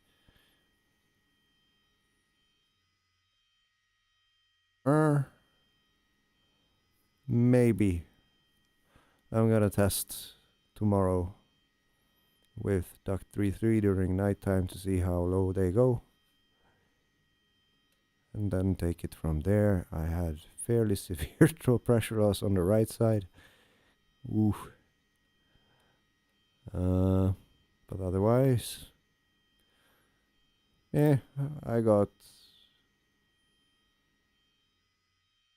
Maybe. I'm gonna test tomorrow with duct 3 during nighttime to see how low they go. And then take it from there. I had fairly severe pressure loss on the right side. Oof. But otherwise, I got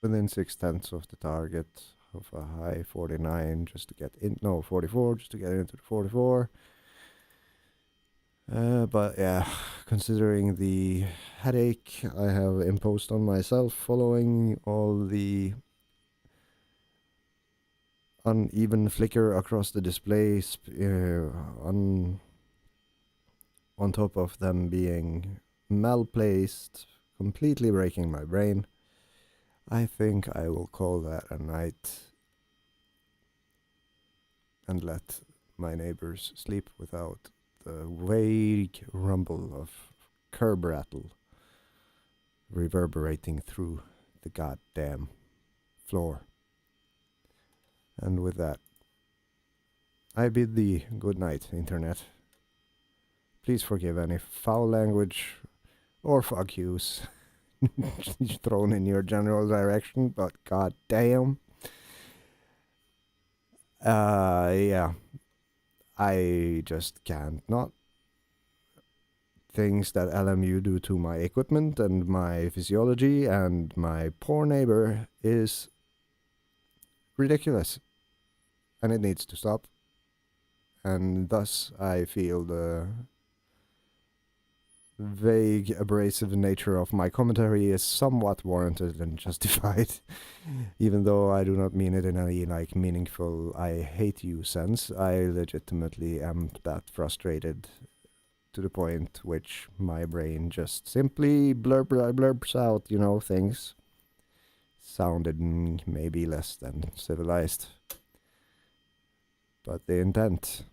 within 6/10 of the target of a high 49 just to get in, 44 just to get into the 44. But yeah, considering the headache I have imposed on myself following all the uneven flicker across the displays, on top of them being malplaced, completely breaking my brain, I think I will call that a night and let my neighbors sleep without the vague rumble of curb rattle reverberating through the goddamn floor. And with that, I bid thee good night, Internet. Please forgive any foul language or fuck yous thrown in your general direction, but goddamn. Yeah. I just can't not. Things that LMU do to my equipment and my physiology and my poor neighbor is ridiculous. And it needs to stop. And thus I feel the vague, abrasive nature of my commentary is somewhat warranted and justified. Even though I do not mean it in any meaningful I hate you sense. I legitimately am that frustrated to the point which my brain just simply blurbs out, things sounded maybe less than civilized. But the intent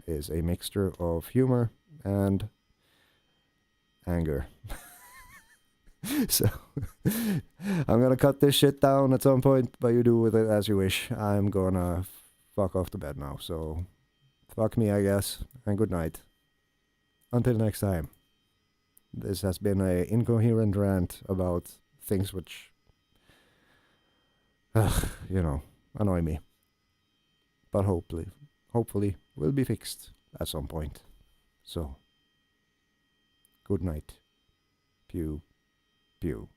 is a mixture of humor and anger. So I'm gonna cut this shit down at some point, but you do with it as you wish. I'm gonna fuck off to bed now, so fuck me, I guess, and good night. Until next time. This has been a incoherent rant about things which, you know, annoy me. But hopefully will be fixed at some point. So, good night. Pew, pew.